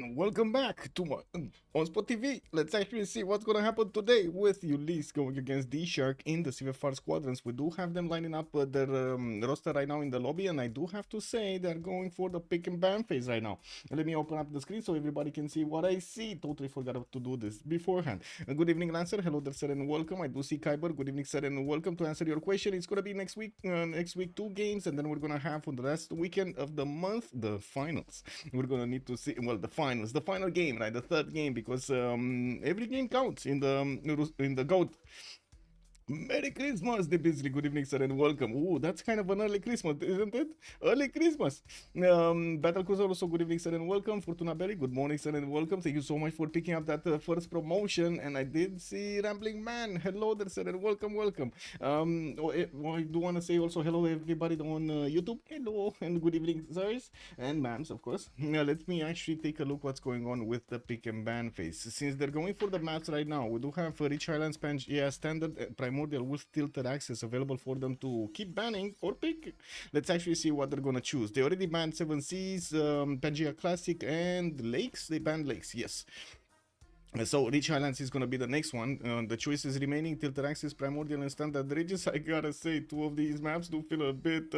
Welcome back to OnSpotTV. Let's actually see what's gonna happen today with Ulyss going against DShark in the CivFR Squadrons. We do have them lining up their roster right now in the lobby, and I do have to say they're going for the pick and ban phase right now. Let me open up the screen so everybody can see what I see. Totally forgot to do this beforehand. Good evening, Lancer. Hello there, sir, and welcome. I do see Kyber. Good evening, sir, and welcome. To answer your question, it's gonna be next week. Next week 2 games, and then we're gonna have on the last weekend of the month the finals. We're gonna need to see the finals, the final game, right, the third game, because every game counts in the GOAT. Merry Christmas, the Beasley. Good evening, sir, and welcome. Ooh, that's kind of an early Christmas, isn't it? Early Christmas. Battle Cruiser also, good evening, sir, and welcome. Fortuna Berry, good morning, sir, and welcome. Thank you so much for picking up that first promotion. And I did see Rambling Man. Hello there, sir, and welcome, welcome. I do want to say also hello, everybody on YouTube. Hello, and good evening, sirs and ma'ams, of course. Now, let me actually take a look what's going on with the pick and ban phase. Since they're going for the maps right now, we do have Rich Highlands, Pangea, Standard, Primordial with tilted access available for them to keep banning or pick. Let's actually see what they're gonna choose. They already banned 7 Seas, Pangea Classic, and Lakes. They banned Lakes, yes. So Rich Highlands is going to be the next one. The choices remaining: Tilted Axis, Primordial, and Standard Ridges. I gotta say, 2 of these maps do feel a bit,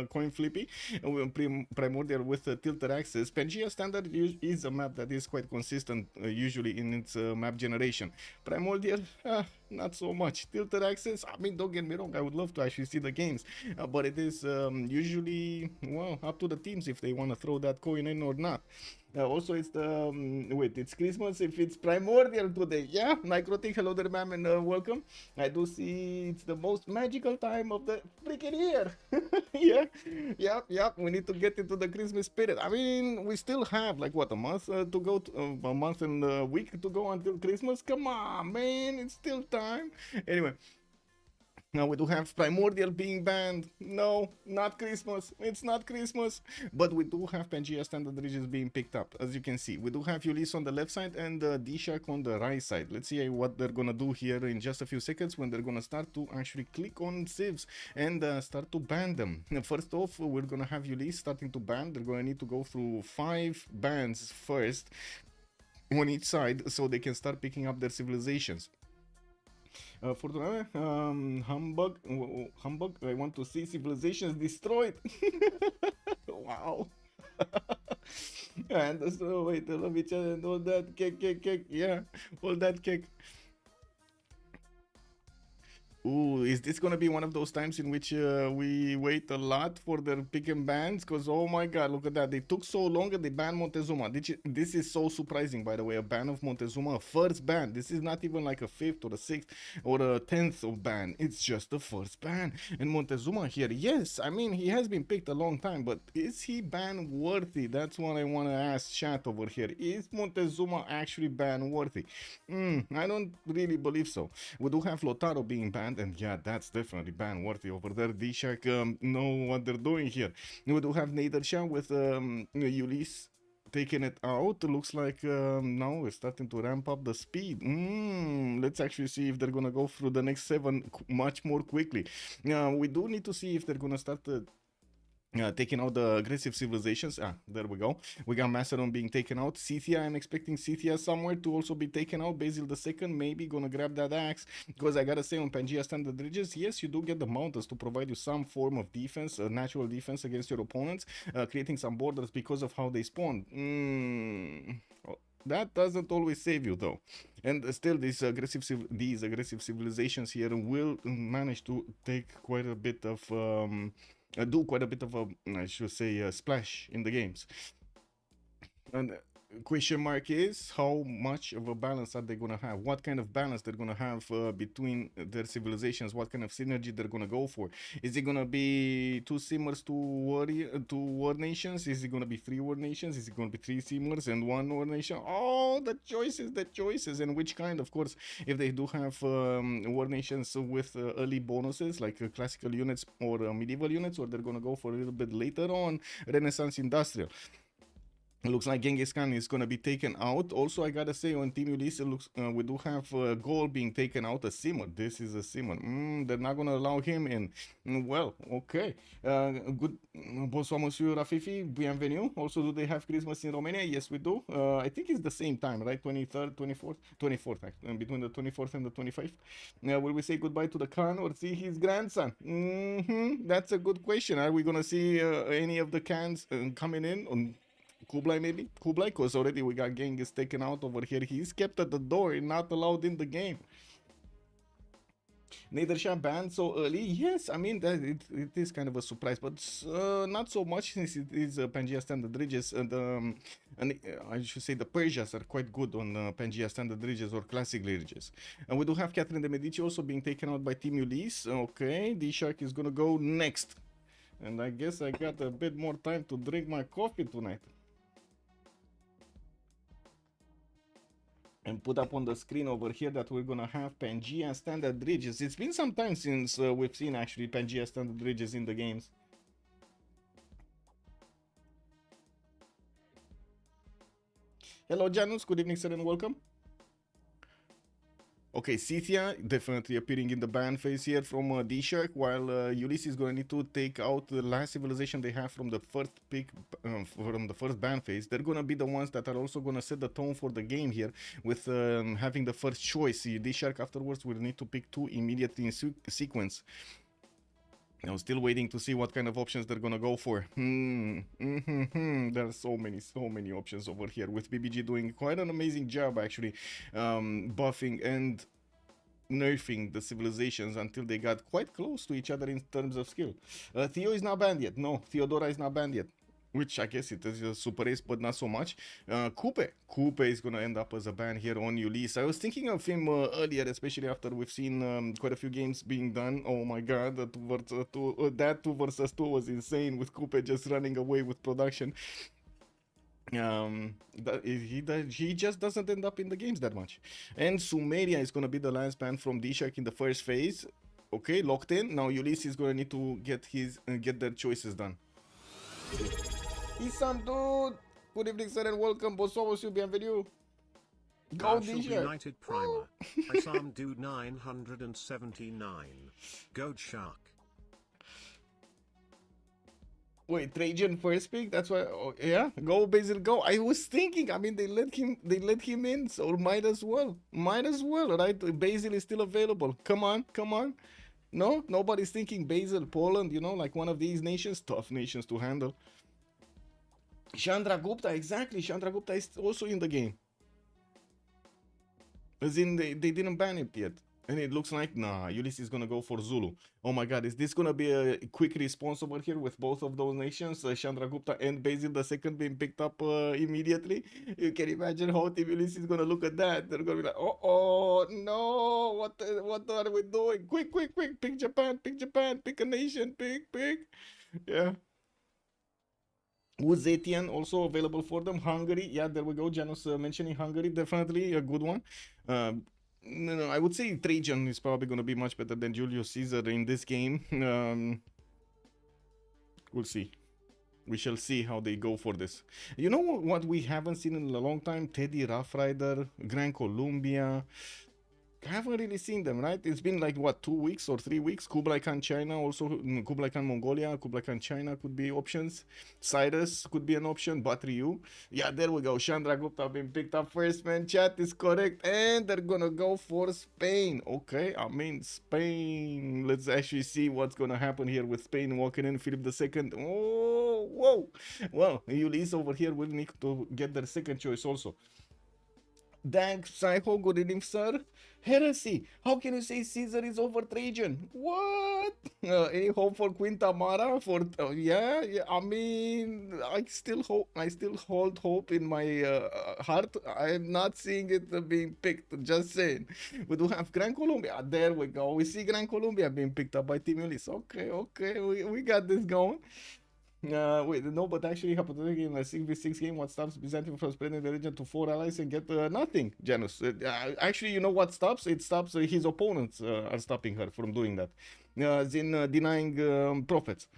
coin flippy. Primordial with Tilted Axis. Pangea Standard is a map that is quite consistent, usually in its map generation. Primordial, not so much. Tilted Axis, I mean, don't get me wrong, I would love to actually see the games, but it is usually, well, up to the teams if they want to throw that coin in or not. Also, it's the it's Christmas if it's Primordial today. Yeah, Necrotic, hello there, ma'am, and welcome. I do see it's the most magical time of the freaking year. Yeah. We need to get into the Christmas spirit. I mean, we still have like what, a month to go, a month and a week to go until Christmas. Come on, man, it's still time. Anyway. Now we do have Primordial being banned. No, not Christmas. It's not Christmas. But we do have Pangea Standard Regions being picked up. As you can see, we do have Ulyss on the left side and DShark on the right side. Let's see what they're gonna do here in just a few seconds when they're gonna start to actually click on civs and start to ban them. First off, we're gonna have Ulyss starting to ban. They're gonna need to go through 5 bans first on each side so they can start picking up their civilizations. Fortunately, humbug, I want to see civilizations destroyed. Wow. And so wait, love each other and all that cake, yeah, all that cake. Ooh, is this gonna be one of those times in which we wait a lot for their pick and bans? Because, oh my god, look at that. They took so long and they banned Montezuma. This is so surprising, by the way. A ban of Montezuma, a first ban. This is not even like a 5th or a 6th or a 10th of ban. It's just the first ban. And Montezuma here, yes, I mean, he has been picked a long time, but is he ban worthy? That's what I want to ask chat over here. Is Montezuma actually ban worthy? I don't really believe so. We do have Lotaro being banned, and yeah, that's definitely ban worthy over there. DShark know what they're doing here. We do have Nadersha with Ulyss taking it out. Looks like now we're starting to ramp up the speed. Let's actually see if they're gonna go through the next 7 much more quickly. We do need to see if they're gonna start taking out the aggressive civilizations. There we go. We got Macedon being taken out. Scythia, I'm expecting Scythia somewhere to also be taken out. Basil II maybe gonna grab that axe, because I gotta say, on Pangea Standard Ridges, yes, you do get the mountains to provide you some form of defense, natural defense against your opponents, creating some borders because of how they spawn. That doesn't always save you though, and still these aggressive civilizations here will manage to take quite a bit of do quite a bit of a, I should say, splash in the games. And question mark is, how much of a balance are they gonna have? What kind of balance they're gonna have between their civilizations? What kind of synergy they're gonna go for? Is it gonna be 2 simmers, 2 war nations? Is it gonna be 3 war nations? Is it gonna be 3 simmers and 1 war nation? Oh, the choices, and which kind, of course. If they do have war nations with early bonuses like classical units or medieval units, or they're gonna go for a little bit later on Renaissance industrial. It looks like Genghis Khan is going to be taken out. Also, I gotta say, on Team Ulyss, it looks we do have Goal being taken out. A Simmer. This is a Simmer. They're not going to allow him in. Well, okay. Good. Bonsoir, Monsieur Rafifi. Bienvenue. Also, do they have Christmas in Romania? Yes, we do. I think it's the same time, right? 23rd, 24th? 24th, between the 24th and the 25th. Will we say goodbye to the Khan or see his grandson? That's a good question. Are we going to see any of the Khans coming in? Kublai maybe? Kublai, because already we got Genghis taken out over here. He's kept at the door and not allowed in the game. Nadersha banned so early? Yes, I mean, that it is kind of a surprise, but not so much since it is Pangea standard ridges. And I should say the Persias are quite good on Pangea standard ridges or classic ridges. And we do have Catherine de Medici also being taken out by Team Ulyss. Okay, DShark is gonna go next. And I guess I got a bit more time to drink my coffee tonight. And put up on the screen over here that we're gonna have Pangea standard ridges. It's been some time since we've seen actually Pangea standard ridges in the games. Hello Janus, good evening sir and welcome. Okay, Scythia definitely appearing in the ban phase here from DShark, while Ulyss is going to need to take out the last civilization they have from the first pick, from the first ban phase. They're going to be the ones that are also going to set the tone for the game here with having the first choice. DShark afterwards will need to pick two immediately in sequence. I'm still waiting to see what kind of options they're gonna go for. There's so many options over here, with BBG doing quite an amazing job actually, buffing and nerfing the civilizations until they got quite close to each other in terms of skill. Theo is not banned yet. No, Theodora is not banned yet. Which I guess it is a super ace, but not so much. Coupe is gonna end up as a ban here on Ulyss. I was thinking of him earlier, especially after we've seen quite a few games being done. Oh my god, that 2 versus 2 was insane, with Coupe just running away with production. He just doesn't end up in the games that much. And Sumeria is gonna be the last ban from DShark in the first phase. Okay, locked in. Now Ulyss is gonna need to get their choices done. Isam dude, good evening sir and welcome. Bonsoir monsieur, bienvenue. Go DShark. United Primer. Isam dude 979. Go Shark. Wait, Trajan first pick? That's why. Oh, yeah, go Basil, go. I was thinking. I mean, they let him in, so might as well, right? Basil is still available. Come on. No, nobody's thinking Basil, Poland. You know, like one of these nations, tough nations to handle. Chandragupta, exactly. Chandragupta is also in the game. As in, they didn't ban it yet. And it looks like, nah, Ulyss is gonna go for Zulu. Oh my god, is this gonna be a quick response over here with both of those nations? Chandragupta and Basil II being picked up immediately? You can imagine how Team Ulyss is gonna look at that. They're gonna be like, oh no, what are we doing? Quick, pick Japan, pick a nation, pick. Yeah. Uzetian also available for them. Hungary, yeah, there we go. Janus mentioning Hungary, definitely a good one. No, I would say Trajan is probably going to be much better than Julius Caesar in this game. We'll see. We shall see how they go for this. You know what we haven't seen in a long time? Teddy, Rough Rider, Gran Colombia. I haven't really seen them, right? It's been like, what, 2 weeks or 3 weeks? Kublai Khan China also, Kublai Khan Mongolia, Kublai Khan China could be options. Cyrus could be an option, but Ryu. Yeah, there we go. Chandragupta being picked up first, man. Chat is correct. And they're gonna go for Spain. Okay, I mean, Spain. Let's actually see what's gonna happen here with Spain walking in. Philip II. Oh, whoa. Well, Ulyss over here will need to get their second choice also. Dank Psycho, good evening, sir. Heresy, how can you say Caesar is over Trajan? What? Any hope for Quinta Mara? Yeah, I mean, I still hold hope in my heart. I'm not seeing it being picked, just saying. We do have Gran Colombia. There we go. We see Gran Colombia being picked up by Team Ulyss. Okay, we got this going. Wait, no, but actually, hypothetically, in a 6v6 game, what stops Byzantium from spreading the region to 4 allies and get nothing, Janus? Actually, you know what stops? It stops his opponents are stopping her from doing that. Denying prophets.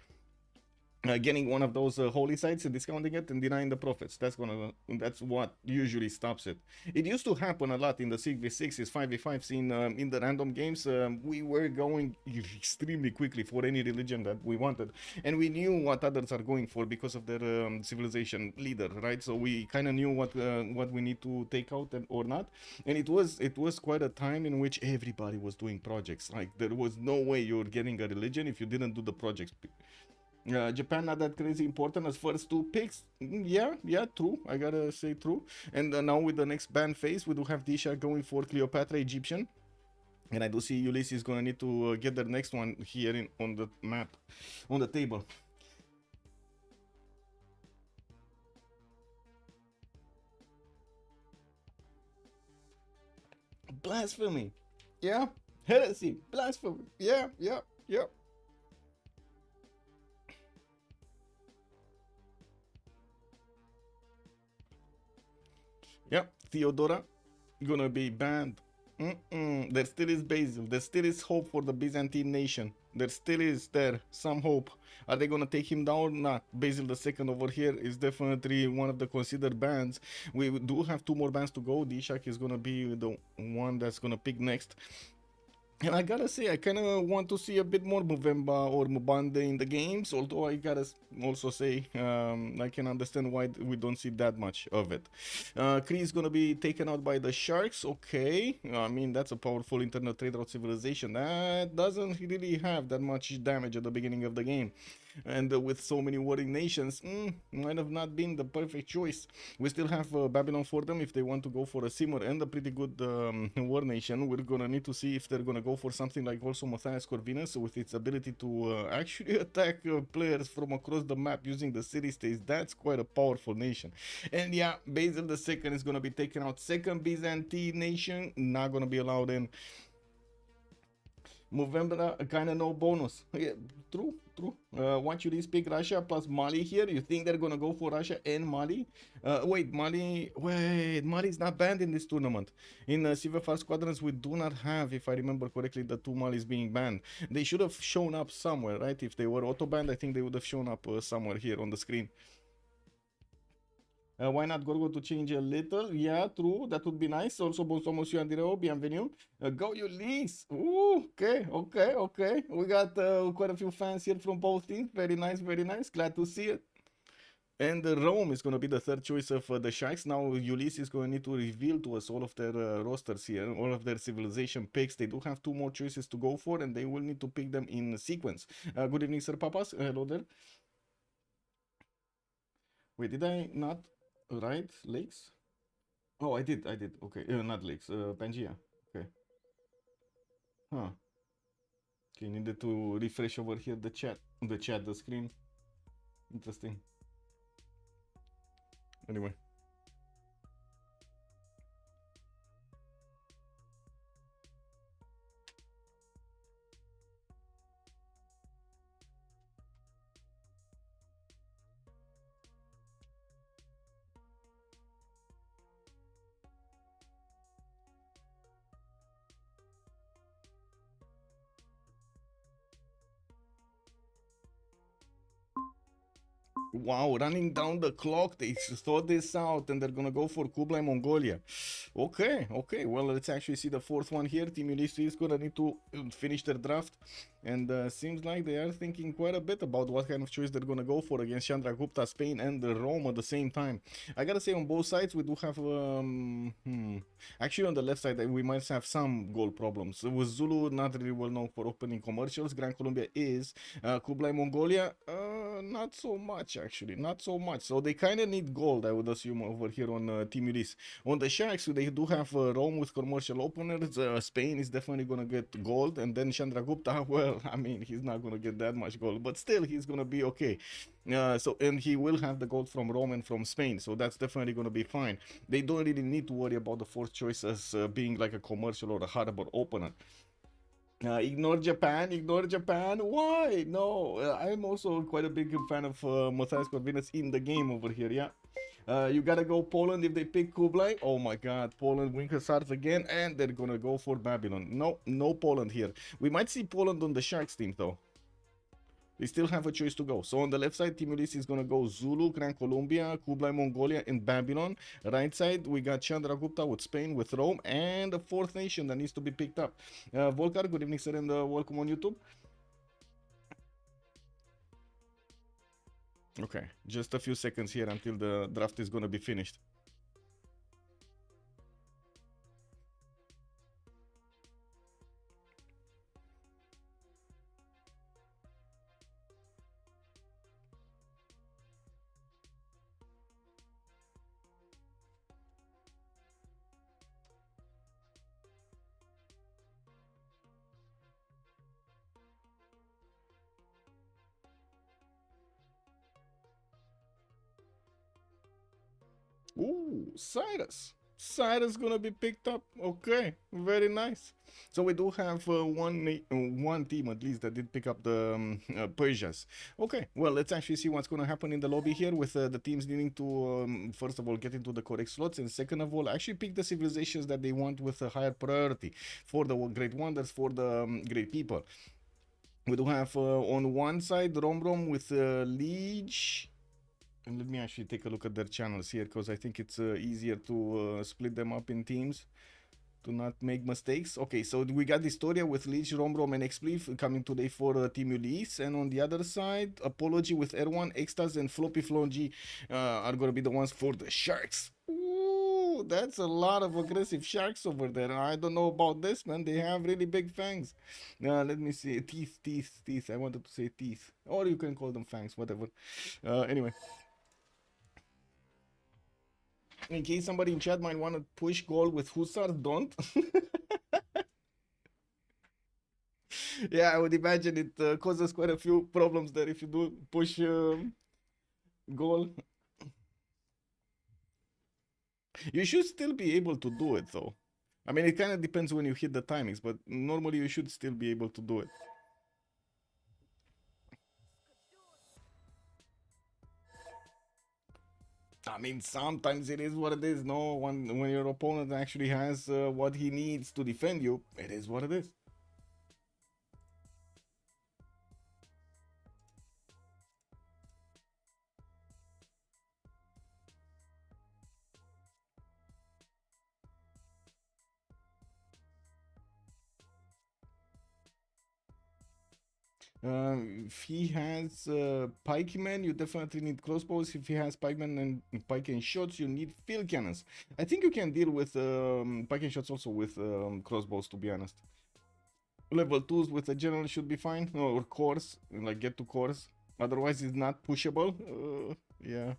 getting one of those holy sites and discounting it and denying the profits. That's what usually stops it. It used to happen a lot in the Civ6s, 5v5s in the random games. We were going extremely quickly for any religion that we wanted, and we knew what others are going for because of their civilization leader, right? So we kind of knew what we need to take out or not, and it was quite a time in which everybody was doing projects. Like there was no way you're getting a religion if you didn't do the projects. Japan not that crazy important as first two picks. Yeah, true. I gotta say true. And now with the next ban phase, we do have DShark going for Cleopatra Egyptian. And I do see Ulyss is gonna need to get their next one here on the map, on the table. Blasphemy. Yeah. Heresy. Blasphemy. Yeah. Yep, Theodora gonna be banned. There still is Basil. There still is hope for the Byzantine nation. There still is some hope. Are they gonna take him down? Not. Basil II over here is definitely one of the considered bans. We do have 2 more bans to go. DShark is gonna be the one that's gonna pick next. And I gotta say, I kind of want to see a bit more Movemba or Mubande in the games, although I gotta also say, I can understand why we don't see that much of it. Kree is gonna be taken out by the Sharks, okay. I mean, that's a powerful internet trade route civilization. That doesn't really have that much damage at the beginning of the game. And with so many warring nations, might have not been the perfect choice. We still have Babylon for them if they want to go for a simmer and a pretty good war nation. We're gonna need to see if they're gonna go for something like also Matthias Corvinus with its ability to actually attack players from across the map using the city states. That's quite a powerful nation. And yeah, Basil II is gonna be taken out. Second Byzantine nation, not gonna be allowed in. Movember, kind of no bonus. Yeah, true. Want you to pick Russia plus Mali here? You think they're gonna go for Russia and Mali? Mali's not banned in this tournament. In CivFR Squadrons, we do not have, if I remember correctly, the 2 Malis being banned. They should have shown up somewhere, right? If they were auto-banned, I think they would have shown up somewhere here on the screen. Why not Gorgo to change a little? Yeah, true. That would be nice. Also, bonsoir, monsieur Andreo. Bienvenue. Go Ulyss. Ooh, okay. We got quite a few fans here from both teams. Very nice. Glad to see it. And Rome is going to be the third choice of the Sharks. Now Ulyss is going to need to reveal to us all of their rosters here, all of their civilization picks. They do have 2 more choices to go for, and they will need to pick them in sequence. Good evening, Sir Papas. Hello there. Wait, did I not write lakes? Oh, I did. Okay, not lakes. Pangea. Okay. Huh. Okay, needed to refresh over here the screen. Interesting. Anyway. Wow, running down the clock, they thought this out and they're gonna go for Kublai, Mongolia. Okay, well, let's actually see the 4th one here. Team Ulyss is gonna need to finish their draft, and seems like they are thinking quite a bit about what kind of choice they're gonna go for against Chandragupta, Spain, and Rome at the same time. I gotta say, on both sides, we do have, actually on the left side, we might have some goal problems. With Zulu, not really well known for opening commercials. Gran Colombia is. Kublai, Mongolia, not so much actually, not so much. So they kind of need gold, I would assume, over here on Team Ulyss. On the Sharks, they do have Rome with commercial openers. Spain is definitely gonna get gold, and then Chandragupta, well, I mean, he's not gonna get that much gold, but still, he's gonna be okay. And he will have the gold from Rome and from Spain, so that's definitely gonna be fine. They don't really need to worry about the 4th choice as being like a commercial or a harbor opener. Ignore Japan. Why? No, I'm also quite a big fan of Matthias Corvinus in the game over here, yeah. You gotta go Poland if they pick Kublai. Oh my god, Poland win Hussars again, and they're gonna go for Babylon. No Poland here. We might see Poland on the Sharks team though. They still have a choice to go. So on the left side, Team Ulyss is going to go Zulu, Gran, Colombia, Kublai, Mongolia, and Babylon. Right side, we got Chandragupta with Spain, with Rome, and a fourth nation that needs to be picked up. Volkar, good evening, sir, and welcome on YouTube. Okay, just a few seconds here until the draft is going to be finished. Ooh, Cyrus. Cyrus gonna be picked up. Okay, very nice. So we do have one team at least that did pick up the Persias. Okay, well, let's actually see what's gonna happen in the lobby here with the teams needing to first of all get into the correct slots, and second of all actually pick the civilizations that they want with a higher priority for the great wonders, for the great people. We do have on one side Romrom with Lege. And let me actually take a look at their channels here, because I think it's easier to split them up in teams to not make mistakes. Okay, so we got Distoria with Lege, Romrom, and Xpli coming today for Team Ulyss. And on the other side, Apology with Erwan, Extazz, and FloppyFlong are going to be the ones for the Sharks. Ooh, that's a lot of aggressive Sharks over there. I don't know about this, man. They have really big fangs. Let me see. Teeth. I wanted to say teeth. Or you can call them fangs, whatever. Anyway. In case somebody in chat might want to push goal with Hussars, don't. Yeah, I would imagine it causes quite a few problems there if you do push goal. You should still be able to do it though. I mean, it kind of depends when you hit the timings, but normally you should still be able to do it. I mean, sometimes it is what it is. No, when your opponent actually has what he needs to defend you, it is what it is. If he has pikemen, you definitely need crossbows. If he has pikemen and pike and shots, you need field cannons. I think you can deal with pike and shots also with crossbows, to be honest. Level 2s with a general should be fine, or cores, like get to cores. Otherwise, it's not pushable. Yeah.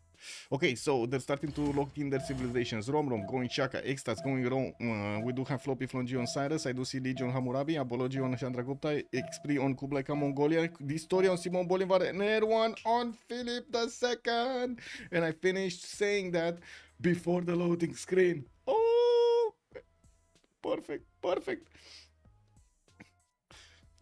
Okay, so they're starting to lock in their civilizations. Romrom going Shaka, Extazz going Rome. We do have FloppyFlong on Cyrus. I do see Lege on Hammurabi, Apology on Chandragupta, Xpli on Kublai Khan, Mongolia, Distoria on Simon Bolivar, and Erwan on Philip II. And I finished saying that before the loading screen. Oh, perfect, perfect.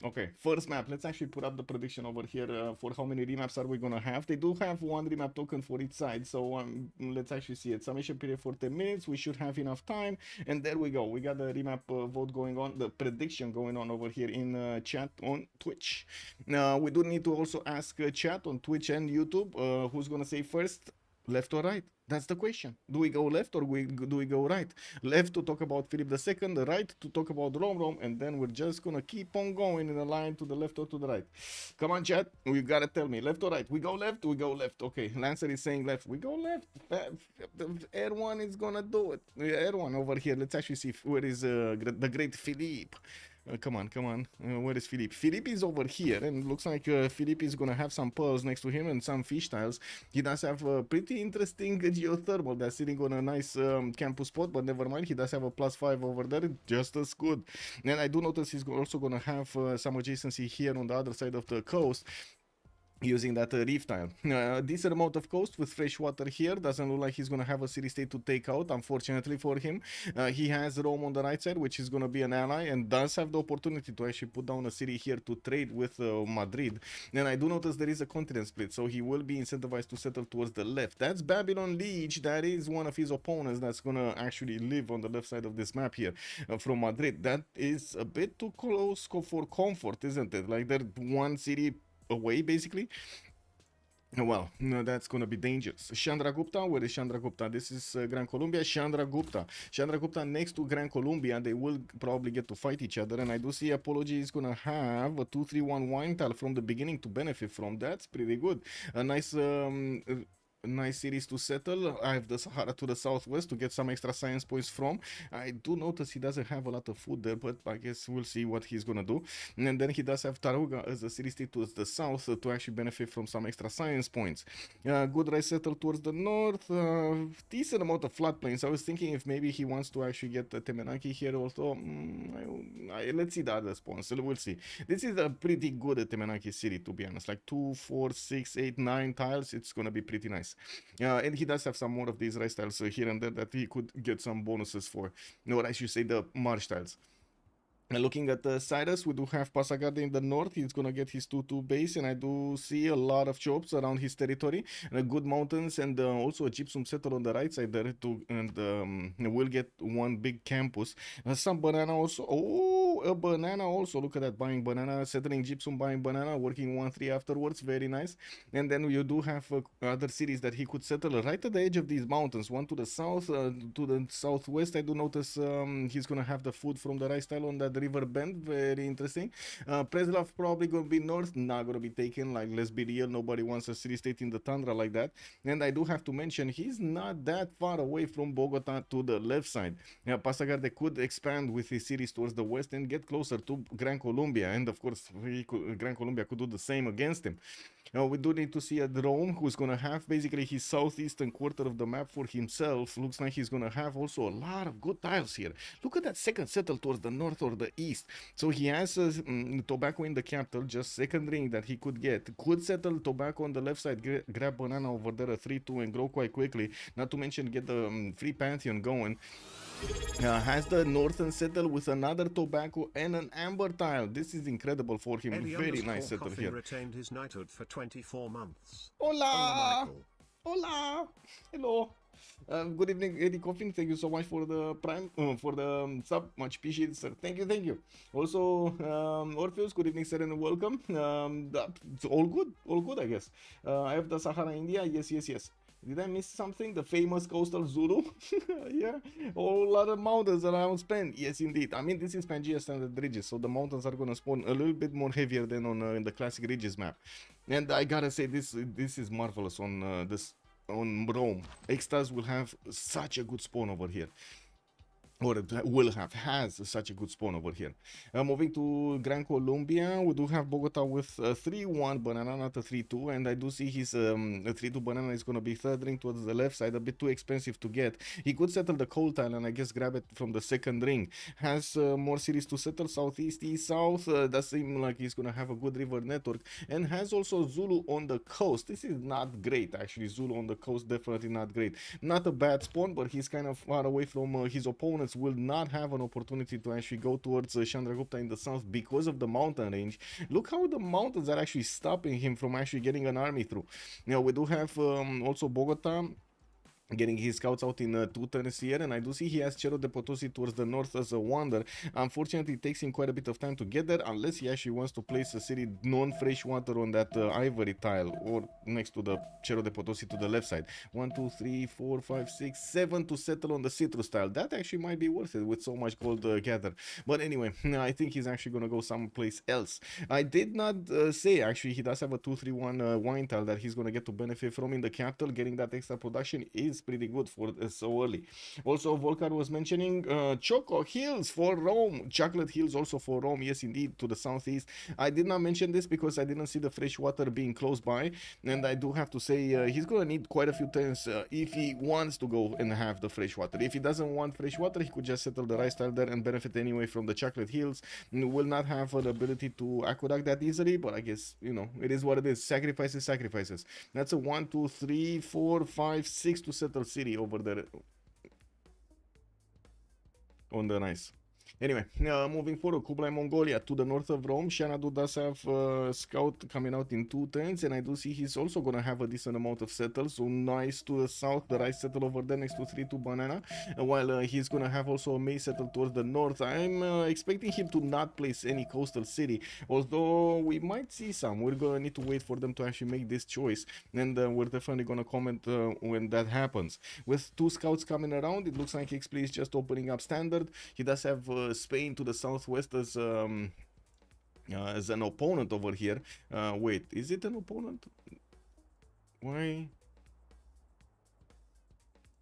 Okay, first map. Let's actually put up the prediction over here for how many remaps are we gonna have. They do have one remap token for each side, so let's actually see it. Summation period for 10 minutes. We should have enough time, and there we go. We got the remap vote going on, the prediction going on over here in chat on Twitch. Now we do need to also ask chat on Twitch and YouTube who's gonna say first. Left or right? That's the question. Do we go left or do we go right? Left to talk about Philip II, the right to talk about Romrom, and then we're just gonna keep on going in a line to the left or to the right. Come on, chat. You gotta tell me, left or right? We go left, we go left. Okay, Lancer is saying left. We go left. Erwan is gonna do it. Erwan over here. Let's actually see where is the great Philippe. Come on. Where is Philippe? Philippe is over here, and it looks like Philippe is gonna have some pearls next to him and some fish tiles. He does have a pretty interesting geothermal that's sitting on a nice campus spot, but never mind. He does have a +5 over there, just as good. And I do notice he's also gonna have some adjacency here on the other side of the coast, using that reef tile. Decent amount of coast with fresh water here. Doesn't look like he's gonna have a city state to take out, unfortunately for him. He has Rome on the right side, which is gonna be an ally, and does have the opportunity to actually put down a city here to trade with Madrid. And I do notice there is a continent split, so he will be incentivized to settle towards the left. That's Babylon Lege. That is one of his opponents that's gonna actually live on the left side of this map here from Madrid. That is a bit too close for comfort, isn't it? Like, that one city away basically. Well, no, that's gonna be dangerous. Chandragupta, where is Chandragupta? This is Gran Colombia. Chandragupta next to Gran Colombia. They will probably get to fight each other. And I do see Apology is gonna have a 2-3-1 wine tile from the beginning to benefit from. That's pretty good. A nice cities to settle. I have the Sahara to the southwest to get some extra science points from. I do notice he doesn't have a lot of food there, but I guess we'll see what he's gonna do. And then he does have Taruga as a city state towards the south to actually benefit from some extra science points. Good rice settle towards the north. Decent amount of floodplains. I was thinking if maybe he wants to actually get the Temenaki here also. Let's see the other spawns. We'll see. This is a pretty good Temenaki city, to be honest. Like 2, 4, 6, 8, 9 tiles. It's gonna be pretty nice. And he does have some more of these rice tiles here and there that he could get some bonuses for. No, I should say the marsh tiles. Looking at Cyrus, we do have Passagarde in the north. He's gonna get his 2-2 base, and I do see a lot of shops around his territory, and good mountains, and also a gypsum settle on the right side there too. And we'll get one big campus. Some banana also. Oh, a banana also. Look at that, buying banana, settling gypsum, buying banana, working 1-3 afterwards. Very nice. And then you do have other cities that he could settle right at the edge of these mountains. One to the south, to the southwest. I do notice he's gonna have the food from the rice tile on that river bend. Very interesting. Preslav probably gonna be north, not gonna be taken. Like, let's be real, nobody wants a city state in the tundra like that. And I do have to mention he's not that far away from Bogota to the left side. Passagarde could expand with his cities towards the west and get closer to Gran Colombia, and of course Gran Colombia could do the same against him. We do need to see a drone who's gonna have basically his southeastern quarter of the map for himself. Looks like he's gonna have also a lot of good tiles here. Look at that second settle towards the north or the east. So he has tobacco in the capital, just second ring that he could get. Could settle tobacco on the left side, grab banana over there, a 3-2, and grow quite quickly. Not to mention get the free pantheon going. Has the northern settle with another tobacco and an amber tile. This is incredible for him. Very nice settle here. Retained his knighthood for 24 months. Hola! Hola! Hello! Good evening, Eddie Coffin. Thank you so much for the prime, for the sub. Much appreciated, sir. Thank you, thank you. Also, Orpheus, good evening, sir, and welcome. It's all good, I guess. I have the Sahara, India. Yes. Did I miss something? The famous coastal Zulu? Yeah, a whole lot of mountains around Spain. Yes, indeed. I mean, this is Pangea standard ridges, so the mountains are gonna spawn a little bit more heavier than on in the classic ridges map. And I gotta say, this is marvelous on on Rome. Extazz will have such a good spawn over here. Or has such a good spawn over here. Moving to Gran Colombia, we do have Bogota with a 3-1 banana, not a 3-2, and I do see his 3-2 banana is going to be third ring towards the left side, a bit too expensive to get. He could settle the coal tile and I guess grab it from the second ring. Has more cities to settle, southeast, east, south. Does seem like he's going to have a good river network, and has also Zulu on the coast. This is not great, actually. Zulu on the coast, definitely not great. Not a bad spawn, but he's kind of far away from his opponents. Will not have an opportunity to actually go towards Chandragupta in the south because of the mountain range. Look how the mountains are actually stopping him from actually getting an army through. Now we do have also Bogota getting his scouts out in 2 turns here, and I do see he has Cerro de Potosi towards the north as a wonder. Unfortunately, it takes him quite a bit of time to get there, unless he actually wants to place a city non-fresh water on that ivory tile, or next to the Cerro de Potosi to the left side. 1, 2, 3, 4, 5, 6, 7 to settle on the citrus tile. That actually might be worth it with so much gold gathered. But anyway, I think he's actually going to go someplace else. I did not say, actually, he does have a 2-3-1 wine tile that he's going to get to benefit from in the capital. Getting that extra production is pretty good for so early. Also, Volcar was mentioning Choco Hills for Rome, Chocolate Hills also for Rome. Yes, indeed, to the southeast. I did not mention this because I didn't see the fresh water being close by, and I do have to say he's gonna need quite a few turns if he wants to go and have the fresh water. If he doesn't want fresh water, he could just settle the rice tile there and benefit anyway from the Chocolate Hills. Will not have the ability to aqueduct that easily, but I guess, you know, it is what it is. Sacrifices. That's a 1, 2, 3, 4, 5, 6 to settle city over there on the nice. Anyway, moving forward, Kublai, Mongolia, to the north of Rome. Xanadu does have scout coming out in 2 turns, and I do see he's also gonna have a decent amount of settles. So nice to the south, the rice settle over there next to 3-2 banana, while he's gonna have also a maize settle towards the north. I'm expecting him to not place any coastal city, although we might see some. We're gonna need to wait for them to actually make this choice, and we're definitely gonna comment when that happens. With 2 scouts coming around, it looks like Xpli is just opening up standard. He does have Spain to the southwest as an opponent over here. Wait, is it an opponent? Why?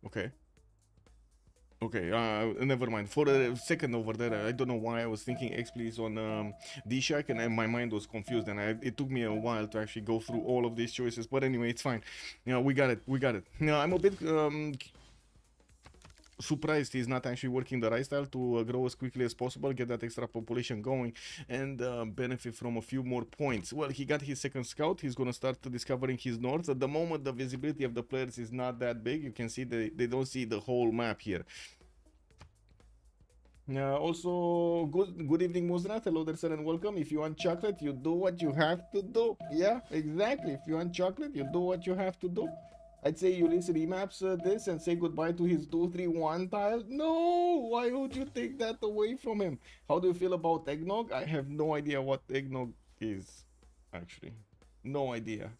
Okay. Okay, never mind. For a second over there, I don't know why I was thinking Xpli is on DShark, and my mind was confused, and it took me a while to actually go through all of these choices. But anyway, it's fine. Yeah, we got it. We got it. Now, I'm a bit surprised he's not actually working the right style to grow as quickly as possible, get that extra population going, and benefit from a few more points. Well, he got his second scout. He's gonna start discovering his north. At the moment, the visibility of the players is not that big. You can see they don't see the whole map here. Also, good evening, Muzrat. Hello there, sir, and welcome. If you want chocolate, you do what you have to do. Yeah, exactly. If you want chocolate, you do what you have to do. I'd say Ulyss remaps this and say goodbye to his 2-3-1 tile. No! Why would you take that away from him? How do you feel about eggnog? I have no idea what eggnog is, actually. No idea.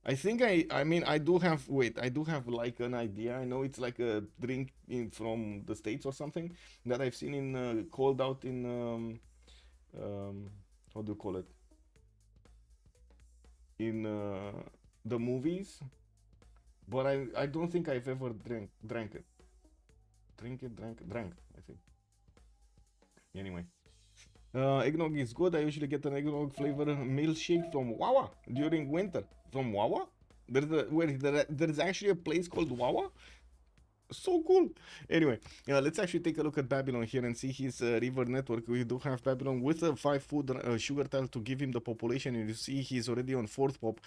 I think I mean, I do have, wait, I do have like an idea. I know it's like a drink from the States or something that I've seen in, called out in, how do you call it? In the movies. But I don't think I've ever drank it. Drank, I think. Anyway. Eggnog is good. I usually get an eggnog flavor milkshake from Wawa during winter. From Wawa? There's actually a place called Wawa? So cool. Anyway, let's actually take a look at Babylon here and see his river network. We do have Babylon with a 5 food sugar tile to give him the population, and you see he's already on 4th pop.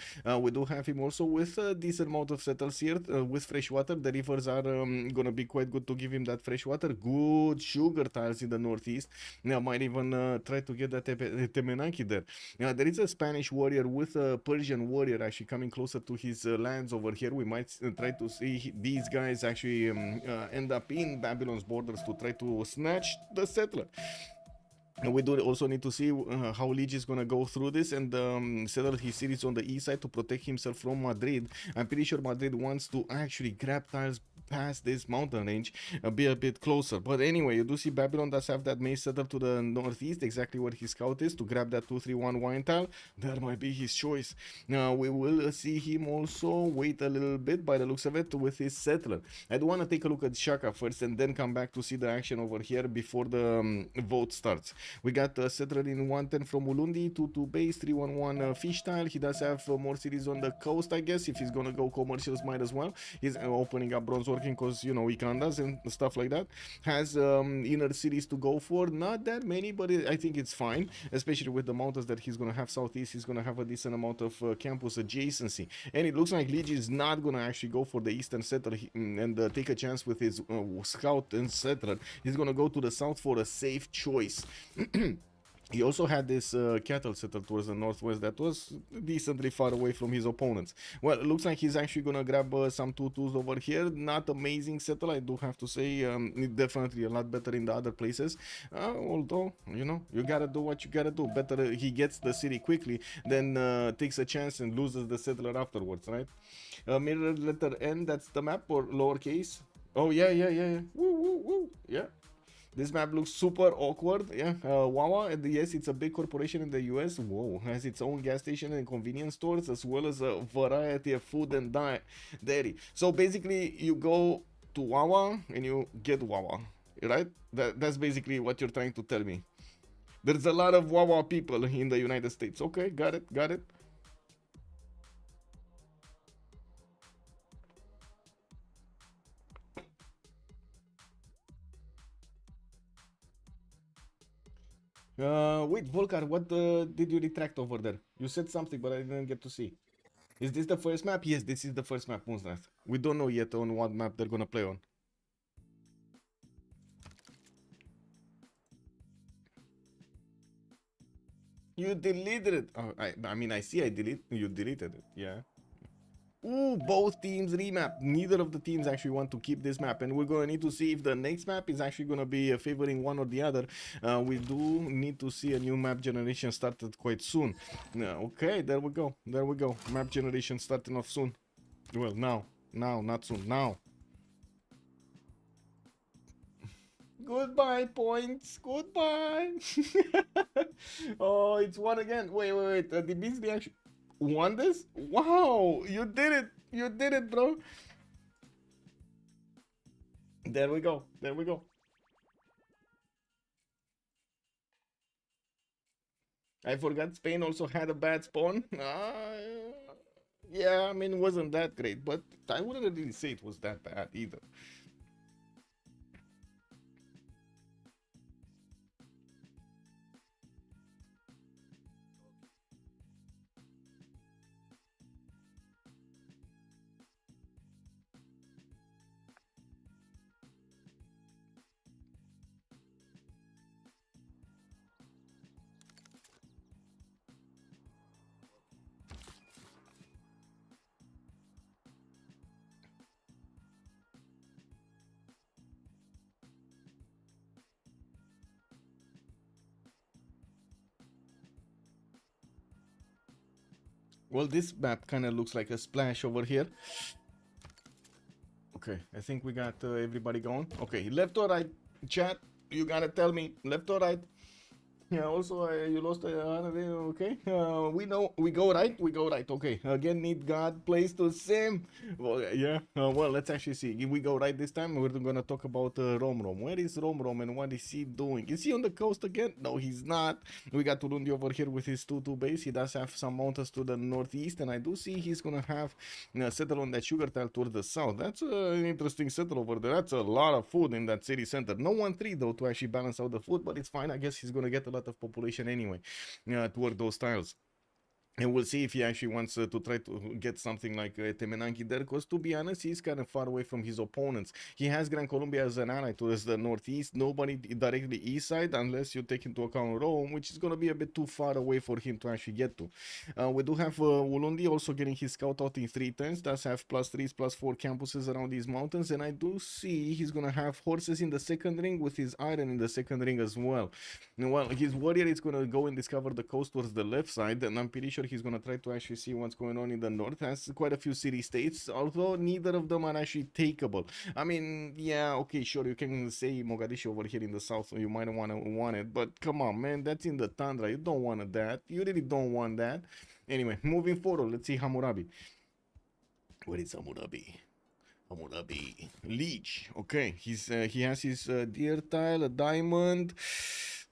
We do have him also with a decent amount of settles here with fresh water. The rivers are gonna be quite good to give him that fresh water. Good sugar tiles in the northeast. Now might even try to get that Temenanki there. There is a Spanish warrior with a Persian warrior actually coming closer to his lands over here. We might try to see these guys actually end up in Babylon's borders to try to snatch the settler. And we do also need to see how Lege is going to go through this and settle his cities on the east side to protect himself from Madrid. I'm pretty sure Madrid wants to actually grab tiles past this mountain range, be a bit closer. But anyway, you do see Babylon does have that maze settled to the northeast, exactly where his scout is, to grab that 2-3-1 wine tile. That might be his choice. Now we will see him also wait a little bit by the looks of it with his settler. I do want to take a look at Shaka first and then come back to see the action over here before the vote starts. We got a settler in 110 from Ulundi, 2-2 base, 3-1-1 fish tile. He does have more cities on the coast, I guess. If he's gonna go commercials, might as well. He's opening up bronze working because, you know, Ikandas and stuff like that. Has inner cities to go for. Not that many, but I think it's fine, especially with the mountains that he's gonna have southeast. He's gonna have a decent amount of campus adjacency. And it looks like Lege is not gonna actually go for the eastern settler and take a chance with his scout and settler. He's gonna go to the south for a safe choice. He also had this cattle settled towards the northwest that was decently far away from his opponents. Well, it looks like he's actually gonna grab some 2-2s over here. Not amazing settle, I do have to say. Definitely a lot better in the other places. Although, you know, you gotta do what you gotta do. Better he gets the city quickly than takes a chance and loses the settler afterwards, right? Mirror letter N, that's the map, or lowercase. Oh, yeah. Woo, woo, woo. Yeah. This map looks super awkward, yeah. Wawa, yes, it's a big corporation in the US. Whoa, has its own gas station and convenience stores, as well as a variety of food and dairy. So basically, you go to Wawa and you get Wawa, right? That's basically what you're trying to tell me. There's a lot of Wawa people in the United States. Okay, got it. Wait, Volkar, what did you retract over there? You said something, but I didn't get to see. Is this the first map? Yes, this is the first map, Moonstrath. We don't know yet on what map they're gonna play on. You deleted it. Oh, I mean, I see you deleted it. Yeah. Ooh, both teams remap. Neither of the teams actually want to keep this map, and we're going to need to see if the next map is actually going to be favoring one or the other. We do need to see a new map generation started quite soon. Okay, there we go. There we go. Map generation starting off soon. Well, now, not soon. Now. Goodbye, points. Goodbye. Oh, it's one again. Wait. The Beasley actually won this? Wow, you did it. You did it, bro. There we go. There we go. I forgot Spain also had a bad spawn. Yeah, I mean, it wasn't that great, but I wouldn't really say it was that bad either. Well, this map kind of looks like a splash over here. Okay, I think we got everybody going. Okay, left or right? Chat, you gotta tell me, left or right? Yeah, also, you lost okay. We know, we go right, okay. Again, need God plays to sim. Well, yeah, well, let's actually see. If we go right this time, we're gonna talk about Romrom. Where is Romrom and what is he doing? Is he on the coast again? No, he's not. We got Urundi over here with his 2-2 base. He does have some mountains to the northeast, and I do see he's gonna have settle on that sugar tile toward the south. That's an interesting settle over there. That's a lot of food in that city center. No 1-3 though to actually balance out the food, but it's fine. I guess he's gonna get a lot of population anyway toward those tiles. And we'll see if he actually wants to try to get something like Temenanki there, because to be honest, he's kind of far away from his opponents. He has Gran Colombia as an ally towards the northeast, nobody directly east side, unless you take into account Rome, which is going to be a bit too far away for him to actually get to. We do have Ulundi also getting his scout out in 3 turns, does have +3s, +4 campuses around these mountains, and I do see he's going to have horses in the second ring with his iron in the second ring as well. And well, his warrior is going to go and discover the coast towards the left side, and I'm pretty sure he's going to try to actually see what's going on in the north. Has quite a few city states, although neither of them are actually takeable. I mean, yeah, okay, sure, you can say Mogadishu over here in the south, so you might want it, but come on, man, that's in the tundra. You don't want that. You really don't want that. Anyway, moving forward, let's see Hammurabi. Where is Hammurabi? Hammurabi. Lege. Okay, he has his deer tile, a diamond.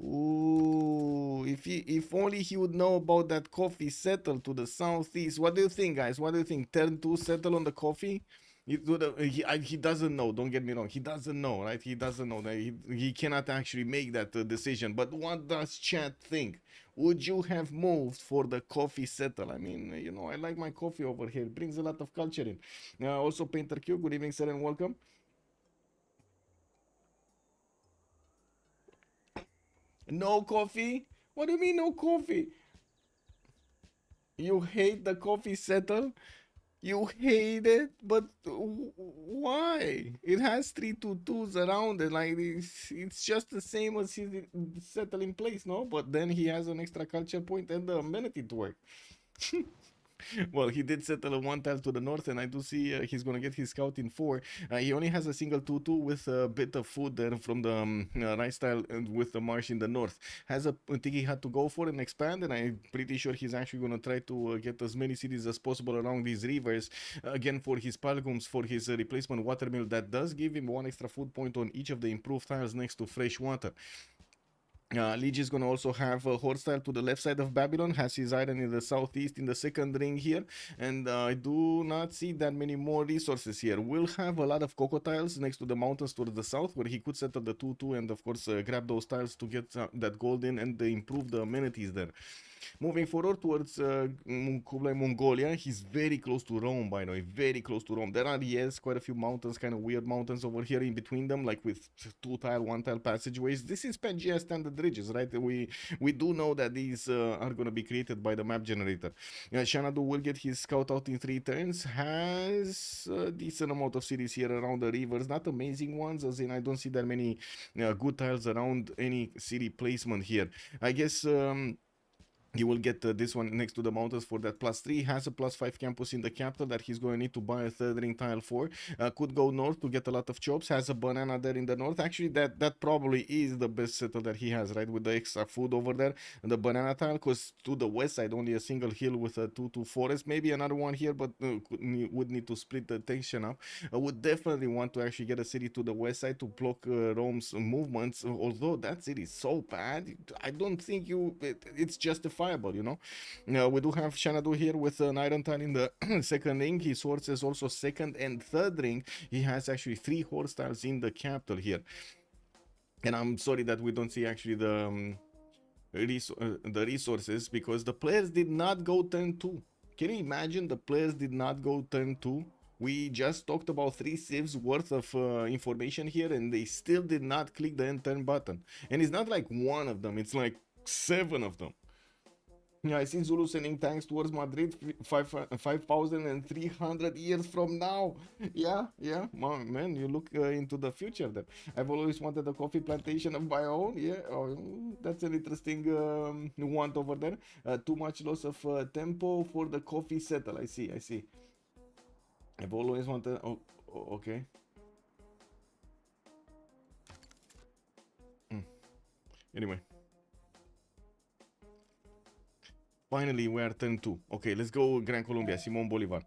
Ooh, if only he would know about that coffee settle to the southeast. What do you think, guys? What do you think? Turn 2 settle on the coffee? He doesn't know, don't get me wrong, he doesn't know, right? He doesn't know that he cannot actually make that decision. But what does chat think? Would you have moved for the coffee settle? I mean, you know, I like my coffee over here. It brings a lot of culture in. Also, Painter Q, good evening, sir, and welcome. No coffee? What do you mean no coffee? You hate the coffee settle? You hate it? But why? It has 3-2-2s around it. Like, it's just the same as his settle in place, no? But then he has an extra culture point and the amenity to work. Well, he did settle a 1 tile to the north, and I do see he's going to get his scout in 4. He only has a single 2-2 with a bit of food there from the rice tile with the marsh in the north. Has a thing he had to go for and expand, and I'm pretty sure he's actually going to try to get as many cities as possible around these rivers. Again, for his palgums, for his replacement watermill, that does give him 1 extra food point on each of the improved tiles next to fresh water. Lege is going to also have a horse tile to the left side of Babylon, has his iron in the southeast in the second ring here, and I do not see that many more resources here. We'll have a lot of cocoa tiles next to the mountains towards the south, where he could settle the 2-2 and of course grab those tiles to get that gold in and improve the amenities there. Moving forward towards Kublai, Mongolia, he's very close to Rome, by the way, very close to Rome. There are, yes, quite a few mountains, kind of weird mountains over here in between them, like with 2-tile, 1-tile passageways. This is Pangea standard ridges, right? We do know that these are going to be created by the map generator. Xanadu will get his scout out in 3 turns, has a decent amount of cities here around the rivers, not amazing ones, as in I don't see that many good tiles around any city placement here. I guess he will get this one next to the mountains for that +3. Has a +5 campus in the capital that he's going to need to buy a 3rd ring tile for. Could go north to get a lot of chops. Has a banana there in the north. Actually, that probably is the best settle that he has, right? With the extra food over there. The banana tile, because to the west side, only a single hill with a 2-2 forest. Maybe another one here, but would need to split the tension up. I would definitely want to actually get a city to the west side to block Rome's movements. Although that city is so bad, I don't think it's justified. You know, we do have Xanadu here with an iron tile in the 2nd ring. His horse is also 2nd and 3rd ring. He has actually 3 horse tiles in the capital here, and I'm sorry that we don't see actually the resources, because the players did not go turn 2. Can you imagine? The players did not go turn 2. We just talked about 3 civs worth of information here, and they still did not click the end turn button. And it's not like one of them, it's like 7 of them. Yeah, I see Zulu sending tanks towards Madrid 5,300 years from now. Yeah, man, you look into the future there. I've always wanted a coffee plantation of my own. Yeah, that's an interesting want over there. Too much loss of tempo for the coffee settle. I see. I've always wanted. Oh, okay. Anyway. Finally, we are turn 2. Okay, let's go Gran Colombia, Simon Bolivar.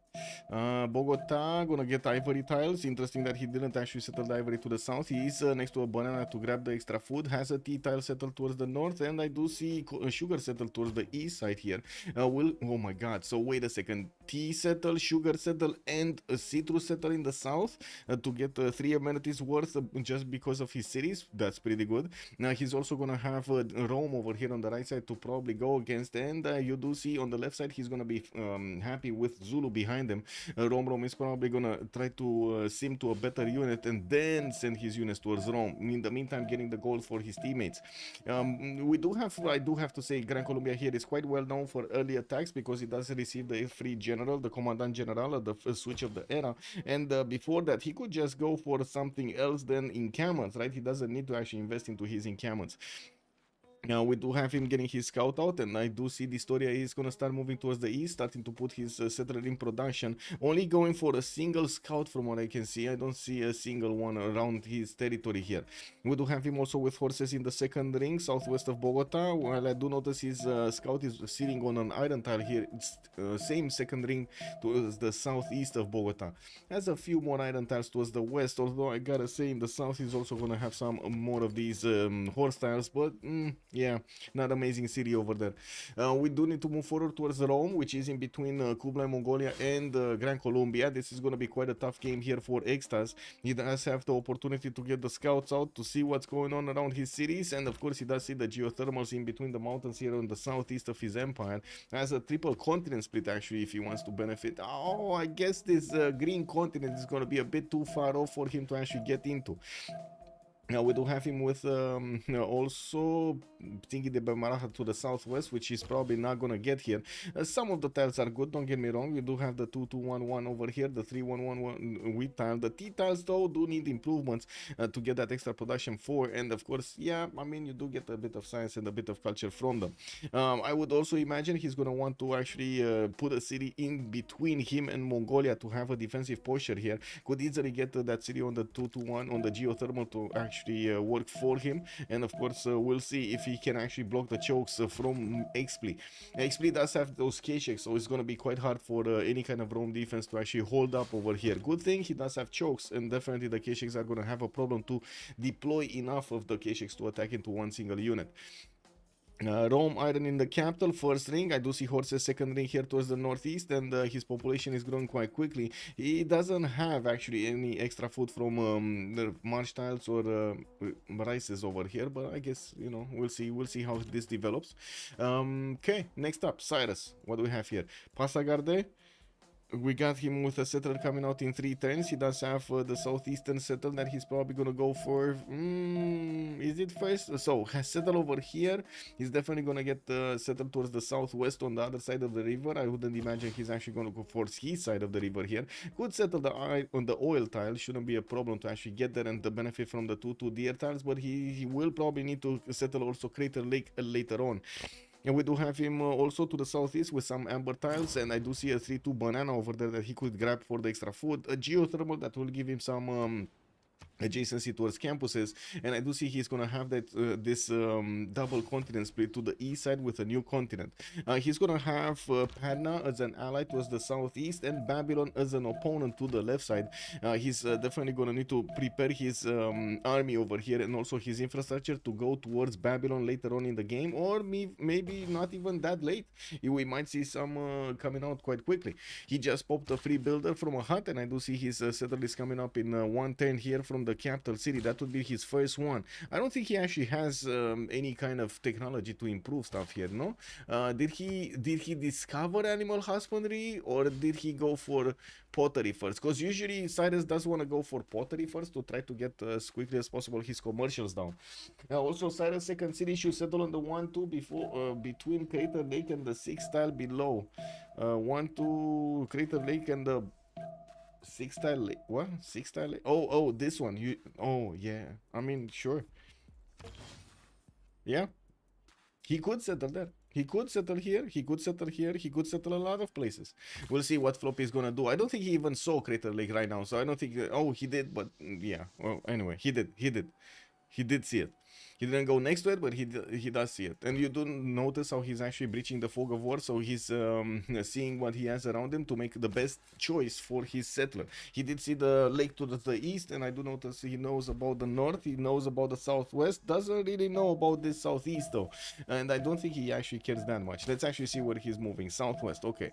Bogota, gonna get ivory tiles. Interesting that he didn't actually settle the ivory to the south. He is next to a banana to grab the extra food. Has a tea tile settled towards the north, and I do see sugar settled towards the east side here. Oh my god, so wait a second. Tea settle, sugar settle, and a citrus settle in the south to get 3 amenities worth just because of his cities. That's pretty good. Now he's also gonna have Rome over here on the right side to probably go against, and you do see on the left side he's gonna be happy with Zulu behind him. Romrom is probably gonna try to sim to a better unit and then send his units towards Rome. In the meantime, getting the gold for his teammates. I do have to say, Gran Colombia here is quite well known for early attacks because it does receive the F3 general, the commandant general at the first switch of the era. And before that, he could just go for something else than encampments, right? He doesn't need to actually invest into his encampments. Now we do have him getting his scout out, and I do see Distoria is gonna start moving towards the east, starting to put his settler in production. Only going for a single scout from what I can see. I don't see a single one around his territory here. We do have him also with horses in the 2nd ring, southwest of Bogota. While I do notice his scout is sitting on an iron tile here. It's same 2nd ring towards the southeast of Bogota. Has a few more iron tiles towards the west, although I gotta say in the south he's also gonna have some more of these horse tiles, but yeah, not amazing city over there. We do need to move forward towards Rome, which is in between Kublai, Mongolia and Gran Colombia. This is going to be quite a tough game here for Extazz. He does have the opportunity to get the scouts out to see what's going on around his cities, and of course he does see the geothermals in between the mountains here on the southeast of his empire. Has a triple continent split actually if he wants to benefit. Oh, I guess this green continent is going to be a bit too far off for him to actually get into. Now we do have him with also thinking the Bamaraha to the southwest, which is probably not gonna get here. Some of the tiles are good, don't get me wrong. We do have the 2-2-1-1 over here, the 3-1-1-1 wheat tile. The T tiles though do need improvements to get that extra production for, and of course, yeah, I mean you do get a bit of science and a bit of culture from them. I would also imagine he's gonna want to actually put a city in between him and Mongolia to have a defensive posture here. Could easily get that city on the 2-2-1 on the geothermal to actually work for him, and of course we'll see if he can actually block the chokes from Xpli. Xpli does have those K-shakes, so it's going to be quite hard for any kind of Rome defense to actually hold up over here. Good thing he does have chokes, and definitely the K-shakes are going to have a problem to deploy enough of the K-shakes to attack into one single unit. Rome Iron in the capital, first ring. I do see horses second ring here towards the northeast, and his population is growing quite quickly. He doesn't have actually any extra food from the marsh tiles or rices over here, but I guess, you know, we'll see how this develops. Okay, next up, Cyrus. What do we have here? Pasagarde. We got him with a settler coming out in 3 turns. He does have the southeastern settle that he's probably gonna go for. Is it first? So has settle over here. He's definitely gonna get settled towards the southwest on the other side of the river. I wouldn't imagine he's actually gonna go for his side of the river here. Could settle on the oil tile. Shouldn't be a problem to actually get there and the benefit from the 2-2 deer tiles. But he will probably need to settle also Crater Lake later on. And we do have him also to the southeast with some amber tiles, and I do see a 3-2 banana over there that he could grab for the extra food. A geothermal that will give him some adjacency towards campuses, and I do see he's gonna have that this double continent split to the east side with a new continent. He's gonna have Padna as an ally towards the southeast and Babylon as an opponent to the left side. He's definitely gonna need to prepare his army over here and also his infrastructure to go towards Babylon later on in the game, or maybe not even that late. We might see some coming out quite quickly. He just popped a free builder from a hut, and I do see his settler is coming up in 110 here from the capital city. That would be his first one. I don't think he actually has any kind of technology to improve stuff here, no? Did he discover animal husbandry, or did he go for pottery first? Because usually Cyrus does want to go for pottery first to try to get as quickly as possible his commercials down. Also, Cyrus second city should settle on the 1-2 before between Crater Lake and the 6 tile below. 1-2 Crater Lake and the 6 tile lake. What? 6 tile lake? Oh, this one. Oh, yeah. I mean, sure. Yeah. He could settle there. He could settle here. He could settle here. He could settle a lot of places. We'll see what Floppy is gonna do. I don't think he even saw Crater Lake right now, so I don't think. Oh, he did, but yeah. Well, anyway, he did. He did see it. He didn't go next to it, but he does see it. And you do notice how he's actually breaching the fog of war, so he's seeing what he has around him to make the best choice for his settler. He did see the lake to the east, and I do notice he knows about the north, he knows about the southwest, doesn't really know about this southeast though. And I don't think he actually cares that much. Let's actually see where he's moving. Southwest, okay.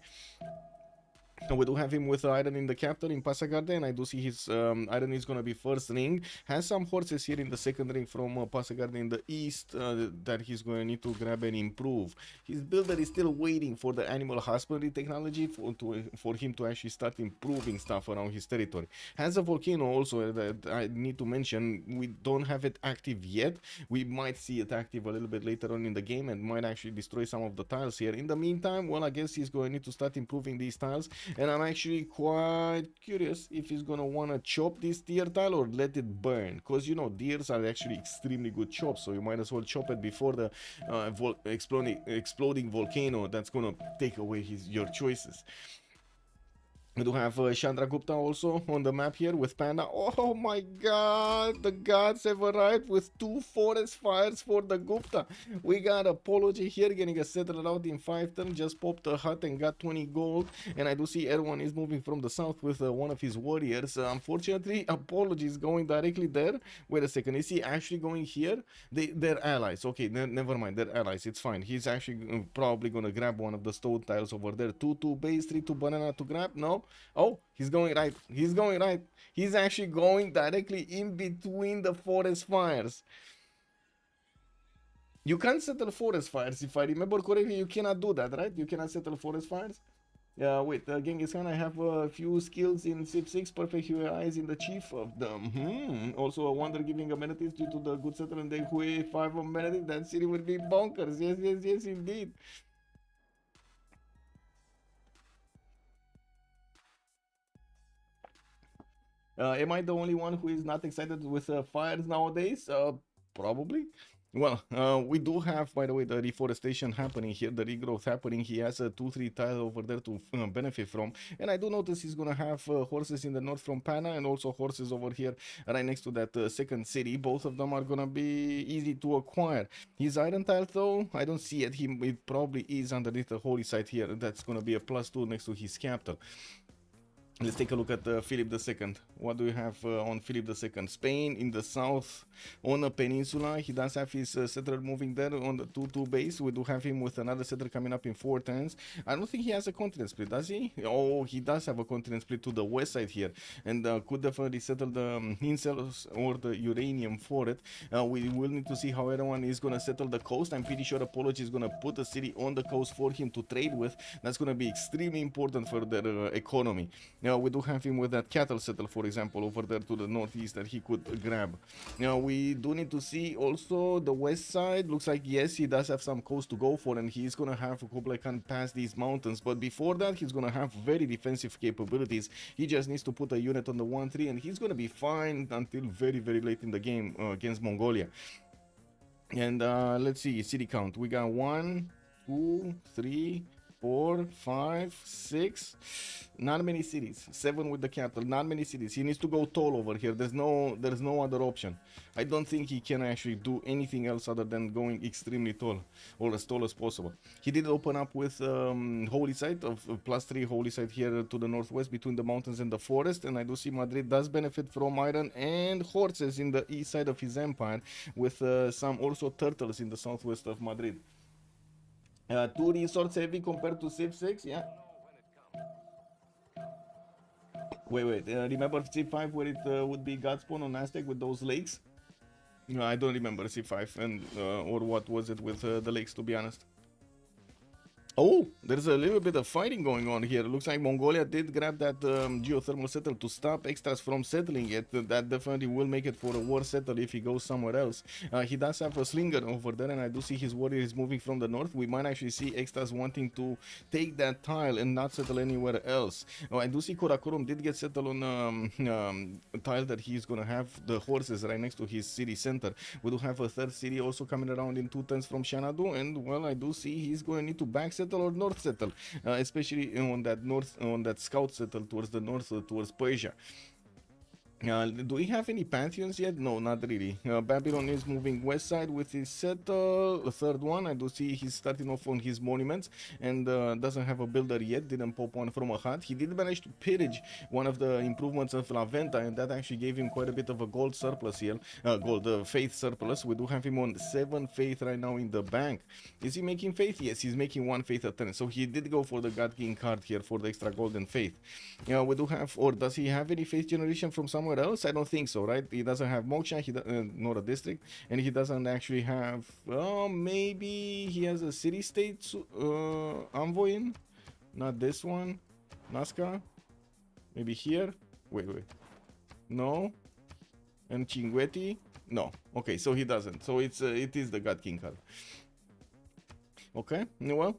And we do have him with iron in the capital in Pasagarde, and I do see his iron is gonna be first ring. Has some horses here in the second ring from Pasagarde in the east that he's gonna need to grab and improve. His builder is still waiting for the animal husbandry technology for him to actually start improving stuff around his territory. Has a volcano also that I need to mention. We don't have it active yet. We might see it active a little bit later on in the game and might actually destroy some of the tiles here. In the meantime, well, I guess he's going to need to start improving these tiles. And I'm actually quite curious if he's gonna wanna chop this deer tile or let it burn, because you know deers are actually extremely good chops, so you might as well chop it before the exploding volcano that's gonna take away your choices. We do have Chandragupta also on the map here with Panda. Oh my god, the gods have arrived with 2 forest fires for the Gupta. We got Apology here getting a settler out in 5 turns, just popped a hut and got 20 gold. And I do see Erwan is moving from the south with one of his warriors. Unfortunately, Apology is going directly there. Wait a second, is he actually going here? They're allies. Okay, never mind, they're allies, it's fine. He's actually probably gonna grab one of the stone tiles over there. 2-2 base, 3-2 banana to grab. No. Oh, he's going right. He's going right. He's actually going directly in between the forest fires. You can't settle forest fires. If I remember correctly, you cannot do that, right? You cannot settle forest fires. Wait, Genghis Khan, I have a few skills in Civ6, perfect UIs in the chief of them. Also a wonder giving amenities due to the good settler and the Hui 5 amenities. That city will be bonkers. Yes, indeed. Am I the only one who is not excited with fires nowadays? Probably. Well, we do have, by the way, the reforestation happening here, the regrowth happening. He has a 2-3 tile over there to benefit from. And I do notice he's going to have horses in the north from Pana and also horses over here right next to that second city. Both of them are going to be easy to acquire. His iron tile, though, I don't see it. It probably is underneath the holy site here. That's going to be a +2 next to his capital. Let's take a look at Philip II. What do we have on Philip II? Spain in the south on a peninsula. He does have his settler moving there on the 2-2 base. We do have him with another settler coming up in 4-10s. I don't think he has a continent split, does he? Oh, he does have a continent split to the west side here. And could definitely settle the incels or the uranium for it. We will need to see how Erwan is going to settle the coast. I'm pretty sure Apology is going to put a city on the coast for him to trade with. That's going to be extremely important for their economy. Now, we do have him with that cattle settle, for example, over there to the northeast that he could grab. Now, we do need to see also the west side. Looks like, yes, he does have some coast to go for, and he's going to have Kublai Khan pass these mountains. But before that, he's going to have very defensive capabilities. He just needs to put a unit on the 1-3, and he's going to be fine until very, very late in the game against Mongolia. And let's see, city count. We got 1, 2, 3, 4, 5, 6. Not many cities. 7 with the capital. Not many cities. He needs to go tall over here. There's no other option. I don't think he can actually do anything else other than going extremely tall, or as tall as possible. He did open up with holy site of +3 holy site here to the northwest between the mountains and the forest. And I do see Madrid does benefit from iron and horses in the east side of his empire, with some also turtles in the southwest of Madrid. 2 resource heavy compared to Civ6, yeah. Wait, remember Civ5 where it would be Godspawn on Aztec with those lakes? No, I don't remember Civ5 and or what was it with the lakes, to be honest. Oh, there's a little bit of fighting going on here. Looks like Mongolia did grab that geothermal settle to stop Extazz from settling it. That definitely will make it for a war settle if he goes somewhere else. He does have a slinger over there, and I do see his warriors moving from the north. We might actually see Extazz wanting to take that tile and not settle anywhere else. I do see Karakorum did get settled on a tile that he's going to have the horses right next to his city center. We do have a third city also coming around in 2-10s from Xanadu, and well, I do see he's going to need to back settle or north settle, especially on that scout settle towards the north, towards Persia. Do we have any pantheons yet? No, not really. Babylon is moving west side with his settle. The third one, I do see he's starting off on his monuments and doesn't have a builder yet. Didn't pop one from a hut. He did manage to pillage one of the improvements of La Venta, and that actually gave him quite a bit of a gold surplus here. Faith surplus. We do have him on 7 faith right now in the bank. Is he making faith? Yes, he's making 1 faith at 10. So he did go for the God King card here for the extra golden faith. We do have, or does he have any faith generation from somewhere else? I don't think so, right? He doesn't have Moksha, not a district, and he doesn't actually have, maybe he has a city-state envoy in? Not this one. Nazca? Maybe here? Wait. No? And Chinguetti? No. Okay, so he doesn't. So it is the God King card. Okay, well,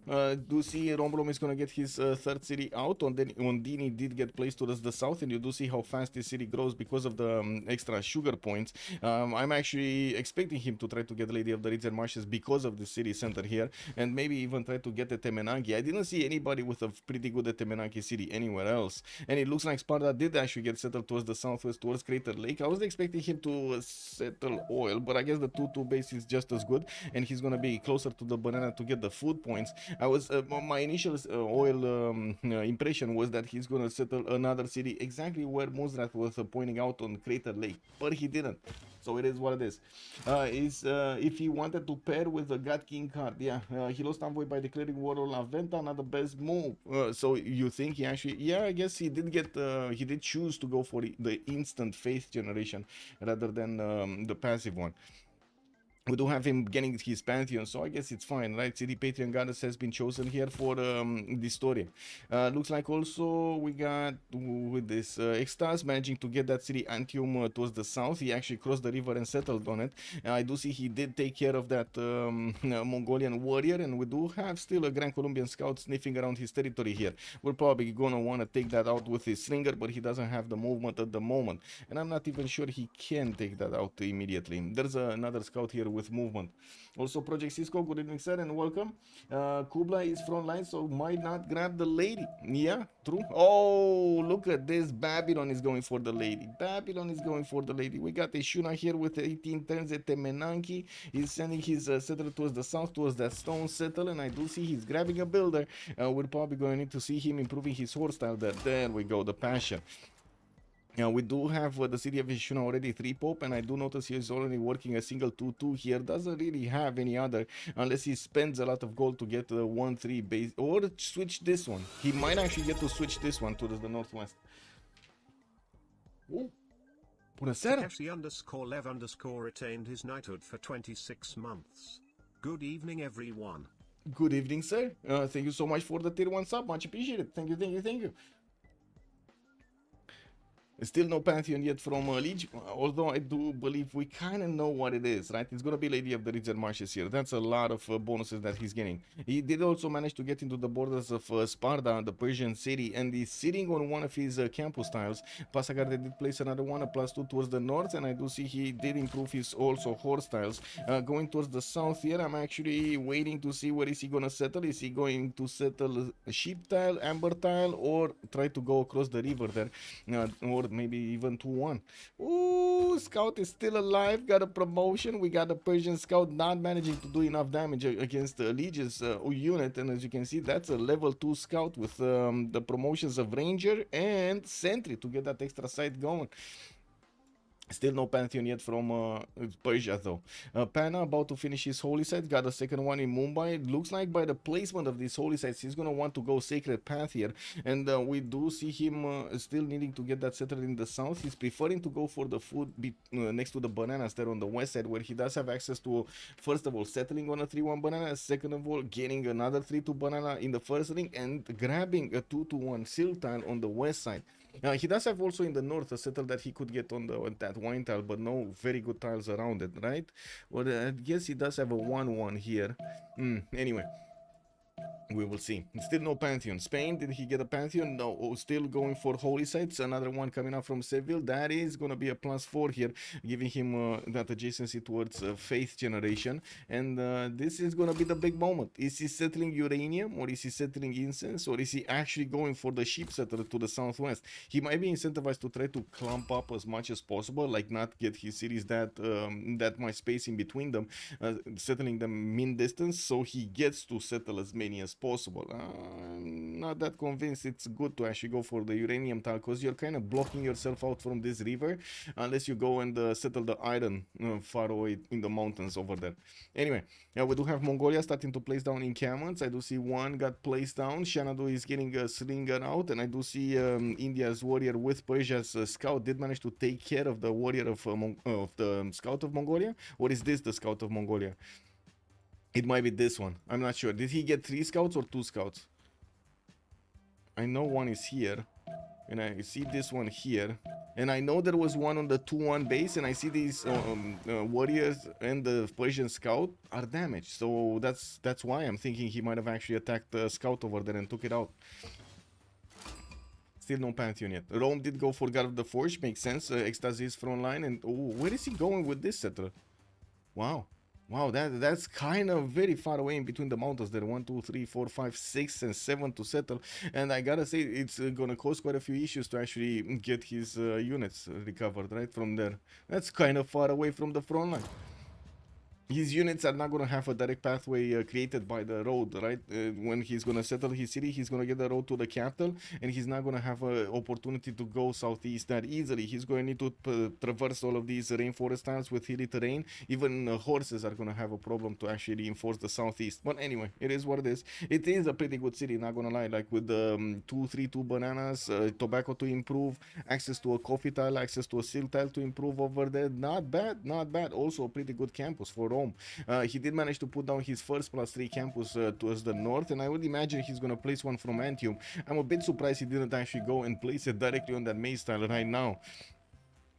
do see Romrom is gonna get his third city out. Ondini did get placed towards the south, and you do see how fast this city grows because of the extra sugar points. I'm actually expecting him to try to get Lady of the Reeds and Marshes because of the city center here, and maybe even try to get a Temenangi. I didn't see anybody with a pretty good Temenangi city anywhere else, and it looks like Sparta did actually get settled towards the southwest, towards Crater Lake. I was expecting him to settle oil, but I guess the 2-2 base is just as good, and he's gonna be closer to the banana to get the food points. I was my initial oil impression was that he's gonna settle another city exactly where Muzrat was pointing out on Crater Lake, but he didn't. So it is what it is. If he wanted to pair with the God King card, yeah, he lost envoy by declaring war on La Venta, not the best move. So you think he actually, yeah, I guess he did get, he did choose to go for the instant faith generation rather than the passive one. We do have him getting his pantheon, so I guess it's fine, right? City Patreon Goddess has been chosen here for Distoria. Looks like also we got with this Extazz managing to get that city Antium towards the south. He actually crossed the river and settled on it. I do see he did take care of that Mongolian warrior, and we do have still a Grand Colombian scout sniffing around his territory here. We're probably gonna want to take that out with his slinger, but he doesn't have the movement at the moment, and I'm not even sure he can take that out immediately. There's another scout here with movement. Also, Project Cisco, good evening, sir, and welcome. Kublai is front line, so might not grab the lady. Yeah, true. Oh, look at this. Babylon is going for the lady. Babylon is going for the lady. We got a Shuna here with 18 turns at Temenanki. He's sending his settler towards the south, towards that stone settle, and I do see he's grabbing a builder. We're probably going to need to see him improving his horse style. There we go, the passion. We do have the city of Ishuna already 3 Pope, and I do notice he is already working a single 2-2 here. Doesn't really have any other, unless he spends a lot of gold to get the 1-3 base, or switch this one. He might actually get to switch this one to the northwest. Oh, buonasera. FC_Lev_ retained his knighthood for 26 months. Good evening, everyone. Good evening, sir. Thank you so much for the tier 1 sub. Much appreciated. Thank you, thank you, thank you. Still no Pantheon yet from Lege, although I do believe we kind of know what it is, right? It's going to be Lady of the Region Marshes here. That's a lot of bonuses that he's getting. He did also manage to get into the borders of Sparta, the Persian city, and he's sitting on one of his campus tiles. Passagarde did place another one, a +2 towards the north, and I do see he did improve his also horse tiles. Going towards the south here, I'm actually waiting to see where is he going to settle. Is he going to settle a sheep tile, amber tile, or try to go across the river there, or maybe even 2-1. Ooh, Scout is still alive, got a promotion. We got a Persian Scout not managing to do enough damage against the Lege's unit, and as you can see, that's a level 2 Scout with the promotions of Ranger and Sentry to get that extra sight going. Still no Pantheon yet from Persia though. Pana about to finish his holy site, got a second one in Mumbai. It looks like by the placement of these holy sites, he's gonna want to go Sacred Path here. And we do see him still needing to get that settled in the south. He's preferring to go for the food next to the bananas there on the west side, where he does have access to, first of all, settling on a 3-1 banana, second of all, getting another 3-2 banana in the first ring, and grabbing a 2-1 sill tile on the west side. He does have also in the north a settle that he could get on that wine tile, but no very good tiles around it, right? Well, I guess he does have a 1-1 here. Anyway, we will see. Still no Pantheon. Spain, did he get a Pantheon? No. Oh, still going for holy sites. Another one coming up from Seville. That is going to be a +4 here, giving him that adjacency towards faith generation. And this is going to be the big moment. Is he settling uranium, or is he settling incense, or is he actually going for the sheep settler to the southwest? He might be incentivized to try to clump up as much as possible, like not get his cities that much space in between them, settling them min distance, so he gets to settle as many as possible. I'm not that convinced it's good to actually go for the uranium tile, because you're kind of blocking yourself out from this river unless you go and settle the iron far away in the mountains over there. Anyway, yeah, we do have Mongolia starting to place down encampments. I do see one got placed down. Xanadu is getting a slinger out, and I do see India's warrior with Persia's scout did manage to take care of the warrior of the scout of Mongolia. Or is this the scout of Mongolia? It might be this one. I'm not sure. Did he get 3 scouts or 2 scouts? I know one is here. And I see this one here. And I know there was one on the 2-1 base. And I see these warriors and the Persian scout are damaged. So that's why I'm thinking he might have actually attacked the scout over there and took it out. Still no Pantheon yet. Rome did go for God of the Forge. Makes sense. Extazz is front line. And where is he going with this settler? Wow. Wow, that's kind of very far away in between the mountains there. 1, 2, 3, 4, 5, 6, and 7 to settle. And I gotta say, it's gonna cause quite a few issues to actually get his units recovered, right, from there. That's kind of far away from the front line. His units are not going to have a direct pathway created by the road, right? When he's going to settle his city, he's going to get the road to the capital, and he's not going to have an opportunity to go southeast that easily. He's going to need to traverse all of these rainforest tiles with hilly terrain. Even horses are going to have a problem to actually reinforce the southeast. But anyway, it is what it is. It is a pretty good city, not going to lie. Like with the 2-3-2 bananas, tobacco to improve, access to a coffee tile, access to a silk tile to improve over there. Not bad, not bad. Also a pretty good campus for Rome. He did manage to put down his first +3 campus towards the north, and I would imagine he's going to place one from Antium. I'm a bit surprised he didn't actually go and place it directly on that maze tile right now.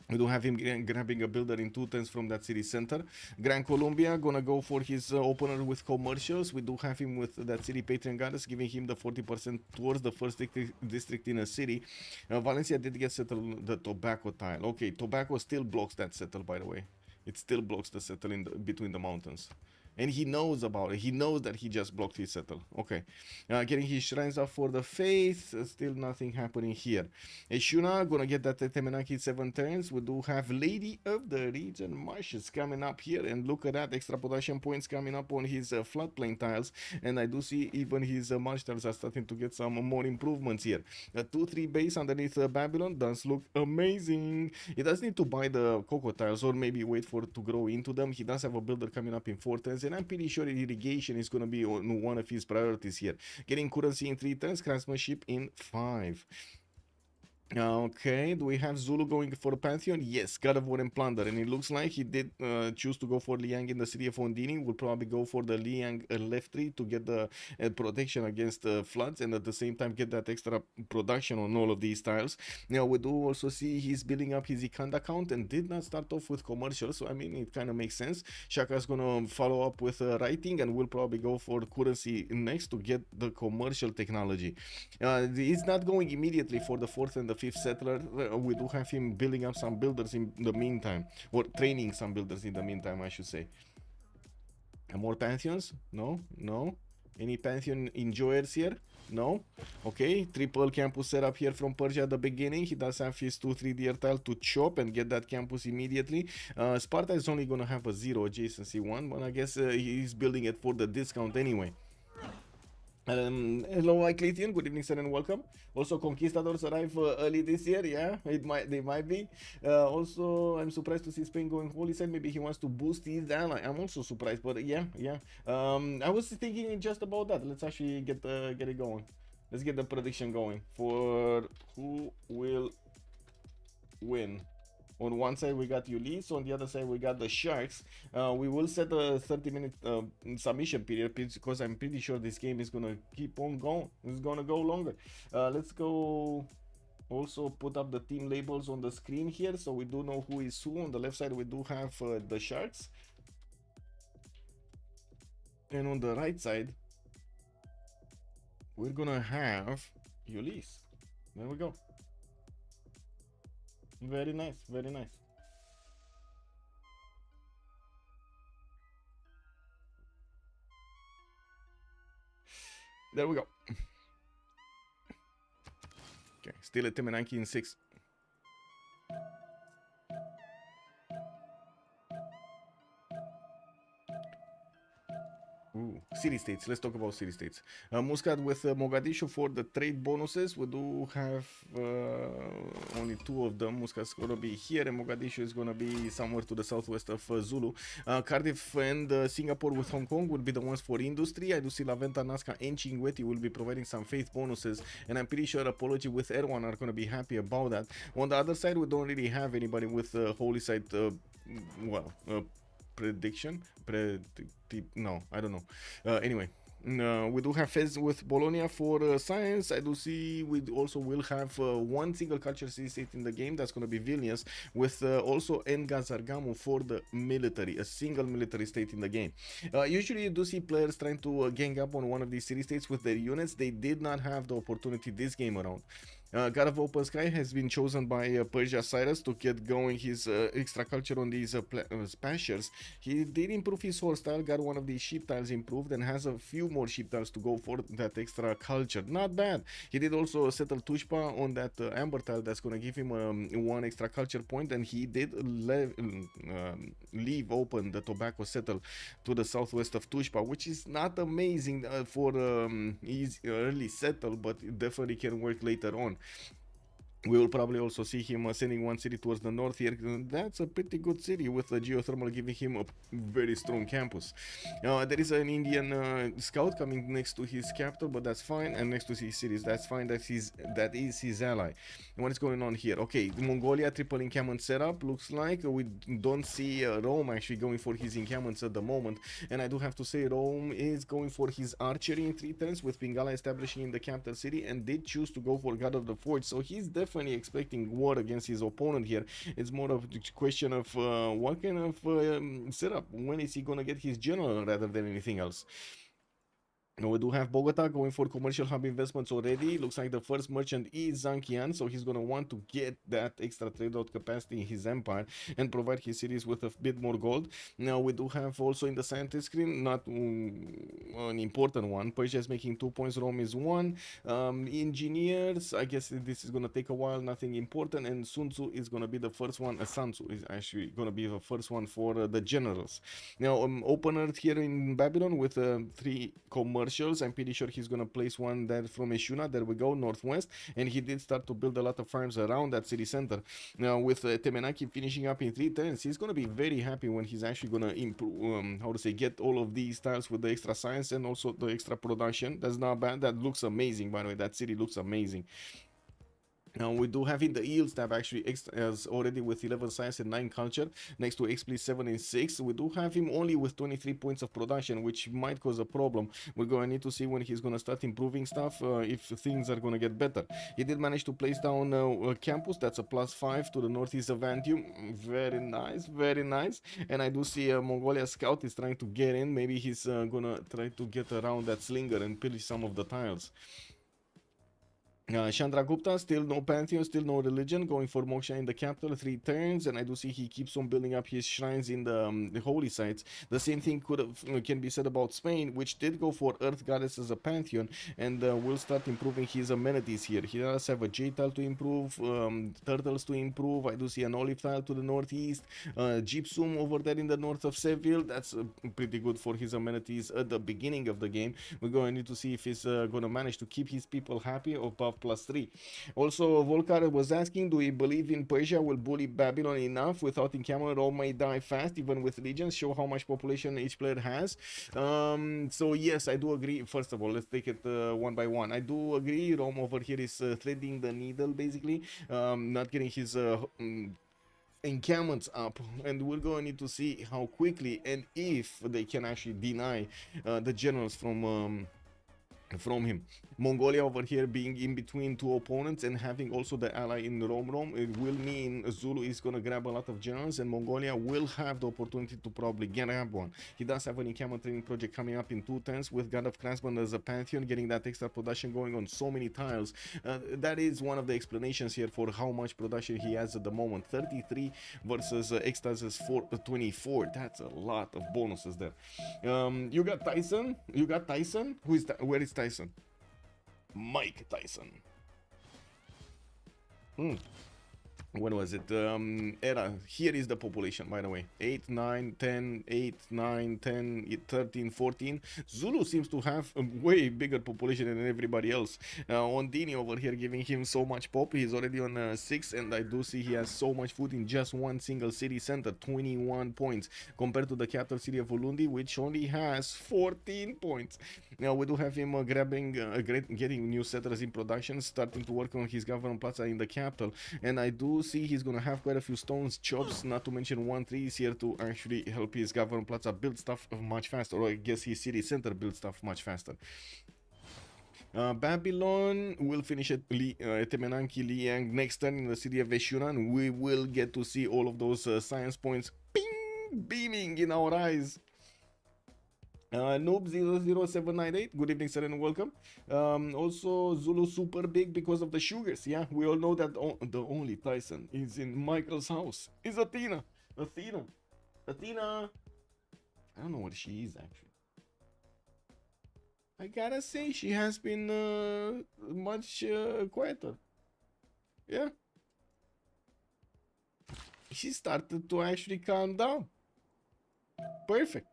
We do have him grabbing a builder in 2 turns from that city center. Gran Colombia gonna go for his opener with commercials. We do have him with that city patron goddess, giving him the 40% towards the first district in a city. Valencia did get settled the tobacco tile. Okay, tobacco still blocks that settle, by the way. It still blocks the settle in between the mountains. And he knows about it. He knows that he just blocked his settle. Okay. Getting his shrines up for the faith. Still nothing happening here. Shuna gonna get that Temenaki 7 turns. We do have Lady of the Region Marshes coming up here. And look at that. Extra production points coming up on his floodplain tiles. And I do see even his marsh tiles are starting to get some more improvements here. A 2-3 base underneath Babylon does look amazing. He does need to buy the cocoa tiles or maybe wait for it to grow into them. He does have a builder coming up in 4 turns. And I'm pretty sure irrigation is going to be one of his priorities here. Getting currency in 3 turns, craftsmanship in 5. Okay, do we have Zulu going for Pantheon? Yes, God of War and Plunder, and it looks like he did choose to go for Liang in the city of Ondini. Will probably go for the Liang left tree to get the protection against floods, and at the same time get that extra production on all of these tiles. Now we do also see he's building up his Ikanda count and did not start off with commercial, so I mean it kind of makes sense. Shaka's gonna follow up with writing, and will probably go for currency next to get the commercial technology. He's not going immediately for the 4th and the 5th settler. We do have him building up some builders in the meantime, or training some builders in the meantime, I should say. More pantheons? No. Any pantheon enjoyers here? No. Okay, triple campus setup here from Persia at the beginning. He does have his 2-3 deer tile to chop and get that campus immediately. Sparta is only gonna have a 0 adjacency one, but I guess he's building it for the discount anyway. Hello, Icletian. Good evening, sir, and welcome. Also, Conquistadors arrive early this year. Yeah, they might be. Also, I'm surprised to see Spain going holy side. Maybe he wants to boost his ally. I'm also surprised, but yeah. I was thinking just about that. Let's actually get it going. Let's get the prediction going for who will win. On one side we got Ulyss, on the other side we got the Sharks. We will set a 30-minute submission period because I'm pretty sure this game is gonna keep on going. It's gonna go longer. Let's go also put up the team labels on the screen here so we do know who is who. On the left side we do have the Sharks, and on the right side we're gonna have Ulyss. There we go. Very nice, very nice. There we go. Okay, still at Temenanki in 6. Ooh, city states. Let's talk about city states. Muscat with Mogadishu for the trade bonuses. We do have only 2 of them. Muscat's gonna be here, and Mogadishu is gonna be somewhere to the southwest of Zulu. Cardiff and Singapore with Hong Kong will be the ones for industry. I do see La Venta, Nazca, and Chinguetti will be providing some faith bonuses, and I'm pretty sure Apology with Erwan are gonna be happy about that. On the other side, we don't really have anybody with Holy Site. Prediction? No, I don't know. Anyway, we do have Fez with Bologna for science. I do see we also will have one single culture city state in the game. That's going to be Vilnius, with also Engazargamu for the military, a single military state in the game. Usually you do see players trying to gang up on one of these city states with their units. They did not have the opportunity this game around. God of Open Sky has been chosen by Persia Cyrus to get going his extra culture on these pastures. He did improve his horse tile, got one of these sheep tiles improved, and has a few more sheep tiles to go for that extra culture. Not bad. He did also settle Tushpa on that amber tile that's going to give him one extra culture point, and he did leave open the tobacco settle to the southwest of Tushpa, which is not amazing for his early settle, but it definitely can work later on. We will probably also see him sending one city towards the north here. That's a pretty good city with the geothermal giving him a very strong campus. There is an Indian scout coming next to his capital, but that's fine, and next to his cities, that's fine. That is his ally. And what is going on here? Okay, Mongolia triple encampment setup. Looks like we don't see Rome actually going for his encampments at the moment, and I do have to say Rome is going for his archery in 3 turns, with Pingala establishing in the capital city, and did choose to go for God of the Forge, so he's definitely expecting war against his opponent here. It's more of a question of what kind of setup, when is he gonna get his general rather than anything else. Now we do have Bogota going for commercial hub investments already. Looks like the first merchant is Zankian, so he's gonna want to get that extra trade out capacity in his empire and provide his cities with a bit more gold. Now we do have also in the scientist screen, not an important one. Persia is making 2 points, Rome is 1. Engineers, I guess this is gonna take a while, nothing important, and Sun Tzu is gonna be the first one. Sun Tzu is actually gonna be the first one for the generals. Now opener here in Babylon with 3 commercials. I'm pretty sure he's gonna place one there from Eshuna. There we go, northwest, and he did start to build a lot of farms around that city center. Now with Temenaki finishing up in 3 turns, he's gonna be very happy when he's actually gonna improve, how to say, get all of these tiles with the extra science and also the extra production. That's not bad. That looks amazing, by the way. That city looks amazing. Now we do have in the yields tab actually as already with 11 science and 9 culture next to Xpli 7 and 6. We do have him only with 23 points of production, which might cause a problem. We're going to need to see when he's going to start improving stuff, if things are going to get better. He did manage to place down a campus. That's a +5 to the northeast of Antium. Very nice, very nice. And I do see a Mongolia scout is trying to get in. Maybe he's going to try to get around that slinger and pillage some of the tiles. Chandragupta, still no pantheon, still no religion, going for moksha in the capital, 3 turns, and I do see he keeps on building up his shrines in the holy sites. The same thing can be said about Spain, which did go for earth goddess as a pantheon, and will start improving his amenities here. He does have a jade tile to improve, turtles to improve. I do see an olive tile to the northeast, gypsum over there in the north of Seville. That's pretty good for his amenities at the beginning of the game. We're going to need to see if he's going to manage to keep his people happy above +3. Also, Volkar was asking, do we believe in Persia will bully Babylon enough without encampment? Rome may die fast even with legions? Show how much population each player has. So yes, I do agree. First of all, let's take it one by one. I do agree. Rome over here is threading the needle basically, not getting his encampments up, and we're going to need to see how quickly and if they can actually deny the generals from him. Mongolia over here being in between 2 opponents and having also the ally in Romrom, it will mean Zulu is going to grab a lot of generals and Mongolia will have the opportunity to probably grab one. He does have an encampment training project coming up in 2 turns with God of Craftsman as a pantheon, getting that extra production going on so many tiles. That is one of the explanations here for how much production he has at the moment. 33 versus Extazz's 24. That's a lot of bonuses there. You got Tyson. Who is that? Where is Tyson? Mike Tyson. When was it? Era. Here is the population, by the way. 8, 9, 10, 8, 9, 10, 13, 14. Zulu seems to have a way bigger population than everybody else. Ondini over here giving him so much pop. He's already on 6, and I do see he has so much food in just one single city center. 21 points compared to the capital city of Ulundi, which only has 14 points. Now we do have him getting new settlers in production, starting to work on his government plaza in the capital, and I do see he's gonna have quite a few stones, chops, not to mention 1 tree is here to actually help his government plaza build stuff much faster, or I guess his city center build stuff much faster. Babylon will finish at Temenanki Liang next turn in the city of Veshuran. We will get to see all of those science points beaming in our eyes. Noob 00798, good evening, sir, and welcome. Also, Zulu super big because of the sugars. Yeah, we all know that the only Tyson is in Michael's house is Athena. Athena. I don't know what she is actually. I gotta say, she has been much quieter. Yeah. She started to actually calm down. Perfect.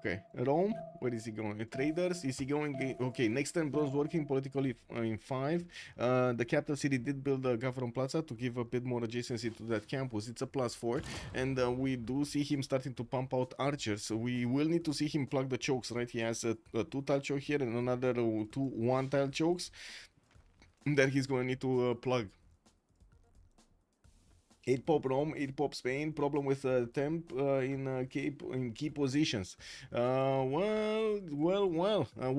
Okay, Rome, where is he going? Traders, is he going? Okay, next time Bronze working politically in 5. The capital city did build a government plaza to give a bit more adjacency to that campus. It's a +4, and we do see him starting to pump out archers. So we will need to see him plug the chokes, right? He has a 2-tile choke here and another 2 1-tile chokes that he's going to need to plug. 8 pop Rome, 8 pop Spain. Problem with temp in key positions. We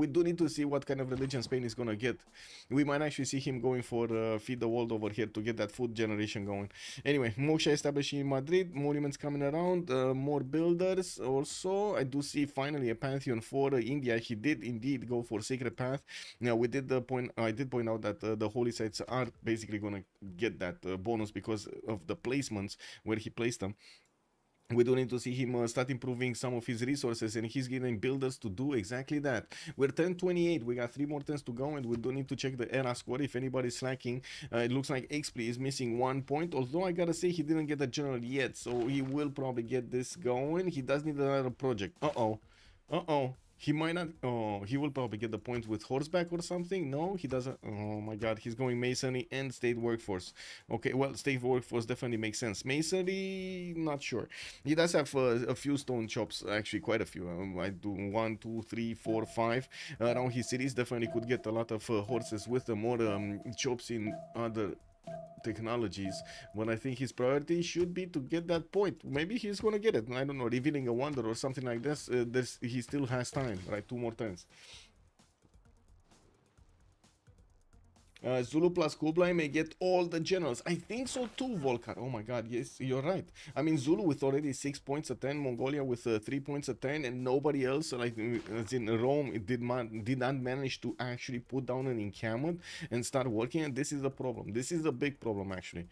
do need to see what kind of religion Spain is gonna get. We might actually see him going for feed the world over here to get that food generation going. Anyway, Moksha establishing in Madrid. Monuments coming around. More builders. Also, I do see finally a pantheon for India. He did indeed go for Sacred Path. Now we did point. I did point out that the holy sites are basically gonna get that bonus because of the placements where he placed them. We do need to see him start improving some of his resources, and he's getting builders to do exactly that. We're 1028, we got 3 more turns to go, and we do need to check the era squad if anybody's slacking. It looks like Xpli is missing 1 point, although I gotta say he didn't get a general yet, so he will probably get this going. He does need another project. He might not. Oh, he will probably get the points with horseback or something. No, he doesn't. Oh my god, he's going masonry and state workforce. Okay, well, state workforce definitely makes sense. Masonry, not sure. He does have a few stone chops, actually quite a few. I do 1, 2, 3, 4, 5 around his cities. Definitely could get a lot of horses with more chops in other technologies, but I think his priority should be to get that point. Maybe he's gonna get it. I don't know, revealing a wonder or something like this. He still has time, right? 2 more turns. Zulu plus Kublai may get all the generals. I think so too, Volkar. Oh my god, yes, you're right. I mean, Zulu with already 6 points a 10, Mongolia with 3 points a 10, and nobody else, like as in Rome, it did not manage to actually put down an encampment and start working, and this is the problem. This is a big problem, actually.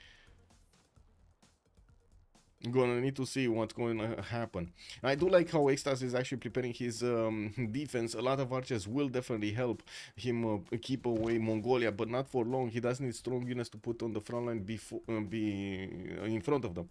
Gonna need to see what's going to happen. I do like how Extazz is actually preparing his defense. A lot of archers will definitely help him keep away Mongolia, but not for long. He does need strong units to put on the front line before be in front of them.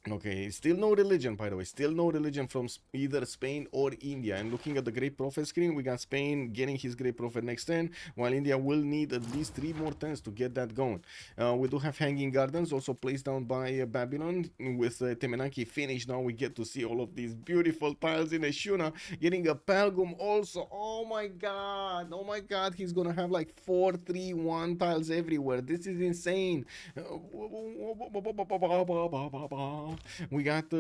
Okay, still no religion, by the way. Still no religion from either Spain or India. And looking at the Great Prophet screen, we got Spain getting his Great Prophet next turn, while India will need at least 3 more turns to get that going. We do have Hanging Gardens, also placed down by Babylon. With Temenaki finished, now we get to see all of these beautiful tiles in Ashuna. Getting a Palgum also. Oh my god, he's gonna have like 4, 3, 1 tiles everywhere. This is insane. We got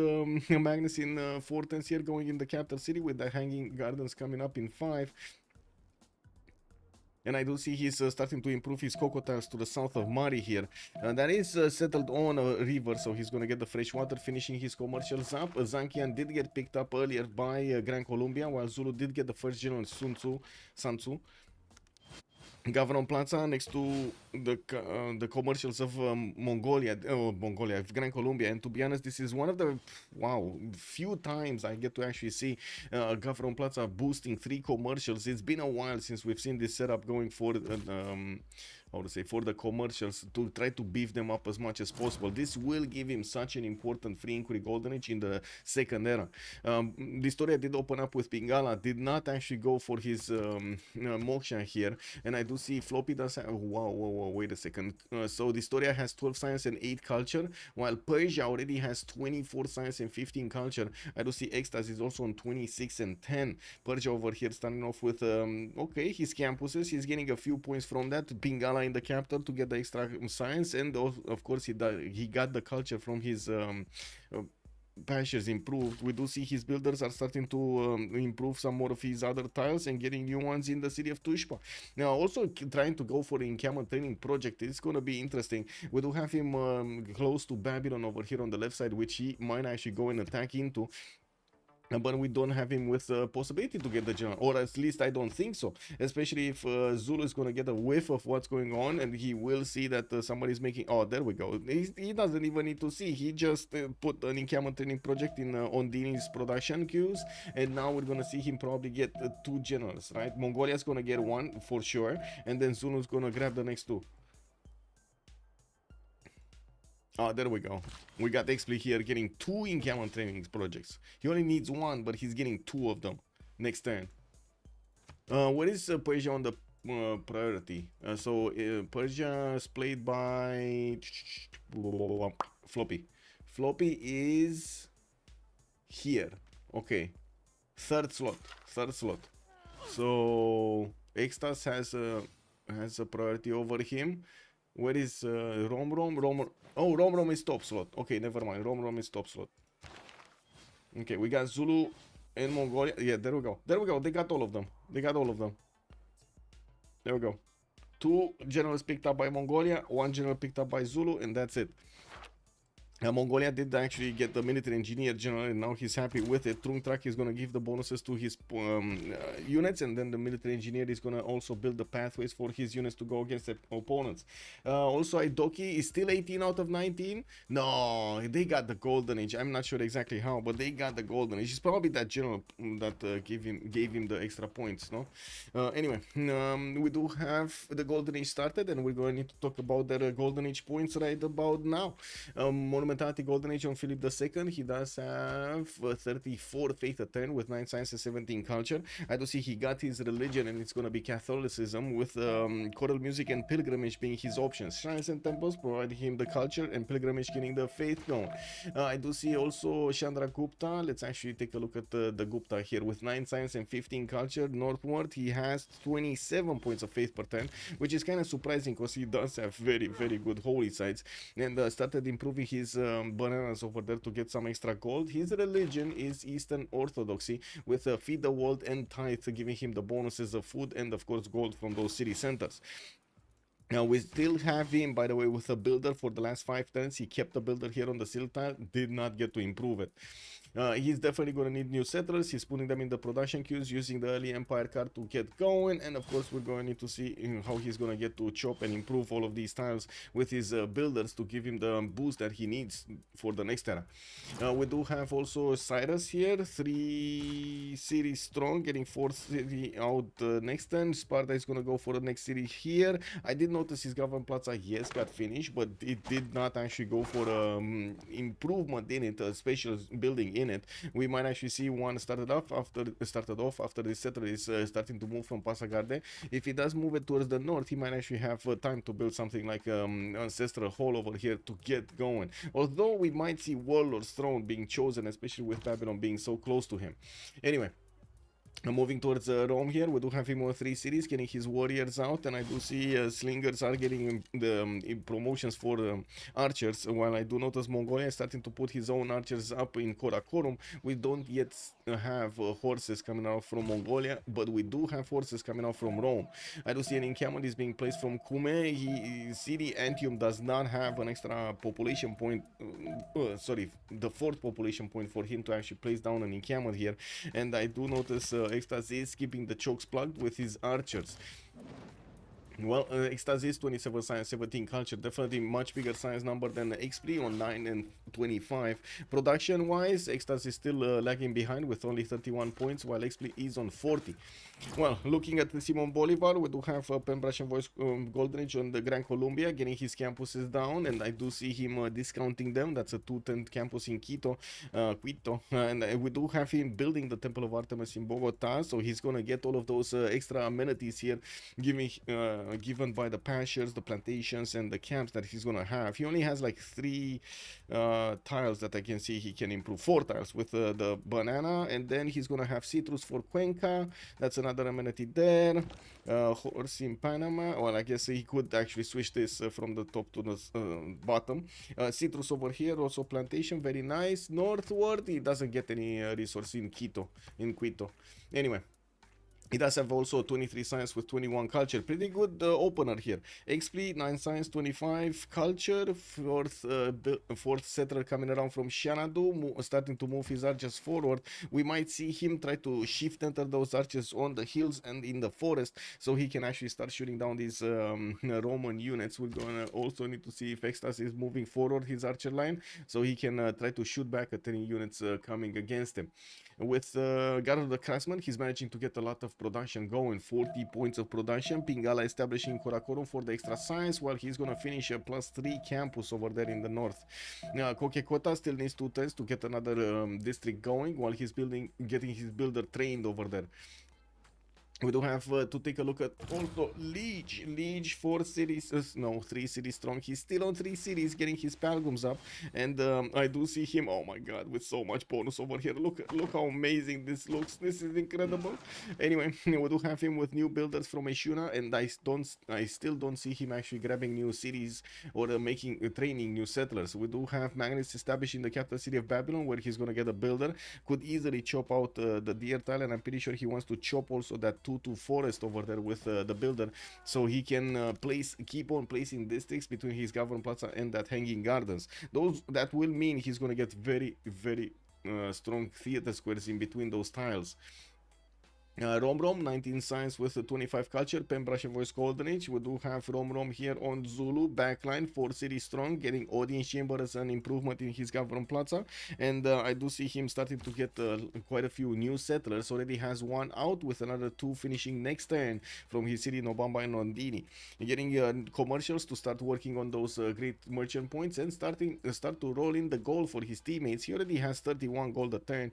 Magnus in 4 turns here, going in the capital city with the Hanging Gardens coming up in 5. And I do see he's starting to improve his cocoa tiles to the south of Mari here. That is settled on a river, so he's going to get the fresh water, finishing his commercials up. Zankian did get picked up earlier by Gran Colombia, while Zulu did get the first general Sansu. Gavron Plaza next to the commercials of Mongolia, Gran Colombia, and to be honest, this is one of the few times I get to actually see Gavron Plaza boosting 3 commercials. It's been a while since we've seen this setup going for for the commercials, to try to beef them up as much as possible. This will give him such an important free inquiry golden age in the second era. Distoria did open up with Pingala, did not actually go for his Moksha here, and I do see Floppy does have, wait a second. So Distoria has 12 science and 8 culture, while Persia already has 24 science and 15 culture. I do see Extazz is also on 26 and 10. Persia over here starting off with his campuses. He's getting a few points from that. Pingala in the capital to get the extra science, and of course he got the culture from his pastures improved. We do see his builders are starting to improve some more of his other tiles and getting new ones in the city of Tushpa. Now also trying to go for the encampment training project. It's going to be interesting. We do have him close to Babylon over here on the left side, which he might actually go and attack into. But we don't have him with the possibility to get the general, or at least I don't think so, especially if Zulu is going to get a whiff of what's going on, and he will see that somebody's making, there we go. He doesn't even need to see, he just put an encampment training project in Ondini's production queues, and now we're going to see him probably get 2 generals, right? Mongolia is going to get 1 for sure, and then Zulu is going to grab the next 2. There we go. We got Xpli here getting 2 encampment training projects. He only needs 1, but he's getting 2 of them next turn. What is Persia on the priority? Persia is played by Floppy. Floppy is here. Okay. Third slot. So Extazz has a priority over him. Where is Romrom? Oh, Romrom is top slot. Okay, never mind. Romrom is top slot. Okay, we got Zulu and Mongolia. Yeah, there we go. There we go. They got all of them. They got all of them. There we go. 2 generals picked up by Mongolia, 1 general picked up by Zulu, and that's it. Mongolia did actually get the military engineer general, and now he's happy with it. Trungtrak is going to give the bonuses to his units, and then the military engineer is going to also build the pathways for his units to go against the opponents. Also, Idoki is still 18 out of 19. No, they got the golden age. I'm not sure exactly how, but they got the golden age. It's probably that general that gave him the extra points, no? Anyway, we do have the golden age started, and we're going to talk about the golden age points right about now. Monumentality Golden Age on Philip II. He does have 34 faith at 10 with 9 science and 17 culture. I do see he got his religion, and it's going to be Catholicism, with choral music and pilgrimage being his options. Shrines and temples providing him the culture, and pilgrimage getting the faith going. I do see also Chandragupta. Let's actually take a look at the Gupta here with 9 science and 15 culture. Northward, he has 27 points of faith per 10, which is kind of surprising because he does have very, very good holy sites, and started improving his bananas over there to get some extra gold. His religion is Eastern Orthodoxy, with feed the world and tithe giving him the bonuses of food and of course gold from those city centers. Now we still have him, by the way, with a builder for the last 5 turns. He kept the builder here on the seal tile, did not get to improve it. He's definitely going to need new settlers. He's putting them in the production queues using the early empire card to get going, and of course we're going to need to see how he's going to get to chop and improve all of these tiles with his builders to give him the boost that he needs for the next era. We do have also Cyrus here, 3 cities strong, getting 4th city out next turn. Sparta is going to go for the next city here. I did notice his government plaza, yes, got finished, but it did not actually go for improvement in it, a special building in it. We might actually see one started off after this settler is starting to move from Pasagarde. If he does move it towards the north, he might actually have time to build something like ancestral hall over here to get going. Although we might see Warlord's throne being chosen, especially with Babylon being so close to him. Anyway, moving towards Rome here, we do have him on 3 cities, getting his warriors out, and I do see slingers are getting the promotions for archers, while I do notice Mongolia is starting to put his own archers up in Karakorum. We don't yet have horses coming out from Mongolia, but we do have horses coming out from Rome. I do see an encampment is being placed from Cumae. City Antium does not have an extra population point, sorry, the 4th population point for him to actually place down an encampment here, and I do notice Extazz is keeping the chokes plugged with his archers. Well, Extazz is 27 science, 17 culture, definitely much bigger science number than Xpli on 9 and 25. Production wise, Extazz is still lagging behind with only 31 points, while Xpli is on 40. Well, looking at the Simon Bolivar, we do have Pembroke and Voice Golden Age on the Gran Colombia, getting his campuses down, and I do see him discounting them. That's a 210 campus in Quito, and we do have him building the Temple of Artemis in Bogota, so he's gonna get all of those extra amenities here, given by the pastures, the plantations, and the camps that he's gonna have. He only has like 3 tiles that I can see he can improve. 4 tiles with the banana, and then he's gonna have citrus for Cuenca. That's another amenity there. Horse in Panama. Well, I guess he could actually switch this from the top to the bottom. Citrus over here, also plantation, very nice. Northward, he doesn't get any resource in Quito. Anyway, he does have also 23 science with 21 culture. Pretty good opener here. Xpli, 9 science, 25 culture. 4th settler coming around from Xanadu, starting to move his archers forward. We might see him try to shift enter those archers on the hills and in the forest, so he can actually start shooting down these Roman units. We're gonna also need to see if Extazz is moving forward his archer line, so he can try to shoot back at any units coming against him. With Guard of the Craftsman, he's managing to get a lot of production going. 40 points of production. Pingala establishing Karakorum for the extra science, while he's gonna finish a +3 campus over there in the north. Kokekota still needs 2 turns to get another district going, while he's getting his builder trained over there. We do have to take a look at also Lege. Lege 4 cities, no, 3 cities strong. He's still on 3 cities, getting his Palgums up. And I do see him, oh my god, with so much bonus over here. Look how amazing this looks. This is incredible. Anyway, we do have him with new builders from Ashuna, and I still don't see him actually grabbing new cities or training new settlers. We do have Magnus establishing the capital city of Babylon, where he's gonna get a builder. Could easily chop out the deer tile, and I'm pretty sure he wants to chop also that 2-2 forest over there with the builder, so he can keep on placing districts between his government plaza and that hanging gardens. That will mean he's gonna get very strong theater squares in between those tiles. Romrom, 19 science with 25 culture, Pembrush and Voice Golden Age. We do have Romrom here on Zulu, backline, 4 city strong, getting audience chamber as an improvement in his government plaza. And I do see him starting to get quite a few new settlers. Already has 1 out, with another 2 finishing next turn from his city Nobamba and Nondini. Getting commercials to start working on those great merchant points and start to roll in the gold for his teammates. He already has 31 gold a turn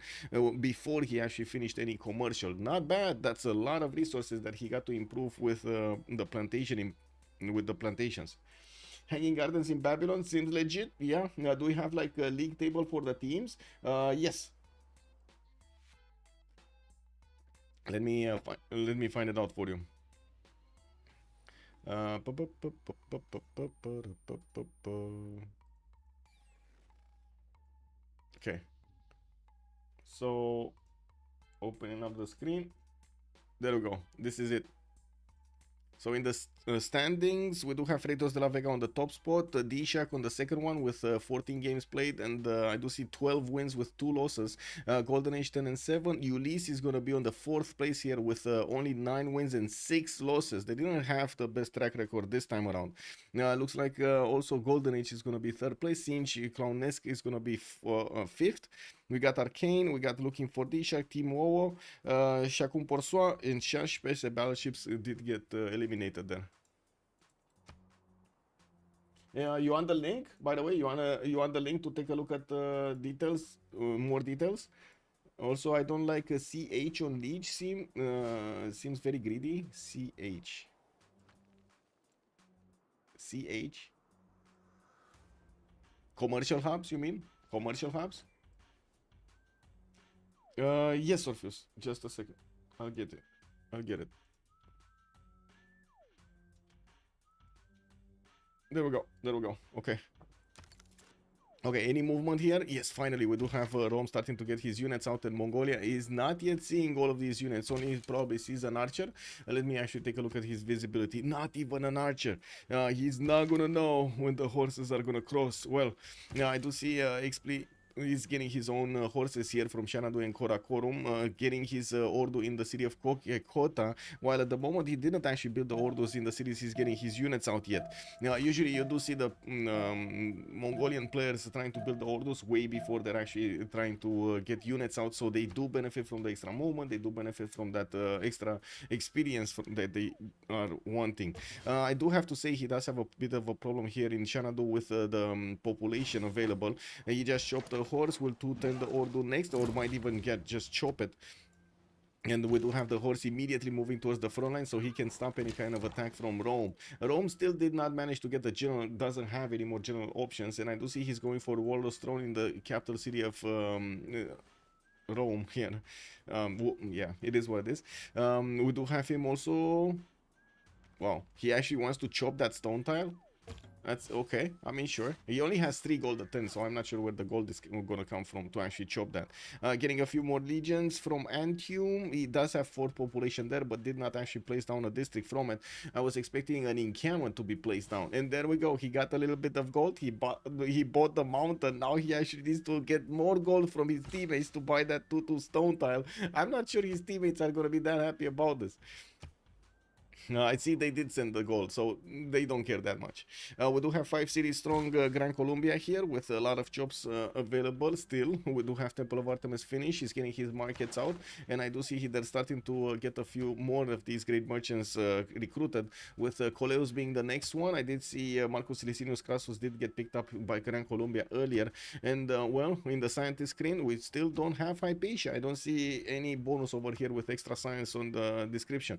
before he actually finished any commercial. Not bad. That's a lot of resources that he got to improve with the plantation with the plantations. Hanging gardens in Babylon seems legit. Yeah. Do we have like a league table for the teams? Yes. Let me find it out for you. Okay. So opening up the screen. There we go. This is it. So in the standings, we do have Freitos de la Vega on the top spot, DShark on the second one with 14 games played, and I do see 12 wins with 2 losses. Golden Age 10 and 7. Ulyss is going to be on the 4th place here with only 9 wins and 6 losses. They didn't have the best track record this time around. Looks like also Golden Age is going to be 3rd place. Sinch Clownesque is going to be 5th. We got Arcane, we got Looking for DShark, Team Wowo, Shacum Porsoa, and 16 battleships did get eliminated there. You want the link? By the way, you want the link to take a look at details, more details? Also, I don't like CH on Lege. Seems very greedy. CH. Commercial hubs, you mean? Commercial hubs? Yes, Orpheus. Just a second. I'll get it. There we go. Okay. Okay, any movement here? Yes, finally, we do have Rome starting to get his units out, and Mongolia is not yet seeing all of these units. Only probably sees an archer. Let me actually take a look at his visibility. Not even an archer. He's not gonna know when the horses are gonna cross. Well, I do see Xpli is getting his own horses here from Xanadu and Karakorum, getting his ordu in the city of Kota, while at the moment he didn't actually build the ordus in the cities he's getting his units out yet. Now, usually you do see the Mongolian players trying to build the ordus way before they're actually trying to get units out, so they do benefit from the extra movement, they do benefit from that extra experience that they are wanting. I do have to say he does have a bit of a problem here in Xanadu with the population available. He just chopped a horse, will 2-10 the ordu next, or might even just chop it. And we do have the horse immediately moving towards the front line, so he can stop any kind of attack from Rome. Rome still did not manage to get the general, doesn't have any more general options, and I do see he's going for Warlord's Throne in the capital city of Rome here. Yeah, it is what it is. We do have him also. Wow, he actually wants to chop that stone tile. That's okay. I mean, sure. He only has 3 gold at 10, so I'm not sure where the gold is gonna come from to actually chop that. Getting a few more legions from Antium. He does have 4 population there, but did not actually place down a district from it. I was expecting an encampment to be placed down, and there we go. He got a little bit of gold. He bought the mountain. Now he actually needs to get more gold from his teammates to buy that 2-2 stone tile. I'm not sure his teammates are gonna be that happy about this. I see they did send the gold, so they don't care that much. We do have 5 cities strong Gran Colombia here with a lot of jobs available still. We do have Temple of Artemis finished. He's getting his markets out, and I do see they're starting to get a few more of these great merchants recruited, with Coleus being the next one. I did see Marcus Licinius Crassus did get picked up by Gran Colombia earlier, and well, in the scientist screen, we still don't have Hypatia. I don't see any bonus over here with extra science on the description.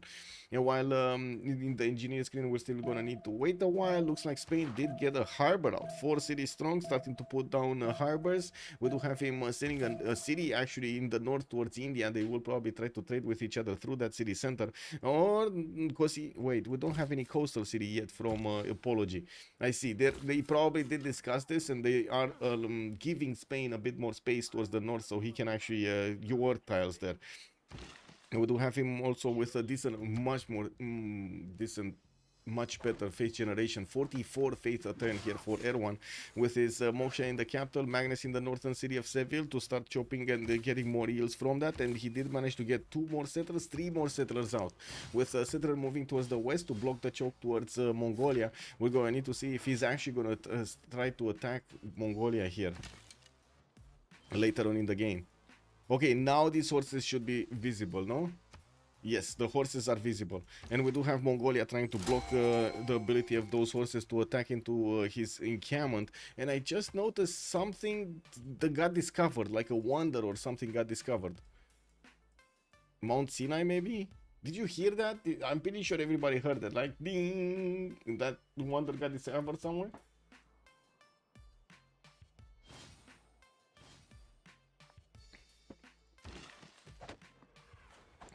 And while in the engineer screen, we're still gonna need to wait a while. Looks like Spain did get a harbor out, 4 cities strong, starting to put down harbors. We do have him sending a city actually in the north towards India. They will probably try to trade with each other through that city center, or because wait, we don't have any coastal city yet from Apology. I see they probably did discuss this, and they are giving Spain a bit more space towards the north, so he can actually work tiles there. And we do have him also with a decent, much more decent, much better faith generation. 44 faith a turn here for Erwan, with his Moksha in the capital, Magnus in the northern city of Seville to start chopping and getting more yields from that. And he did manage to get 2 more settlers, 3 more settlers out, with a settler moving towards the west to block the choke towards Mongolia. We're going to need to see if he's actually going to try to attack Mongolia here later on in the game. Okay, now these horses should be visible, no? Yes, the horses are visible. And we do have Mongolia trying to block the ability of those horses to attack into his encampment. And I just noticed something that got discovered, like a wonder or something got discovered. Mount Sinai, maybe? Did you hear that? I'm pretty sure everybody heard that. Like, ding! That wonder got discovered somewhere.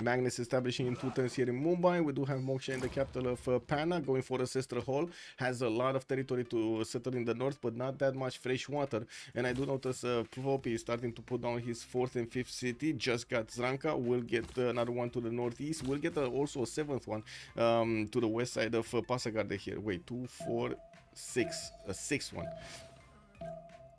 Magnus establishing in 2 turns here in Mumbai. We do have Moksha in the capital of Pana, going for a sister hall. Has a lot of territory to settle in the north, but not that much fresh water. And I do notice Floppy is starting to put down his 4th and 5th city. Just got Zranka. We'll get another one to the northeast. We'll get also a 7th one to the west side of Pasagarde here. Wait, 2, 4, 6. A 6th one.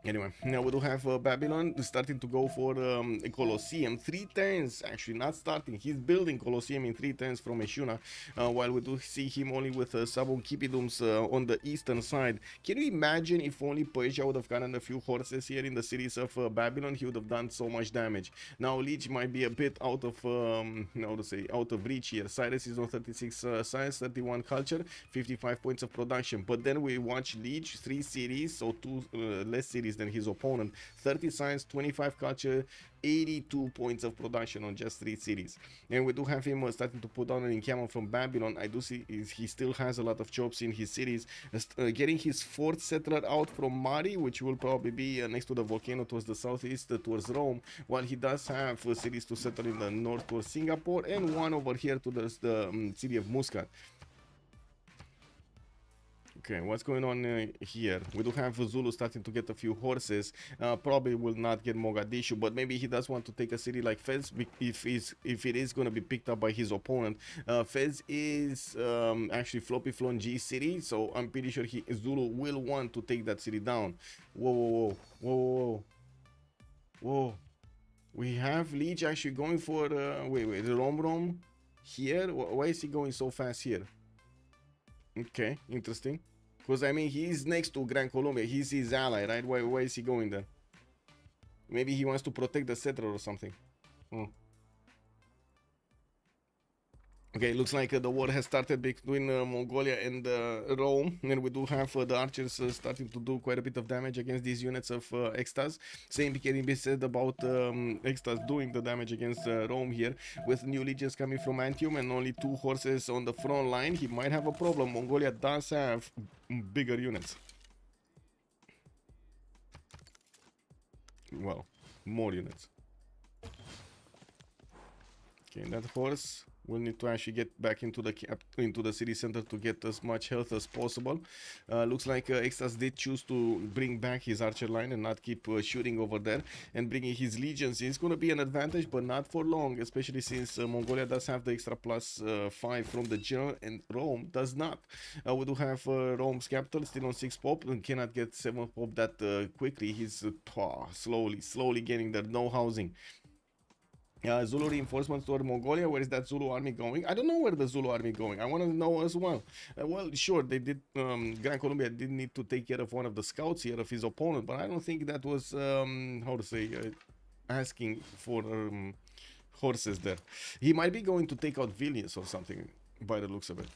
Anyway, now we do have Babylon starting to go for a Colosseum. 3 turns, actually, not starting. He's building Colosseum in 3 turns from Eshuna, while we do see him only with Sabon Kipidums on the eastern side. Can you imagine if only Persia would have gotten a few horses here in the cities of Babylon? He would have done so much damage. Now, Lege might be a bit out of, out of reach here. Cyrus is on 36 science, 31 culture, 55 points of production. But then we watch Lege, 3 cities, so 2 less cities than his opponent, 30 science, 25 culture, 82 points of production on just 3 cities. And we do have him starting to put down an encampment from Babylon. I do see he still has a lot of jobs in his cities, getting his 4th settler out from Mari, which will probably be next to the volcano towards the southeast, towards Rome, while he does have cities to settle in the north towards Singapore, and one over here to the city of Muscat. Okay, what's going on here? We do have Zulu starting to get a few horses. Probably will not get Mogadishu, but maybe he does want to take a city like Fez if it is going to be picked up by his opponent. Fez is actually FloppyFlong G city, so I'm pretty sure Zulu will want to take that city down. Whoa, whoa, whoa, whoa, whoa. We have Lege actually going for wait, Romrom here. Why is he going so fast here? Okay, interesting. Because I mean, he's next to Gran Colombia. He's his ally, right? Why is he going there? Maybe he wants to protect the settler or something. Okay, looks like the war has started between Mongolia and Rome, and we do have the archers starting to do quite a bit of damage against these units of Extazz. Same can be said about Extazz doing the damage against Rome here, with new legions coming from Antium and only 2 horses on the front line. He might have a problem. Mongolia does have bigger units. Well, more units. Okay, that horse will need to actually get back into the city center to get as much health as possible. Looks like Extazz did choose to bring back his archer line and not keep shooting over there, and bringing his legions is going to be an advantage, but not for long, especially since Mongolia does have the extra +5 from the general and Rome does not. We do have Rome's capital still on 6 pop and cannot get 7 pop that quickly. He's slowly getting there. No housing. Zulu reinforcements toward Mongolia. Where is that Zulu army going? I don't know where the Zulu army going. I want to know as well. Well, sure, they did. Gran Colombia did need to take care of one of the scouts here of his opponent, but I don't think that was how to say asking for horses there. He might be going to take out Vilnius or something by the looks of it.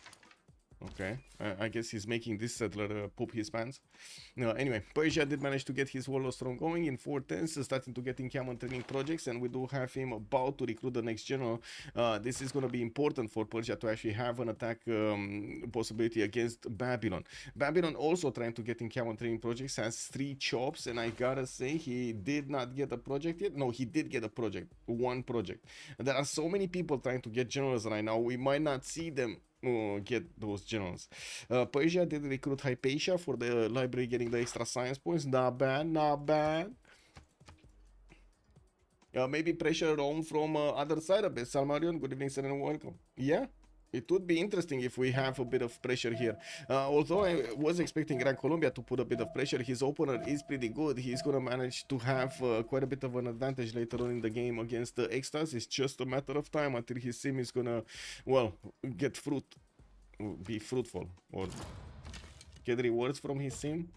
Okay, I guess he's making this settler poop his pants. Anyway, Persia did manage to get his warlord strong going in 410s, starting to get in common training projects, and we do have him about to recruit the next general. This is going to be important for Persia to actually have an attack possibility against Babylon. Babylon also trying to get in common training projects, has 3 chops, and I gotta say he did not get a project yet. No, he did get a project, 1 project. There are so many people trying to get generals right now, we might not see them get those generals. Persia did recruit Hypatia for the library getting the extra science points. Not bad, not bad. Maybe pressure Rome from other side a bit. Salmarion, good evening, sir, and welcome. Yeah, it would be interesting if we have a bit of pressure here. Although I was expecting Gran Colombia to put a bit of pressure, his opener is pretty good. He's going to manage to have quite a bit of an advantage later on in the game against Extazz. It's just a matter of time until his sim is going to, well, get be fruitful or get rewards from his sim.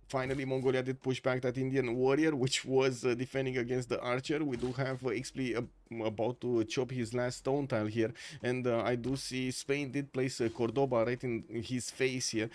Finally, Mongolia did push back that Indian warrior, which was defending against the archer. We do have Xpli about to chop his last stone tile here. And I do see Spain did place Cordoba right in his face here.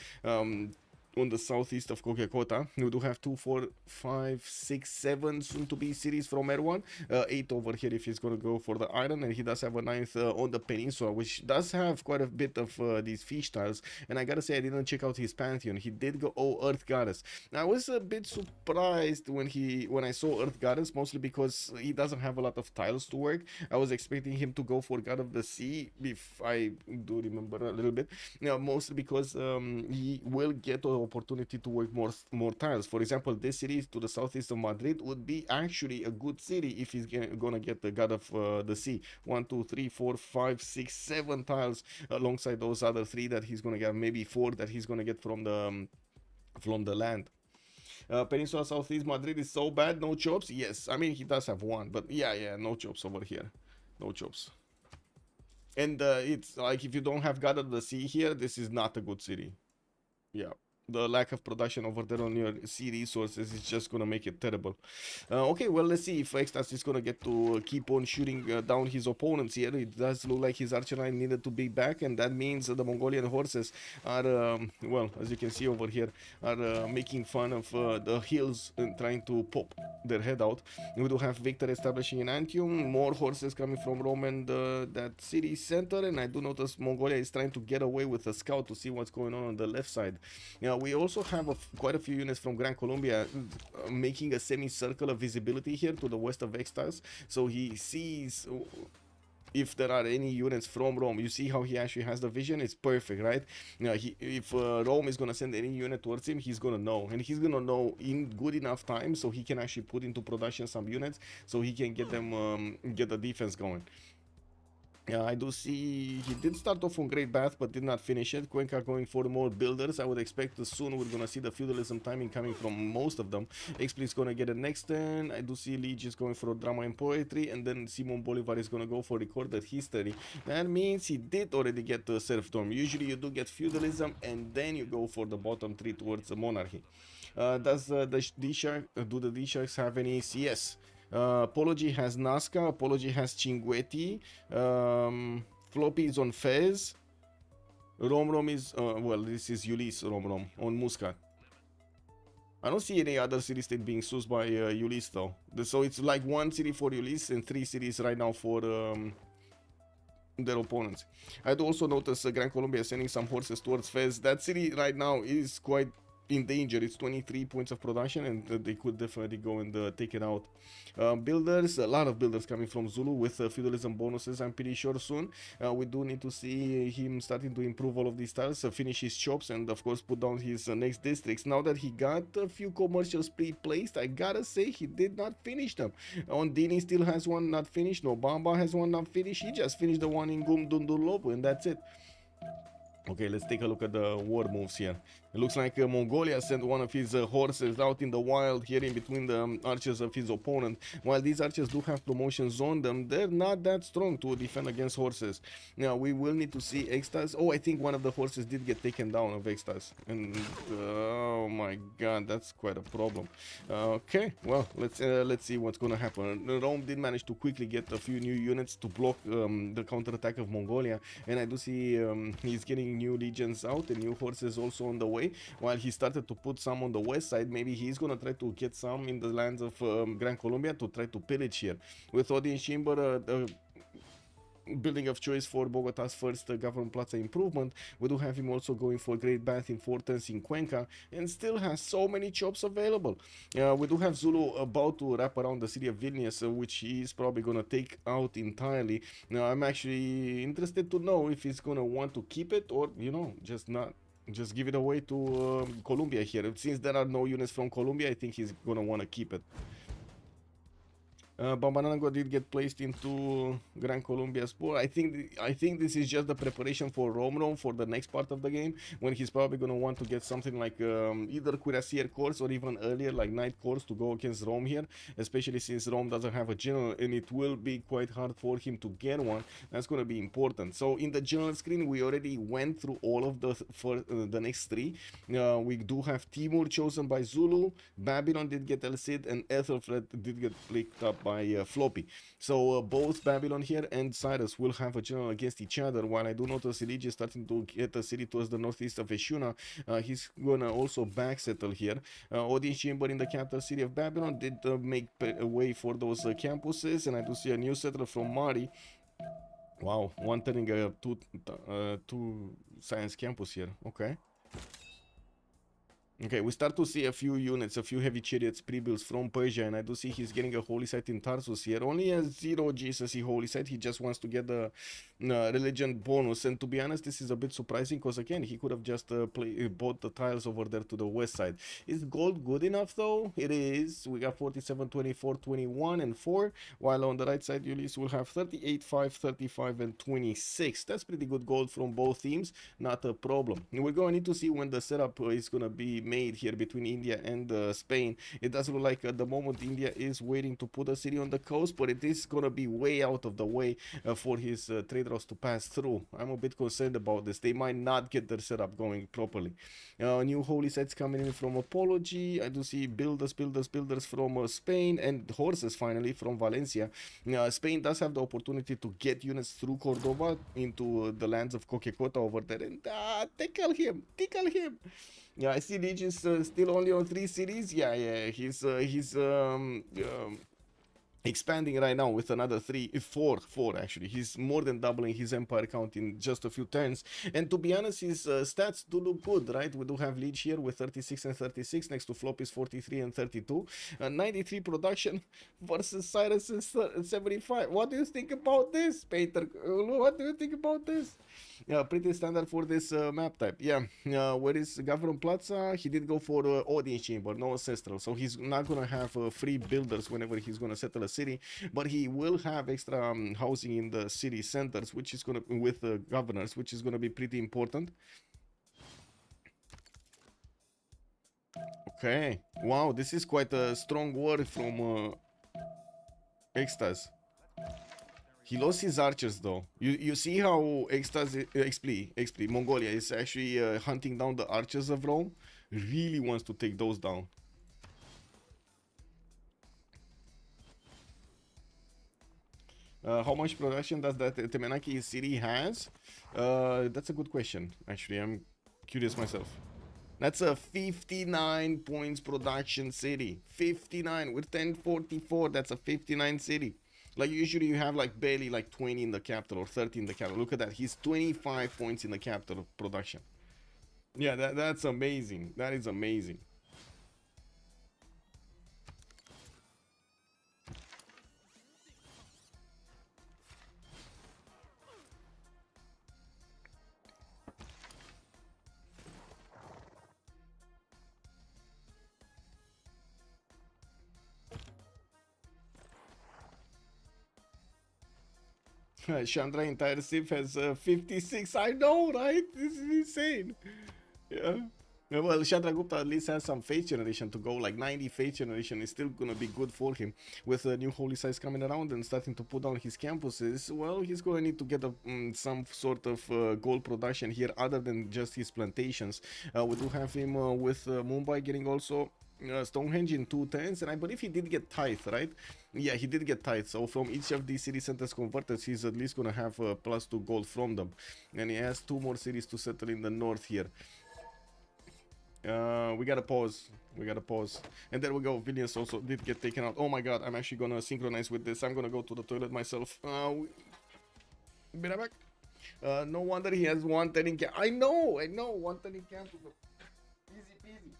On the southeast of Coquecota. We do have 2, 4, 5, 6, 7 soon to be series from Erwan. 8 over here if he's going to go for the iron, and he does have a 9th on the peninsula, which does have quite a bit of these fish tiles. And I gotta say, I didn't check out his pantheon. He did go Earth Goddess. I was a bit surprised when I saw Earth Goddess, mostly because he doesn't have a lot of tiles to work. I was expecting him to go for God of the Sea, if I do remember a little bit. Mostly because he will get opportunity to work more tiles. For example, this city to the southeast of Madrid would be actually a good city if he's gonna get the God of the Sea. 1, 2, 3, 4, 5, 6, 7 tiles alongside those other 3 that he's gonna get, maybe 4 that he's gonna get from the land. Peninsula Southeast Madrid is so bad, no chops. Yes, I mean he does have 1, but yeah, no chops over here, no chops. And it's like if you don't have God of the Sea here, this is not a good city. Yeah. The lack of production over there on your sea resources is just gonna make it terrible. Okay, well, let's see if Extazz is gonna get to keep on shooting down his opponents here. It does look like his archer line needed to be back, and that means the Mongolian horses are, well, as you can see over here, are making fun of the hills and trying to pop their head out. We do have Victor establishing in Antium, more horses coming from Rome and that city center, and I do notice Mongolia is trying to get away with a scout to see what's going on the left side. We also have quite a few units from Gran Colombia making a semicircle of visibility here to the west of Extazz, so he sees if there are any units from Rome. You see how he actually has the vision? It's perfect, right? If Rome is gonna send any unit towards him, he's gonna know, and he's gonna know in good enough time so he can actually put into production some units so he can get them get the defense going. Yeah, I do see he did start off on Great Bath but did not finish it. Cuenca going for more builders. I would expect soon we're gonna see the feudalism timing coming from most of them. Xpli is gonna get a next turn. I do see Lege is going for drama and poetry, and then Simon Bolivar is gonna go for recorded history. That means he did already get the serfdom. Usually you do get feudalism and then you go for the bottom 3 towards the monarchy. Does the DShark, do the DSharks have any CS? Apology has Nazca, Apology has Cinguetti, Floppy is on Fez, Romrom is, well, this is Ulyss Romrom on Muscat. I don't see any other city state being sourced by Ulyss though. So it's like 1 city for Ulyss and 3 cities right now for their opponents. I do also notice Gran Colombia sending some horses towards Fez. That city right now is quite in danger. It's 23 points of production, and they could definitely go and take it out. Builders, a lot of builders coming from Zulu with feudalism bonuses, I'm pretty sure soon. We do need to see him starting to improve all of these tiles, finish his chops, and of course put down his next districts. Now that he got a few commercials pre-placed, I gotta say he did not finish them. Ondini still has one not finished. No, Bamba has one not finished. He just finished the one in Gumdundurlobu, and that's it. Okay, let's take a look at the war moves here. It looks like Mongolia sent one of his horses out in the wild here in between the archers of his opponent. While these archers do have promotions on them, they're not that strong to defend against horses. Now we will need to see Extazz. Oh, I think one of the horses did get taken down of Extazz, and oh my god, that's quite a problem. Okay, well, let's see what's gonna happen. Rome did manage to quickly get a few new units to block the counterattack of Mongolia, and I do see he's getting new legions out and new horses also on the way. While he started to put some on the west side, maybe he's gonna try to get some in the lands of Gran Colombia to try to pillage here. With audience chamber, building of choice for Bogota's first government plaza improvement, we do have him also going for great bath importance in Cuenca, and still has so many chops available. We do have Zulu about to wrap around the city of Vilnius, which he is probably gonna take out entirely. Now I'm actually interested to know if he's gonna want to keep it, or you know, just give it away to Colombia here. Since there are no units from Colombia, I think he's gonna want to keep it. Bambanango did get placed into Gran Colombia Sport. I think this is just the preparation for Romrom for the next part of the game, when he's probably gonna want to get something like either Cuirassier Corps or even earlier like Knight Corps to go against Rome here, especially since Rome doesn't have a general and it will be quite hard for him to get one. That's gonna be important. So in the general screen we already went through all of the next three. We do have Timur chosen by Zulu, Babylon did get El Cid, and Ethelfred did get picked up by Floppy. So both Babylon here and Cyrus will have a general against each other, while I do notice Lege is starting to get a city towards the northeast of Eshuna. He's gonna also back settle here. Audience chamber in the capital city of Babylon did make way for those campuses, and I do see a new settler from Mari. Wow, one turning two science campus here. Okay. Okay, we start to see a few units, a few heavy chariots pre-builds from Persia, and I do see he's getting a holy site in Tarsus here. Only a 0 GCSE holy site, he just wants to get the religion bonus, and to be honest, this is a bit surprising, because again, he could have just bought the tiles over there to the west side. Is gold good enough though? It is. We got 47, 24, 21, and 4, while on the right side, Ulyss will have 38, 5, 35, and 26. That's pretty good gold from both teams, not a problem. We're going to need to see when the setup is going to be made here between India and Spain. It does look like at the moment India is waiting to put a city on the coast, but it is gonna be way out of the way for his trade routes to pass through. I'm a bit concerned about this. They might not get their setup going properly. New holy sites coming in from Apology. I do see builders from Spain, and horses finally from Valencia. Spain does have the opportunity to get units through Cordoba into the lands of Coquecota over there, and tickle him. Yeah, I see Lege is still only on 3 cities. Yeah, he's expanding right now with another 4 actually. He's more than doubling his empire count in just a few turns, and to be honest, his stats do look good, right? We do have Lege here with 36 and 36 next to Floppy's 43 and 32, 93 production versus Cyrus's 75. What do you think about this, Peter? What do you think about this? Yeah, pretty standard for this map type. Yeah, where is Government Plaza? He did go for audience chamber, no ancestral, so he's not gonna have free builders whenever he's gonna settle a city, but he will have extra housing in the city centers, which is gonna with governors, which is gonna be pretty important. Okay, wow, this is quite a strong word from Extazz. He lost his archers though. You see how Extazz, Xpli, Mongolia is actually hunting down the archers of Rome. Really wants to take those down. How much production does that Temenaki city has? That's a good question. Actually, I'm curious myself. That's a 59 points production city. 59 with 1044. That's a 59 city. Like usually you have like barely like 20 in the capital or 30 in the capital. Look at that. He's 25 points in the capital production. Yeah, that's amazing. That is amazing. Chandra entire Civ has 56. I know, right? This is insane. Yeah. Well, Chandragupta at least has some face generation to go. Like 90 face generation is still gonna be good for him. With new holy sites coming around and starting to put down his campuses, well, he's gonna need to get some sort of gold production here other than just his plantations. We do have him with Mumbai getting also Stonehenge in 210s, and I believe he did get tithe, right? Yeah, he did get tithe. So from each of these city centers converted, he's at least gonna have +2 gold from them, and he has 2 more cities to settle in the north here. We gotta pause. We gotta pause. And there we go. Vilnius also did get taken out. Oh my god, I'm actually gonna synchronize with this. I'm gonna go to the toilet myself. Be right back. No wonder he has 110 in camp. I know, 110 in camp. Easy peasy.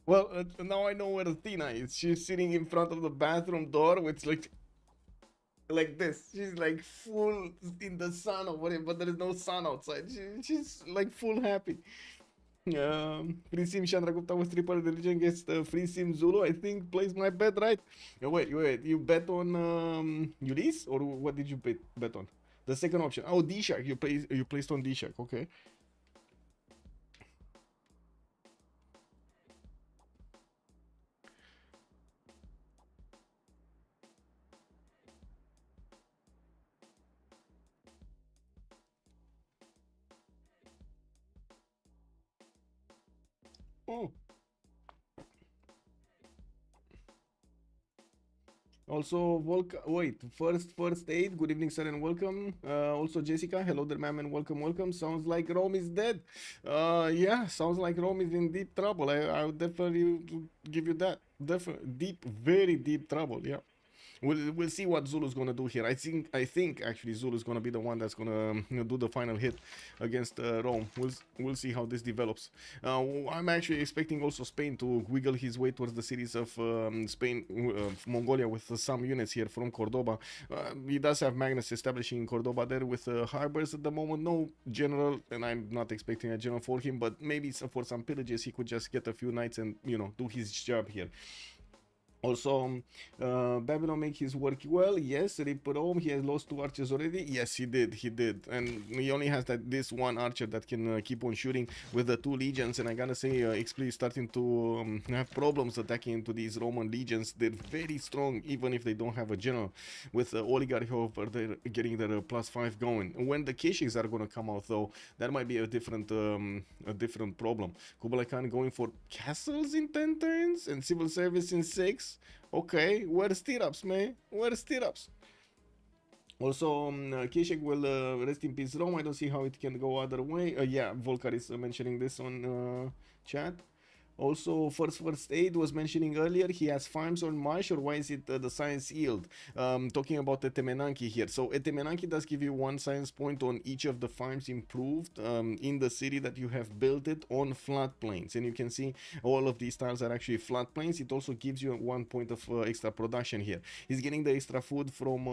Well, now I know where Athena is. She's sitting in front of the bathroom door, which like this. She's like full in the sun or whatever, but there is no sun outside. She's like full happy. Free Sim Chandragupta was triple religion against Free Sim Zulu. I think plays my bet right. Wait. You bet on Ulyss, or what did you bet on? The second option. Oh, DShark. You placed on DShark. Okay. Oh. Also, wait, first aid. Good evening, sir, and welcome. Also, Jessica, hello there, ma'am, and welcome. Sounds like Rome is dead. Yeah, sounds like Rome is in deep trouble. I would definitely give you that. Definitely deep, very deep trouble. Yeah. We'll see what Zulu's gonna do here. I think actually Zulu's gonna be the one that's gonna do the final hit against Rome. We'll see how this develops. I'm actually expecting also Spain to wiggle his way towards the cities of Spain, Mongolia with some units here from Cordoba. He does have Magnus establishing in Cordoba there with harbors at the moment. No general, and I'm not expecting a general for him, but maybe for some pillages he could just get a few knights and do his job here. Also, Babylon make his work well. Yes, Rip Rome, he has lost 2 archers already. Yes, he did. And he only has this one archer that can keep on shooting with the 2 legions. And I gotta say, Xpli is starting to have problems attacking into these Roman legions. They're very strong, even if they don't have a general. With Oligarchy over there getting their +5 going. When the Keshiks are gonna come out, though, that might be a different problem. Kublai Khan going for castles in 10 turns and civil service in 6. Okay, where's stirrups, man? Where's stirrups? Also, Keshek will rest in peace Rome. I don't see how it can go other way. Yeah, Volkar is mentioning this on chat. Also, first aid was mentioning earlier, he has farms on marsh, or why is it the science yield? Talking about Etemenanki here. So Etemenanki does give you 1 science point on each of the farms improved in the city that you have built it on flat plains, and you can see all of these tiles are actually flat plains. It also gives you 1 point of extra production here. He's getting the extra food from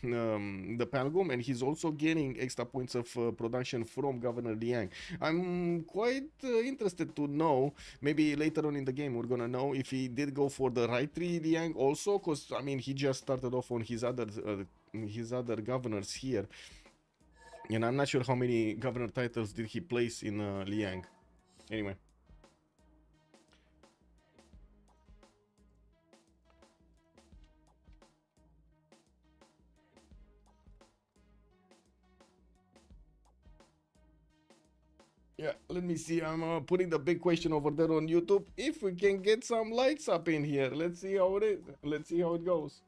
the Palgum, and he's also getting extra points of production from Governor Liang. I'm quite interested to know, maybe later on in the game we're gonna know if he did go for the right tree Liang also, because I mean he just started off on his other governors here, and I'm not sure how many governor titles did he place in Liang. Anyway. Yeah, let me see. I'm putting the big question over there on YouTube. If we can get some lights up in here, let's see how it is. Let's see how it goes.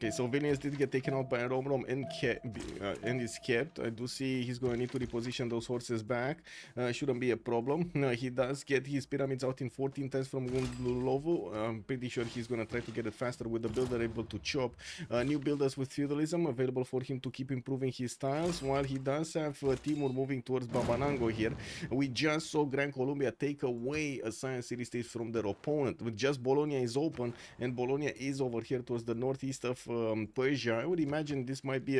Okay, so Vilnius did get taken out by Romrom and is kept. I do see he's going to need to reposition those horses back. Shouldn't be a problem. He does get his pyramids out in 14 times from Gundulovo. I'm pretty sure he's going to try to get it faster with the builder able to chop. New builders with feudalism available for him to keep improving his styles, while he does have Timur moving towards Babanango here. We just saw Gran Colombia take away a science city state from their opponent. With just Bologna is open, and Bologna is over here towards the northeast of Persia. I would imagine this might be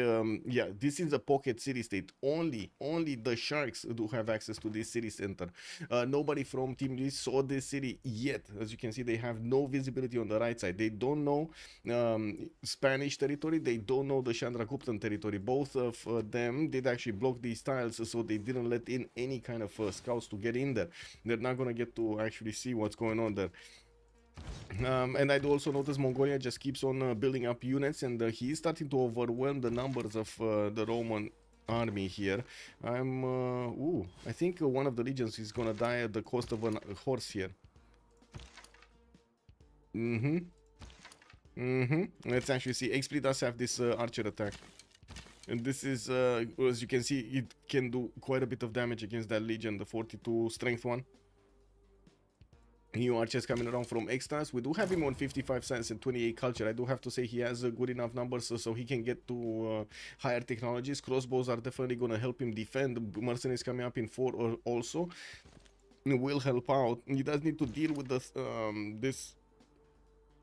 yeah, this is a pocket city state. Only the Sharks do have access to this city center. Nobody from Team Ulyss saw this city yet. As you can see, they have no visibility on the right side. They don't know Spanish territory. They don't know the Chandraguptan territory. Both of them did actually block these tiles, so they didn't let in any kind of scouts to get in there. They're not gonna get to actually see what's going on there. And I do also notice Mongolia just keeps on building up units, and he is starting to overwhelm the numbers of the Roman army here. I think one of the legions is gonna die at the cost of a horse here. Let's actually see. Xpli does have this archer attack, and this is as you can see, it can do quite a bit of damage against that legion, the 42 strength one. New archers coming around from Extazz. We do have him on 55 science and 28 culture. I do have to say he has good enough numbers so he can get to higher technologies. Crossbows are definitely going to help him defend. Mercenaries coming up in 4 also will help out. He does need to deal with this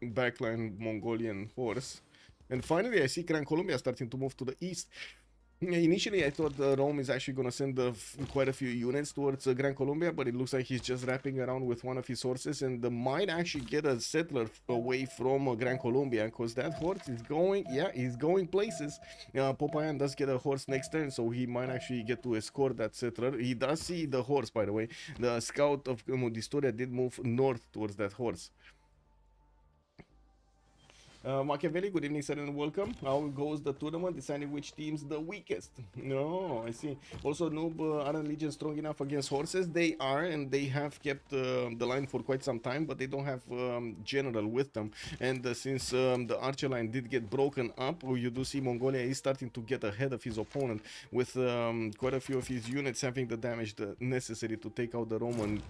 backline Mongolian horse. And finally, I see Gran Colombia starting to move to the east. Initially, I thought Rome is actually going to send quite a few units towards Gran Colombia, but it looks like he's just wrapping around with one of his horses, and might actually get a settler away from Gran Colombia, because that horse is going, yeah, he's going places. Popayan does get a horse next turn, so he might actually get to escort that settler. He does see the horse, by the way. The scout of Distoria did move north towards that horse. Machiavelli, good evening, sir, and welcome. How goes the tournament? Deciding which team's the weakest. No, I see. Also, Noob, aren't Legion strong enough against horses? They are, and they have kept the line for quite some time, but they don't have general with them. And since the archer line did get broken up, you do see Mongolia is starting to get ahead of his opponent, with quite a few of his units having the damage necessary to take out the Roman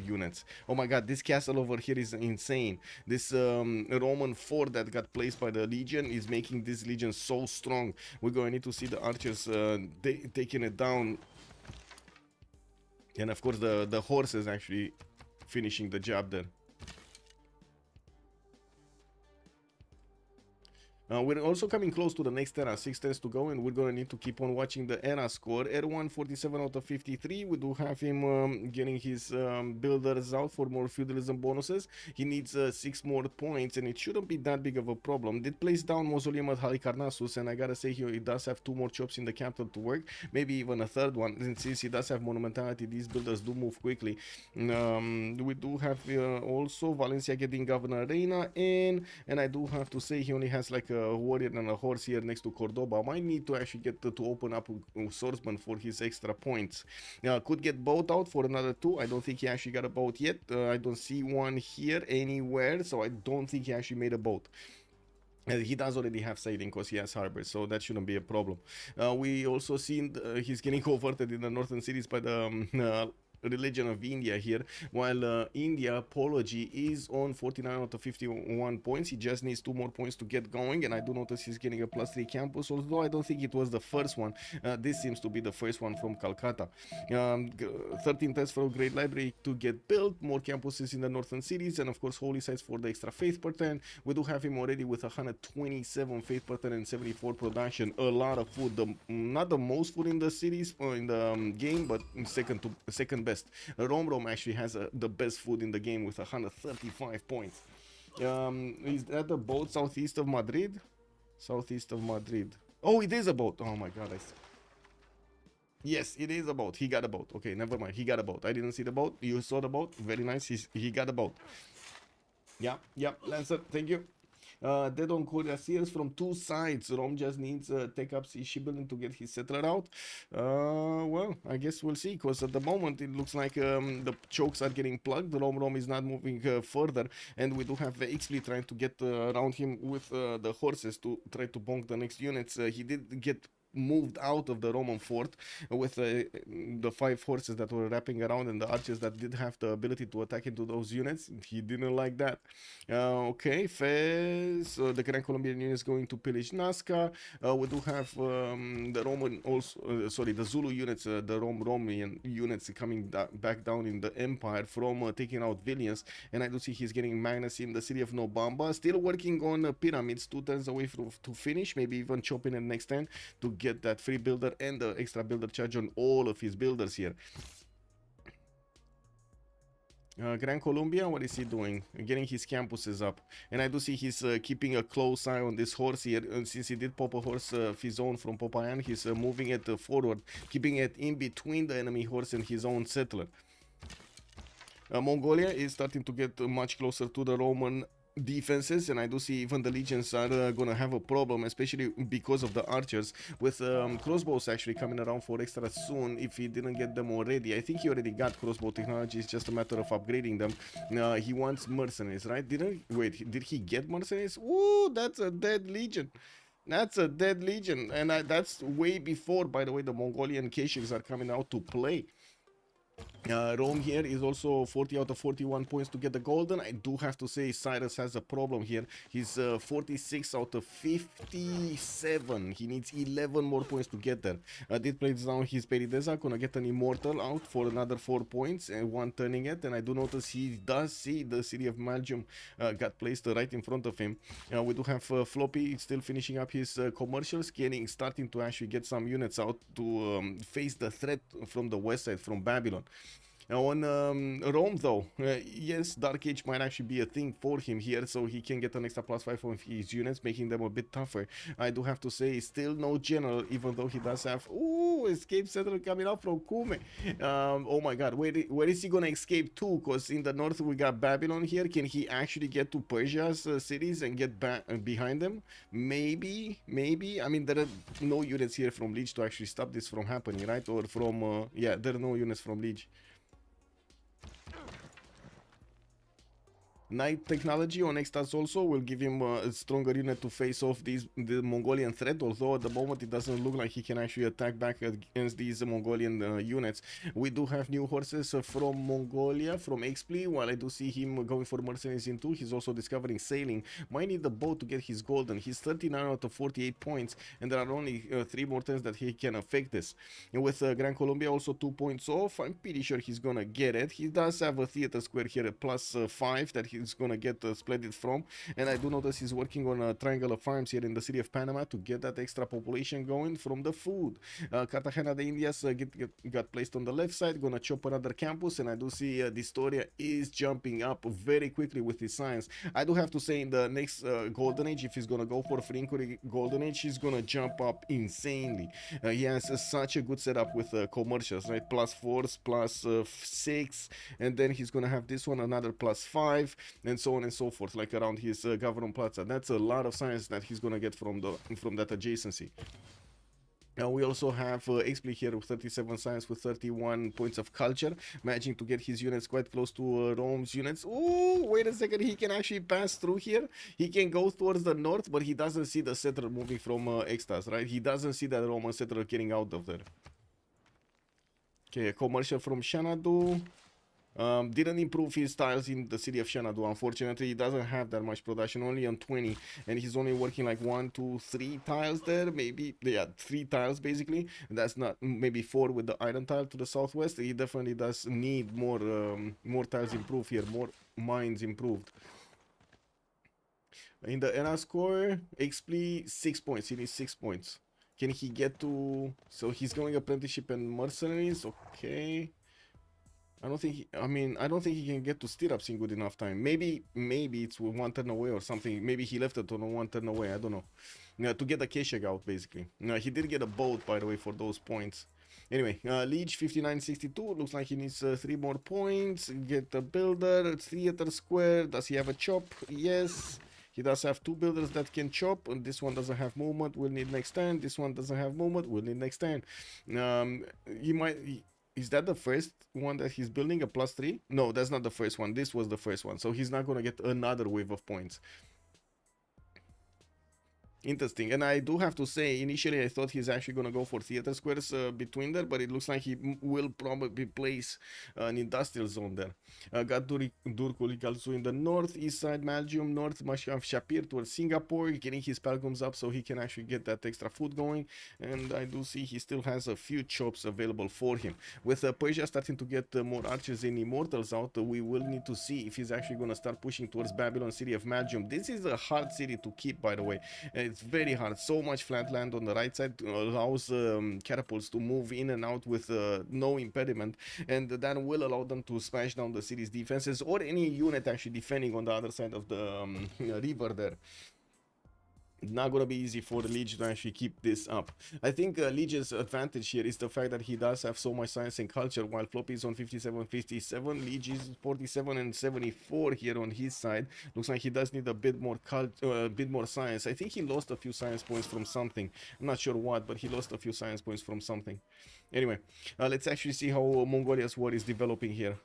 units. Oh my god, this castle over here is insane. This Roman fort that got placed by the legion is making this legion so strong. We're going to need to see the archers taking it down, and of course the horses actually finishing the job there. We're also coming close to the next era, 6 turns to go, and we're gonna need to keep on watching the era score. Erwan 47 out of 53. We do have him getting his builders out for more feudalism bonuses. He needs 6 more points, and it shouldn't be that big of a problem. Did place down mausoleum at Halicarnassus, and I gotta say here, he does have 2 more chops in the capital to work, maybe even a third one. And since he does have monumentality, these builders do move quickly. We do have also Valencia getting Governor Reina in, and I do have to say he only has like a warrior and a horse here next to Cordoba. Might need to actually get to open up swordsman for his extra points. Could get boat out for another 2. I don't think he actually got a boat yet. I don't see one here anywhere, so I don't think he actually made a boat. He does already have sailing because he has harbor, so that shouldn't be a problem. We also seen he's getting converted in the northern cities by the religion of India here, while India apology is on 49 out of 51 points. He just needs 2 more points to get going, and I do notice he's getting a +3 campus, although I don't think it was the first one. This seems to be the first one from Calcutta. 13 tests for a great library to get built, more campuses in the northern cities, and of course holy sites for the extra faith per turn. We do have him already with 127 faith per turn and 74 production. A lot of food, not the most food in the cities or in the game, but second best. Romrom actually has the best food in the game with 135 points. Is that a boat southeast of Madrid? Southeast of Madrid. Oh, it is a boat. Oh my god. Yes, it is a boat. He got a boat. Okay, never mind. He got a boat. I didn't see the boat. You saw the boat. Very nice. He got a boat. Yeah, Lancer. Thank you. Dead on Couriers from 2 sides. Rom just needs take up shipbuilding to get his settler out. Well, I guess we'll see, because at the moment it looks like the chokes are getting plugged. Romrom is not moving further, and we do have the Xpli trying to get around him with the horses to try to bonk the next units. He did get moved out of the Roman fort with the 5 horses that were wrapping around and the archers that did have the ability to attack into those units. He didn't like that. Okay, Fez, the Gran Colombian unit is going to pillage Nazca. We do have the Roman also, sorry, the Zulu units, the Romromian units coming back down in the empire from taking out villains, and I do see he's getting Magnus in the city of Nobamba, still working on pyramids, 2 turns away to finish, maybe even chopping it next turn to get that free builder and the extra builder charge on all of his builders here. Gran Colombia, what is he doing? Getting his campuses up, and I do see he's keeping a close eye on this horse here, and since he did pop a horse of his own from Popayan, he's moving it forward, keeping it in between the enemy horse and his own settler. Mongolia is starting to get much closer to the Roman defenses, and I do see even the legions are gonna have a problem, especially because of the archers, with crossbows actually coming around for extra soon if he didn't get them already. I think he already got crossbow technology, it's just a matter of upgrading them. He wants mercenaries, right? Did he get mercenaries? Ooh, that's a dead legion. That's a dead legion, and that's way before, by the way, the Mongolian Keshiks are coming out to play. Rome here is also 40 out of 41 points to get the golden. I do have to say Cyrus has a problem here. He's 46 out of 57. He needs 11 more points to get there. Did place down his Perideza, gonna get an immortal out for another 4 points and 1 turning it. And I do notice he does see the city of Malgium got placed right in front of him. We do have Floppy still finishing up his commercials, starting to actually get some units out to face the threat from the west side, from Babylon. On Rome though, yes, Dark Age might actually be a thing for him here, so he can get an extra +5 from his units, making them a bit tougher. I do have to say, still no general, even though he does have, ooh, escape settler coming out from Kume. Oh my god, where is he gonna escape to? Because in the north we got Babylon here. Can he actually get to Persia's cities and get back behind them? Maybe. I mean, there are no units here from Lege to actually stop this from happening, right? Or from, yeah, there are no units from Lege. Night technology on Extazz also will give him a stronger unit to face off the Mongolian threat, although at the moment it doesn't look like he can actually attack back against these Mongolian units. We do have new horses from Mongolia, from Xpli, while I do see him going for mercenaries in 2. He's also discovering sailing. Might need the boat to get his golden. He's 39 out of 48 points, and there are only 3 more turns that he can affect this. And with Gran Colombia also 2 points off, I'm pretty sure he's gonna get it. He does have a theater square here at +5 that he's gonna get splendid from, and I do notice he's working on a triangle of farms here in the city of Panama to get that extra population going from the food. Cartagena de Indias got placed on the left side, gonna chop another campus, and I do see Distoria is jumping up very quickly with his science. I do have to say, in the next golden age, if he's gonna go for Frinkuri golden age, he's gonna jump up insanely. He has such a good setup with commercials, right? +4s, +6, and then he's gonna have this one, another +5, and so on and so forth, like around his government plaza. That's a lot of science that he's gonna get from that adjacency. We also have Xpli here with 37 science with 31 points of culture, managing to get his units quite close to Rome's units. Ooh, wait a second, he can actually pass through here. He can go towards the north, but he doesn't see the settler moving from Extazz, right? He doesn't see that Roman settler getting out of there. Okay, a commercial from Xanadu. Didn't improve his tiles in the city of Xanadu. Unfortunately, he doesn't have that much production, only on 20, and he's only working like 1, 2, 3 tiles there, maybe. Yeah, 3 tiles basically. That's not, maybe 4 with the iron tile to the southwest. He definitely does need more tiles improved here, more mines improved. In the era score, Xpli 6 points. He needs 6 points. Can he get to? So he's going apprenticeship and mercenaries. Okay. I don't think I don't think he can get to stirrups in good enough time. Maybe it's 1 turn away or something. Maybe he left it on 1 turn away. I don't know. To get the Keshag out, basically. He did get a boat, by the way, for those points. Anyway, Lege 5962. Looks like he needs 3 more points. Get a builder. Theater square. Does he have a chop? Yes. He does have 2 builders that can chop, and this one doesn't have movement. We'll need next turn. This one doesn't have movement. We'll need next turn. Is that the first one that he's building, a +3? No, that's not the first one. This was the first one. So he's not going to get another wave of points. Interesting. And I do have to say, initially I thought he's actually going to go for theater squares between there, but it looks like he will probably place an industrial zone there. Got Durkulikalsu in the north, east side, Malgium, north, Mashkaf Shapir towards Singapore, getting his Pelgrims up so he can actually get that extra food going. And I do see he still has a few chops available for him. With Persia starting to get more archers and immortals out, we will need to see if he's actually going to start pushing towards Babylon, city of Malgium. This is a hard city to keep, by the way. It's very hard. So much flat land on the right side allows catapults to move in and out with no impediment, and that will allow them to smash down the city's defenses or any unit actually defending on the other side of the river there. Not gonna be easy for the Lege to actually keep this up. I think Lege's advantage here is the fact that he does have so much science and culture, while Floppy is on 57. Lege is 47 and 74 here on his side. Looks like he does need a bit more science. I think he lost a few science points from something. I'm not sure what, but he lost a few science points from something. Anyway, let's actually see how Mongolia's war is developing here.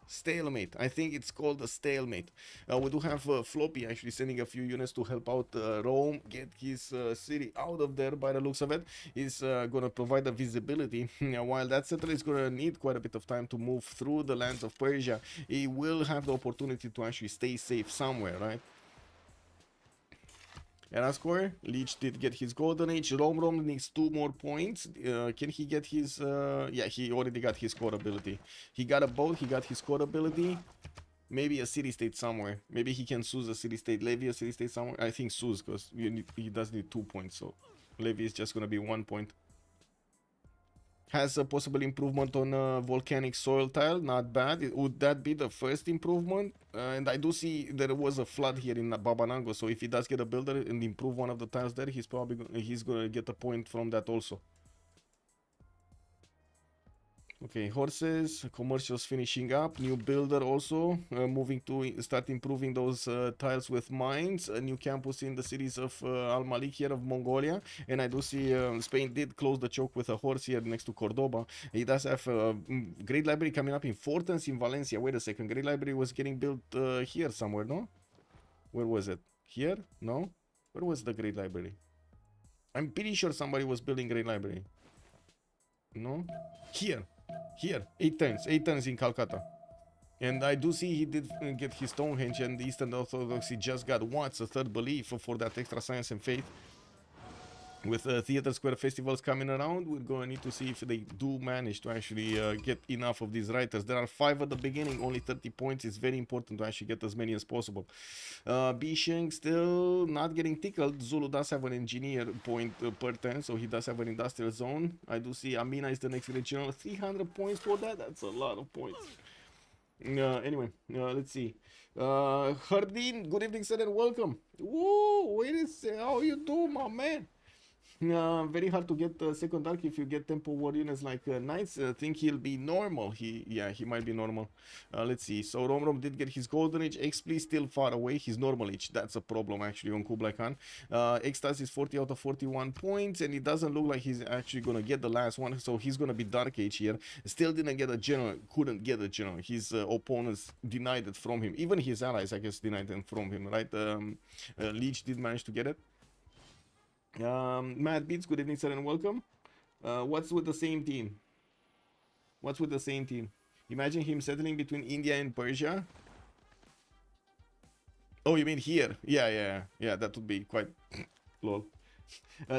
Stalemate. I think it's called a stalemate. We do have Floppy actually sending a few units to help out Rome, get his city out of there by the looks of it. He's gonna provide the visibility. While that settler is gonna need quite a bit of time to move through the lands of Persia, he will have the opportunity to actually stay safe somewhere, right? Era score, Lege did get his golden age. Romrom needs 2 more points. Can he get his yeah, he already got his core ability. He got a boat, he got his core ability. Maybe a city-state somewhere. Maybe he can Suz a city-state, Levy a city-state somewhere. I think Suz, because he does need 2 points, so Levy is just gonna be 1 point. Has a possible improvement on volcanic soil tile, not bad. Would that be the first improvement? And I do see there was a flood here in Babanango, so if he does get a builder and improve one of the tiles there, he's gonna get a point from that also. Okay, horses, commercials finishing up, new builder also, moving to start improving those tiles with mines, a new campus in the cities of Al-Malik here of Mongolia, and I do see Spain did close the choke with a horse here next to Cordoba. He does have a great library coming up in Fortens in Valencia. Wait a second, great library was getting built here somewhere, no? Where was it? Here? No? Where was the great library? I'm pretty sure somebody was building great library. No? Here. 8 turns in Calcutta. And I do see he did get his Stonehenge, and the Eastern Orthodoxy just got what's a 3rd belief for that extra science and faith. With Theater Square festivals coming around, we're going to need to see if they do manage to actually get enough of these writers. There are 5 at the beginning, only 30 points. It's very important to actually get as many as possible. Bisheng still not getting tickled. Zulu does have an engineer point per turn, so he does have an industrial zone. I do see Amina is the next regional. 300 points for that? That's a lot of points. Anyway, let's see. Hardin, good evening, sir, and welcome. Woo, wait a second. How you doing, my man? Very hard to get second arc if you get tempo war units like knights. Think he'll be normal. He might be normal. Let's see. So Romrom did get his golden age. Xpli still far away. His normal age. That's a problem actually on Kublai Khan. Extazz is 40 out of 41 points, and it doesn't look like he's actually gonna get the last one. So he's gonna be dark age here. Still didn't get a general. Couldn't get a general. His opponents denied it from him. Even his allies, I guess, denied it from him. Right? Lege did manage to get it. Mad Beats, good evening, sir, and welcome. What's with the same team? What's with the same team? Imagine him settling between India and Persia. Oh, you mean here? Yeah, that would be quite lol.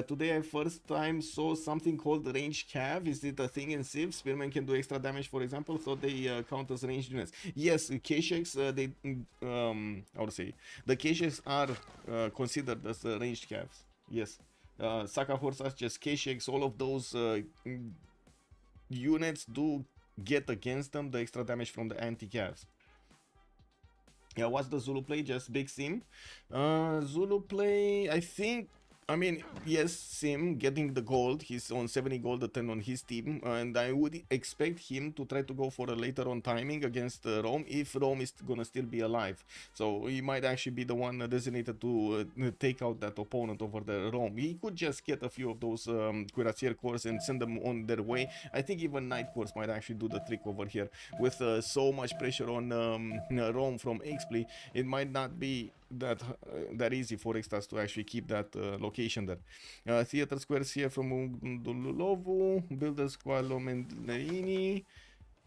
Today I first time saw something called ranged cav. Is it a thing in Civ? Spearmen can do extra damage, for example, so they count as ranged units. Yes, K-Sheks, they, how to say, the K-Sheks are considered as ranged cavs. Yes. Saka Horsas, just K-Sheks, all of those units do get against them the extra damage from the anti-cavs. Yeah, what's the Zulu play? Just big sim. Zulu play, I think. I mean, yes, Sim getting the gold. He's on 70 gold a 10 on his team, and I would expect him to try to go for a later on timing against Rome if Rome is gonna still be alive. So he might actually be the one designated to take out that opponent over the Rome. He could just get a few of those Cuirassier cores and send them on their way. I think even Knight cores might actually do the trick over here. With so much pressure on Rome from Xpli, it might not be that easy for Extazz to actually keep that location there. Theater squares here from Dululovu, Builders Qualomenderini,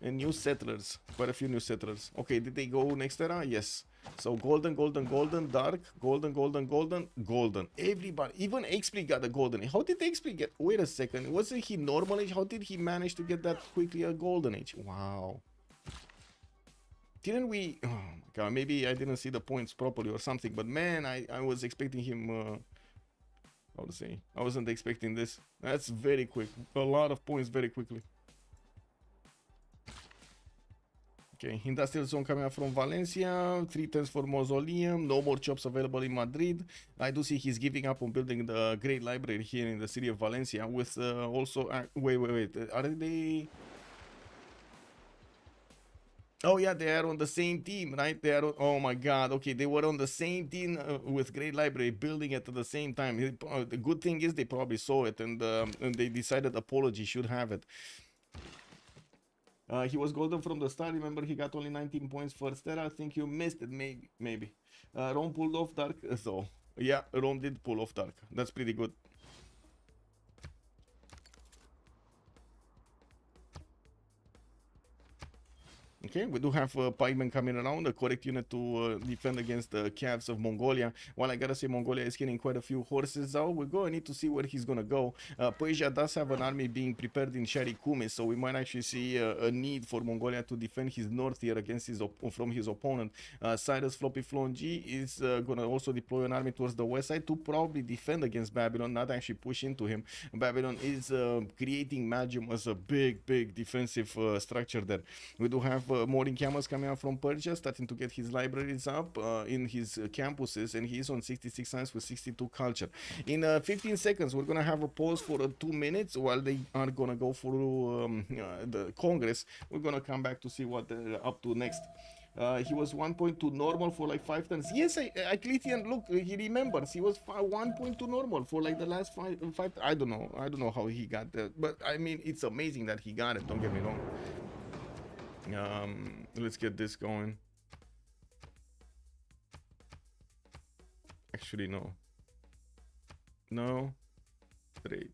and new settlers. Quite a few new settlers. Okay, did they go next era? Yes. So golden, golden, golden, dark, golden, golden, golden, golden. Everybody, even Xpli got a golden age. How did Xpli get? Wait a second. Wasn't he normal age? How did he manage to get that quickly a golden age? Wow. Didn't we? Oh my god, maybe I didn't see the points properly or something, but man, I was expecting him, how to say, I wasn't expecting this. That's very quick. A lot of points very quickly. Okay, industrial zone coming up from Valencia, 3 turns for Mausoleum, no more chops available in Madrid. I do see he's giving up on building the great library here in the city of Valencia with also, wait, are they... Oh yeah, they are on the same team, right? They are. Oh my God. Okay, they were on the same team with Great Library, building it at the same time. The good thing is they probably saw it and they decided Apology should have it. He was golden from the start. Remember, he got only 19 points first era. I think you missed it, maybe. Rome pulled off Dark. So yeah, Rome did pull off Dark. That's pretty good. Okay, we do have Pikemen coming around, a correct unit to defend against the Cavs of Mongolia. While I gotta say Mongolia is getting quite a few horses out, we're going to need to see where he's gonna go. Persia does have an army being prepared in Sharikume, so we might actually see a need for Mongolia to defend his north here against from his opponent. Cyrus FloppyFlong G is gonna also deploy an army towards the west side to probably defend against Babylon, not actually push into him. Babylon is creating Magium as a big defensive structure there. We do have more camels coming out from Persia, starting to get his libraries up in his campuses, and he's on 66 science with 62 culture. In 15 seconds, we're gonna have a pause for 2 minutes while they are gonna go through the Congress. We're gonna come back to see what they're up to next. He was 1.2 normal for like 5 turns. Yes, Clitian, look, he remembers. He was 1.2 normal for like the last 5. I don't know how he got that, but I mean, it's amazing that he got it. Don't get me wrong. Let's get this going. Actually, no, trade.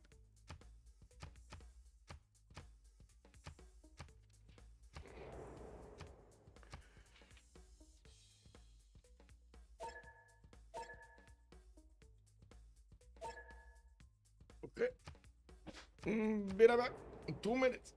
Okay, be right back. 2 minutes.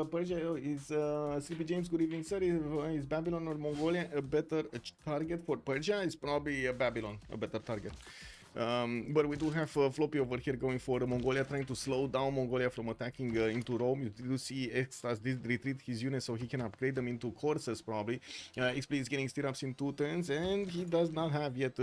Persia, is Sleepy James, good evening, sir. Is Babylon or Mongolia a better target for Persia? It's probably Babylon, a better target. But we do have Floppy over here going for Mongolia, trying to slow down Mongolia from attacking into Rome. You do see Extazz did retreat his units so he can upgrade them into courses probably. Xpli is getting stirrups in 2 turns, and he does not have yet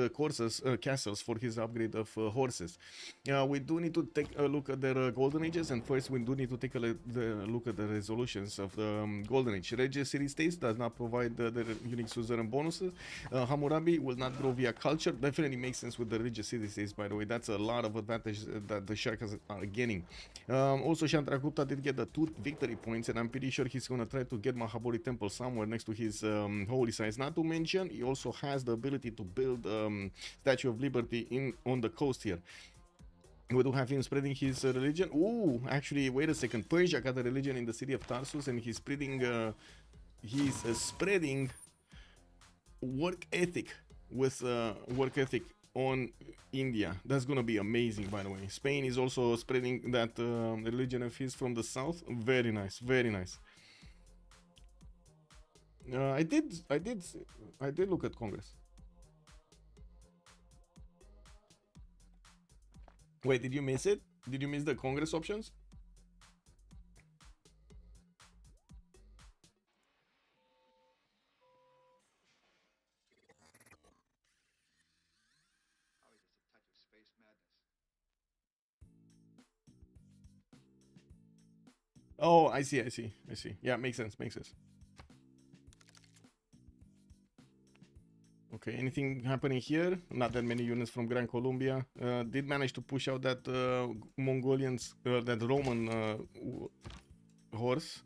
castles for his upgrade of horses. We do need to take a look at their golden ages, and first we do need to take a look at the resolutions of the golden age. Lege city states does not provide the unique suzerain bonuses. Hammurabi will not grow via culture. Definitely makes sense with the religious city states, by the way. That's a lot of advantage that the Sharks are getting. Also, Chandragupta did get the 2 victory points, and I'm pretty sure he's gonna try to get Mahabodhi temple somewhere next to his holy sites. Not to mention, he also has the ability to build Statue of Liberty on the coast here. We do have him spreading his religion. Ooh, actually, wait a second. Persia got a religion in the city of Tarsus, and he's spreading work ethic with work ethic on India. That's gonna be amazing, by the way. Spain is also spreading that religion of his from the south. Very nice, very nice. I did look at Congress. Wait, did you miss it? Did you miss the Congress options? Oh, I see. Yeah, makes sense. Okay, anything happening here? Not that many units from Gran Colombia. Did manage to push out that Mongolians, that Roman horse.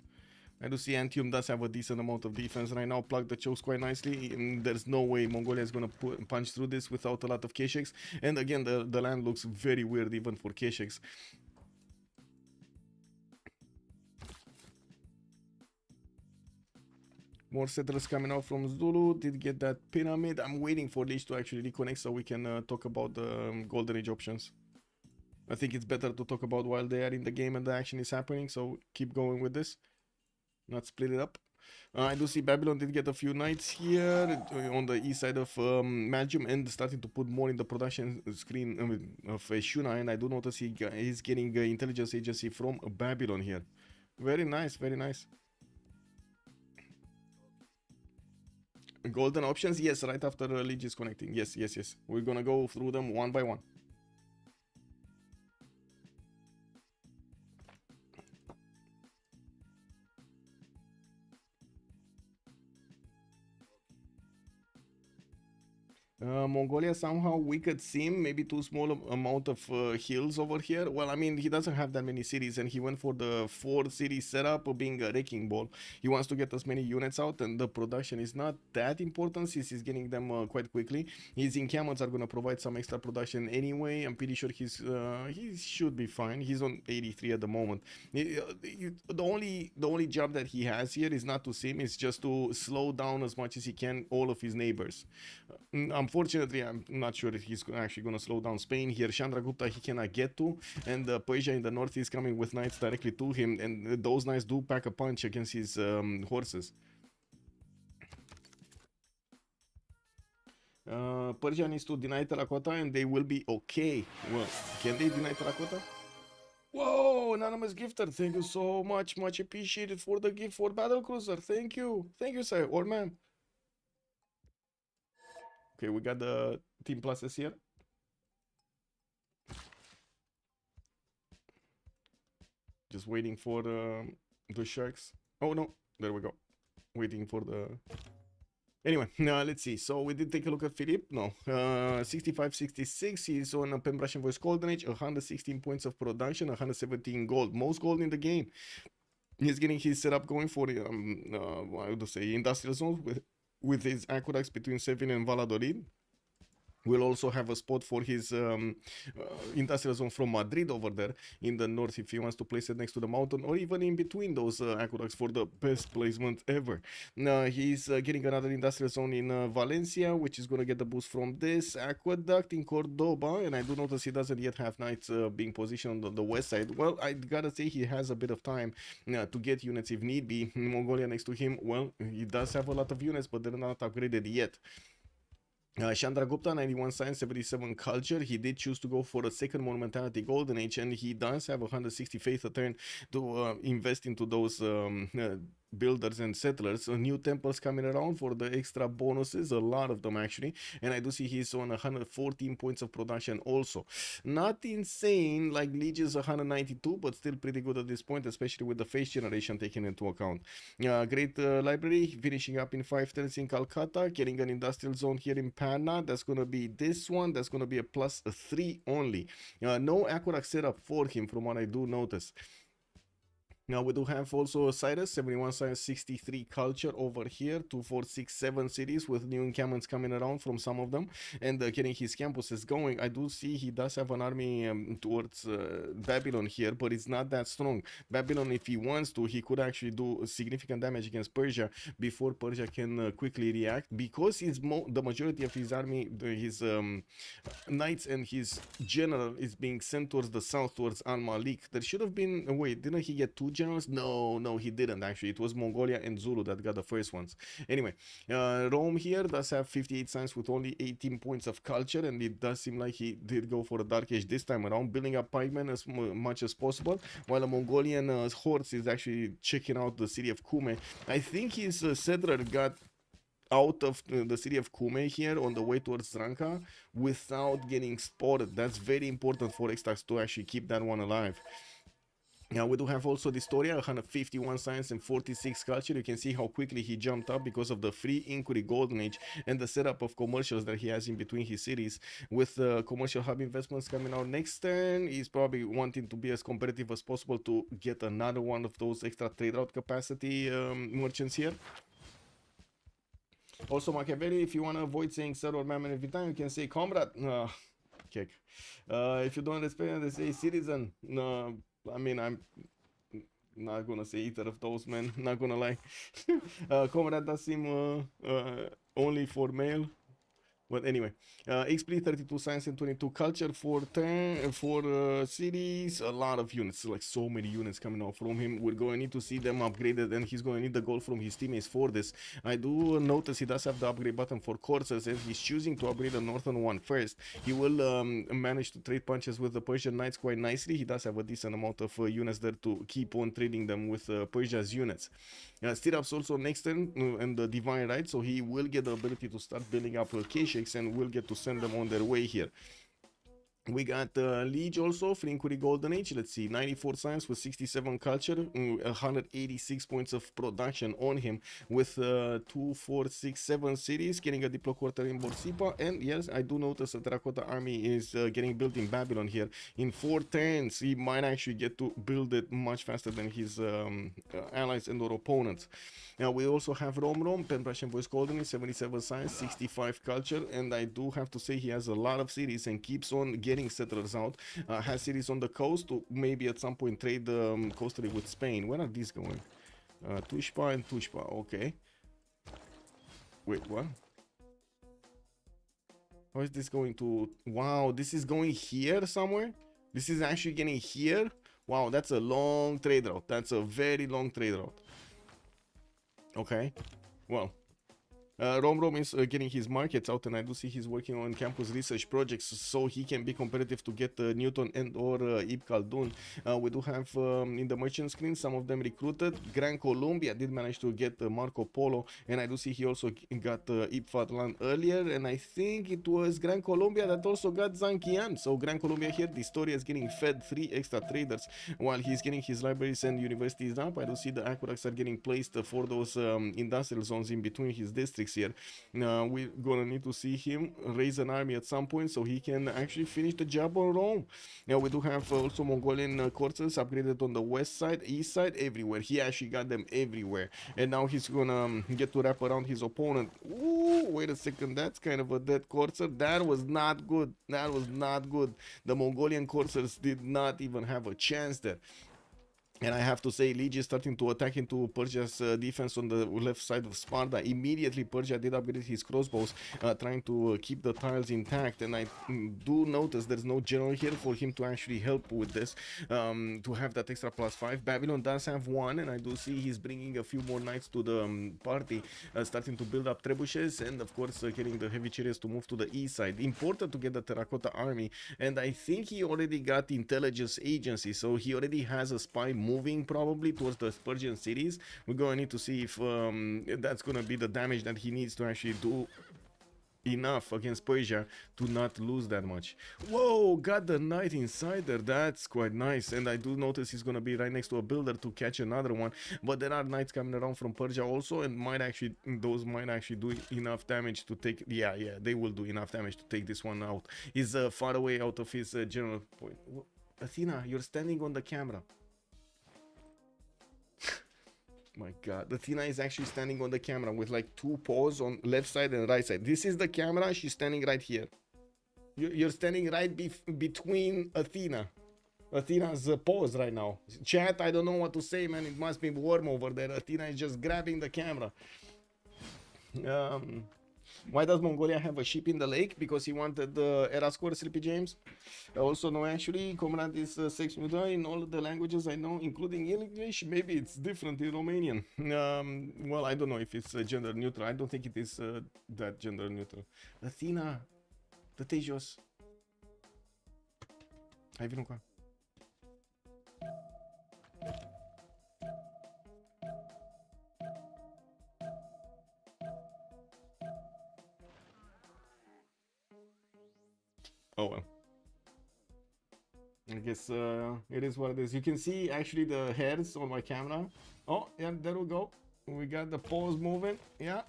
I do see Antium does have a decent amount of defense right now. Plugged the chokes quite nicely. And there's no way Mongolia is gonna punch through this without a lot of Kesheks. And again, the land looks very weird even for Kesheks. More settlers coming out from Zulu. Did get that pyramid. I'm waiting for these to actually reconnect so we can talk about the Golden Age options. I think it's better to talk about while they are in the game and the action is happening. So keep going with this. Not split it up. I do see Babylon did get a few knights here on the east side of Magium, and starting to put more in the production screen of Shuna. And I do notice he's getting intelligence agency from Babylon here. Very nice, very nice. Golden options, yes, right after Lege is connecting. Yes. We're gonna go through them one by one. Mongolia somehow weak at Sim, maybe too small amount of hills over here. Well, I mean, he doesn't have that many cities, and he went for the 4-city setup of being a wrecking ball. He wants to get as many units out, and the production is not that important since he's getting them quite quickly. His encampments are gonna provide some extra production anyway. I'm pretty sure he should be fine. He's on 83 at the moment. The only job that he has here is not to Sim, it's just to slow down as much as he can all of his neighbors. Unfortunately, I'm not sure if he's actually going to slow down Spain here. Chandragupta he cannot get to, and Persia in the north is coming with knights directly to him, and those knights do pack a punch against his horses. Persia needs to deny terracotta, and they will be okay. Well, can they deny terracotta? Whoa, anonymous gifter, thank you so much, much appreciated for the gift for battle cruiser. Thank you, sir or ma'am. Okay, we got the team pluses here. Just waiting for the Sharks. Oh no, there we go. Waiting for the... Anyway, let's see. So we did take a look at Philip. No, 65-66. He's on a Pembrasian Voice Golden Age. 116 points of production, 117 gold. Most gold in the game. He's getting his setup going for I would say industrial zones with his aqueducts between Sevin and Valladolid. We'll also have a spot for his industrial zone from Madrid over there in the north if he wants to place it next to the mountain or even in between those aqueducts for the best placement ever. He's getting another industrial zone in Valencia, which is going to get the boost from this aqueduct in Cordoba, and I do notice he doesn't yet have knights being positioned on the west side. Well, I gotta say he has a bit of time to get units if need be. Mongolia next to him, well, he does have a lot of units, but they're not upgraded yet. Chandragupta, 91 science, 77 culture. He did choose to go for a second monumentality golden age, and he does have 160 faith a turn to invest into those builders and settlers. New temples coming around for the extra bonuses, a lot of them actually, and I do see he's on 114 points of production also. Not insane like Lege's 192, but still pretty good at this point, especially with the face generation taken into account. Great library, finishing up in 5 turns in Calcutta, getting an industrial zone here in Panna. That's gonna be this one, that's gonna be a +3 only. No aqueduct setup for him from what I do notice. Now we do have also Cyrus, 71 science, 63 culture over here, 2, 4, 6, 7 cities with new encampments coming around from some of them, and getting his campuses going. I do see he does have an army towards Babylon here, but it's not that strong. Babylon, if he wants to, he could actually do significant damage against Persia before Persia can quickly react, because the majority of his army, his knights and his general is being sent towards the south, towards Al-Malik. There should have been, wait, didn't he get 2 generals? No, he didn't actually. It was Mongolia and Zulu that got the first ones. Anyway, Rome here does have 58 science with only 18 points of culture, and it does seem like he did go for a dark age this time around, building up pikemen as much as possible, while a Mongolian horse is actually checking out the city of Kume. I think his settler got out of the city of Kume here on the way towards Ranka without getting spotted. That's very important for Extazz to actually keep that one alive. Now we do have also Distoria, 151 science and 46 culture. You can see how quickly he jumped up because of the free inquiry golden age and the setup of commercials that he has in between his cities. With commercial hub investments coming out next turn, he's probably wanting to be as competitive as possible to get another one of those extra trade route capacity merchants here. Also Machiavelli, if you want to avoid saying sir or ma'am every time, you can say comrade. Kick. If you don't respect, they say citizen. I mean, I'm not gonna say either of those, man. Not gonna lie. Comrade does seem only for male. But anyway, Xpli, 32 science and 22 culture for cities. A lot of units, like so many units coming out from him. We're going to need to see them upgraded, and he's going to need the gold from his teammates for this. I do notice he does have the upgrade button for coursers, and he's choosing to upgrade the northern one first. He will manage to trade punches with the Persian knights quite nicely. He does have a decent amount of units there to keep on trading them with Persia's units. Stirrups also next turn and the divine right, so he will get the ability to start building up K-Shakes, and we'll get to send them on their way here. We got Lege also, free inquiry golden age. Let's see, 94 science with 67 culture, 186 points of production on him with 2, 4, 6, 7 cities, getting a Diplo quarter in Borsipa. And yes, I do notice a terracotta army is getting built in Babylon here. In 4 turns, he might actually get to build it much faster than his allies and or opponents. Now we also have Romrom, 10 Russian voice golden, 77 science, 65 culture, and I do have to say he has a lot of cities and keeps on getting settlers out. Has cities on the coast to maybe at some point trade coastally with Spain. Where are these going? Tushpa and Tushpa, okay. Wait, what? How is this going to... Wow, this is going here somewhere? This is actually getting here? Wow, that's a long trade route. That's a very long trade route. Okay, well, Romrom is getting his markets out, and I do see he's working on campus research projects so he can be competitive to get Newton and or Ibn Khaldun. We do have in the merchant screen some of them recruited. Gran Colombia did manage to get Marco Polo, and I do see he also got Ibn Khaldun earlier, and I think it was Gran Colombia that also got Zankian. So Gran Colombia here, Distoria is getting fed 3 extra traders while he's getting his libraries and universities up. I do see the aqueducts are getting placed for those industrial zones in between his districts. tactics here. We're gonna need to see him raise an army at some point so he can actually finish the job on Rome. Now we do have also Mongolian courses upgraded on the west side, east side, everywhere. He actually got them everywhere, and now he's gonna get to wrap around his opponent. Ooh, wait a second, that's kind of a dead courser. That was not good. That was not good. The Mongolian coursers did not even have a chance there. And I have to say, Lege is starting to attack into Persia's defense on the left side of Sparta. Immediately, Persia did upgrade his crossbows, trying to keep the tiles intact. And I do notice there's no general here for him to actually help with this, to have that extra +5. Babylon does have one, and I do see he's bringing a few more knights to the party, starting to build up trebuchets, and of course getting the heavy chariots to move to the east side. Important to get the terracotta army, and I think he already got intelligence agency, so he already has a spy moving probably towards the Persian cities. We're going to need to see if that's going to be the damage that he needs to actually do enough against Persia to not lose that much. Whoa, got the knight inside there. That's quite nice. And I do notice he's going to be right next to a builder to catch another one. But there are knights coming around from Persia also, and those might actually do enough damage to take... Yeah, they will do enough damage to take this one out. He's far away out of his general point. Athena, you're standing on the camera. My god, Athena is actually standing on the camera with like two paws on left side and right side. This is the camera, she's standing right here. You're standing right between Athena. Athena's paws right now. Chat, I don't know what to say, man. It must be warm over there. Athena is just grabbing the camera. Why does Mongolia have a ship in the lake? Because he wanted the era score, Sleepy James. Also, no, actually, Comrade is sex muta in all the languages I know, including English. Maybe it's different in Romanian. Well, I don't know if it's gender neutral. I don't think it is that gender neutral. Athena, dă-te jos. Hai, vino cu ea. Oh well. I guess it is what it is. You can see actually the hairs on my camera. Oh, yeah, there we go. We got the paws moving. Yeah.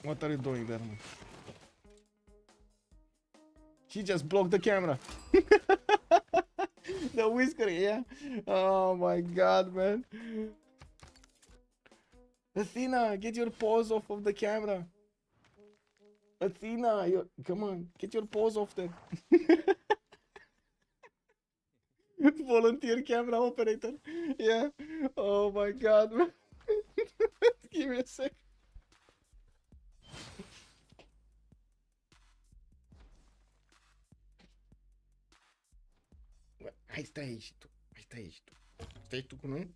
What are you doing there, man? He just blocked the camera. The whisker, yeah. Oh my god, man. Athena, get your paws off of the camera. Athena, come on, get your paws off there. Volunteer camera operator. Yeah. Oh my god, man. Give me a sec. Hai, stai aici tu. Hai, stai aici tu. Stai tu cu noi?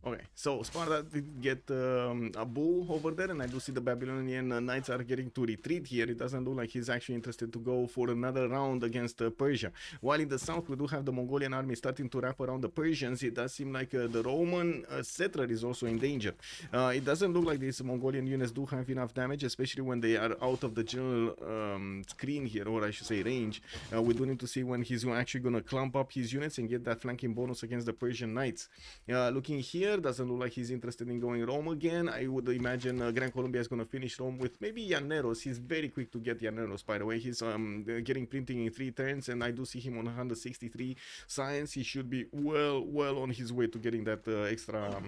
Okay, so Sparta did get a bull over there, and I do see the Babylonian knights are getting to retreat here. It doesn't look like he's actually interested to go for another round against Persia. While in the south, we do have the Mongolian army starting to wrap around the Persians. It does seem like the Roman settler is also in danger. It doesn't look like these Mongolian units do have enough damage, especially when they are out of the general screen here, or I should say range. We do need to see when he's actually going to clump up his units and get that flanking bonus against the Persian knights. Looking here, doesn't look like he's interested in going Rome again. I would imagine Gran Colombia is going to finish Rome with maybe Llaneros. He's very quick to get Llaneros, by the way. He's getting printing in 3 turns, and I do see him on 163 science. He should be well on his way to getting that extra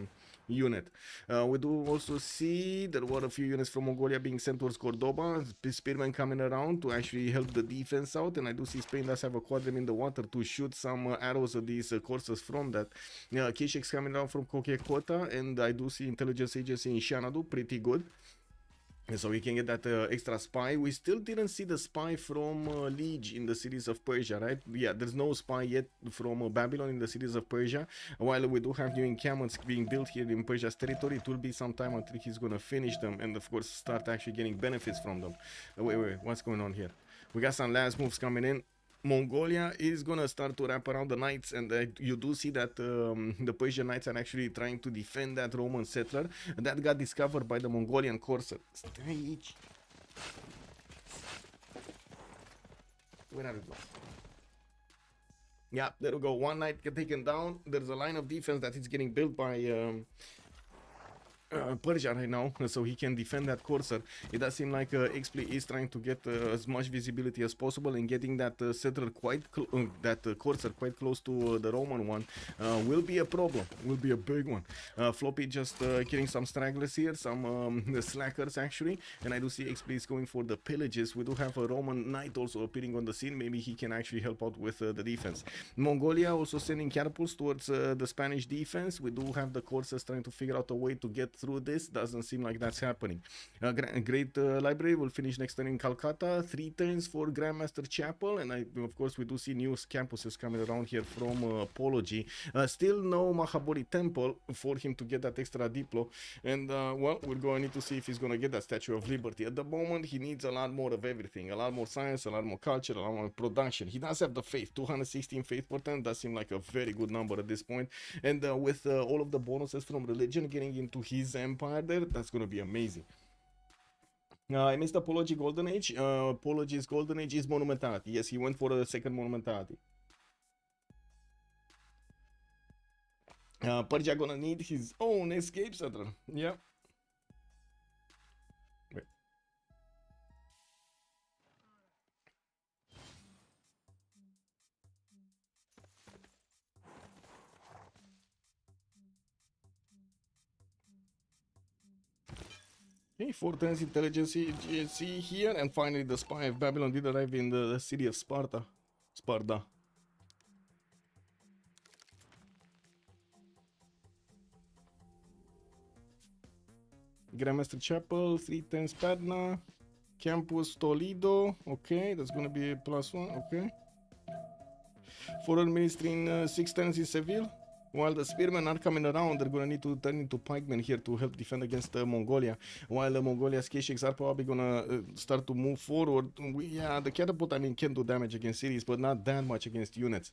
unit. We do also see there were a few units from Mongolia being sent towards Cordoba. Spearmen coming around to actually help the defense out, and I do see Spain does have a quadrant in the water to shoot some arrows at these courses from that. Kishik's coming around from Kokekota, and I do see intelligence agency in Xanadu, pretty good. So we can get that extra spy. We still didn't see the spy from Lege in the cities of Persia, right? Yeah, there's no spy yet from Babylon in the cities of Persia. While we do have new encampments being built here in Persia's territory, it will be some time until he's gonna finish them and of course start actually getting benefits from them. Wait, what's going on here? We got some last moves coming in. Mongolia is gonna start to wrap around the knights, and you do see that the Persian knights are actually trying to defend that Roman settler that got discovered by the Mongolian courser. Stai aici. Where are you? Yeah, there we go. One knight taken down. There's a line of defense that is getting built by Persia right now, so he can defend that courser. It does seem like Xpli is trying to get as much visibility as possible, and getting that settler quite courser quite close to the Roman one will be a problem. Will be a big one. Floppy just killing some stragglers here, some slackers actually, and I do see Xpli is going for the pillages. We do have a Roman knight also appearing on the scene. Maybe he can actually help out with the defense. Mongolia also sending catapults towards the Spanish defense. We do have the coursers trying to figure out a way to get through this. Doesn't seem like that's happening. Great library will finish next turn in Calcutta. 3 turns for Grandmaster Chapel, and of course we do see new campuses coming around here from Apology. Still no Mahabodhi Temple for him to get that extra Diplo, and well, we're going to need to see if he's going to get that Statue of Liberty. At the moment he needs a lot more of everything, a lot more science, a lot more culture, a lot more production. He does have the faith, 216 faith per turn. Does seem like a very good number at this point, and with all of the bonuses from religion getting into his empire there, that's going to be amazing. I missed Apology Golden Age. Apology's Golden Age is Monumentality. Yes, he went for a second Monumentality. Persia gonna need his own escape settler. Yeah. Wait. Okay, 4 turns intelligence GSC here, and finally the spy of Babylon did arrive in the city of Sparta. Grandmaster Chapel, 3 turns Padna, Campus Toledo. Okay, that's gonna be a +1. Okay. Foreign Ministry in 6 turns in Seville. While the spearmen are coming around, they're gonna need to turn into pikemen here to help defend against Mongolia. While Mongolia's K-Shakes are probably gonna start to move forward. Yeah, the catapult, I mean, can do damage against cities, but not that much against units.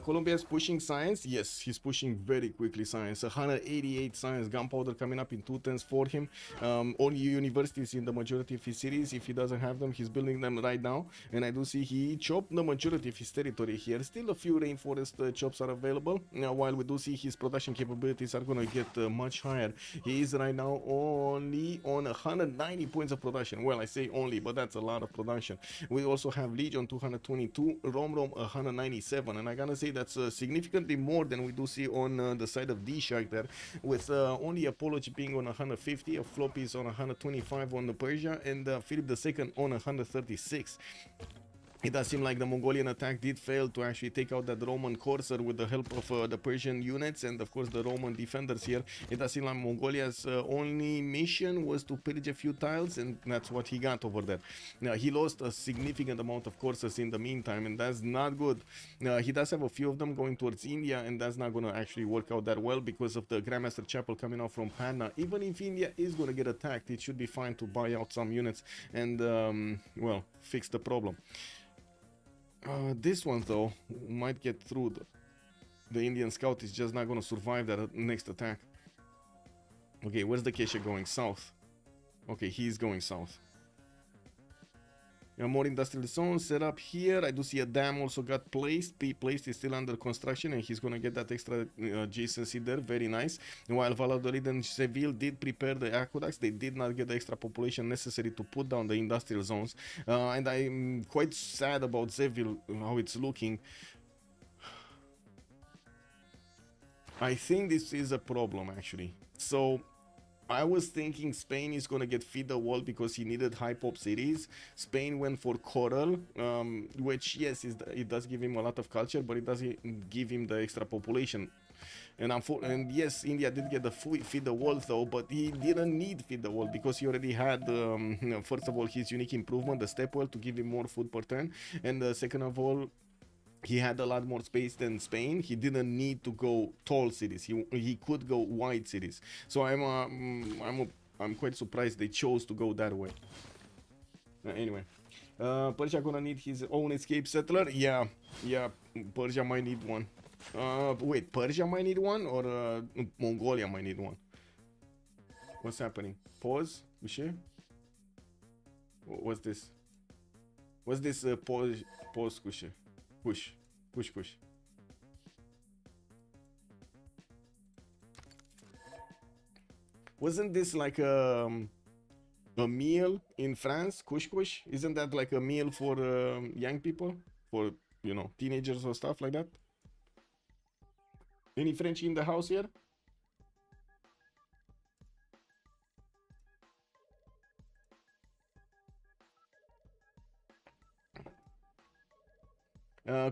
Colombia is pushing science. Yes, he's pushing very quickly science. 188 science gunpowder coming up in 2 turns for him. Only universities in the majority of his cities. If he doesn't have them, he's building them right now. And I do see he chopped the majority of his territory here. Still a few rainforest chops are available. While we do see his production capabilities are going to get much higher. He is right now only on 190 points of production. Well, I say only, but that's a lot of production. We also have Lege on 222, Romrom 197, and I gotta say that's significantly more than we do see on the side of DShark there, with only Apology being on 150, Floppy is on 125 on the Persia, and Philip II on 136. It does seem like the Mongolian attack did fail to actually take out that Roman courser with the help of the Persian units and of course the Roman defenders here. It does seem like Mongolia's only mission was to pillage a few tiles, and that's what he got over there. Now, he lost a significant amount of coursers in the meantime, and that's not good. He does have a few of them going towards India, and that's not going to actually work out that well because of the Grandmaster Chapel coming out from Padna. Even if India is going to get attacked, it should be fine to buy out some units and, well, fix the problem. This one though might get through. The Indian scout is just not gonna survive that next attack. Okay, where's the Kesha going? South. Okay, he's going south. More industrial zones set up here. I do see a dam also got placed. P-placed is still under construction, and he's gonna get that extra adjacency there. Very nice. While Valladolid and Seville did prepare the aqueducts, they did not get the extra population necessary to put down the industrial zones. And I'm quite sad about Seville, how it's looking. I think this is a problem actually. So I was thinking Spain is going to get feed the wall because he needed high pop cities. Spain went for coral, which yes, it does give him a lot of culture, but it doesn't give him the extra population. And yes, India did get the feed the wall though, but he didn't need feed the wall because he already had, first of all, his unique improvement, the step well, to give him more food per turn, and second of all, he had a lot more space than Spain. He didn't need to go tall cities. He could go wide cities. So I'm quite surprised they chose to go that way. Anyway, Persia gonna need his own escape settler. Yeah, Persia might need one. Wait, Persia might need one, or Mongolia might need one. What's happening? Pause. We sure? What's this? What's this pause? Kushe? Kush. Kush, Kush. Wasn't this like a meal in France? Kush? Isn't that like a meal for young people? For, you know, teenagers or stuff like that? Any French in the house here?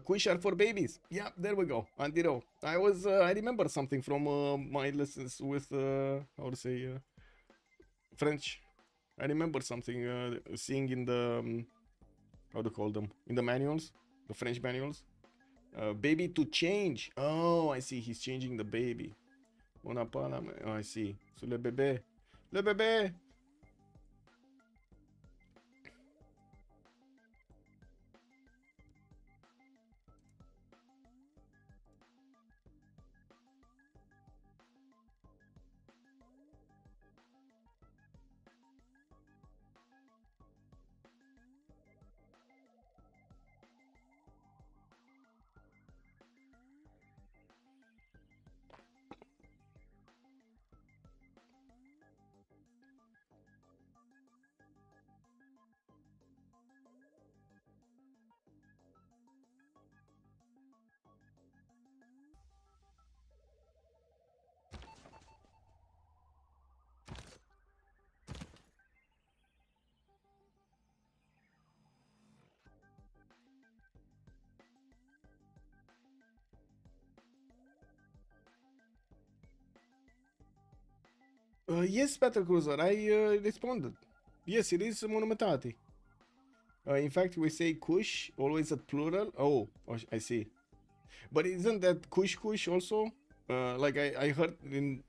Kush are for babies. Yeah, there we go. Andiro. I remember something from my lessons with, how to say, French. I remember something seeing in the, how to call them, in the manuals, the French manuals. Baby to change. Oh, I see. He's changing the baby. On a pas oh, I see. So le bébé. Le bébé. Yes, Battle Cruiser, I responded. Yes, it is Monumentality. In fact, we say Kush, always at plural. Oh, I see. But isn't that Kush also? Like I heard in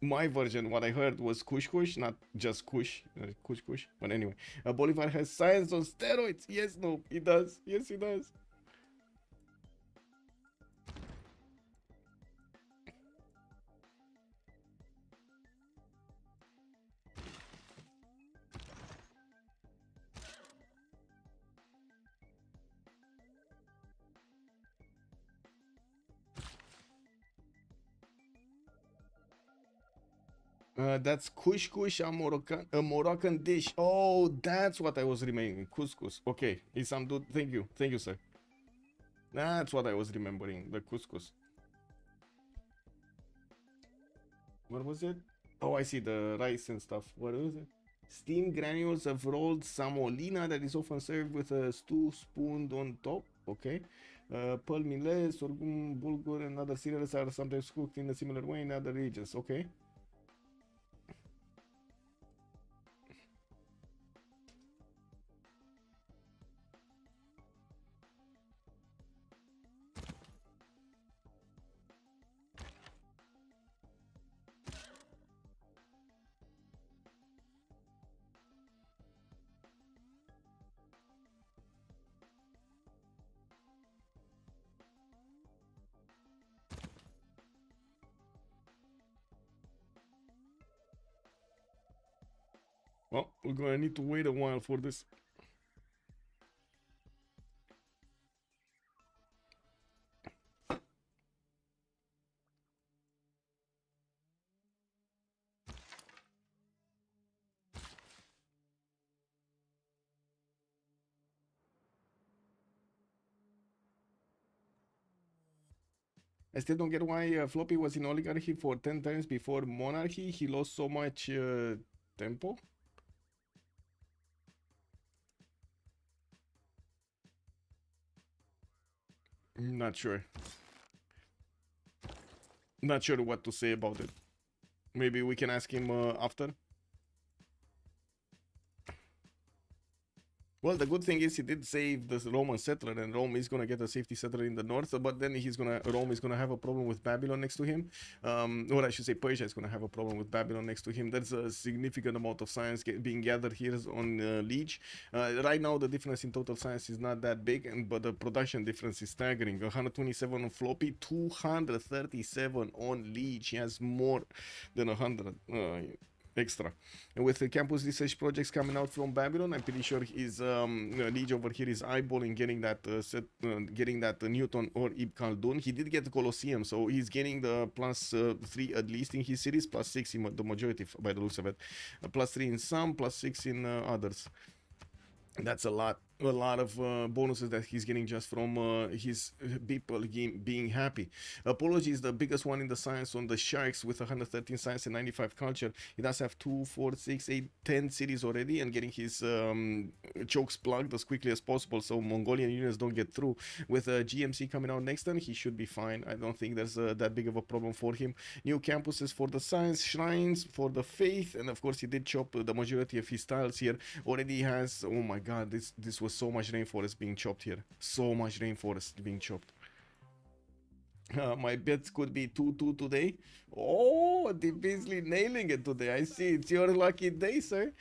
my version, what I heard was Kush, not just Kush. But anyway, Bolivar has science on steroids. Yes, no, it does. Yes, it does. That's kush, a Moroccan dish. Oh, that's what I was remembering. Couscous. Okay, Isamdud, thank you, sir. That's what I was remembering. The couscous. What was it? Oh, I see the rice and stuff. What was it? Steamed granules of rolled samolina that is often served with a stew spooned on top. Okay. Pearl millet, sorghum, bulgur, and other cereals are sometimes cooked in a similar way in other regions. Okay. Well, we're gonna need to wait a while for this. I still don't get why Floppy was in oligarchy for 10 times before monarchy. He lost so much tempo. Not sure. Not sure what to say about it. Maybe we can ask him after. Well, the good thing is he did save the Roman settler, and Rome is gonna get a safety settler in the north. But then Rome is gonna have a problem with Babylon next to him. Or I should say, Persia is gonna have a problem with Babylon next to him. There's a significant amount of science being gathered here on Lege. Right now, the difference in total science is not that big, but the production difference is staggering. 127 on Floppy, 237 on Lege. He has more than 100. extra. And with the campus research projects coming out from Babylon, I'm pretty sure his Lege over here is eyeballing getting that Newton or Ibn Khaldun. He did get the Colosseum, so he's getting the +3 at least in his series, +6 in the majority by the looks of it, +3 in some, +6 in others. That's a lot of bonuses that he's getting just from his people being happy. Apology is the biggest one in the science on the Sharks with 113 science and 95 culture. He does have 2, 4, 6, 8, 10 cities already and getting his chokes plugged as quickly as possible so Mongolian units don't get through. With GMC coming out next turn, he should be fine. I don't think there's that big of a problem for him. New campuses for the science, shrines for the faith, and of course he did chop the majority of his tiles here. Already has, oh my god, this was so much rainforest being chopped here. So much rainforest being chopped. My bets could be 2-2 today. Oh, Beasley nailing it today. I see. It's your lucky day, sir.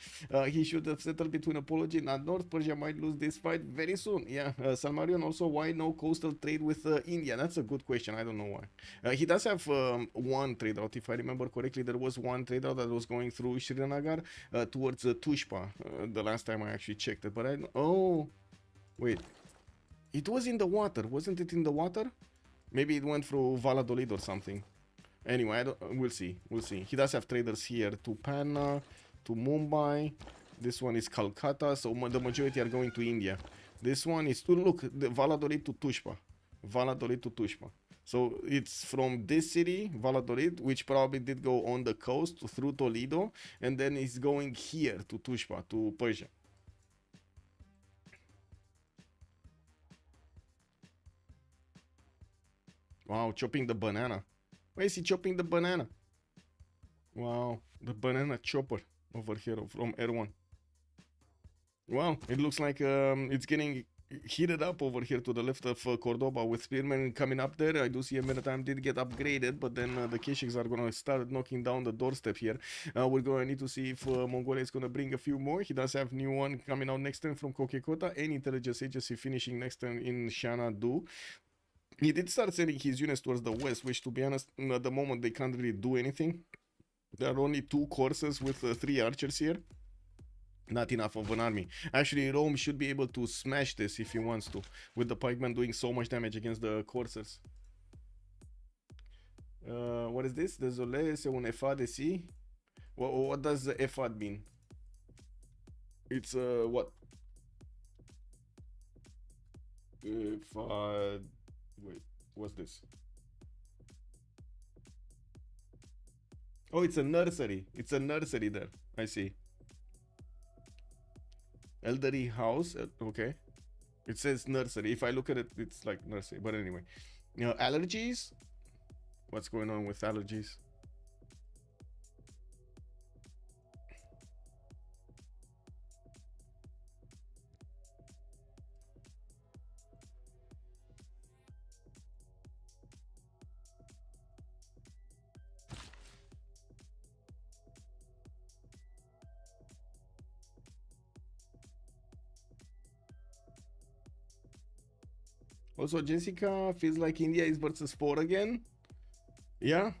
He should have settled between Apology and North. Persia might lose this fight very soon. Yeah. Salmarion also, why no coastal trade with India? That's a good question. I don't know why. He does have one trade route. If I remember correctly, there was one trade route that was going through Srinagar towards Tushpa. The last time I actually checked it. But I... Oh, wait. It was in the water. Wasn't it in the water? Maybe it went through Valladolid or something. Anyway, we'll see. We'll see. He does have traders here to Panna, to Mumbai. This one is Calcutta, so the majority are going to India. This one is to look, the Valladolid to Tushpa. Valladolid to Tushpa. So it's from this city, Valladolid, which probably did go on the coast through Toledo, and then it's going here to Tushpa, to Persia. Wow, chopping the banana. Why is he chopping the banana? Wow, the banana chopper over here from Erwan. Wow, it looks like it's getting heated up over here to the left of Cordoba with Spearman coming up there. I do see a Maritime did get upgraded, but then the Keshiks are going to start knocking down the doorstep here. We're going to need to see if Mongolia is going to bring a few more. He does have new one coming out next turn from Kokekota. Any intelligence agency finishing next turn in Shanadu. He did start sending his units towards the west, which to be honest, at the moment they can't really do anything. There are only 2 courses with 3 archers here. Not enough of an army. Actually, Rome should be able to smash this if he wants to, with the pikemen doing so much damage against the coursers. What is this? Désolé, c'est un EFAD ici. What does the EFAD mean? It's what? EFAD... Wait, what's this? Oh, it's a nursery. It's a nursery there. I see. Elderly house. Okay. It says nursery. If I look at it, it's like nursery. But anyway. Allergies? What's going on with allergies? Also, Jessica feels like India is versus 4 again. Yeah.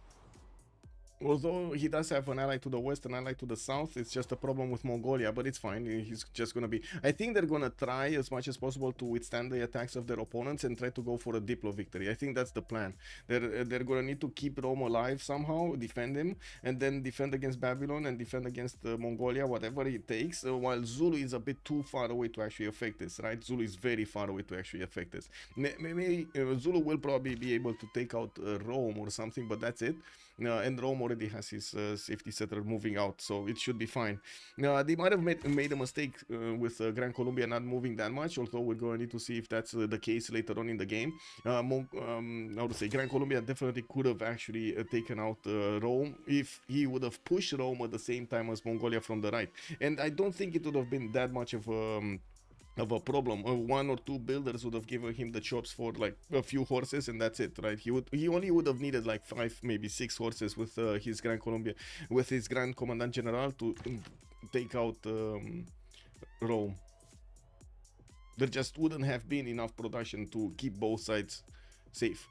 Although he does have an ally to the west and ally to the south, it's just a problem with Mongolia, but it's fine. He's just gonna be... I think they're gonna try as much as possible to withstand the attacks of their opponents and try to go for a Diplo victory. I think that's the plan. They're gonna need to keep Rome alive somehow, defend him, and then defend against Babylon and defend against Mongolia, whatever it takes, while Zulu is a bit too far away to actually affect this, right? Zulu is very far away to actually affect this. Maybe Zulu will probably be able to take out Rome or something, but that's it. And Rome already has his safety settler moving out, so it should be fine. They might have made a mistake with Gran Colombia not moving that much, although we're going to need to see if that's the case later on in the game. I would say Gran Colombia definitely could have actually taken out Rome if he would have pushed Rome at the same time as Mongolia from the right. And I don't think it would have been that much of a problem. 1 or 2 builders would have given him the chops for like a few horses, and that's it, right? He only would have needed like 5, maybe 6 horses with his Gran Colombia, with his Grand Commandant General to take out Rome. There just wouldn't have been enough production to keep both sides safe.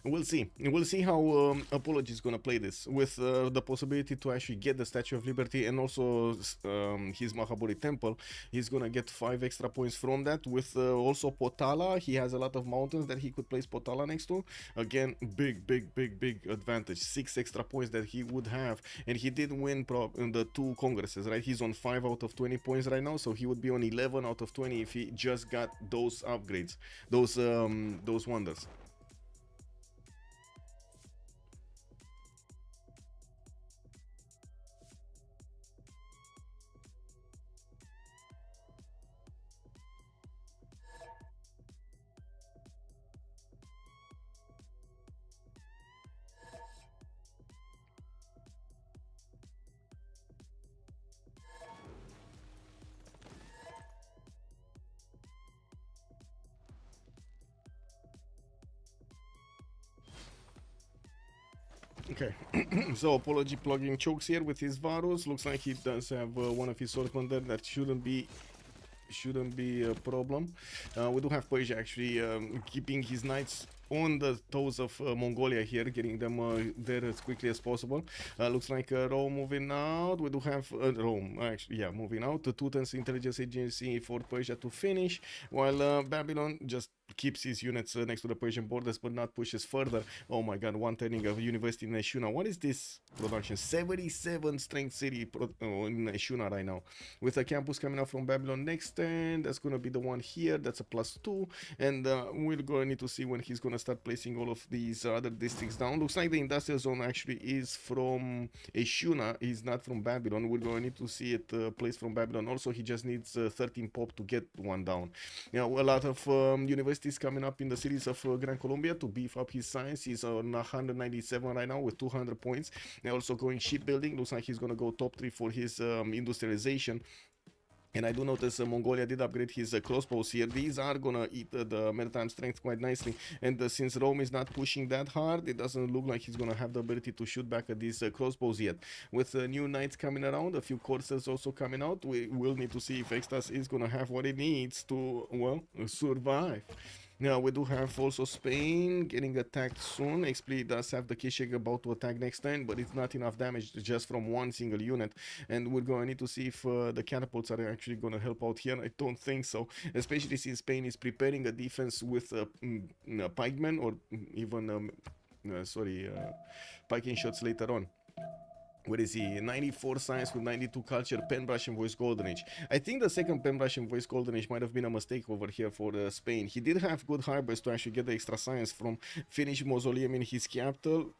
We'll see. We'll see how Apology is gonna play this with the possibility to actually get the Statue of Liberty and also his Mahaburi Temple. He's gonna get 5 extra points from that. With also Potala, he has a lot of mountains that he could place Potala next to. Again, big advantage. 6 extra points that he would have, and he did win in the 2 congresses, right? He's on 5 out of 20 points right now, so he would be on 11 out of 20 if he just got those upgrades, those wonders. Okay, so Apology plugging chokes here with his Varus. Looks like he does have one of his swordsmen there. That shouldn't be a problem. We do have Persia actually keeping his knights on the toes of Mongolia here, getting them there as quickly as possible. Looks like Rome moving out. We do have Rome actually, yeah, moving out. The Teutons intelligence agency for Persia to finish, while Babylon just keeps his units next to the Persian borders but not pushes further. Oh my god, one turning of university in Ashuna. What is this production? 77 strength city in Ashuna right now, with a campus coming out from Babylon next turn. That's gonna be the one here. That's a +2, and we're gonna need to see when he's gonna start placing all of these other districts down. Looks like the industrial zone actually is from Ashuna, he's not from Babylon. We're gonna need to see it placed from Babylon. Also, he just needs 13 pop to get one down. You know, a lot of universities coming up in the cities of Gran Colombia to beef up his science. He's on 197 right now with 200 points. They're also going shipbuilding. Looks like he's gonna go top 3 for his industrialization. And I do notice Mongolia did upgrade his crossbows here. These are gonna eat the maritime strength quite nicely. And since Rome is not pushing that hard, it doesn't look like he's gonna have the ability to shoot back at these crossbows yet. With new knights coming around, a few coursers also coming out, we will need to see if Extazz is gonna have what it needs to, well, survive. Now we do have also Spain getting attacked soon. Xpli does have the Kishig about to attack next turn, but it's not enough damage just from one single unit. And we're going to need to see if the catapults are actually going to help out here. I don't think so, especially since Spain is preparing a defense with pikemen or even, piking shots later on. What is he? 94 science with 92 culture, pen brush and voice golden age. I think the second pen brush and voice golden age might have been a mistake over here for Spain. He did have good harbors to actually get the extra science from Finnish mausoleum in his capital.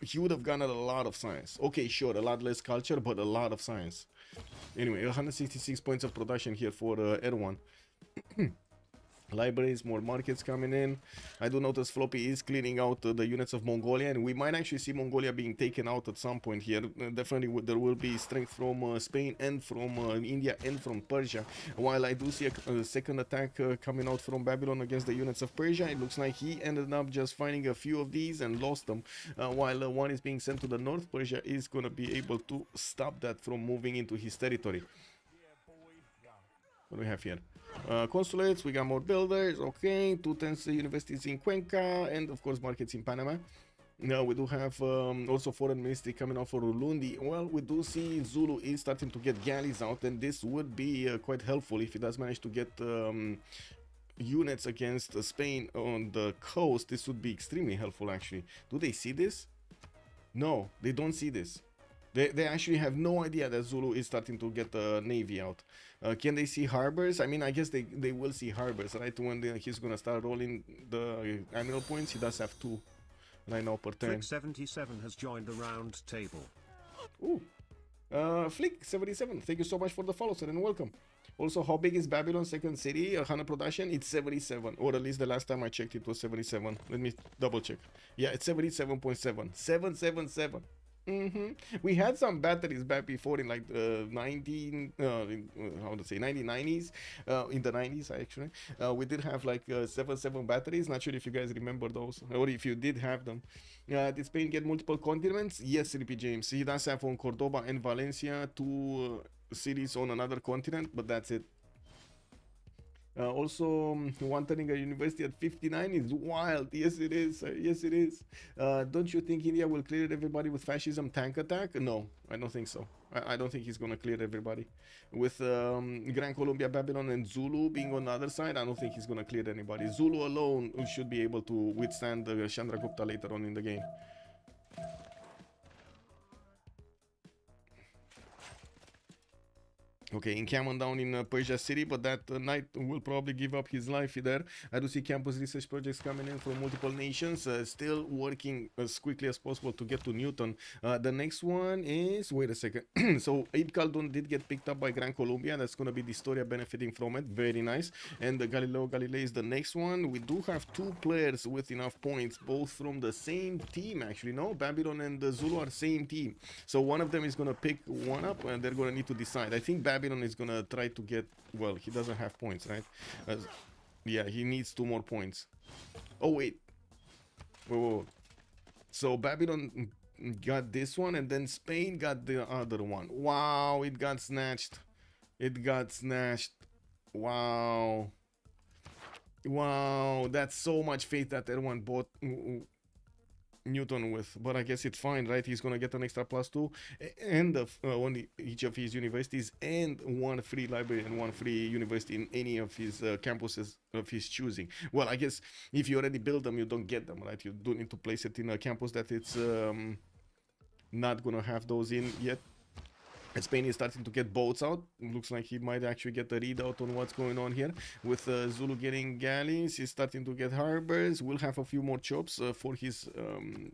He would have gotten a lot of science. Okay, sure, a lot less culture, but a lot of science. Anyway, 166 points of production here for Erwan. Libraries, more markets coming in. I do notice Floppy is cleaning out the units of Mongolia, and we might actually see Mongolia being taken out at some point here. Definitely there will be strength from Spain and from India and from Persia. While I do see a second attack coming out from Babylon against the units of Persia, it looks like he ended up just finding a few of these and lost them. While one is being sent to the north, Persia is going to be able to stop that from moving into his territory. What do we have here? Consulates, we got more builders, okay, 210 universities in Cuenca, and of course markets in Panama. Now we do have also foreign ministry coming out for Ulundi. Well, we do see Zulu is starting to get galleys out, and this would be quite helpful if he does manage to get units against Spain on the coast. This would be extremely helpful actually. Do they see this? No, they don't see this. They actually have no idea that Zulu is starting to get the navy out. Can they see harbors? I mean, I guess they will see harbors, right? When he's gonna start rolling the admiral points, he does have 2 right now per turn. Flick77 has joined the round table. Ooh. Flick77, thank you so much for the follow, sir, and welcome. Also, how big is Babylon's second city? 100 production? It's 77, or at least the last time I checked it was 77. Let me double check. Yeah, it's 77.7. 777. We had some batteries back before in like 1990s, in the 90s actually. We did have like 77 batteries. Not sure if you guys remember those, or if you did have them. Did Spain get multiple continents? Yes, Rippy James. He does have on Cordoba and Valencia, 2 cities on another continent, but that's it. Also, wanting a university at 59 is wild. Yes, it is. Yes, it is. Don't you think India will clear everybody with fascism tank attack? No, I don't think so. I don't think he's gonna clear everybody. With Gran, Colombia, Babylon, and Zulu being on the other side, I don't think he's gonna clear anybody. Zulu alone should be able to withstand Chandragupta later on in the game. Okay, encampment down in Persia city, but that knight will probably give up his life there. I do see campus research projects coming in from multiple nations, still working as quickly as possible to get to Newton. The next one is, wait a second, so Aid Khaldun did get picked up by Gran Colombia. That's going to be Distoria benefiting from it, very nice. And the Galileo Galilei is the next one. We do have two players with enough points, both from the same team actually, no? Babylon and the Zulu are same team. So one of them is going to pick one up and they're going to need to decide. I think Babylon is gonna try to get, well, he doesn't have points, right? Yeah, he needs 2 more points. Oh wait, whoa. So Babylon got this one and then Spain got the other one. Wow, it got snatched. Wow, that's so much faith that Erwan bought Newton with, but I guess it's fine, right? He's gonna get an extra +2 and on each of his universities, and 1 free library and 1 free university in any of his campuses of his choosing. Well, I guess if you already build them, you don't get them, right? You do need to place it in a campus that it's not gonna have those in yet. Spain is starting to get boats out. Looks like he might actually get a readout on what's going on here. With Zulu getting galleys, he's starting to get harbors. We'll have a few more chops for his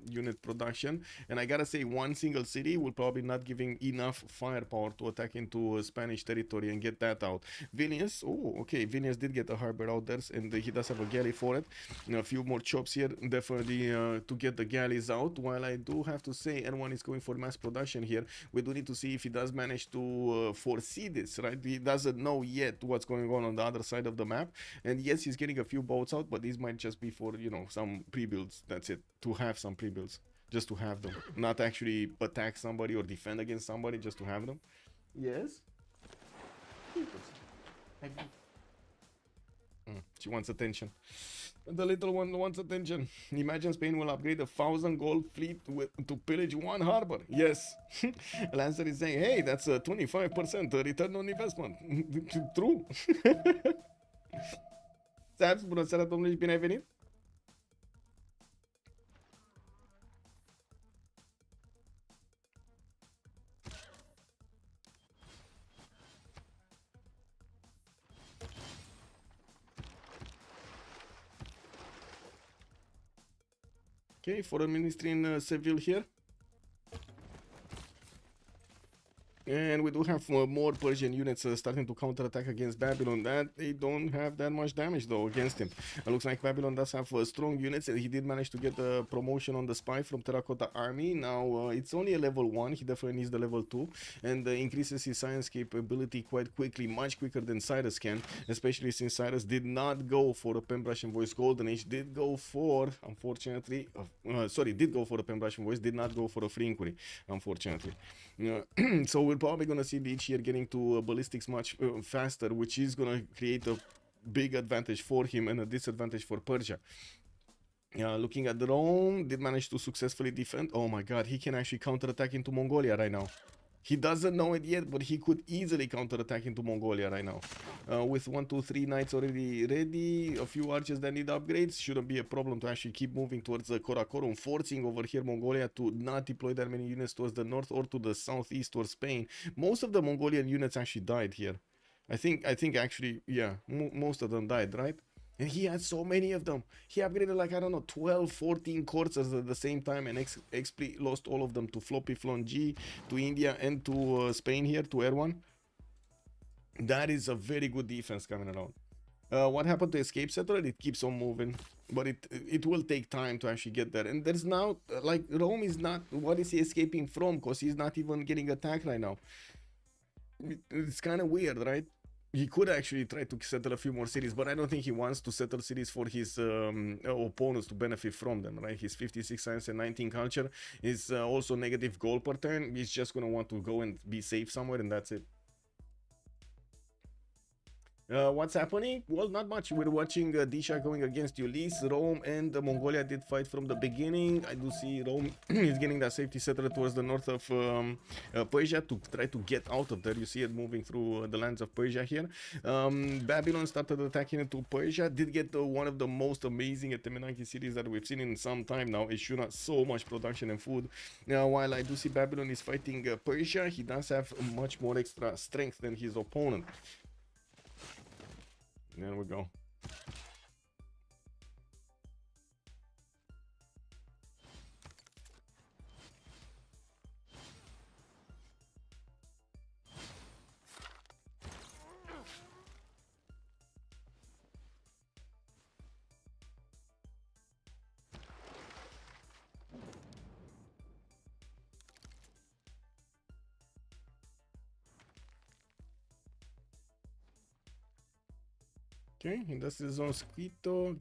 unit production. And I gotta say, one single city will probably not giving enough firepower to attack into Spanish territory and get that out. Vilnius, oh, okay, Vilnius did get a harbor out there, and he does have a galley for it. A few more chops here, definitely to get the galleys out. While I do have to say, Erwan is going for mass production here. We do need to see if he does manage to foresee this, right? He doesn't know yet what's going on the other side of the map, and yes, he's getting a few boats out, but these might just be for, you know, some pre-builds. That's it, to have some pre-builds, just to have them, not actually attack somebody or defend against somebody, just to have them. Yes, she wants attention. The little one wants attention. Imagine Spain will upgrade 1,000 gold fleet to pillage 1 harbor. Yes. Lancer is saying, hey, that's a 25% return on investment. True. Sabs, bună seara, domnule, și bine ai venit. Okay, foreign ministry in Seville here. And we do have more Persian units starting to counterattack against Babylon. That they don't have that much damage though against him. It looks like Babylon does have strong units, and he did manage to get a promotion on the spy from Terracotta Army. Now it's only a level 1. He definitely needs the level 2, and increases his science capability quite quickly, much quicker than Cyrus can. Especially since Cyrus did not go for a Pembrasian Voice Golden Age. Did go for, unfortunately, did go for a Pembrasian Voice. Did not go for a free inquiry, unfortunately. So we're probably gonna see Lege here getting to ballistics much faster, which is gonna create a big advantage for him and a disadvantage for Persia. Looking at Rome, did manage to successfully defend. Oh my god, he can actually counterattack into Mongolia right now. He doesn't know it yet, but he could easily counterattack into Mongolia right now. With 1, 2, 3 knights already ready, a few archers that need upgrades, shouldn't be a problem to actually keep moving towards Karakorum, forcing over here Mongolia to not deploy that many units towards the north or to the southeast towards Spain. Most of the Mongolian units actually died here. I think actually, yeah, most of them died, right? And he had so many of them. He upgraded like, I don't know, 12, 14 coursers at the same time, and Xpli lost all of them to FloppyFlong G, to India, and to Spain here, to Erwan. That is a very good defense coming around. What happened to Escape Settler? It keeps on moving, but it will take time to actually get there. And there's now, like, Rome is not, what is he escaping from? Because he's not even getting attacked right now. It's kind of weird, right? He could actually try to settle a few more cities, but I don't think he wants to settle cities for his opponents to benefit from them, right? His 56 science and 19 culture is also negative goal per turn. He's just going to want to go and be safe somewhere, and that's it. What's happening? Well, not much. We're watching DShark going against Ulyss. Rome and Mongolia did fight from the beginning. I do see Rome is getting that safety settler towards the north of Persia to try to get out of there. You see it moving through the lands of Persia here. Babylon started attacking into Persia. Did get one of the most amazing Etemenanki cities that we've seen in some time now. It should not so much production and food. Now, while I do see Babylon is fighting Persia, he does have much more extra strength than his opponent. There we go. Okay, industrial zones, Quito.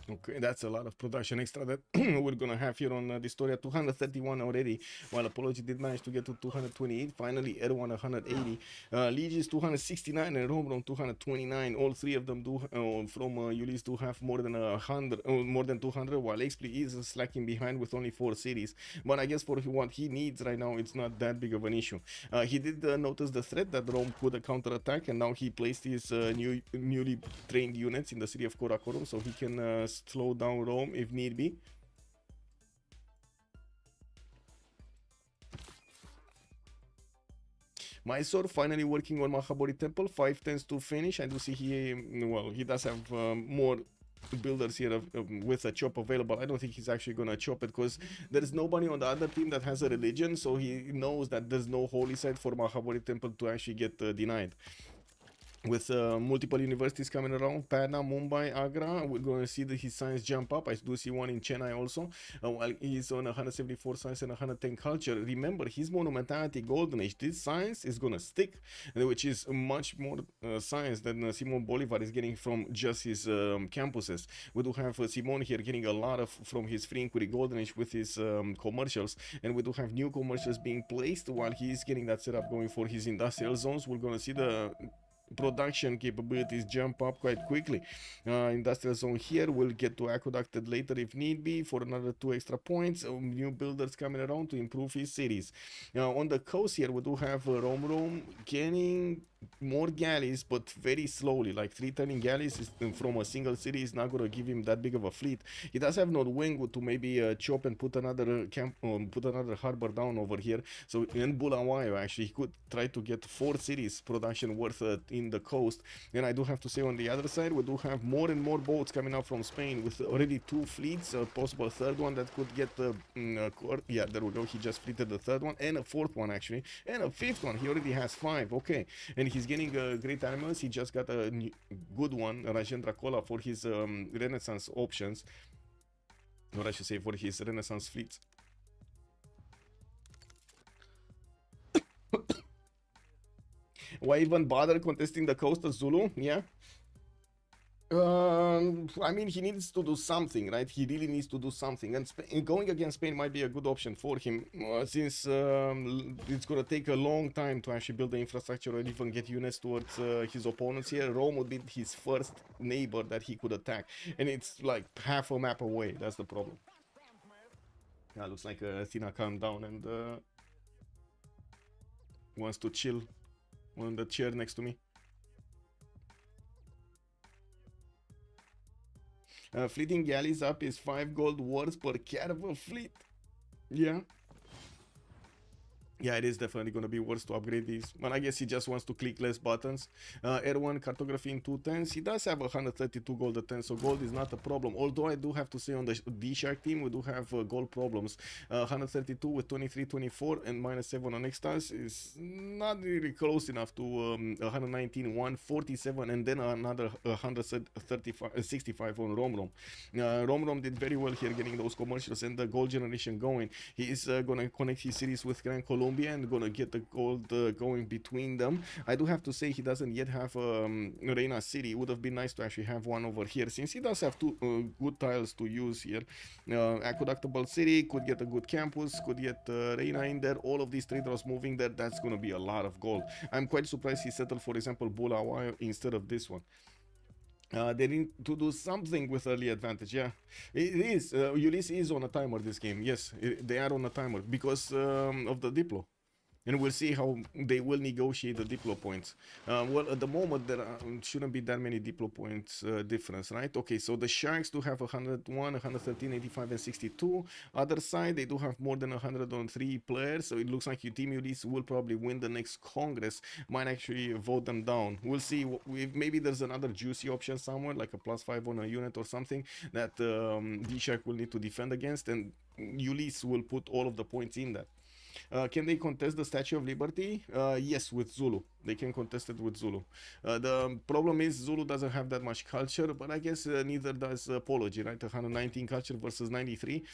Okay, that's a lot of production extra that we're gonna have here on Distoria. 231 already, while Apology did manage to get to 228. Finally, Erwan 180. Lege is 269 and Romrom 229. All three of them do from Ulyss do have more than 100, more than 200, while Xpli is slacking behind with only 4 cities. But I guess for what he needs right now, it's not that big of an issue. He did notice the threat that Rome could counterattack, and now he placed his newly trained units in the city of Karakorum, so he can slow down Rome if need be. Mysore finally working on Mahabodhi Temple. 5 tends to finish. I do see he does have more builders here with a chop available. I don't think he's actually gonna chop it because there's nobody on the other team that has a religion, so he knows that there's no holy site for Mahabodhi Temple to actually get denied. With multiple universities coming around, Patna, Mumbai, Agra, we're going to see his science jump up. I do see one in Chennai also, while he's on 174 science and 110 culture. Remember, his monumentality golden age, this science is going to stick, which is much more science than Simon Bolivar is getting from just his campuses. We do have Simon here getting a lot of from his free inquiry golden age with his commercials, and we do have new commercials being placed while he's getting that setup going for his industrial zones. We're going to see the production capabilities jump up quite quickly. Industrial zone here, we'll get to aqueducted later if need be for another 2 extra points. New builders coming around to improve his cities. On the coast here, we do have Romrom gaining more galleys, but very slowly. Like 3 turning galleys from a single city is not going to give him that big of a fleet. He does have Norwengu to maybe chop and put another camp, put another harbor down over here. So in Bulawayo, actually, he could try to get 4 cities production worth in the coast. And I do have to say, on the other side, we do have more and more boats coming out from Spain with already 2 fleets, a possible 3rd one that could get yeah, there we go. He just fleeted the 3rd one and a 4th one actually, and a 5th one. He already has 5. Okay, and he's getting great animals. He just got a good one, Rajendra Kola, for his Renaissance options, or I should say for his Renaissance fleets. Why even bother contesting the coast of Zulu? Yeah. I mean, he needs to do something, right? He really needs to do something, and going against Spain might be a good option for him, since it's gonna take a long time to actually build the infrastructure or even get units towards his opponents here. Rome would be his first neighbor that he could attack, and it's like half a map away. That's the problem. Yeah, looks like Athena calmed down and wants to chill on the chair next to me. Fleeting galleys up is 5 gold worth per caravel fleet. Yeah. Yeah, it is definitely going to be worth to upgrade these. But I guess he just wants to click less buttons. Erwan cartography in 2 tens. He does have 132 gold a 10, so gold is not a problem. Although I do have to say, on the DShark team, we do have gold problems. 132 with 23, 24, and -7 on Extazz is not really close enough to 119, 147, and then another 165 on Romrom. Romrom did very well here getting those commercials and the gold generation going. He is going to connect his cities with Gran, Colombia, Colombia and gonna get the gold going between them. I do have to say he doesn't yet have Reina City. It would have been nice to actually have one over here, since he does have two good tiles to use here. Aqueductable City could get a good campus, could get Reina in there. All of these trade routes moving there, that's gonna be a lot of gold. I'm quite surprised he settled, for example, Bulawayo instead of this one. They need to do something with early advantage. Yeah, it is. Ulyss is on a timer this game. Yes, they are on a timer because of the Diplo. And we'll see how they will negotiate the Diplo points. Well, at the moment, there shouldn't be that many Diplo points difference, right? Okay, so the Sharks do have 101, 113, 85, and 62. Other side, they do have more than 103 players, so it looks like Team Ulyss will probably win the next Congress. Might actually vote them down. We'll see. Maybe there's another juicy option somewhere, like a +5 on a unit or something, that DShark will need to defend against, and Ulyss will put all of the points in that. Can they contest the Statue of Liberty? Yes, with Zulu. They can contest it with Zulu. The problem is Zulu doesn't have that much culture, but I guess neither does Apology, right? 119 culture versus 93.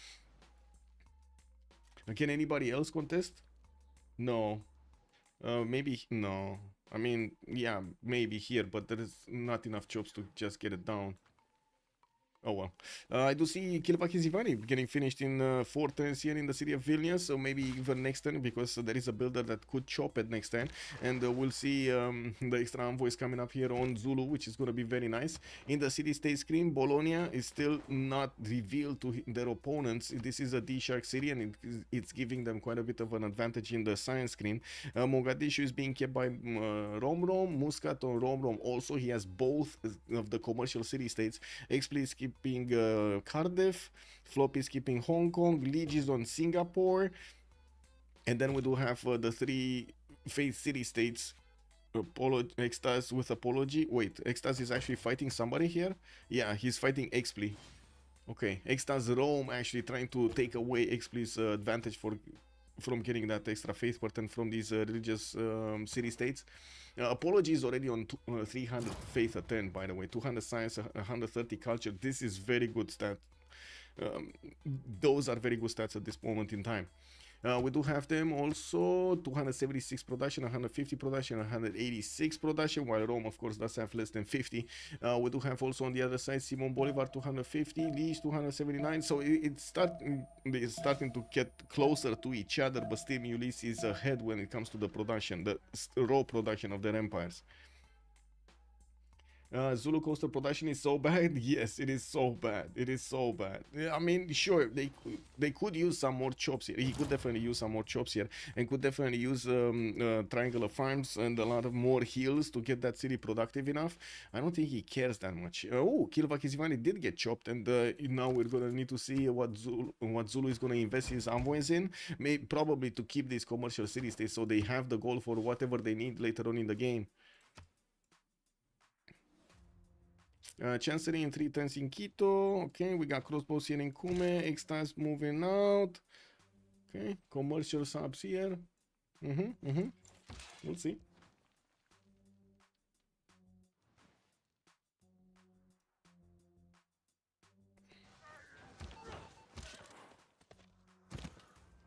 Can anybody else contest? No. Maybe, no. I mean, yeah, maybe here, but there is not enough chops to just get it down. Oh well. I do see Kilvakizivani getting finished in 4 turns here in the city of Vilnius, so maybe even next turn, because there is a builder that could chop it next turn, and we'll see the extra envoys coming up here on Zulu, which is going to be very nice. In the city-state screen, Bologna is still not revealed to their opponents. This is a DShark city, and it's giving them quite a bit of an advantage in the science screen. Mogadishu is being kept by Romrom. Muscat on Romrom also, he has both of the commercial city-states. Xpli is keeping Cardiff, Floppy is keeping Hong Kong, Lege is on Singapore, and then we do have the 3 faith city-states. Extazz with Apology. Wait, Extazz is actually fighting somebody here? Yeah, he's fighting Xpli. Okay, Extazz Rome actually trying to take away Xpli's advantage from getting that extra faith pattern from these religious city-states. Apology is already on 300 faith at 10, by the way, 200 science, 130 culture. This is very good stat. Those are very good stats at this moment in time. We do have them also 276 production, 150 production, 186 production, while Rome, of course, does have less than 50. We do have also on the other side Simon Bolivar 250, Liege 279. So it's starting to get closer to each other, but still Ulyss is ahead when it comes to the production, the raw production of their empires. Zulu coastal production is so bad. Yes, it is so bad. It is so bad. I mean, sure, they could use some more chops here. He could definitely use some more chops here, and could definitely use triangular farms and a lot of more hills to get that city productive enough. I don't think he cares that much. Oh, Kilvakizivani did get chopped, and now we're gonna need to see what Zulu is gonna invest his envoys in. Probably to keep these commercial city-states so they have the goal for whatever they need later on in the game. Chancery in 3 turns in Quito. Okay, we got crossbows here in Kume. Extazz moving out. Okay, commercial subs here. We'll see.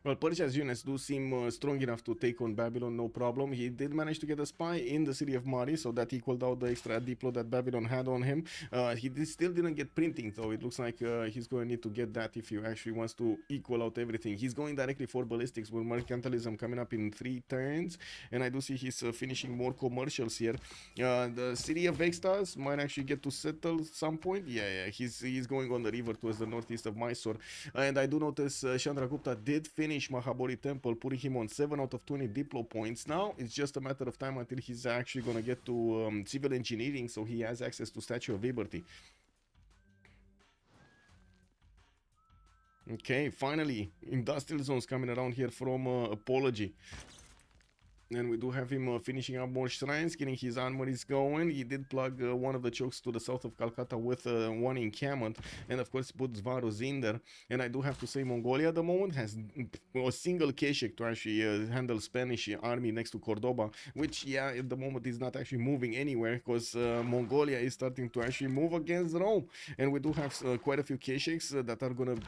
Well, Persia's units do seem strong enough to take on Babylon, no problem. He did manage to get a spy in the city of Mari, so that equaled out the extra diplo that Babylon had on him. He still didn't get printing, though. It looks like he's going to need to get that if he actually wants to equal out everything. He's going directly for ballistics with mercantilism coming up in 3 turns, and I do see he's finishing more commercials here. The city of Extazz might actually get to settle some point. Yeah, he's going on the river towards the northeast of Mysore. And I do notice Chandragupta did finish Mahabodhi Temple, putting him on 7 out of 20 diplo points. Now it's just a matter of time until he's actually gonna get to civil engineering, so he has access to Statue of Liberty. Okay, finally industrial zones coming around here from Apology. And we do have him finishing up more shrines, getting his armories going. He did plug one of the chokes to the south of Calcutta with one encampment, and of course put Zvarus in there. And I do have to say Mongolia at the moment has a single Keshik to actually handle Spanish army next to Cordoba, which yeah, at the moment is not actually moving anywhere, because Mongolia is starting to actually move against Rome. And we do have quite a few Keshiks that are gonna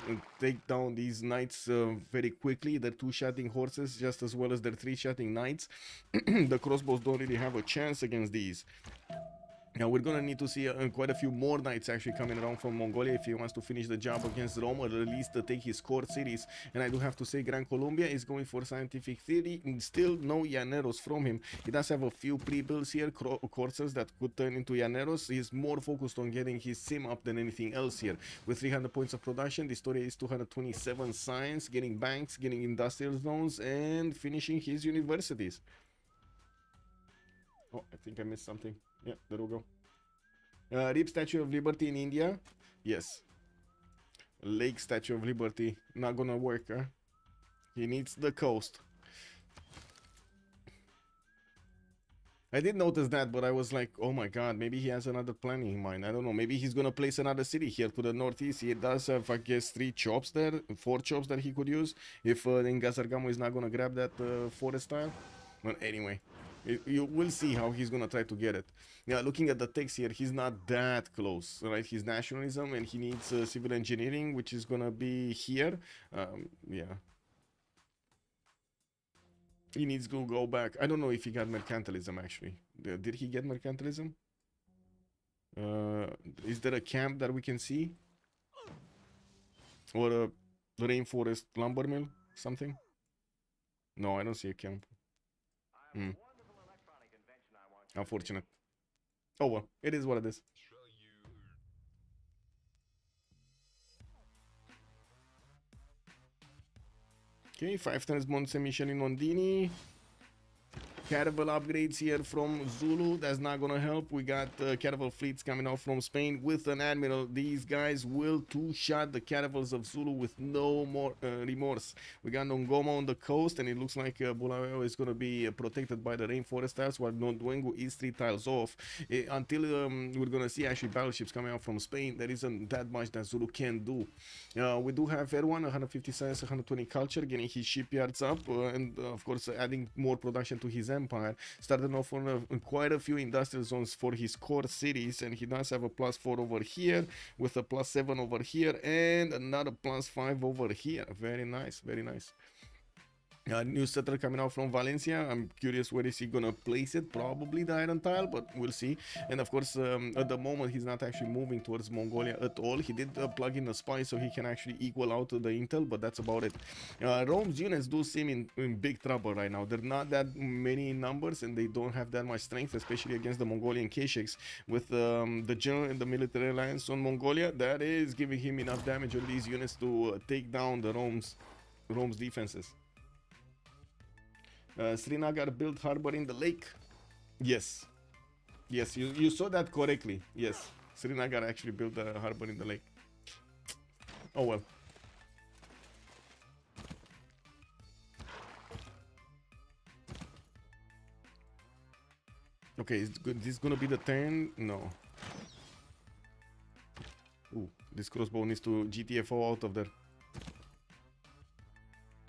take down these knights very quickly. Their two-shotting horses just as well as their three-shotting knights. The crossbows don't really have a chance against these. Now we're gonna need to see quite a few more knights actually coming around from Mongolia if he wants to finish the job against Rome, or at least take his core cities. And I do have to say Gran Colombia is going for scientific theory, and still no Llaneros from him. He does have a few pre-builds here, coursers that could turn into Llaneros. He's more focused on getting his sim up than anything else here. With 300 points of production, Distoria is 227 science, getting banks, getting industrial zones, and finishing his universities. Oh, I think I missed something. Yeah, there we go. RIP Statue of Liberty in India. Yes. Lake Statue of Liberty. Not gonna work, huh? He needs the coast. I did notice that, but I was like, oh my god, maybe he has another plan in mind. I don't know. Maybe he's gonna place another city here to the northeast. He does have, I guess, 3 chops there, 4 chops that he could use if Ngazargamo is not gonna grab that forest tile. But anyway. You will see how he's gonna try to get it. Yeah, looking at the text here, he's not that close, right? He's nationalism and he needs civil engineering, which is gonna be here. Yeah. He needs to go back. I don't know if he got mercantilism actually. Did he get mercantilism? Is there a camp that we can see? Or a rainforest lumber mill? Something? No, I don't see a camp. Hmm. Unfortunate. Oh well, it is what it is. Okay, 5 times Monte Michel in Ondini. Caravel upgrades here from Zulu. That's not gonna help. We got caravel fleets coming out from Spain with an admiral. These guys will two-shot the caravels of Zulu with no more remorse. We got Ngoma on the coast, and it looks like Bulawayo is gonna be protected by the rainforest tiles, while Nondwengu is 3 tiles off. Until we're gonna see actually battleships coming out from Spain, there isn't that much that Zulu can do. We do have Erwan, 150 science, 120 culture, getting his shipyards up, and of course adding more production to his empire. Started off on quite a few industrial zones for his core cities, and he does have a +4 over here with a +7 over here and another +5 over here. Very nice, very nice. New settler coming out from Valencia. I'm curious where is he gonna place it. Probably the iron tile, but we'll see. And of course, at the moment he's not actually moving towards Mongolia at all. He did plug in a spy so he can actually equal out the intel, but that's about it. Rome's units do seem in big trouble right now. They're not that many in numbers, and they don't have that much strength, especially against the Mongolian Keshiks. With the general and the military alliance on Mongolia, that is giving him enough damage on these units to take down the Rome's defenses. Srinagar built harbor in the lake. Yes. Yes, you saw that correctly. Yes. Srinagar actually built a harbor in the lake. Oh well. Okay, is this gonna be the turn? No. Ooh, this crossbow needs to GTFO out of there.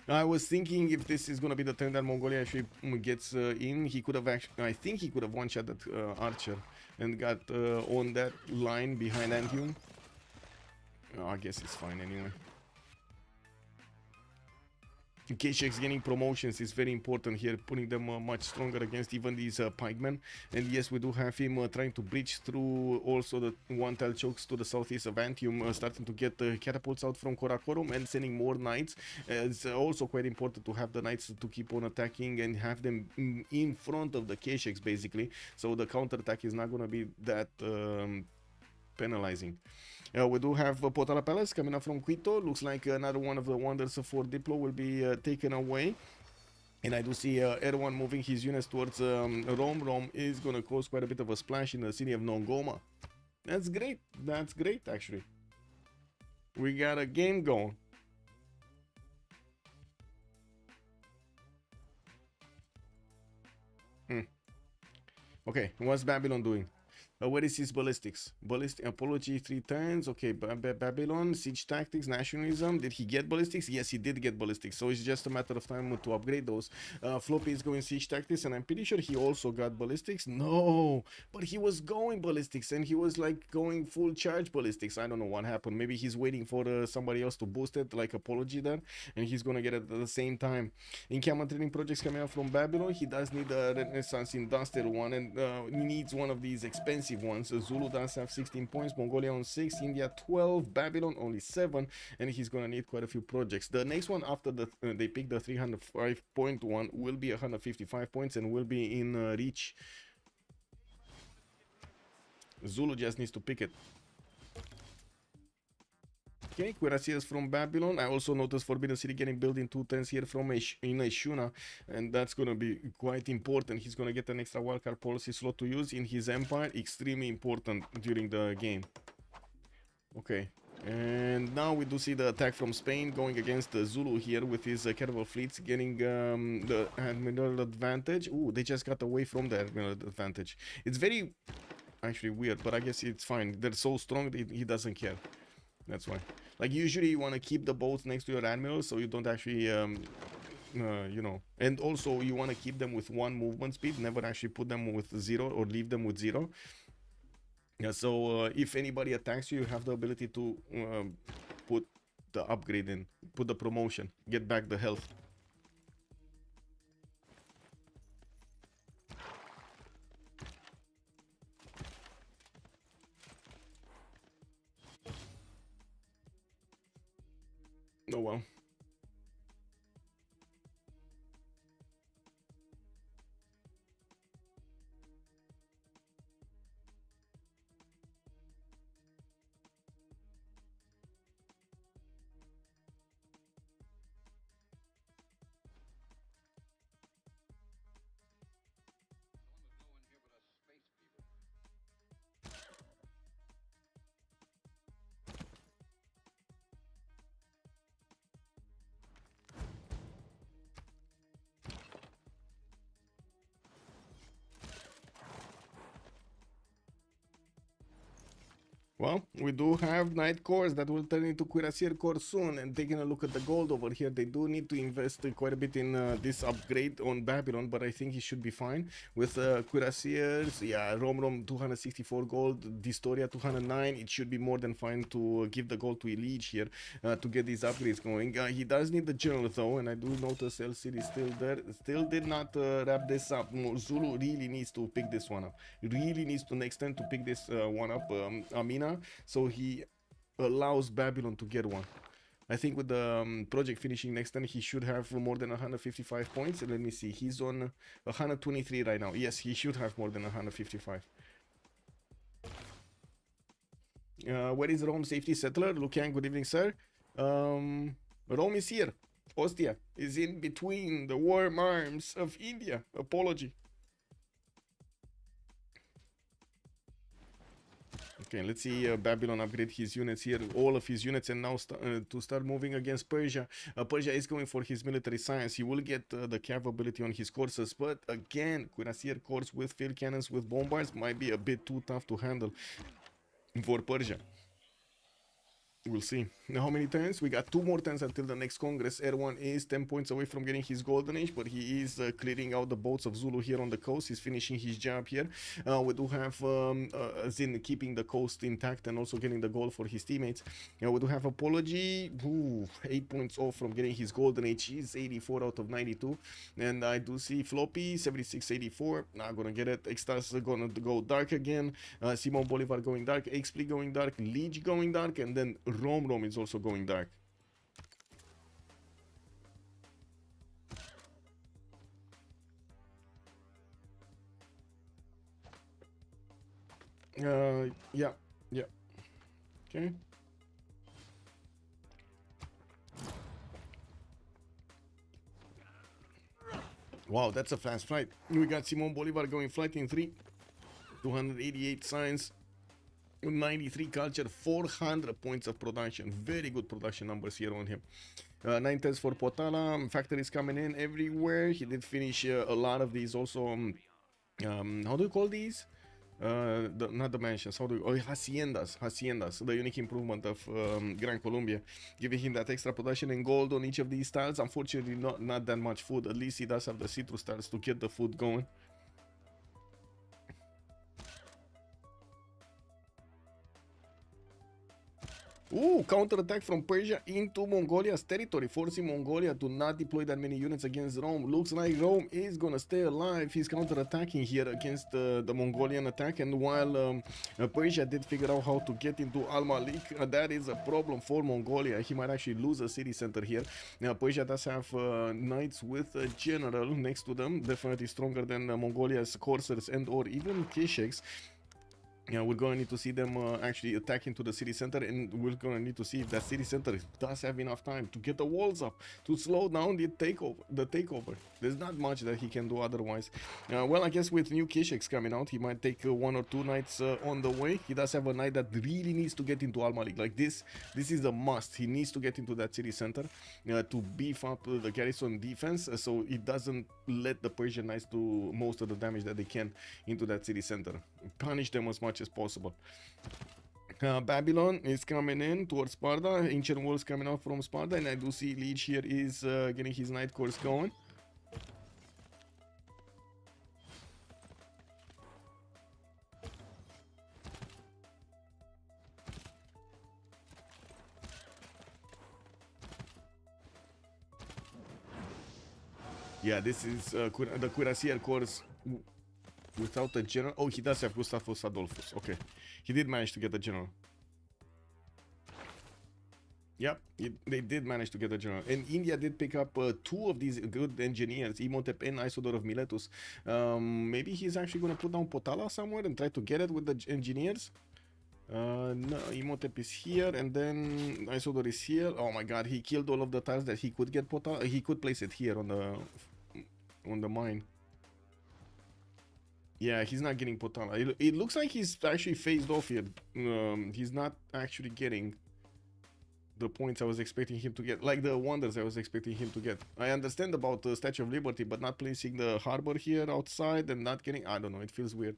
I was thinking if this is gonna be the turn that Mongolia actually gets in, he could have actually, I think he could have one-shot that archer and got on that line behind Antium. I guess it's fine anyway. Keshiks getting promotions is very important here, putting them much stronger against even these pikemen. And yes, we do have him trying to breach through also the one-tile chokes to the southeast of Antium, starting to get catapults out from Karakorum and sending more knights. It's also quite important to have the knights to keep on attacking and have them in front of the Keshiks basically, so the counter-attack is not going to be that penalizing. We do have Potala Palace coming up from Quito. Looks like another one of the wonders for Diplo will be taken away. And I do see Erwan moving his units towards Romrom is going to cause quite a bit of a splash in the city of Nongoma. That's great. That's great, actually. We got a game going. Okay, what's Babylon doing? Where is his ballistics? Ballistic apology 3 turns. Okay, Babylon, siege tactics, nationalism. Did he get ballistics? Yes, he did get ballistics. So it's just a matter of time to upgrade those. Floppy is going siege tactics, and I'm pretty sure he also got ballistics. No, but he was going ballistics, and he was like going full charge ballistics. I don't know what happened. Maybe he's waiting for somebody else to boost it, like apology there, and he's gonna get it at the same time. In camera training projects coming out from Babylon, he does need a Renaissance industrial one, and he needs one of these expensive ones. Zulu does have 16 points, Mongolia on 6, India 12, Babylon only 7, and he's gonna need quite a few projects. The next one after they pick the 305-point one will be 155 points and will be in reach. Zulu just needs to pick it. Okay, Cuirassiers from Babylon. I also noticed Forbidden City getting built in 2 turns here from Ishuna, and that's gonna be quite important. He's gonna get an extra wildcard policy slot to use in his empire. Extremely important during the game. Okay, and now we do see the attack from Spain going against the Zulu here with his caravel fleets getting the admiral advantage. Ooh, they just got away from the admiral advantage. It's very actually weird, but I guess it's fine. They're so strong that he doesn't care. That's why. Like, usually you want to keep the boats next to your admiral so you don't actually, you know. And also you want to keep them with 1 movement speed, never actually put them with 0 or leave them with 0. Yeah, so if anybody attacks you, you have the ability to put the upgrade in, put the promotion, get back the health. Oh well. Well, we do have Knight cores that will turn into Cuirassier cores soon, and taking a look at the gold over here, they do need to invest quite a bit in this upgrade on Babylon, but I think he should be fine. With Cuirassiers, yeah, Romrom 264 gold, Distoria 209, it should be more than fine to give the gold to Lege here to get these upgrades going. He does need the general though, and I do notice LCD is still there, still did not wrap this up. Zulu really needs to pick this one up, really needs to next time to pick this one up, Amina, so he allows Babylon to get one. I think with the project finishing next turn, he should have more than 155 points. Let me see, he's on 123 right now. Yes, he should have more than 155. Where is Rome safety settler? Lucan, good evening, sir. Rome is here. Ostia is in between the warm arms of India. Apology. Okay, let's see Babylon upgrade his units here, all of his units, and now to start moving against Persia. Persia is going for his military science. He will get the cav ability on his courses, but again, Cuirassier corps with field cannons with bombards might be a bit too tough to handle for Persia. We'll see. Now, how many turns? We got 2 more turns until the next Congress. Erwan is 10 points away from getting his golden age, but he is clearing out the boats of Zulu here on the coast. He's finishing his job here. We do have Zin keeping the coast intact and also getting the gold for his teammates. We do have Apology, 8 points off from getting his golden age. He's 84 out of 92. And I do see Floppy, 76, 84. Not gonna get it. Extazz gonna go dark again. Simon Bolivar going dark. Xpli going dark. Lege going dark. And then Romrom is also going dark. Yeah. Okay. Wow, that's a fast flight. We got Simon Bolivar going flight in 3. 288 science. 93 culture, 400 points of production. Very good production numbers here on him. 9 tests for Potala. Factories coming in everywhere. He did finish a lot of these also how do you call these? Not the mansions, how do you, oh, haciendas, the unique improvement of Gran Colombia, giving him that extra production and gold on each of these tiles. Unfortunately, not that much food. At least he does have the citrus tiles to get the food going. Ooh, counterattack from Persia into Mongolia's territory, forcing Mongolia to not deploy that many units against Rome. Looks like Rome is gonna stay alive. He's counterattacking here against the Mongolian attack, and while Persia did figure out how to get into Al-Malik, that is a problem for Mongolia. He might actually lose a city center here. Now, Persia does have knights with a general next to them, definitely stronger than Mongolia's coursers and or even Kishaks. Yeah, we're going to need to see them actually attack into the city center, and we're going to need to see if that city center does have enough time to get the walls up to slow down the takeover. There's not much that he can do otherwise. Well, I guess with new Kishaks coming out, he might take 1 or 2 knights on the way. He does have a knight that really needs to get into Al-Malik. Like this is a must. He needs to get into that city center to beef up the garrison defense, so it doesn't let the Persian knights do most of the damage that they can into that city center. Punish them as much as possible. Babylon is coming in towards Sparta. Ancient walls coming out from Sparta, and I do see Lege here is getting his knight course going. Yeah, this is the Cuirassier course without a general. Oh, he does have Gustavus Adolphus. Okay, he did manage to get the general. Yep, they did manage to get a general. And India did pick up 2 of these good engineers, Imhotep and Isodor of Miletus. Maybe he's actually going to put down Potala somewhere and try to get it with the engineers. No, Imhotep is here, and then Isodor is here. Oh my god, he killed all of the tiles that he could get Potala. He could place it here on the mine. Yeah, he's not getting Potala. It looks like he's actually phased off here. He's not actually getting the points I was expecting him to get, like the wonders I was expecting him to get. I understand about the Statue of Liberty, but not placing the harbor here outside and not getting, I don't know, it feels weird.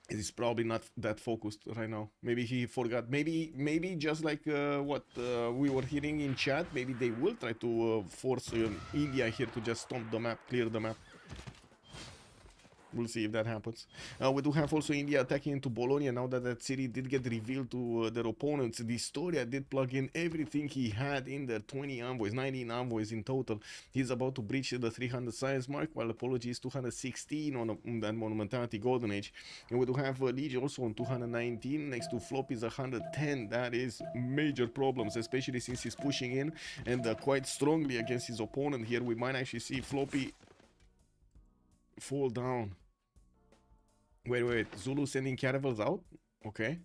He's probably not that focused right now. Maybe he forgot. Maybe just like what we were hearing in chat, maybe they will try to force India here to just stomp the map, clear the map. We'll see if that happens. We do have also India attacking into Bologna now that that city did get revealed to their opponents. Distoria did plug in everything he had in there, 20 envoys, 19 envoys in total. He's about to breach the 300 science mark, while Apology is 216 on that Monumentality Golden Age. And we do have Lege also on 219, next to Floppy is 110. That is major problems, especially since he's pushing in and quite strongly against his opponent here. We might actually see Floppy fall down. Wait, Zulu sending caravels out? Okay.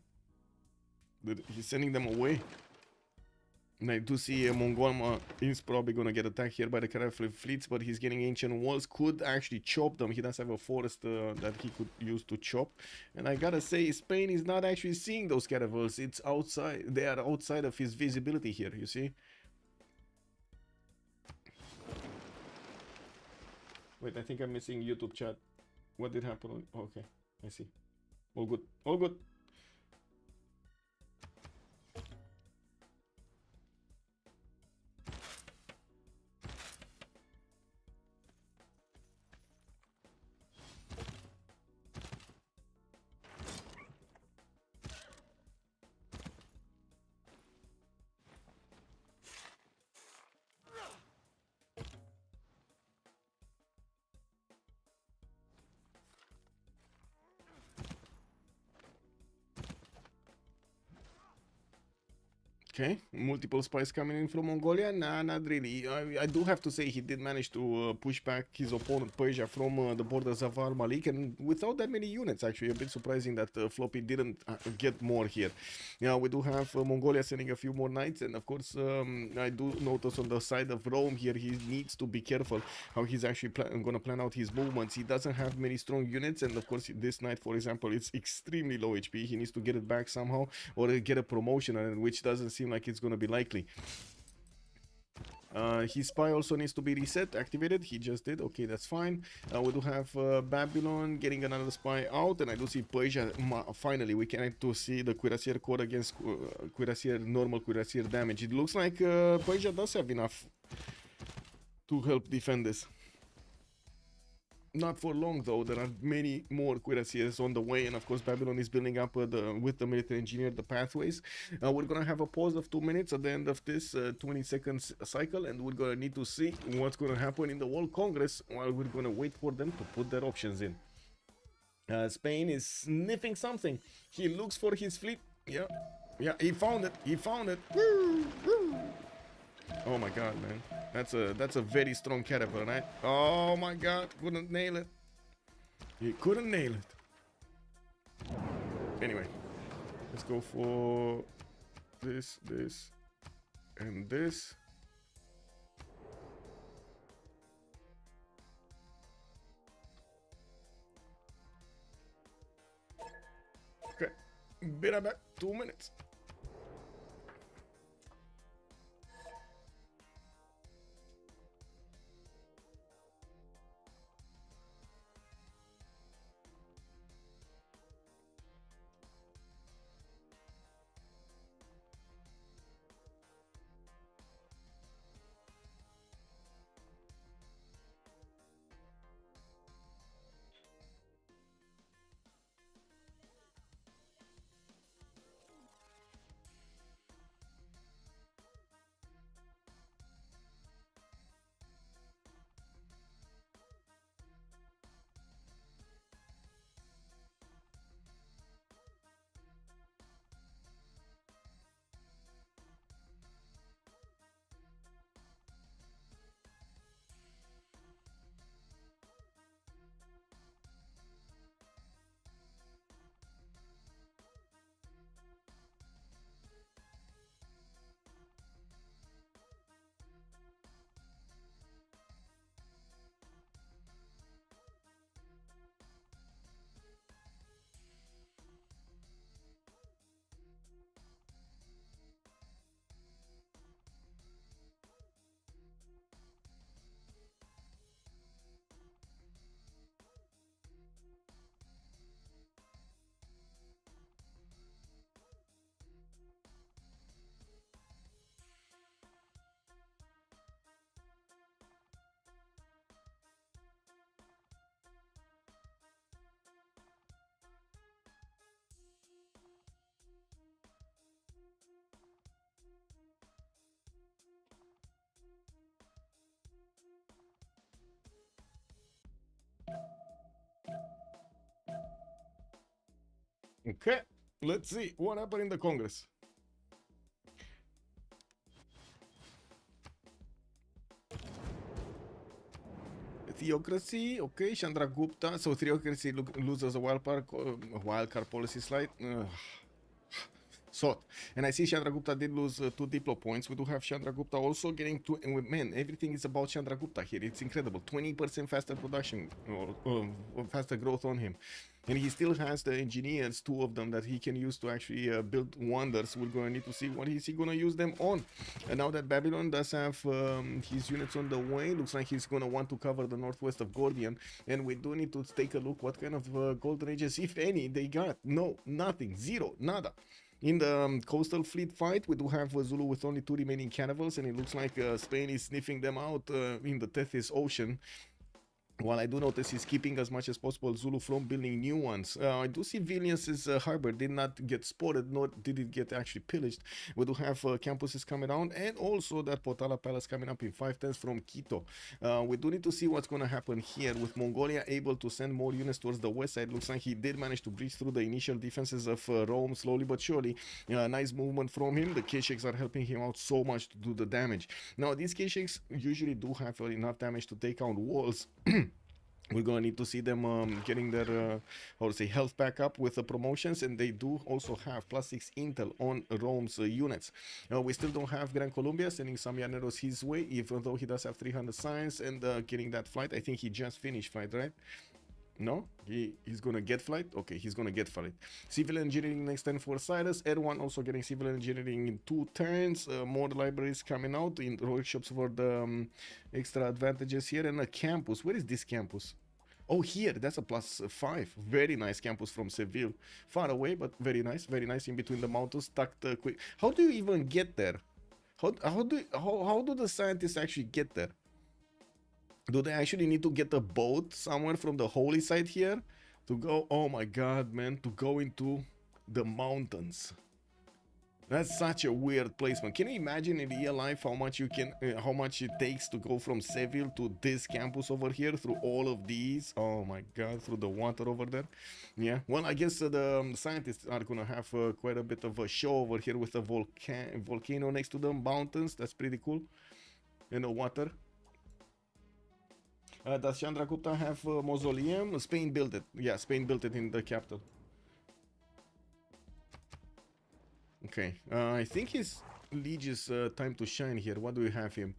He's sending them away. And I do see Mongolia is probably gonna get attacked here by the caravel fleets, but he's getting ancient walls, could actually chop them. He does have a forest that he could use to chop. And I gotta say, Spain is not actually seeing those caravels. It's outside. They are outside of his visibility here, you see? Wait, I think I'm missing YouTube chat. What did happen? Okay, I see. All good. All good. Okay, multiple spies coming in from Mongolia? Nah, not really. I do have to say he did manage to push back his opponent Persia from the borders of Al-Malik, and without that many units, actually. A bit surprising that Floppy didn't get more here. Yeah, we do have Mongolia sending a few more knights, and of course, I do notice on the side of Rome here, he needs to be careful how he's actually gonna plan out his movements. He doesn't have many strong units, and of course, this knight, for example, it's extremely low HP. He needs to get it back somehow, or get a promotion, which doesn't seem like it's gonna be likely. His spy also needs to be reset, activated. He just did. Okay, that's fine. We do have Babylon getting another spy out, and I do see Persia. Finally, we can to see the cuirassier code against cuirassier, normal cuirassier damage. It looks like Persia does have enough to help defend this. Not for long though, there are many more cuirassiers on the way, and of course Babylon is building up with the military engineer the pathways. We're gonna have a pause of 2 minutes at the end of this 20 seconds cycle, and we're gonna need to see what's gonna happen in the World Congress while we're gonna wait for them to put their options in. Spain is sniffing something. He looks for his fleet. Yeah, he found it. He found it. Woo, woo. Oh my god, man. That's a very strong caravan, right? Oh my god, couldn't nail it. He couldn't nail it. Anyway, let's go for this, and this. Okay, be right back. 2 minutes. Okay, let's see what happened in the Congress. Theocracy, okay, Chandragupta. So theocracy loses a wildcard policy slide. Sort. And I see Chandragupta did lose 2 diplo points. We do have Chandragupta also getting 2. And man, everything is about Chandragupta here. It's incredible. 20% faster production or faster growth on him. And he still has the engineers, 2 of them, that he can use to actually build wonders. We're going to need to see what is he going to use them on. And now that Babylon does have his units on the way, looks like he's going to want to cover the northwest of Gordian. And we do need to take a look what kind of golden ages, if any, they got. No, nothing, zero, nada. In the coastal fleet fight, we do have Zulu with only 2 remaining caravels, and it looks like Spain is sniffing them out in the Tethys Ocean. While I do notice he's keeping as much as possible Zulu from building new ones. I do see Vilnius's harbor did not get spotted, nor did it get actually pillaged. We do have campuses coming down, and also that Potala Palace coming up in 5/10 from Quito. We do need to see what's going to happen here with Mongolia able to send more units towards the west side. Looks like he did manage to breach through the initial defenses of Rome slowly but surely. Nice movement from him. The K-Shakes are helping him out so much to do the damage. Now, these K-Shakes usually do have enough damage to take out walls. We're going to need to see them getting their, health back up with the promotions, and they do also have +6 intel on Rome's units. We still don't have Gran Colombia sending some Llaneros his way, even though he does have 300 science and getting that flight. I think he just finished flight, right? No, he's gonna get flight. Okay, he's gonna get flight. Civil engineering next turn for Cyrus. Erwan also getting civil engineering in 2 turns. More libraries coming out in workshops for the extra advantages here, and a campus. Where is this campus? Oh, here, that's a +5. Very nice campus from Seville. Far away, but very nice in between the mountains, tucked quick. How do you even get there? How do the scientists actually get there? Do they actually need to get a boat somewhere from the holy site here to go? Oh my god, man, to go into the mountains. That's such a weird placement. Can you imagine in real life how much how much it takes to go from Seville to this campus over here through all of these? Oh my god, through the water over there. Yeah. Well, I guess the scientists are gonna have quite a bit of a show over here with a volcano next to the mountains. That's pretty cool. In the water. Does Chandragupta have a mausoleum? Spain built it. Yeah, Spain built it in the capital. Okay, I think his Lege's time to shine here. What do we have him?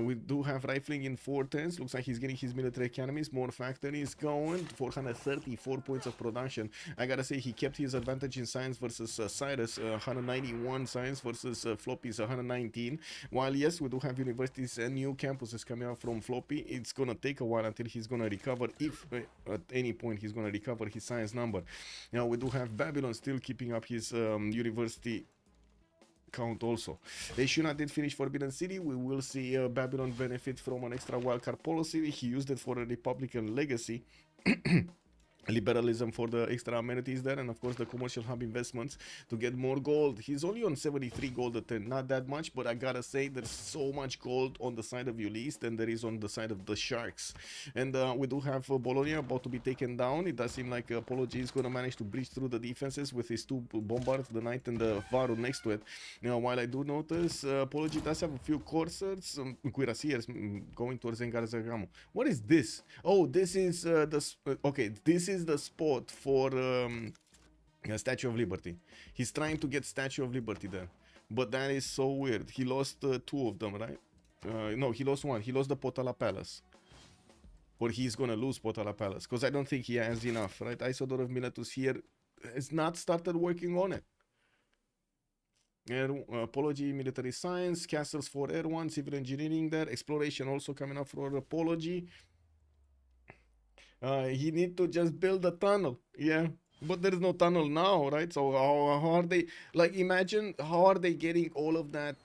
We do have rifling in 4 turns. Looks like he's getting his military academies. More factories going. 434 points of production. I gotta say, he kept his advantage in science versus Cyrus. 191 science versus Floppy's 119. While yes, we do have universities and new campuses coming out from Floppy. It's gonna take a while until he's gonna recover, if at any point he's gonna recover his science number. Now we do have Babylon still keeping up his university count also. Shuna did finish Forbidden City. We will see Babylon benefit from an extra wildcard policy. He used it for a Republican legacy. Liberalism for the extra amenities there, and of course the commercial hub investments to get more gold. He's only on 73 gold a turn, not that much, but I gotta say there's so much gold on the side of Ulyss than there is on the side of the Sharks. And we do have Bologna about to be taken down. It does seem like Apology is gonna manage to breach through the defenses with his 2 bombards, the Knight and the Varu next to it. Now, while I do notice Apology does have a few coursers, cuirassiers going towards Engarzagamo. What is this? Oh, this is okay, this is the spot for Statue of Liberty. He's trying to get Statue of Liberty there, but that is so weird. He lost 2 of them, right? No, he lost 1. He lost the Potala Palace, or he's gonna lose Potala Palace because I don't think he has enough, right? Isodor of Miletus here has not started working on it. Apology, military science, castles for Erwan, civil engineering there, exploration also coming up for Apology. He need to just build a tunnel, yeah, but there is no tunnel now, right? So how are they, like, imagine how are they getting all of that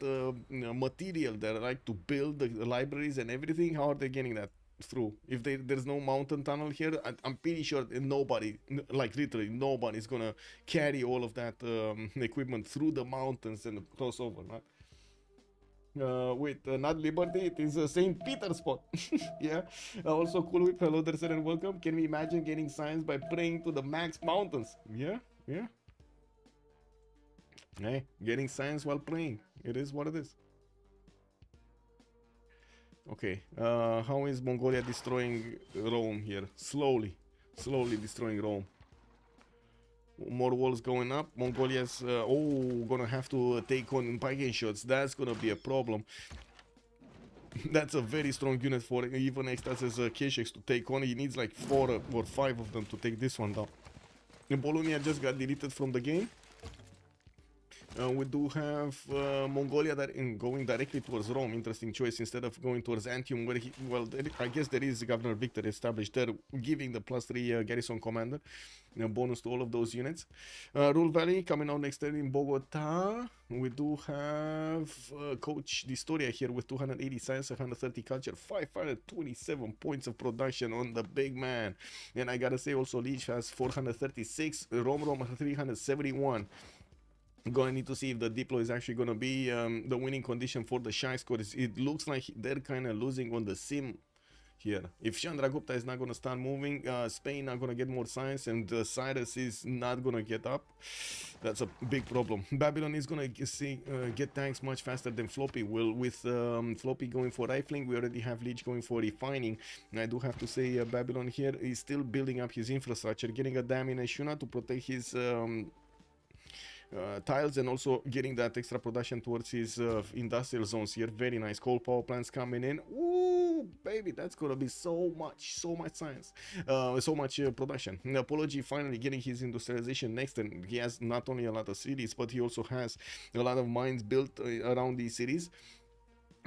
material there, like, to build the libraries and everything? How are they getting that through if there's no mountain tunnel here? I'm pretty sure nobody, like literally nobody's gonna carry all of that equipment through the mountains and cross over, right? With not Liberty, it is St. Peter spot. Yeah. Also cool with hello there, sir, and welcome. Can we imagine getting science by praying to the Max Mountains? Yeah, yeah. Hey, getting science while praying. It is what it is. Okay. How is Mongolia destroying Rome here? Slowly destroying Rome. More walls going up. Mongolia's gonna have to take on Pagan shots. That's gonna be a problem. That's a very strong unit for even Extazz's Keshex to take on. He needs like 4 or 5 of them to take this one down. Bologna just got deleted from the game. We do have Mongolia that going directly towards Rome. Interesting choice instead of going towards Antium, where I guess there is Governor Victor established there, giving the +3 garrison commander bonus to all of those units. Rule Valley coming out next turn in Bogota. We do have Coach Distoria here with 280 science, 130 culture, 527 points of production on the big man. And I gotta say also Lege has 436, Romrom 371. Gonna need to see if the deploy is actually gonna be the winning condition for the Shy Squad. It looks like they're kind of losing on the sim here. If Chandragupta is not gonna start moving, Spain are gonna get more science, and Cyrus is not gonna get up. That's a big problem. Babylon is gonna get tanks much faster than Floppy will. With Floppy going for rifling, we already have Lege going for refining. And I do have to say Babylon here is still building up his infrastructure, getting a dam in Shuna to protect his tiles, and also getting that extra production towards his industrial zones here. Very nice. Coal power plants coming in. Ooh, baby, that's gonna be so much science, so much production. Apology finally getting his industrialization next, and he has not only a lot of cities, but he also has a lot of mines built around these cities,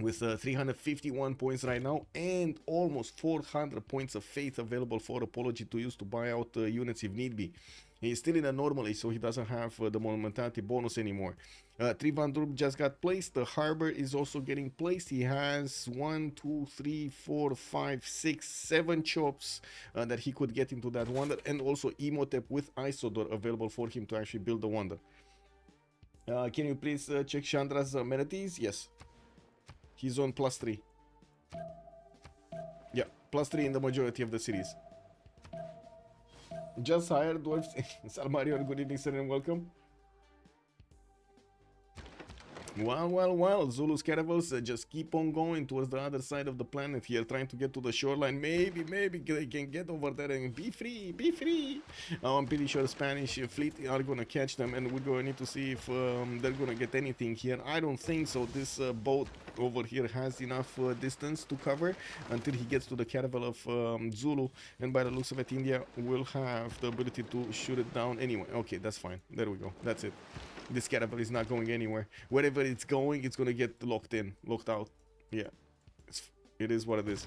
with 351 points right now, and almost 400 points of faith available for Apology to use to buy out units if need be. He's still in a normal age, so he doesn't have the monumentality bonus anymore. Trivandrum just got placed. The harbor is also getting placed. He has 1, 2, 3, 4, 5, 6, 7 chops that he could get into that wonder, and also Emotep with Isodor available for him to actually build the wonder. Can you please check Chandra's amenities? Yes. He's on +3. Yeah, +3 in the majority of the cities. Just hired dwarves. Salmario, good evening, sir, and welcome. Well, Zulu's caravels just keep on going towards the other side of the planet here, trying to get to the shoreline. Maybe they can get over there and be free. I'm pretty sure Spanish fleet are gonna catch them, and we're gonna need to see if they're gonna get anything here. I don't think so. This boat over here has enough distance to cover until he gets to the caravel of Zulu, and by the looks of it, India will have the ability to shoot it down anyway. Okay, that's fine. There we go. That's it. This caravel is not going anywhere. Wherever it's going, it's gonna get locked out. Yeah, it is what it is.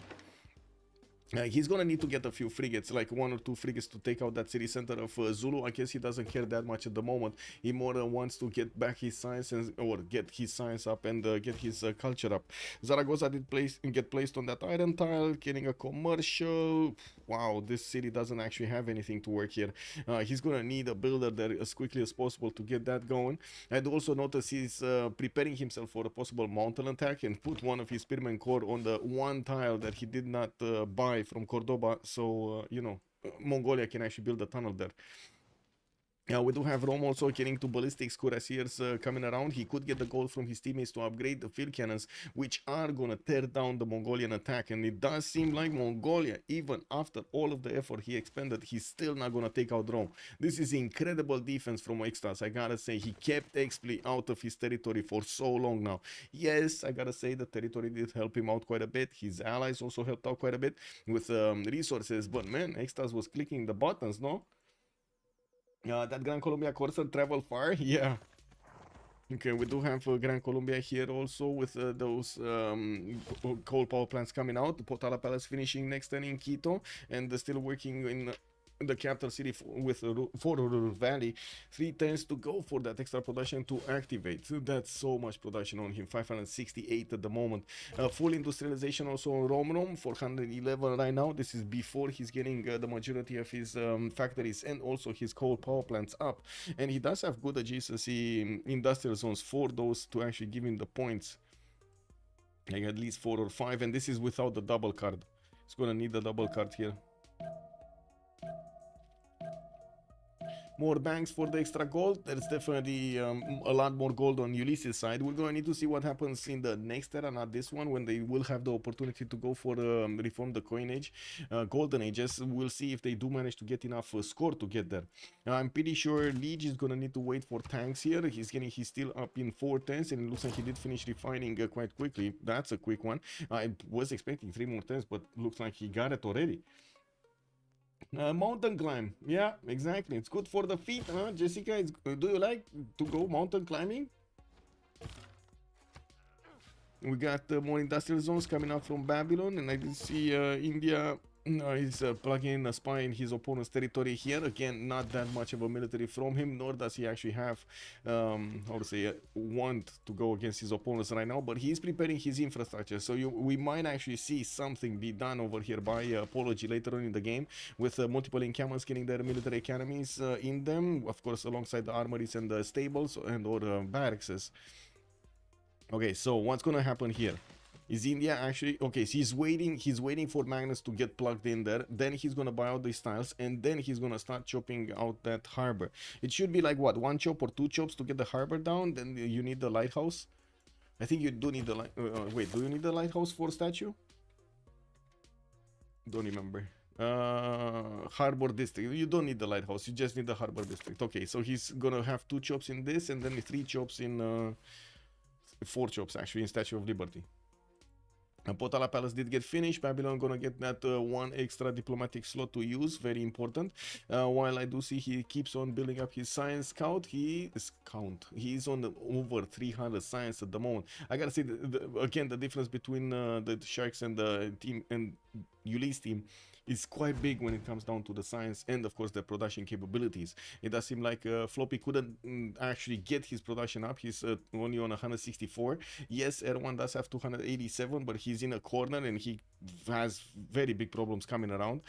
He's gonna need to get a few frigates, like 1 or 2 frigates, to take out that city center of Zulu. I guess he doesn't care that much at the moment. He more wants to get back his science, or get his science up, and get his culture up. Zaragoza did get placed on that iron tile, getting a commercial. Wow, this city doesn't actually have anything to work here. He's gonna need a builder there as quickly as possible to get that going. I'd also notice he's preparing himself for a possible mountain attack, and put one of his spearman corps on the one tile that he did not buy from Cordoba, so you know, Mongolia can actually build a tunnel there. We do have Rome also getting to ballistics cuirassiers coming around. He could get the gold from his teammates to upgrade the field cannons, which are gonna tear down the Mongolian attack. And it does seem like Mongolia, even after all of the effort he expended, he's still not gonna take out Rome. This is incredible defense from Extazz. I gotta say, he kept Xpli out of his territory for so long now. Yes, I gotta say the territory did help him out quite a bit. His allies also helped out quite a bit with resources. But man, Extazz was clicking the buttons, no? That Gran Colombia Corsair travel far? Yeah. Okay, we do have Gran Colombia here also with those coal power plants coming out. The Potala Palace finishing next turn in Quito, and still working in the capital city with Rural Valley. 3 turns to go for that extra production to activate. So that's so much production on him. 568 at the moment. Full industrialization also on Romrom, 411 right now. This is before he's getting the majority of his factories and also his coal power plants up. And he does have good adjacency industrial zones for those to actually give him the points. Like at least 4 or 5, and this is without the double card. It's gonna need the double card here. More banks for the extra gold. There's definitely a lot more gold on Ulyss's side. We're going to need to see what happens in the next era, not this one, when they will have the opportunity to go for reform the coinage, golden ages. We'll see if they do manage to get enough score to get there. I'm pretty sure Lege is going to need to wait for tanks here. He's still up in 4 turns, and it looks like he did finish refining quite quickly. That's a quick one. I was expecting 3 more turns, but looks like he got it already. Mountain climb, yeah, exactly. It's good for the feet, huh, Jessica? Do you like to go mountain climbing? We got more industrial zones coming out from Babylon, and I did see India is plugging in a spy in his opponent's territory here. Again, not that much of a military from him, nor does he actually have, how to say, want to go against his opponents right now, but he's preparing his infrastructure. So we might actually see something be done over here by Apology later on in the game, with multiple encampments getting their military academies in them, of course, alongside the armories and the stables and or barracks. Okay, so what's gonna happen here? Is India actually okay? So he's waiting for Magnus to get plugged in there, then he's gonna buy out these tiles, and then he's gonna start chopping out that harbor. It should be like what, 1 chop or 2 chops to get the harbor down. Then you need the lighthouse. I think you do need the wait, do you need the lighthouse for statue? Don't remember. Harbor district. You don't need the lighthouse, you just need the harbor district. Okay, so he's gonna have 2 chops in this and then 3 chops in 4 chops actually in Statue of Liberty. Potala Palace did get finished. Babylon gonna get that 1 extra diplomatic slot to use, very important. While I do see he keeps on building up his science count, he's on over 300 science at the moment. I gotta say, again, the difference between the Sharks and the team and Ulyss team is quite big when it comes down to the science and of course the production capabilities. It does seem like Floppy couldn't actually get his production up. He's only on 164. Yes, Erwan does have 287, but he's in a corner and he has very big problems coming around.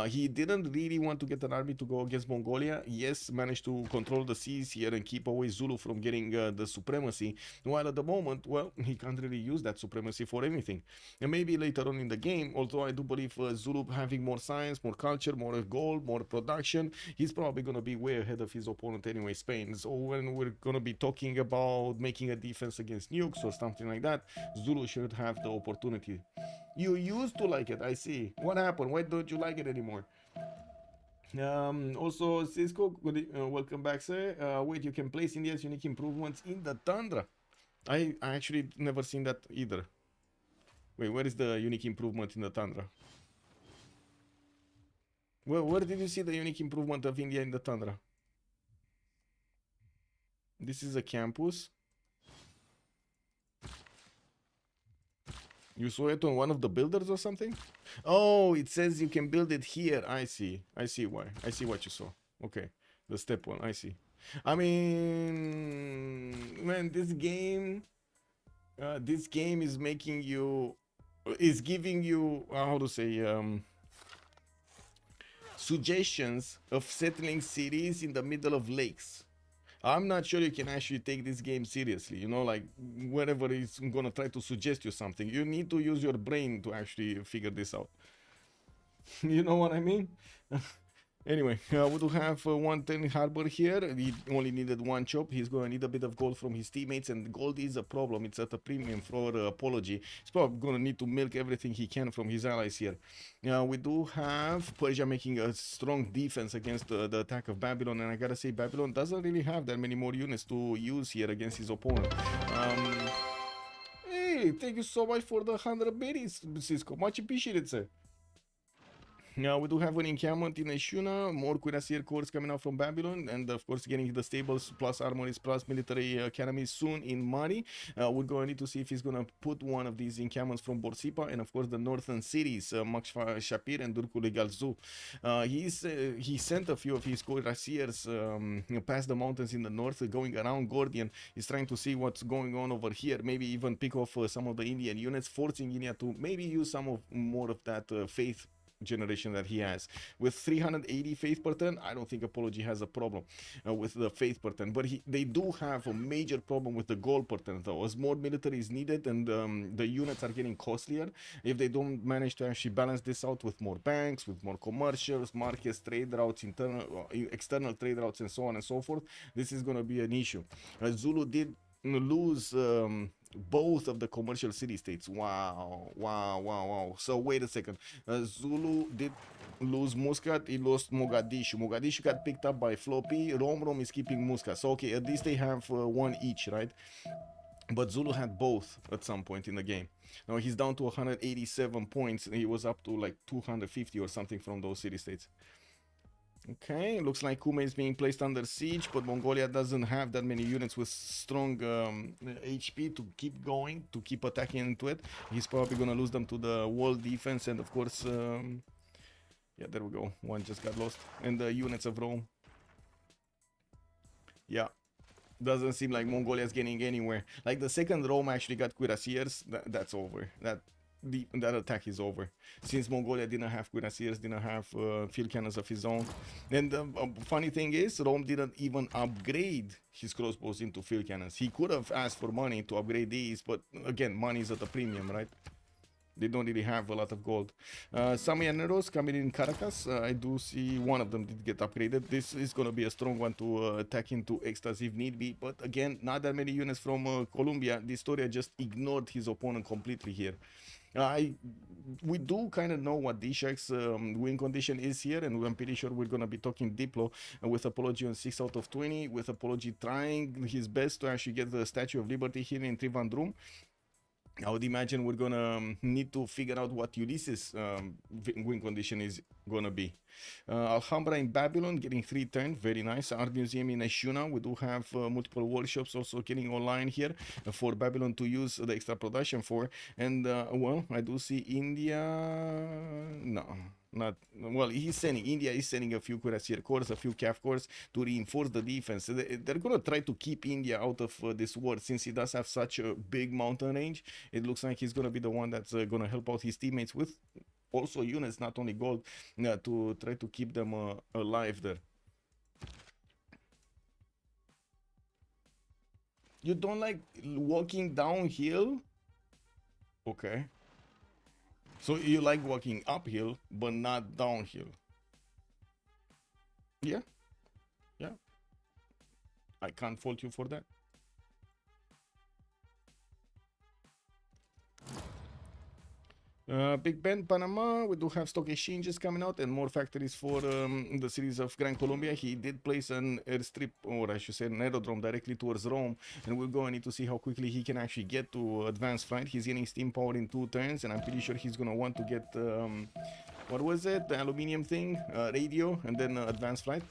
He didn't really want to get an army to go against Mongolia. Yes, managed to control the seas here and keep away Zulu from getting the supremacy, while at the moment, well, he can't really use that supremacy for anything. And maybe later on in the game, although I do believe Zulu having more science, more culture, more gold, more production, he's probably going to be way ahead of his opponent anyway, Spain. So when we're going to be talking about making a defense against nukes or something like that, Zulu should have the opportunity. You used to like it, I see. What happened? Why don't you like it anymore? Also, Cisco, welcome back, sir. Wait, you can place India's unique improvements in the Tundra. I actually never seen that either. Wait, where is the unique improvement in the Tundra? Well, where did you see the unique improvement of India in the Tundra? This is a campus. You saw it on one of the builders or something? Oh, it says you can build it here. I see. I see why. I see what you saw. Okay. The step 1. I see. I mean, man, this game is making you, is giving you, how to say, suggestions of settling cities in the middle of lakes. I'm not sure you can actually take this game seriously, you know, like wherever is gonna try to suggest you something, you need to use your brain to actually figure this out. You know what I mean? Anyway, we do have 110 harbor here. He only needed 1 chop. He's going to need a bit of gold from his teammates, and gold is a problem. It's at a premium for apology. He's probably going to need to milk everything he can from his allies here. We do have Persia making a strong defense against the attack of Babylon, and I gotta say, Babylon doesn't really have that many more units to use here against his opponent. Hey, thank you so much for the 100 biddies, Cisco. Much appreciated, sir. Now we do have an encampment in Ashuna, more cuirassier corps coming out from Babylon, and of course getting the stables plus armories plus military academies soon in Mari. We're going to need to see if he's going to put one of these encampments from Borsipa and of course the northern cities, Makshfa Shapir and Durkule Galzu. He sent a few of his cuirassiers past the mountains in the north, going around Gordian. He's trying to see what's going on over here, maybe even pick off some of the Indian units, forcing India to maybe use more of that faith generation that he has. With 380 faith per turn, I don't think Apology has a problem with the faith per turn, but they do have a major problem with the gold per turn though, as more military is needed and the units are getting costlier. If they don't manage to actually balance this out with more banks, with more commercials, markets, trade routes, external trade routes, and so on and so forth, this is going to be an issue. Zulu did lose both of the commercial city-states. Wow. So wait a second. Zulu did lose Muscat, he lost Mogadishu. Mogadishu got picked up by Floppy. Romrom is keeping Muscat. So okay, at least they have 1 each, right? But Zulu had both at some point in the game. Now he's down to 187 points. He was up to like 250 or something from those city-states. Okay, looks like Kume is being placed under siege, but Mongolia doesn't have that many units with strong HP to keep going, to keep attacking into it. He's probably going to lose them to the wall defense, and of course, yeah, there we go. One just got lost. And the units of Rome. Yeah, doesn't seem like Mongolia is getting anywhere. Like the second Rome actually got cuirassiers, that's over. That attack is over, since Mongolia didn't have cuirassiers, didn't have field cannons of his own. And the funny thing is, Rome didn't even upgrade his crossbows into field cannons. He could have asked for money to upgrade these, but again, money is at a premium, right? They don't really have a lot of gold. Some Llaneros coming in Caracas. I do see one of them did get upgraded. This is going to be a strong one to attack into Extazz if need be. But again, not that many units from Colombia. Distoria just ignored his opponent completely here. We do kind of know what DShark's win condition is here, and I'm pretty sure we're going to be talking Diplo with Apology on 6 out of 20, with Apology trying his best to actually get the Statue of Liberty here in Trivandrum. I would imagine we're gonna need to figure out what Ulyss's win condition is gonna be. Alhambra in Babylon getting 3 turns, very nice. Art Museum in Ashuna, we do have multiple workshops also getting online here for Babylon to use the extra production for. And well, I do see India, no. Not well. India is sending a few cuirassier corps, a few calf corps to reinforce the defense. They're gonna try to keep India out of this war since he does have such a big mountain range. It looks like he's gonna be the one that's gonna help out his teammates with also units, not only gold, to try to keep them alive there. You don't like walking downhill? Okay. So you like walking uphill, but not downhill. Yeah. Yeah. I can't fault you for that. Big Bend, Panama, we do have stock exchanges coming out and more factories for the cities of Gran Colombia. He did place an airstrip, or I should say an aerodrome directly towards Rome, and we're going to need to see how quickly he can actually get to advanced flight. He's getting steam power in 2 turns, and I'm pretty sure he's going to want to get, what was it, the aluminium thing, radio, and then advanced flight.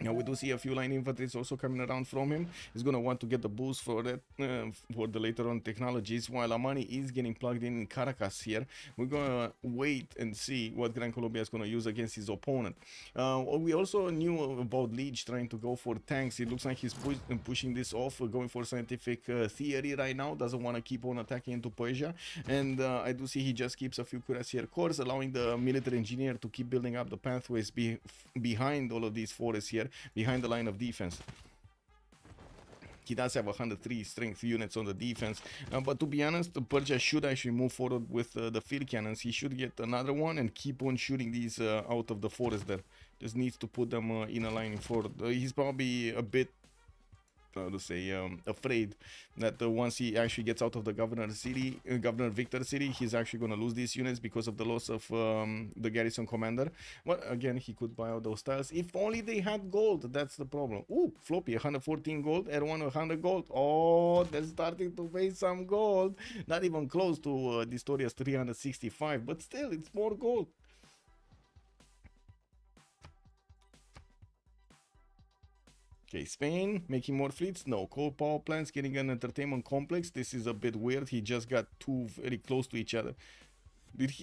Now we do see a few line infantries also coming around from him. He's gonna want to get the boost for that for the later on technologies. While Amani is getting plugged in Caracas here, we're gonna wait and see what Gran Colombia is gonna use against his opponent. We also knew about Lege trying to go for tanks. It looks like he's pushing this off, going for scientific theory right now. Doesn't want to keep on attacking into Persia, and I do see he just keeps a few cuirassier corps, allowing the military engineer to keep building up the pathways behind all of these forests here, behind the line of defense. He does have 103 strength units on the defense, but to be honest, Persia should actually move forward with the field cannons. He should get another one and keep on shooting these out of the forest there. Just needs to put them in a line forward. He's probably a bit afraid that once he actually gets out of the Governor Victor city, he's actually going to lose these units because of the loss of the garrison commander. But again, he could buy out those tiles if only they had gold. That's the problem. Ooh, Floppy 114 gold, Erwan 100 gold. Oh, they're starting to pay some gold. Not even close to Distoria's 365, but still, it's more gold. Okay, Spain making more fleets. No, coal power plants getting an entertainment complex. This is a bit weird. He just got 2 very close to each other.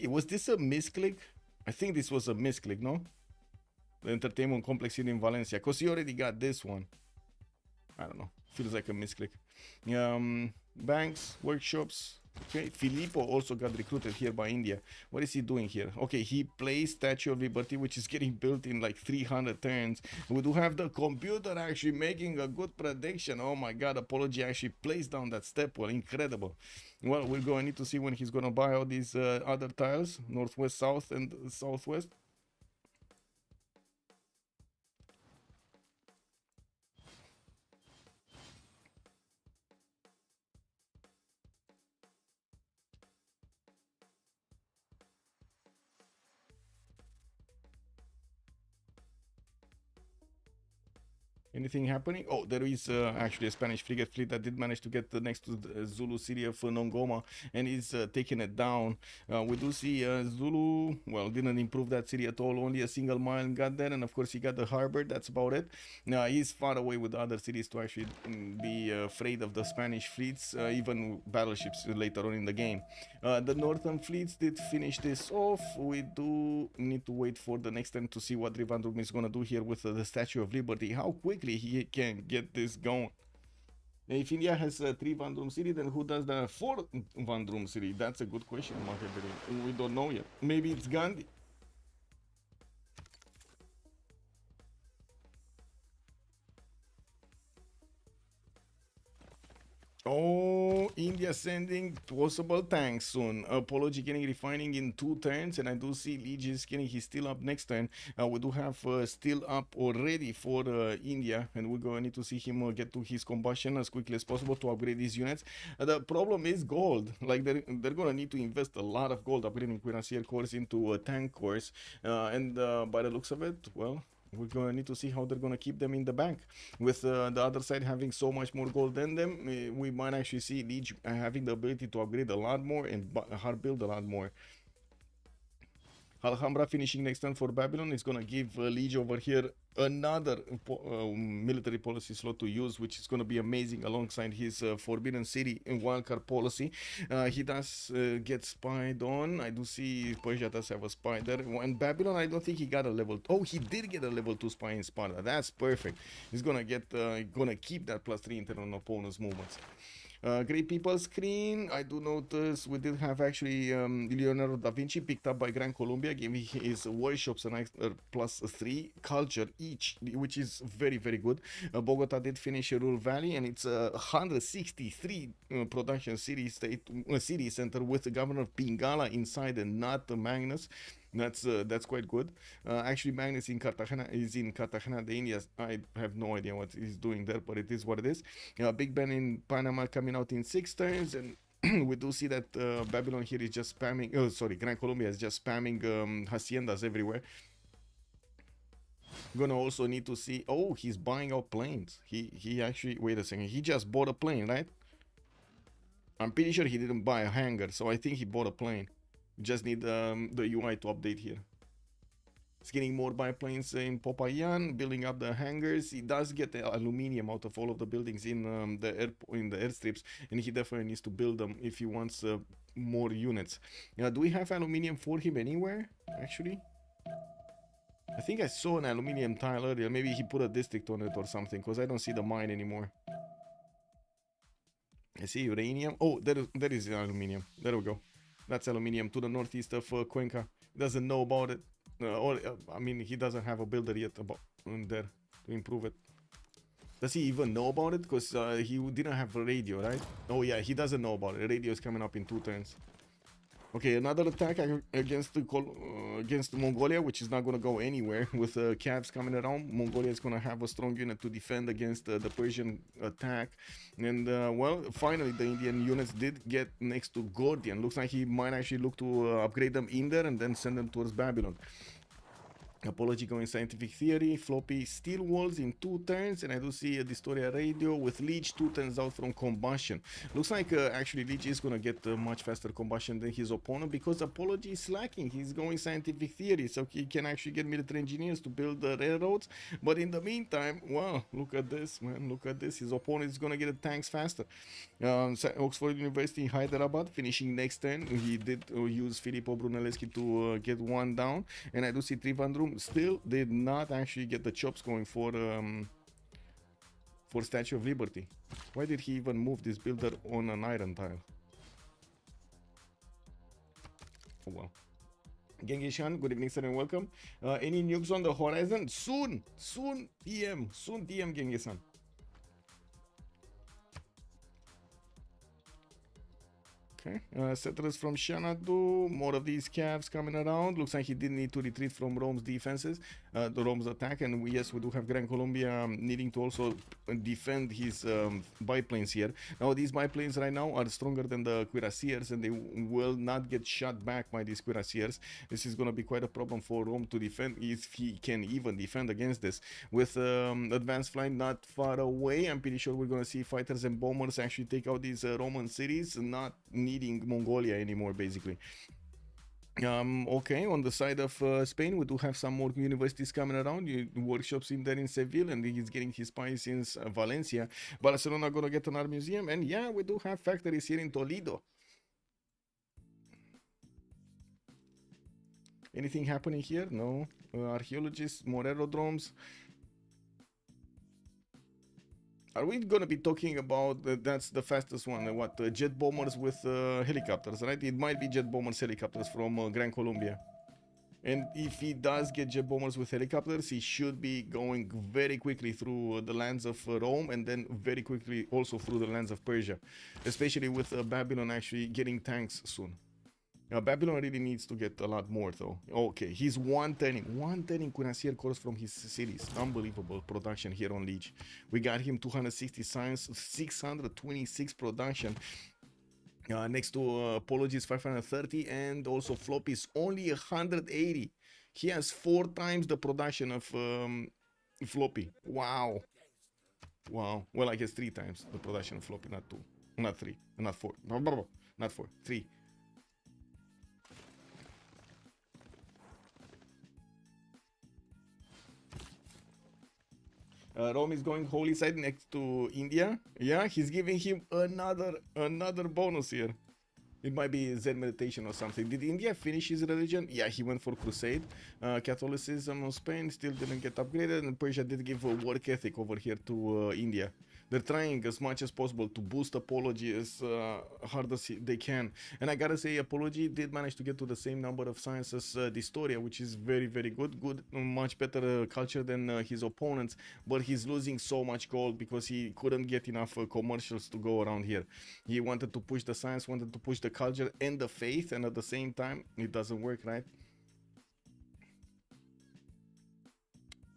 Was this a misclick? I think this was a misclick, no? The entertainment complex here in Valencia, because he already got this one. I don't know. Feels like a misclick. Banks, workshops. Okay, Filippo also got recruited here by India. What is he doing here? Okay, he plays Statue of Liberty, which is getting built in like 300 turns. We do have the computer actually making a good prediction. Oh my god, Apology actually plays down that step well. Incredible. Well, we're going to need to see when he's going to buy all these other tiles. Northwest, south, and southwest. Anything happening? Oh, there is actually a Spanish frigate fleet that did manage to get next to the Zulu city of Nongoma and is taking it down. We do see Zulu, well, didn't improve that city at all. Only a single mile got there, and of course he got the harbor. That's about it. Now he's far away with the other cities to actually be afraid of the Spanish fleets, even battleships later on in the game. The northern fleets did finish this off. We do need to wait for the next time to see what Trivandrum is going to do here with the Statue of Liberty. How quickly he can get this going. If India has 3 Vandrum city, then who does the 4 Vandrum city? That's a good question, we don't know yet. Maybe it's Gandhi. Oh, India sending possible tanks soon. Apology getting refining in 2 turns, and I do see Lege is getting his steel up next turn. We do have steel up already for India, and we're going to need to see him get to his combustion as quickly as possible to upgrade these units. The problem is gold. Like they're going to need to invest a lot of gold upgrading cuirassier cores into tank cores, and by the looks of it, well, we're going to need to see how they're going to keep them in the bank. With the other side having so much more gold than them, we might actually see Lege having the ability to upgrade a lot more and hard build a lot more. Alhambra finishing next turn for Babylon is going to give Lege over here another military policy slot to use, which is going to be amazing alongside his Forbidden City and wildcard policy. He does get spied on. I do see Persia does have a spy there. And Babylon, I don't think he got a level. Oh, he did get a level 2 spy in Sparta. That's perfect. He's going to get, going to keep that +3 intel on opponent's movements. Great people screen. I do notice we did have actually Leonardo da Vinci picked up by Gran Colombia, giving his workshops an extra +3 culture each, which is very, very good. Bogota did finish Rural Valley, and it's 163 production city center with the governor of Bengala inside and not Magnus. That's quite good. Actually, Magnus is in Cartagena de Indias. I have no idea what he's doing there, but it is what it is. Big Ben in Panama coming out in 6 turns, and we do see that Babylon here is just spamming. Oh, sorry, Gran Colombia is just spamming haciendas everywhere. Gonna also need to see. Oh, he's buying out planes. He actually, wait a second. He just bought a plane, right? I'm pretty sure he didn't buy a hangar, so I think he bought a plane. Just need the UI to update here. He's getting more biplanes in Popayan, building up the hangars. He does get the aluminium out of all of the buildings in the airstrips, and he definitely needs to build them if he wants more units. Do we have aluminium for him anywhere, actually? I think I saw an aluminium tile earlier. Maybe he put a district on it or something, because I don't see the mine anymore. I see uranium. Oh, there is aluminium. There we go. That's aluminium to the northeast of Cuenca. He doesn't know about it. I mean, he doesn't have a builder yet about there to improve it. Does he even know about it? Because he didn't have a radio, right? Oh yeah, he doesn't know about it. Radio is coming up in 2 turns. Okay, another attack against Mongolia, which is not going to go anywhere with Cavs coming around. Mongolia is going to have a strong unit to defend against the Persian attack. And, well, finally, the Indian units did get next to Gordian. Looks like he might actually look to upgrade them in there and then send them towards Babylon. Apology going scientific theory, floppy steel walls in 2 turns, and I do see a Distoria radio with Lege 2 turns out from combustion. Looks like actually Lege is gonna get much faster combustion than his opponent because Apology is slacking. He's going scientific theory, so he can actually get military engineers to build the railroads. But in the meantime, wow, look at this, man, look at this. His opponent is gonna get the tanks faster. Oxford University in Hyderabad finishing next turn. He did use Filippo Brunelleschi to get 1 down, and I do see Trivandrum still did not actually get the chops going for Statue of Liberty. Why did he even move this builder on an iron tile? Oh well. Genghis Khan, good evening, sir, and welcome. Any nukes on the horizon? Soon TM Genghis Khan. Okay, settlers from Shanadu, more of these calves coming around. Looks like he didn't need to retreat from Rome's defenses, the Rome's attack, and yes, we do have Gran Colombia needing to also defend his biplanes here. Now, these biplanes right now are stronger than the cuirassiers, and they will not get shot back by these cuirassiers. This is going to be quite a problem for Rome to defend, if he can even defend against this. With advanced flight not far away, I'm pretty sure we're going to see fighters and bombers actually take out these Roman cities, not needing Mongolia anymore, basically. Okay, on the side of Spain, we do have some more universities coming around, workshops in there in Seville, and he's getting his spies in Valencia. Barcelona gonna get an art museum, and yeah, we do have factories here in Toledo. Anything happening here? No. Archaeologists, more aerodromes. Are we going to be talking about, that's the fastest one, what, jet bombers with helicopters, right? It might be jet bombers, helicopters from Gran Colombia. And if he does get jet bombers with helicopters, he should be going very quickly through the lands of Rome, and then very quickly also through the lands of Persia, especially with Babylon actually getting tanks soon. Babylon really needs to get a lot more though. Okay, he's one turning cuirassier corps from his cities. Unbelievable production here on Lege. We got him 260 science, 626 production. Next to Apology is 530, and also Floppy is only 180. He has 4 times the production of Floppy. Wow. Wow. Well, I guess 3 times the production of Floppy, not 2. Not 3. Not 4. Not 4. 3. Rome is going holy side next to India. Yeah, he's giving him another bonus here. It might be Zen meditation or something. Did India finish his religion? Yeah, he went for crusade. Catholicism on Spain still didn't get upgraded, and Persia did give a work ethic over here to India. They're trying as much as possible to boost Apology as hard as they can. And I gotta say, Apology did manage to get to the same number of science as Distoria, which is very, very good. Much better culture than his opponents. But he's losing so much gold because he couldn't get enough commercials to go around here. He wanted to push the science, wanted to push the culture and the faith, and at the same time, it doesn't work, right?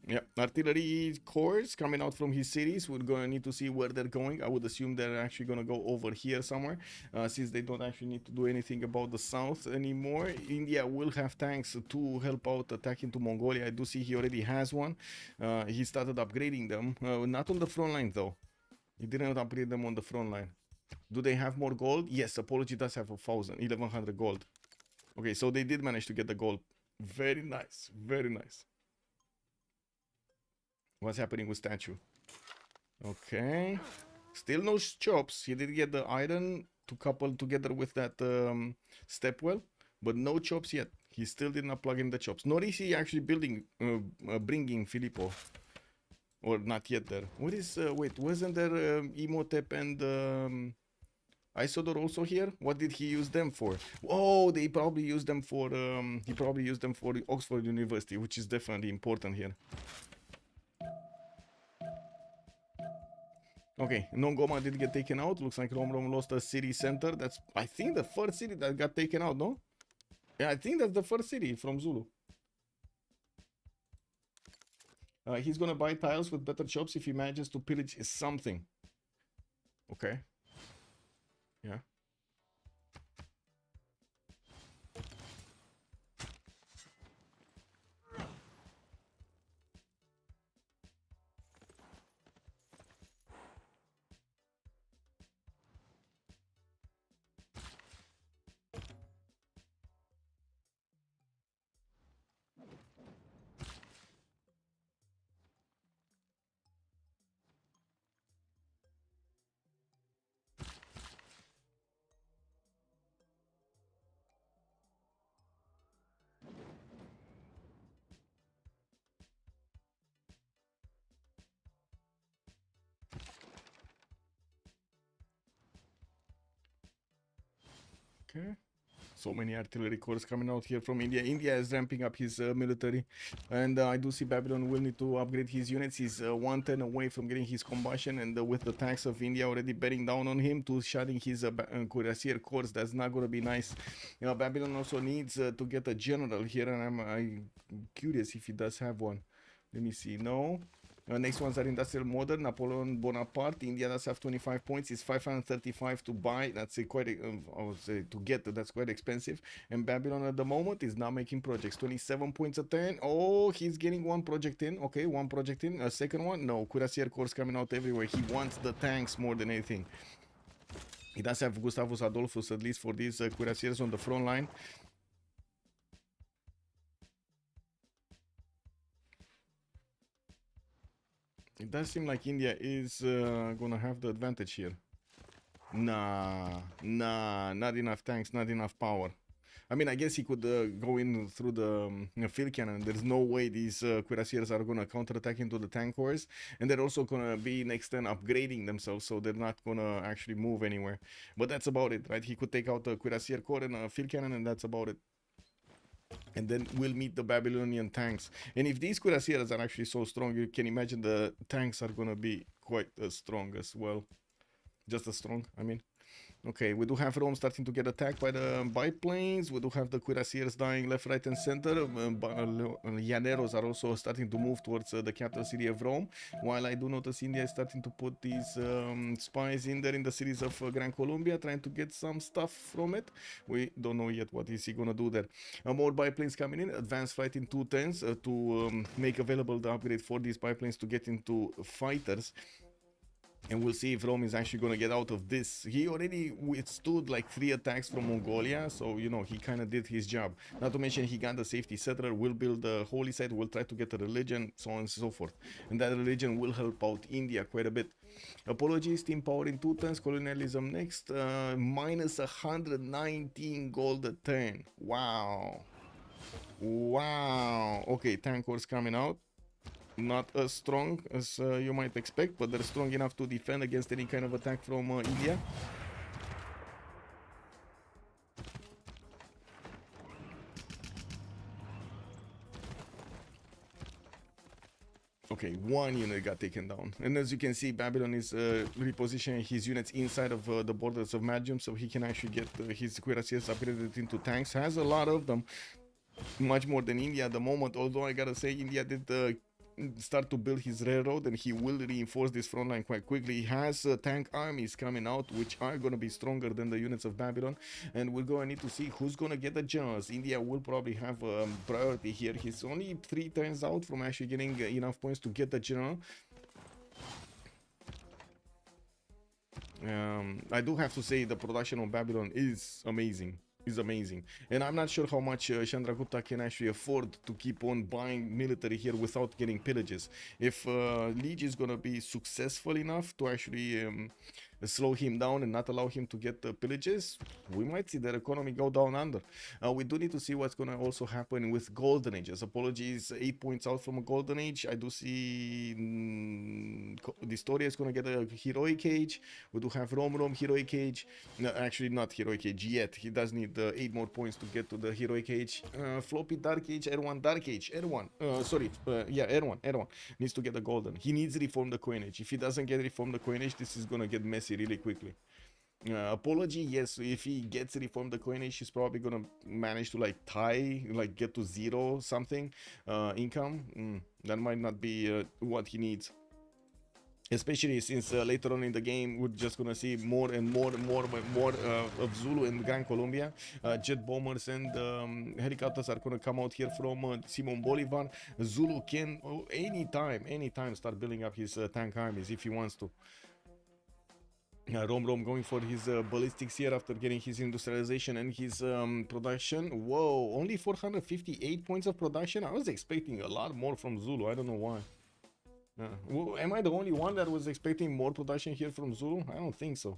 Yeah, artillery corps coming out from his cities. We're gonna need to see where they're going. I would assume they're actually gonna go over here somewhere, since they don't actually need to do anything about the south anymore. India will have tanks to help out attacking to Mongolia. I do see he already has one. He started upgrading them, not on the front line though. He didn't upgrade them on the front line. Do they have more gold? Yes, Apology does have 1100 gold. Okay, so they did manage to get the gold. Very nice, very nice. What's happening with statue? Okay, still no chops. He did get the iron to couple together with that stepwell, but no chops yet. He still did not plug in the chops. Nor is he actually building, bringing Filippo, or not yet there. What is? Wait, wasn't there Imhotep and Isodor also here? What did he use them for? Oh, they probably used them for. He probably used them for the Oxford University, which is definitely important here. Okay, Nongoma did get taken out. Looks like Romrom lost a city center. That's, I think, the first city that got taken out, no? Yeah, I think that's the first city from Zulu. He's gonna buy tiles with better chops if he manages to pillage something. Okay. Yeah. Okay. So many artillery corps coming out here from India. India is ramping up his military, and I do see Babylon will need to upgrade his units. He's 110 away from getting his combustion, and with the tanks of India already bearing down on him, to shutting his cuirassier corps, that's not going to be nice. You know, Babylon also needs to get a general here, and I'm curious if he does have one. Let me see. No. Next ones are industrial modern. Napoleon Bonaparte. India does have 25 points. It's 535 to buy. That's quite, I would say, to get. That's quite expensive. And Babylon at the moment is not making projects. 27 points a turn. Oh, he's getting one project in. Okay, one project in. A second one. No, cuirassier corps coming out everywhere. He wants the tanks more than anything. He does have Gustavus Adolphus, at least for these cuirassiers on the front line. It does seem like India is gonna have the advantage here. Nah, not enough tanks, not enough power. I mean, I guess he could go in through the field cannon. There's no way these cuirassiers are gonna counterattack into the tank corps, and they're also gonna be next turn upgrading themselves, so they're not gonna actually move anywhere. But that's about it, right? He could take out the cuirassier corps and a field cannon, and that's about it. And then we'll meet the Babylonian tanks. And if these cuirassiers are actually so strong, you can imagine the tanks are gonna be quite as strong as well. Just as strong, I mean. Okay, we do have Rome starting to get attacked by the biplanes. We do have the cuirassiers dying left, right, and center. Llaneros are also starting to move towards the capital city of Rome. While I do notice India is starting to put these spies in there in the cities of Gran Colombia, trying to get some stuff from it. We don't know yet what is he gonna do there. More biplanes coming in. Advanced flight in 210s to make available the upgrade for these biplanes to get into fighters. And we'll see if Rome is actually going to get out of this. He already withstood like 3 attacks from Mongolia, so you know, he kind of did his job. Not to mention he got the safety settler, will build the holy site, will try to get a religion, so on and so forth. And that religion will help out India quite a bit. Apologies, team power in 2 turns, colonialism next. Minus 119 gold a turn. Wow. Wow. Okay, tank horse coming out. Not as strong as you might expect, but they're strong enough to defend against any kind of attack from India. Okay, 1 unit got taken down. And as you can see, Babylon is repositioning his units inside of the borders of Magium, so he can actually get his cuirassiers upgraded into tanks. Has a lot of them, much more than India at the moment, although I gotta say India did start to build his railroad, and he will reinforce this front line quite quickly. He has tank armies coming out, which are going to be stronger than the units of Babylon, and we're going to need to see who's going to get the generals. India will probably have priority here. He's only 3 turns out from actually getting enough points to get the general. I do have to say the production of Babylon is amazing. And I'm not sure how much Chandragupta can actually afford to keep on buying military here without getting pillages. If Lege is gonna be successful enough to actually slow him down and not allow him to get the pillages, we might see their economy go down under. We do need to see what's gonna also happen with golden ages. Apologies, 8 points out from a golden age. I do see Distoria is gonna get a heroic age. We do have Romrom heroic age. No, actually not heroic age yet. He does need 8 more points to get to the heroic age. Floppy dark age, Erwan dark age. Erwan needs to get the golden. He needs to reform the coinage. If he doesn't get reform the coinage, this is gonna get messy really quickly. Apology, yes, if he gets reform the coinage, he's probably gonna manage to like get to 0 something income. That might not be what he needs. Especially since later on in the game, we're just gonna see more and more of Zulu and Gran Colombia. Jet bombers and helicopters are gonna come out here from Simon Bolivar. Zulu can anytime start building up his tank armies if he wants to. Romrom going for his ballistics here after getting his industrialization and his production. Whoa, only 458 points of production. I was expecting a lot more from Zulu. I don't know why. Well, am I the only one that was expecting more production here from Zulu? I don't think so.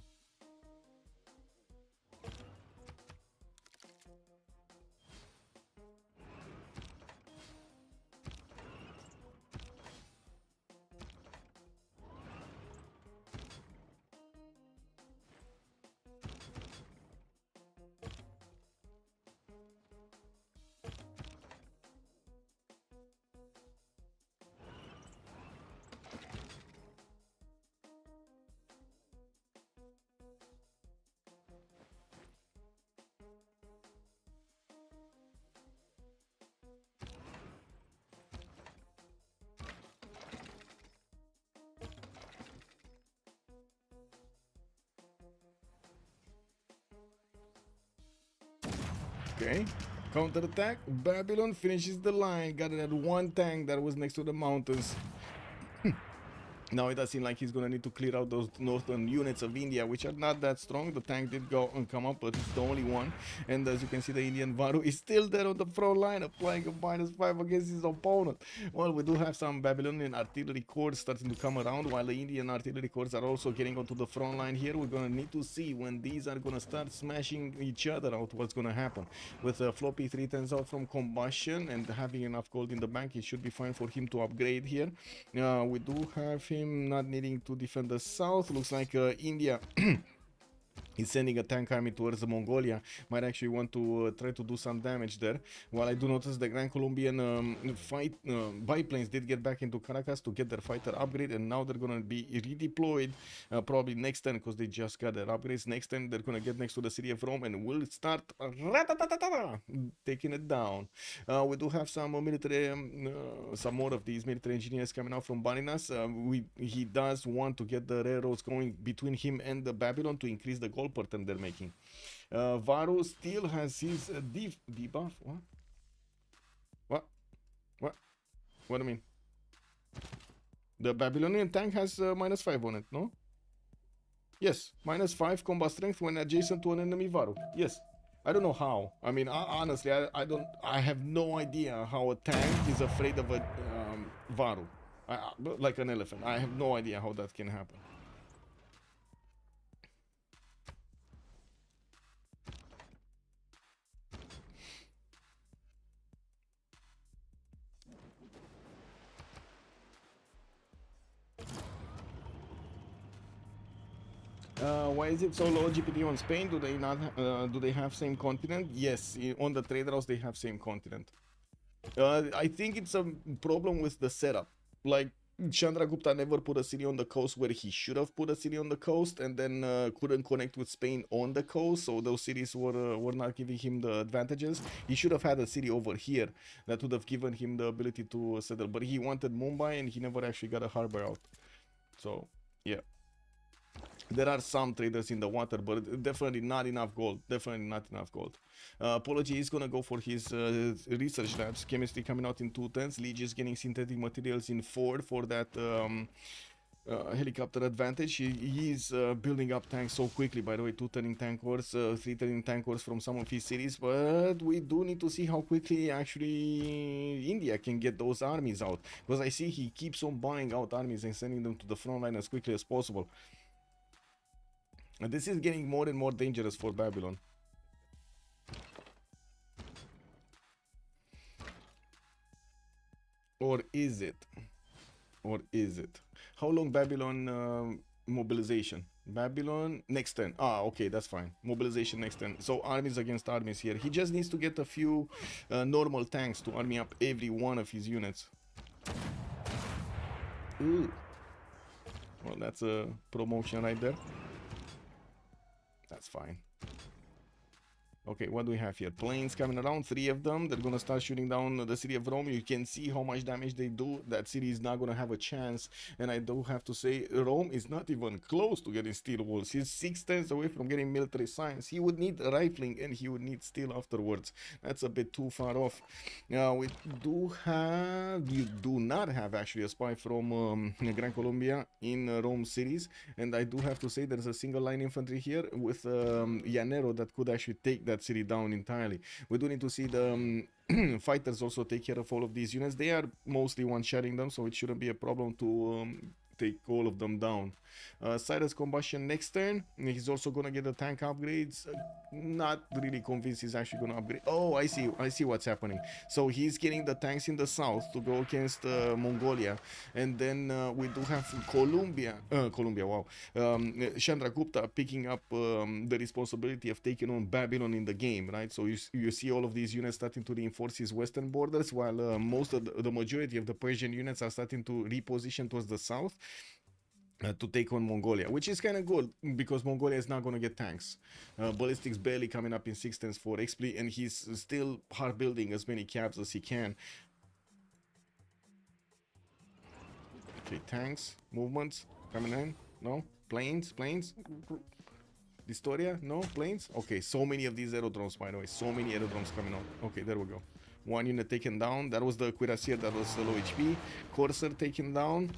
Okay, counter attack. Babylon finishes the line. Got that 1 tank that was next to the mountains. Now it does seem like he's gonna need to clear out those northern units of India, which are not that strong. The tank did go and come up, but it's the only one. And as you can see, the Indian Varu is still there on the front line, applying a -5 against his opponent. Well, we do have some Babylonian artillery corps starting to come around, while the Indian artillery corps are also getting onto the front line here. We're gonna need to see when these are gonna start smashing each other out, what's gonna happen. With Floppy 3 turns out from combustion and having enough gold in the bank, it should be fine for him to upgrade here. We do have him not needing to defend the south. Looks like India He's sending a tank army towards Mongolia. Might actually want to try to do some damage there. While I do notice the Gran Colombian biplanes did get back into Caracas to get their fighter upgrade, and now they're gonna be redeployed probably next turn because they just got their upgrades. Next turn they're gonna get next to the city of Rome and will start taking it down. We do have some military, some more of these military engineers coming out from Barinas. He does want to get the railroads going between him and the Babylon to increase the gold pattern they're making. Varu still has his debuff. What? What do you mean? The Babylonian tank has -5 on it, no? Yes, -5 combat strength when adjacent to an enemy Varu. Yes. I don't know how. I mean, honestly, I have no idea how a tank is afraid of a Varu. Like an elephant. I have no idea how that can happen. Why is it so low GPD on Spain? Do they not? Do they have same continent? Yes, on the trade routes they have same continent. I think it's a problem with the setup. Like Chandragupta never put a city on the coast where he should have put a city on the coast, and then couldn't connect with Spain on the coast, so those cities were not giving him the advantages. He should have had a city over here that would have given him the ability to settle, but he wanted Mumbai and he never actually got a harbor out. So yeah. There are some traders in the water, but definitely not enough gold. Definitely not enough gold. Apology is gonna go for his research labs. Chemistry coming out in 2 turns. Lege is getting synthetic materials in 4 for that helicopter advantage. He is building up tanks so quickly. By the way, 2 turning tank cores, 3 turning tank cores from some of his cities. But we do need to see how quickly actually India can get those armies out. Because I see he keeps on buying out armies and sending them to the front line as quickly as possible. And this is getting more and more dangerous for Babylon. Or is it? Or is it? How long Babylon mobilization? Babylon next turn. Ah, okay, that's fine. Mobilization next turn. So armies against armies here. He just needs to get a few normal tanks to army up every one of his units. Ooh. Well, that's a promotion right there. That's fine. Okay, what do we have here? Planes coming around, 3 of them. They're gonna start shooting down the city of Rome. You can see how much damage they do. That city is not gonna have a chance. And I do have to say, Rome is not even close to getting steel walls. He's 6 turns away from getting military science. He would need rifling and he would need steel afterwards. That's a bit too far off. We do have... You do not have actually a spy from Gran Colombia in Rome cities. And I do have to say there's a single line infantry here with Llanero that could actually take that city down entirely. We do need to see the fighters also take care of all of these units. They are mostly one-shotting them, so it shouldn't be a problem to take all of them down. Cyrus combustion next turn. He's also gonna get the tank upgrades. Not really convinced he's actually gonna upgrade. Oh, I see what's happening. So he's getting the tanks in the south to go against Mongolia, and then we do have Colombia. Wow. Chandragupta picking up the responsibility of taking on Babylon in the game, right? So you see all of these units starting to reinforce his western borders, while most of the majority of the Persian units are starting to reposition towards the south. To take on Mongolia, which is kind of good because Mongolia is not going to get tanks. Ballistics barely coming up in 6 turns for Xpli, and he's still hard building as many cabs as he can. Okay, tanks, movements coming in. No, planes. Distoria, no, planes. Okay, so many of these aerodromes, by the way, so many aerodromes coming out. Okay, there we go. 1 unit taken down. That was the cuirassier that was low HP. Corsair taken down.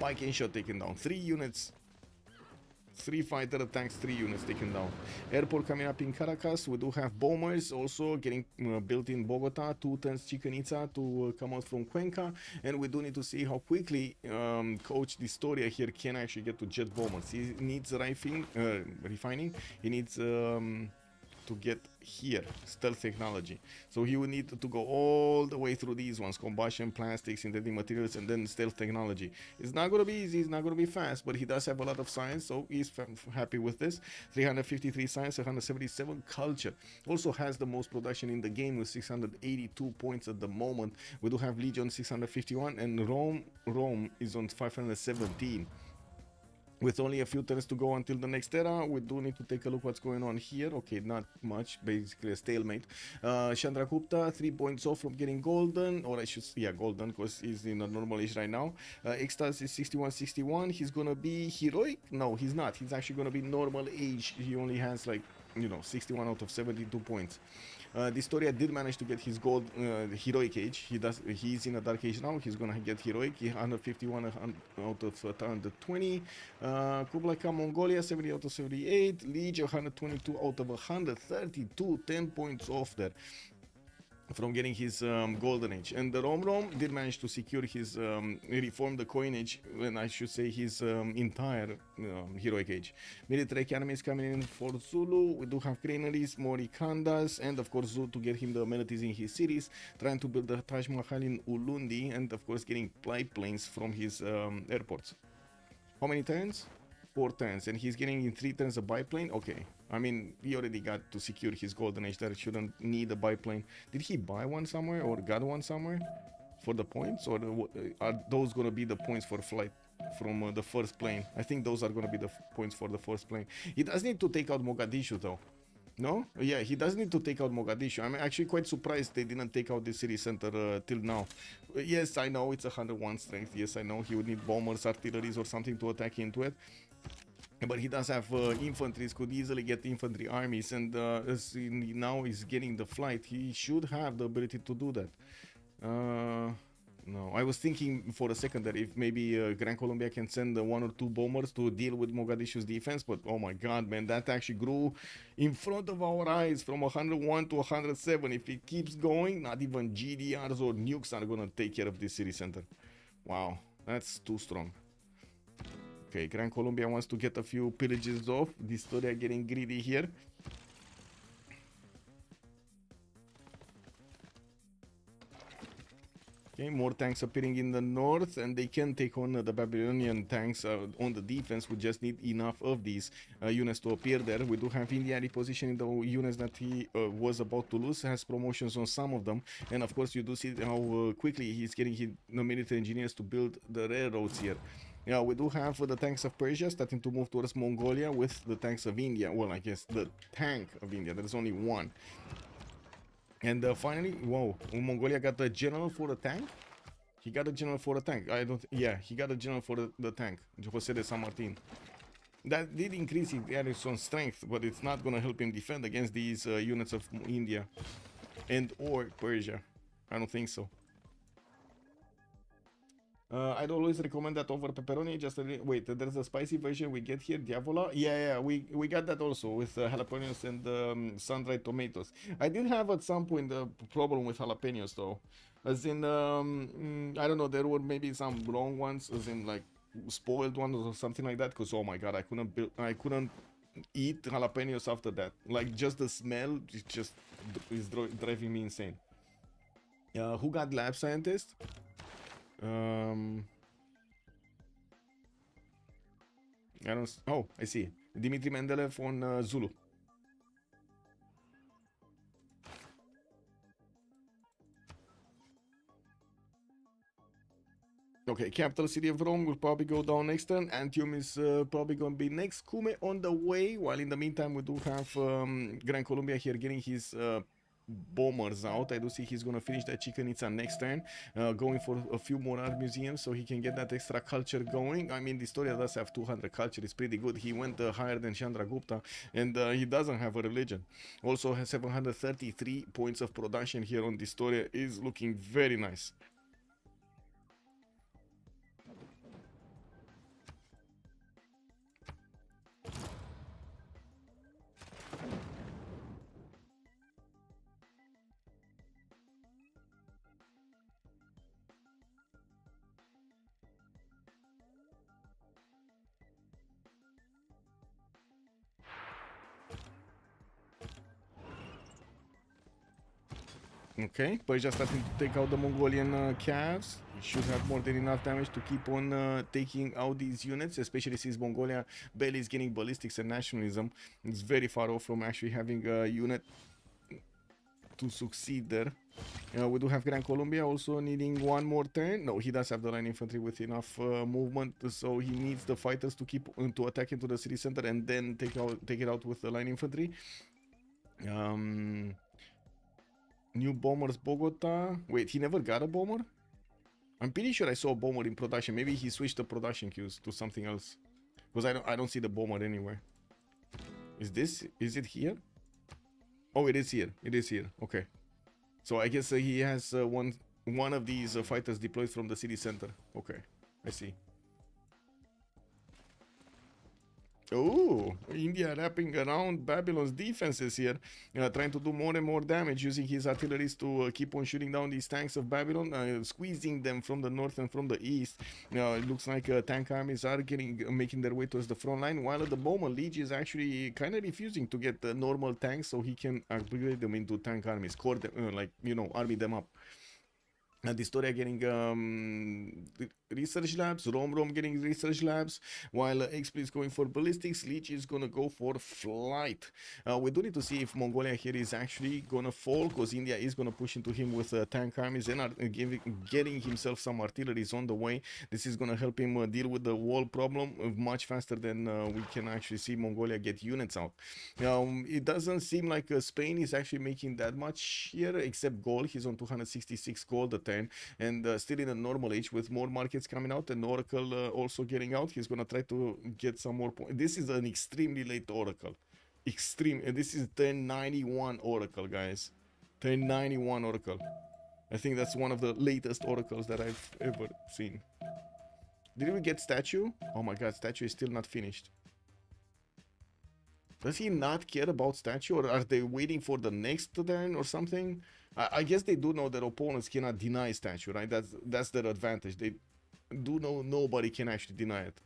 Pike and shot taken down. 3 units. 3 fighter tanks, 3 units taken down. Airport coming up in Caracas. We do have bombers also getting built in Bogota. 2 turns Chichen Itza to come out from Cuenca. And we do need to see how quickly Coach Distoria here can actually get to jet bombers. He needs refining. He needs to get here, stealth technology. So he will need to go all the way through these ones, combustion, plastics, synthetic materials, and then stealth technology. It's not going to be easy, it's not going to be fast, but he does have a lot of science, so he's happy with this. 353 science, 177 culture. Also has the most production in the game with 682 points at the moment. We do have Lege on 651, and Romrom is on 517. With only a few turns to go until the next era, we do need to take a look what's going on here. Okay, not much, basically a stalemate. Chandragupta, 3 points off from getting golden, or I should say, yeah, golden, because he's in a normal age right now. Extazz is 61-61. He's gonna be heroic? No, he's not. He's actually gonna be normal age. He only has like, you know, 61 out of 72 points. Distoria did manage to get his gold heroic age. He's in a dark age now. He's gonna get heroic. 151 out of 120. Kublai, Mongolia, 70 out of 78. Lege, 122 out of 132. 10 points off there from getting his golden age. And the Romrom did manage to secure his reform the coinage, and I should say his entire heroic age. Military academy is coming in for Zulu. We do have granaries, more Ikandas, and of course Zulu to get him the amenities in his cities, trying to build the Taj Mahal in Ulundi, and of course getting biplanes from his airports. How many turns? 4 turns, and he's getting in 3 turns a biplane. Okay, I mean, he already got to secure his golden age there. Shouldn't need a biplane. Did he buy one somewhere or got one somewhere for the points, or are those gonna be the points for flight from the first plane? I think those are gonna be the points for the first plane. He does need to take out Mogadishu though. No? Yeah, he does need to take out Mogadishu. I'm actually quite surprised they didn't take out the city center till now. Yes, I know it's 101 strength. Yes, I know he would need bombers, artilleries, or something to attack into it. But he does have infantry, could easily get infantry armies, and as now he's getting the flight, he should have the ability to do that. No, I was thinking for a second that if maybe Gran Colombia can send 1 or 2 bombers to deal with Mogadishu's defense, but oh my god, man, that actually grew in front of our eyes from 101 to 107. If it keeps going, not even GDRs or nukes are gonna take care of this city center. Wow, that's too strong. Okay, Gran Colombia wants to get a few pillages off. Distoria getting greedy here. Okay, more tanks appearing in the north, and they can take on the Babylonian tanks on the defense. We just need enough of these units to appear there. We do have India repositioning the units that he was about to lose. Has promotions on some of them, and of course you do see how quickly he's getting the military engineers to build the railroads here. Yeah, we do have the tanks of Persia starting to move towards Mongolia with the tanks of India. Well, I guess the tank of India. There's only one. And finally, whoa, Mongolia got the general for the tank? He got a general for the tank. I don't... Yeah, he got a general for the tank. José de San Martin. That did increase his garrison strength, but it's not going to help him defend against these units of India and or Persia. I don't think so. I'd always recommend that over pepperoni. Just wait, there's a spicy version we get here, Diavola. Yeah, we got that also with jalapenos and sun-dried tomatoes. I did have at some point a problem with jalapenos though, as in I don't know, there were maybe some wrong ones, as in like spoiled ones or something like that. Because oh my god, I couldn't eat jalapenos after that. Like just the smell is driving me insane. Who got lab scientist? I don't. Oh, I see. Dimitri Mendeleev on Zulu. Okay, capital city of Rome will probably go down next turn. Antium is probably going to be next. Kume on the way. While in the meantime, we do have Gran Colombia here getting his bombers out. I do see he's gonna finish that Chichen Itza next turn, going for a few more art museums so he can get that extra culture going. I mean, Distoria does have 200 culture, it's pretty good. He went higher than Chandragupta, and he doesn't have a religion. Also has 733 points of production here on Distoria, is looking very nice. Okay, Persia starting to take out the Mongolian calves. He should have more than enough damage to keep on taking out these units, especially since Mongolia barely is getting ballistics and nationalism. It's very far off from actually having a unit to succeed there. We do have Gran Colombia also needing one more turn. No, he does have the line infantry with enough movement, so he needs the fighters to keep to attack into the city center and then take it out with the line infantry. New bombers Bogota. Wait, he never got a bomber? I'm pretty sure I saw a bomber in production. Maybe he switched the production queues to something else. Because I don't see the bomber anywhere. Is it here? Oh, it is here. It is here. Okay. So I guess he has one of these fighters deployed from the city center. Okay, I see. Oh, India wrapping around Babylon's defenses here, trying to do more and more damage using his artilleries to keep on shooting down these tanks of Babylon, squeezing them from the north and from the east. It looks like tank armies are making their way towards the front line, while at the moment Lege is actually kind of refusing to get normal tanks so he can upgrade them into tank armies, core them, like, you know, army them up. Distoria getting research labs, Romrom getting research labs, while Xpli is going for ballistics, Lege is gonna go for flight. We do need to see if Mongolia here is actually gonna fall, because India is gonna push into him with tank armies and getting himself some artilleries on the way. This is gonna help him deal with the wall problem much faster than we can actually see Mongolia get units out. It doesn't seem like Spain is actually making that much here, except gold. He's on 266 gold at 10, and still in a normal age with more markets coming out and Oracle also getting out. He's gonna try to get some more points. This is an extremely late Oracle. This is 1091 Oracle, guys. 1091 Oracle. I think that's one of the latest Oracles that I've ever seen. Did we get statue? Oh my god, statue is still not finished. Does he not care about statue, or are they waiting for the next turn or something? I guess they do know that opponents cannot deny statue, right? That's their advantage. They do know nobody can actually deny it.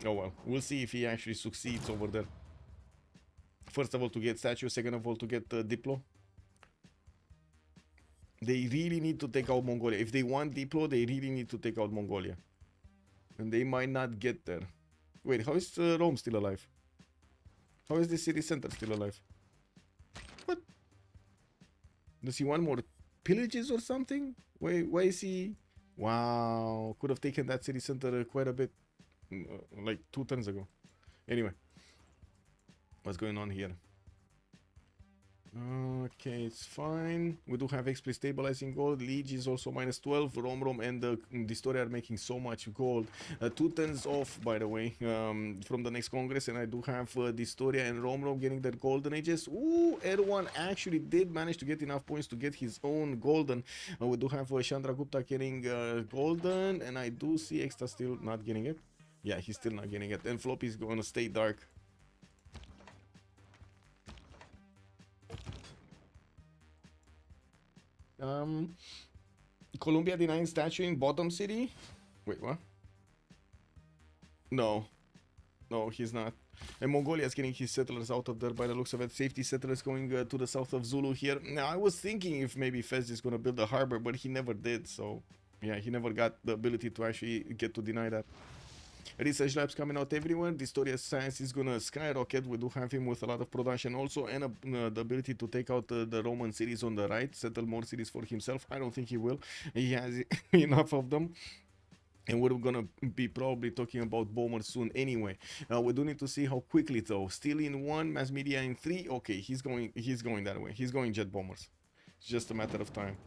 Oh well, we'll see if he actually succeeds over there. First of all to get statue, second of all to get Diplo. They really need to take out Mongolia. If they want Diplo, they really need to take out Mongolia. And they might not get there. Wait, how is Rome still alive? How is the city center still alive? What? Does he want more pillages or something? Why is he... Wow, could have taken that city center quite a bit, like 2 turns ago. Anyway, what's going on here? Okay, it's fine. We do have Xpli stabilizing gold. Lege is also minus 12. Romrom and the Distoria are making so much gold. 2 turns off, by the way, from the next Congress. And I do have Distoria and Romrom getting their golden ages. Ooh, Erwan actually did manage to get enough points to get his own golden. We do have Chandragupta getting golden. And I do see Extazz still not getting it. Yeah, he's still not getting it. And Floppy is going to stay dark. Colombia denying statue in bottom city. Wait, what? No, he's not. And Mongolia is getting his settlers out of there by the looks of it. Safety settlers going to the south of Zulu here. Now I was thinking if maybe Fez is gonna build a harbor, but he never did. So yeah, he never got the ability to actually get to deny that. Research labs coming out everywhere. Distoria science is gonna skyrocket. We do have him with a lot of production also, and the ability to take out the Roman cities on the right, settle more cities for himself. I don't think he will. He has enough of them. And we're gonna be probably talking about bombers soon anyway. We do need to see how quickly though. Still in 1, mass media in 3. Okay, he's going that way. He's going jet bombers. It's just a matter of time.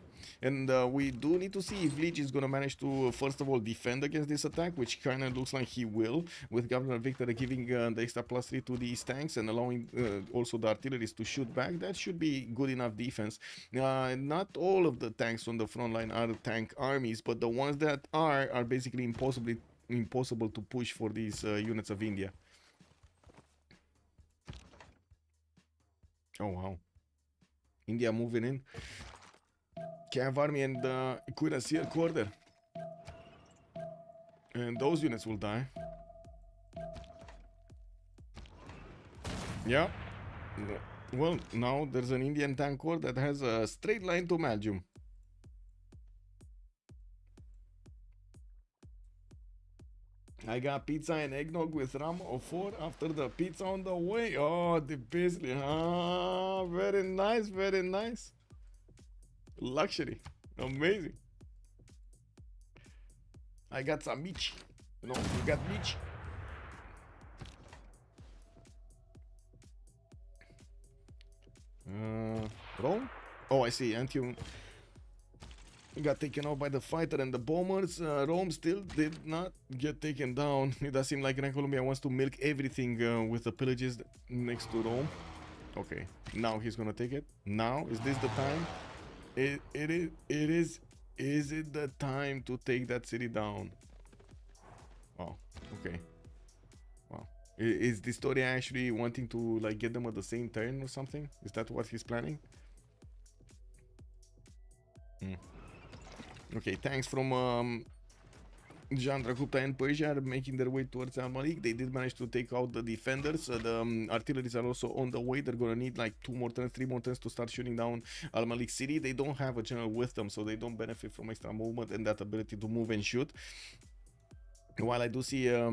And we do need to see if Lege is going to manage to, first of all, defend against this attack, which kind of looks like he will, with Governor Victor giving the extra +3 to these tanks and allowing also the artilleries to shoot back. That should be good enough defense. Not all of the tanks on the front line are tank armies, but the ones that are basically impossible to push for these units of India. Oh, wow. India moving in. Cav army and cuirassier quarter. And those units will die. Yeah. Well, now there's an Indian tank corps that has a straight line to Belgium. I got pizza and eggnog with ram of 4 after the pizza on the way. Oh, the Beasley. Ah, very nice, very nice. Luxury. Amazing. I got some meat. You know, you got meat. Rome? Oh, I see. Antium got taken out by the fighter and the bombers. Rome still did not get taken down. It does seem like Gran Colombia wants to milk everything with the pillages next to Rome. Okay, now he's gonna take it. Now, is this the time? It is. Is it the time to take that city down? Oh, okay. Wow. Is Distoria actually wanting to like get them at the same turn or something? Is that what he's planning? Okay, thanks from Chandragupta and Persia are making their way towards Al Malik. They did manage to take out the defenders. The artilleries are also on the way. They're gonna need like 2 more turns, 3 more turns to start shooting down Al Malik city. They don't have a general with them, so they don't benefit from extra movement and that ability to move and shoot. While I do see a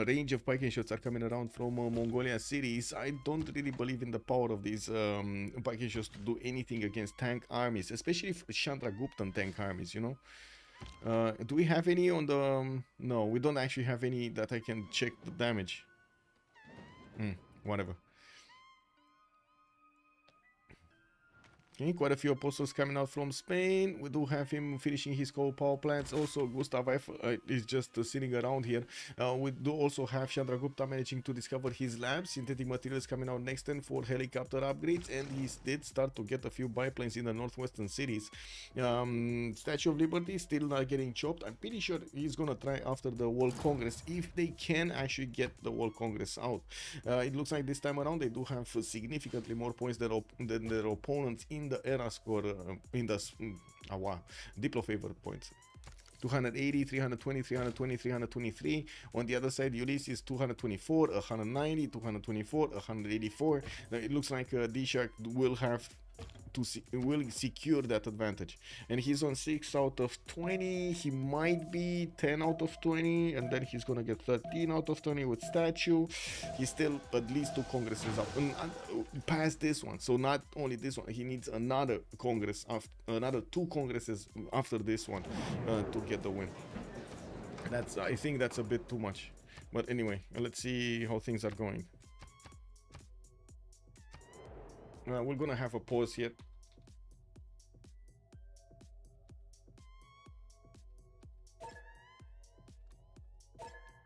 range of Viking shots are coming around from Mongolia cities, I don't really believe in the power of these Viking shots to do anything against tank armies, especially Chandraguptan tank armies, you know? Do we have any on the... no, we don't actually have any that I can check the damage. Whatever. Okay, quite a few apostles coming out from Spain. We do have him finishing his coal power plants. Also, Gustav F is just sitting around here. We do also have Chandragupta managing to discover his labs. Synthetic materials coming out next turn for helicopter upgrades. And he did start to get a few biplanes in the northwestern cities. Statue of Liberty still not getting chopped. I'm pretty sure he's gonna try after the World Congress, if they can actually get the World Congress out. It looks like this time around they do have significantly more points than their opponents in the era score, in the Diplo favor points. 280, 320, 320, 323. On the other side, Ulyss is 224, 190, 224, 184. Now, it looks like DShark will have to will secure that advantage, and he's on 6 out of 20. He might be 10 out of 20, and then he's gonna get 13 out of 20 with statue. He's still at least 2 congresses up past this one, so not only this one, he needs another congress after another 2 congresses after this one to get the win. That's, I think that's a bit too much, but anyway, let's see how things are going. We're gonna have a pause here.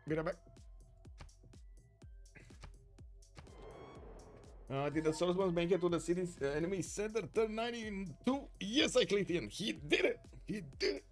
Be right back. Did the source ones make it to the city's enemy center? Turn 92. Yes, Cyclitian. He did it. He did it.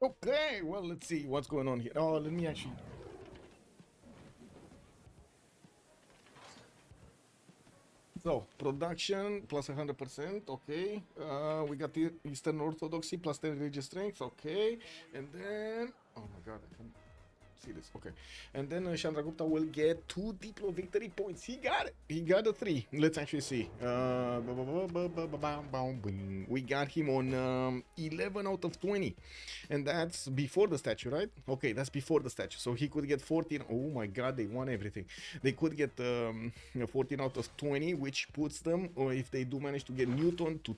Okay, well, let's see what's going on here. Oh, let me actually... So, production plus 100%, okay. We got the Eastern Orthodoxy plus 10 religious strength, okay. And then... Oh my god, I can't see this, okay. And then Chandragupta will get 2 Diplo victory points. He got it. He got a 3. Let's actually see. We got him on 11 out of 20. And that's before the statue, right? Okay, that's before the statue. So he could get 14. Oh my god, they won everything. They could get 14 out of 20, which puts them, or if they do manage to get Newton, to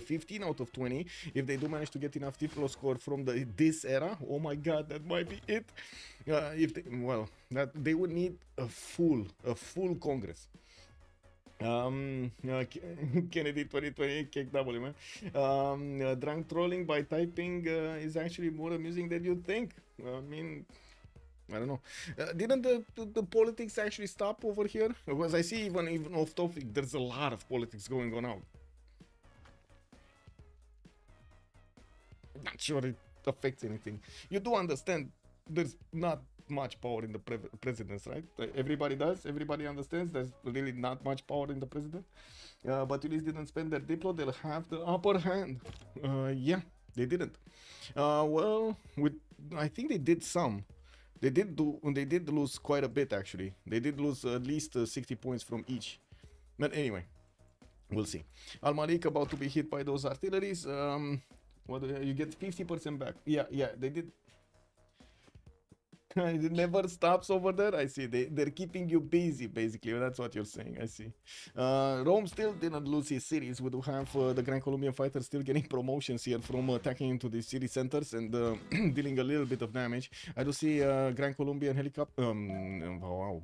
15 out of 20. If they do manage to get enough Diplo score from this era, oh my god, that might be it. If they, well, that they would need a full Congress. Kennedy 2020 KW, man. Drunk trolling by typing is actually more amusing than you think. I mean, I don't know. Didn't the politics actually stop over here? Because I see even off topic, there's a lot of politics going on out. I'm not sure it affects anything. You do understand there's not much power in the presidents, right? Everybody does. Everybody understands there's really not much power in the president. But Ulyss didn't spend their Diplo. They'll have the upper hand. Yeah, they didn't. Well, I think they did some. They did lose quite a bit, actually. They did lose at least 60 points from each. But anyway, we'll see. Al Malik about to be hit by those artilleries. What you get 50% back. Yeah, they did. It never stops over there. I see. They're keeping you busy, basically. That's what you're saying. I see. Rome still didn't lose his cities. We do have the Gran Colombian fighters still getting promotions here from attacking into the city centers and dealing a little bit of damage. I do see Gran Colombian helicopter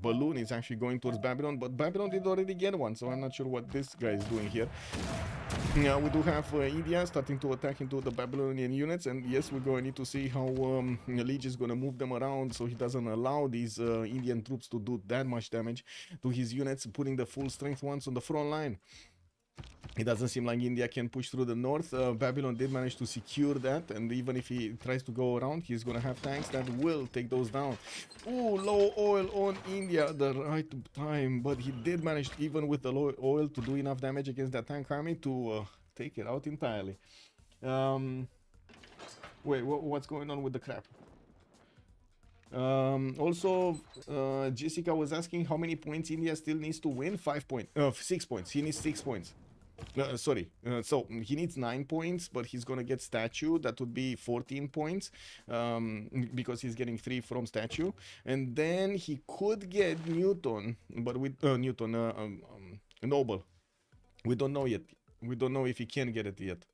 balloon is actually going towards Babylon, but Babylon did already get one, so I'm not sure what this guy is doing here. Yeah, we do have India starting to attack into the Babylonian units, and yes, we're going to need to see how Lege is going to move them around so he doesn't allow these Indian troops to do that much damage to his units, putting the full strength ones on the front line. It doesn't seem like India can push through the north. Babylon did manage to secure that, and even if he tries to go around, he's gonna have tanks that will take those down. Ooh, low oil on India at the right time, but he did manage, even with the low oil, to do enough damage against that tank army to take it out entirely. Wait, what's going on with the crap? Also, Jessica was asking how many points India still needs to win. 6 points. He needs 6 points. Sorry, so he needs 9 points, but he's gonna get statue. That would be 14 points, because he's getting 3 from statue, and then he could get Newton, but with Noble. We don't know yet. We don't know if he can get it yet.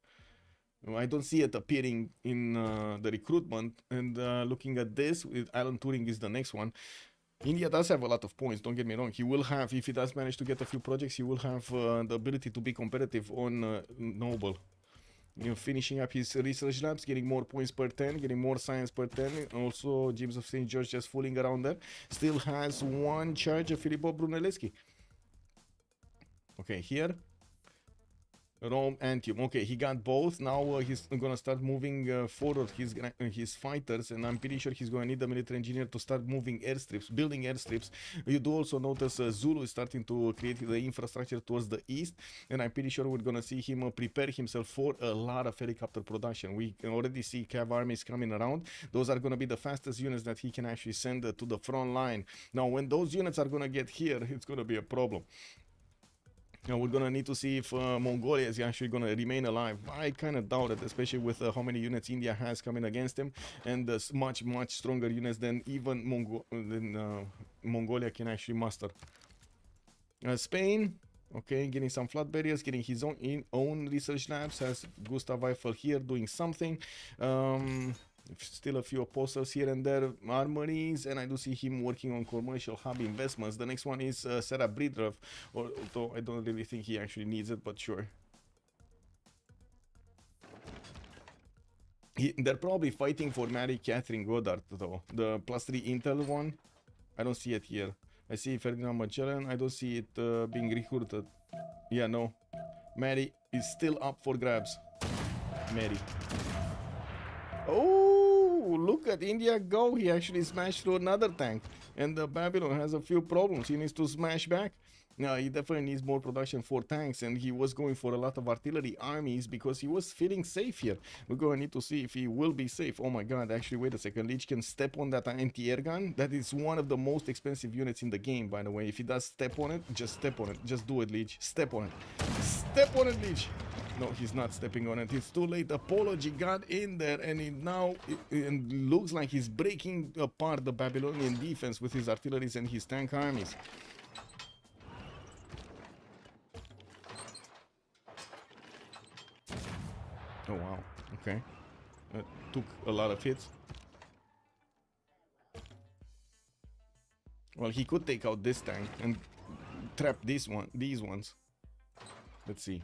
I don't see it appearing in the recruitment, and looking at this, Alan Turing is the next one. India does have a lot of points, don't get me wrong. He will have, if he does manage to get a few projects, he will have the ability to be competitive on Noble. You know, finishing up his research labs, getting more points per 10, getting more science per 10. Also, James of St. George just fooling around there. Still has 1 charge of Filippo Brunelleschi. Okay, here. Rome, Antium. Okay, he got both. Now he's gonna start moving forward his fighters, and I'm pretty sure he's gonna need a military engineer to start moving airstrips, building airstrips. You do also notice Zulu is starting to create the infrastructure towards the east, and I'm pretty sure we're gonna see him prepare himself for a lot of helicopter production. We can already see cav armies coming around. Those are gonna be the fastest units that he can actually send to the front line. Now, when those units are gonna get here, it's gonna be a problem. Now, we're gonna need to see if Mongolia is actually gonna remain alive. I kind of doubt it, especially with how many units India has coming against him, and much stronger units than even Mongolia can actually muster. Spain, okay, getting some flood barriers, getting his own research labs. Has Gustav Eiffel here doing something. Still a few apostles here and there, armories, and I do see him working on commercial hub investments. The next one is Sarah Bridruff, although I don't really think he actually needs it, but sure. They're probably fighting for Mary Catherine Goddard, though. The +3 Intel one, I don't see it here. I see Ferdinand Magellan, I don't see it being recruited. Yeah, no. Mary is still up for grabs. Mary. Oh! at India go. He actually smashed through another tank. And Babylon has a few problems. He needs to smash back. Now, he definitely needs more production for tanks, and he was going for a lot of artillery armies because he was feeling safe here. We're going to need to see if he will be safe. Oh my god, actually, wait a second. Lege can step on that anti-air gun. That is one of the most expensive units in the game, by the way. If he does step on it, just step on it. Just do it, Lege. Step on it. Step on it, Lege. No, he's not stepping on it. It's too late. Apology got in there, and it looks like he's breaking apart the Babylonian defense with his artilleries and his tank armies. Oh wow, okay. Took a lot of hits. Well, he could take out this tank and trap these ones. Let's see.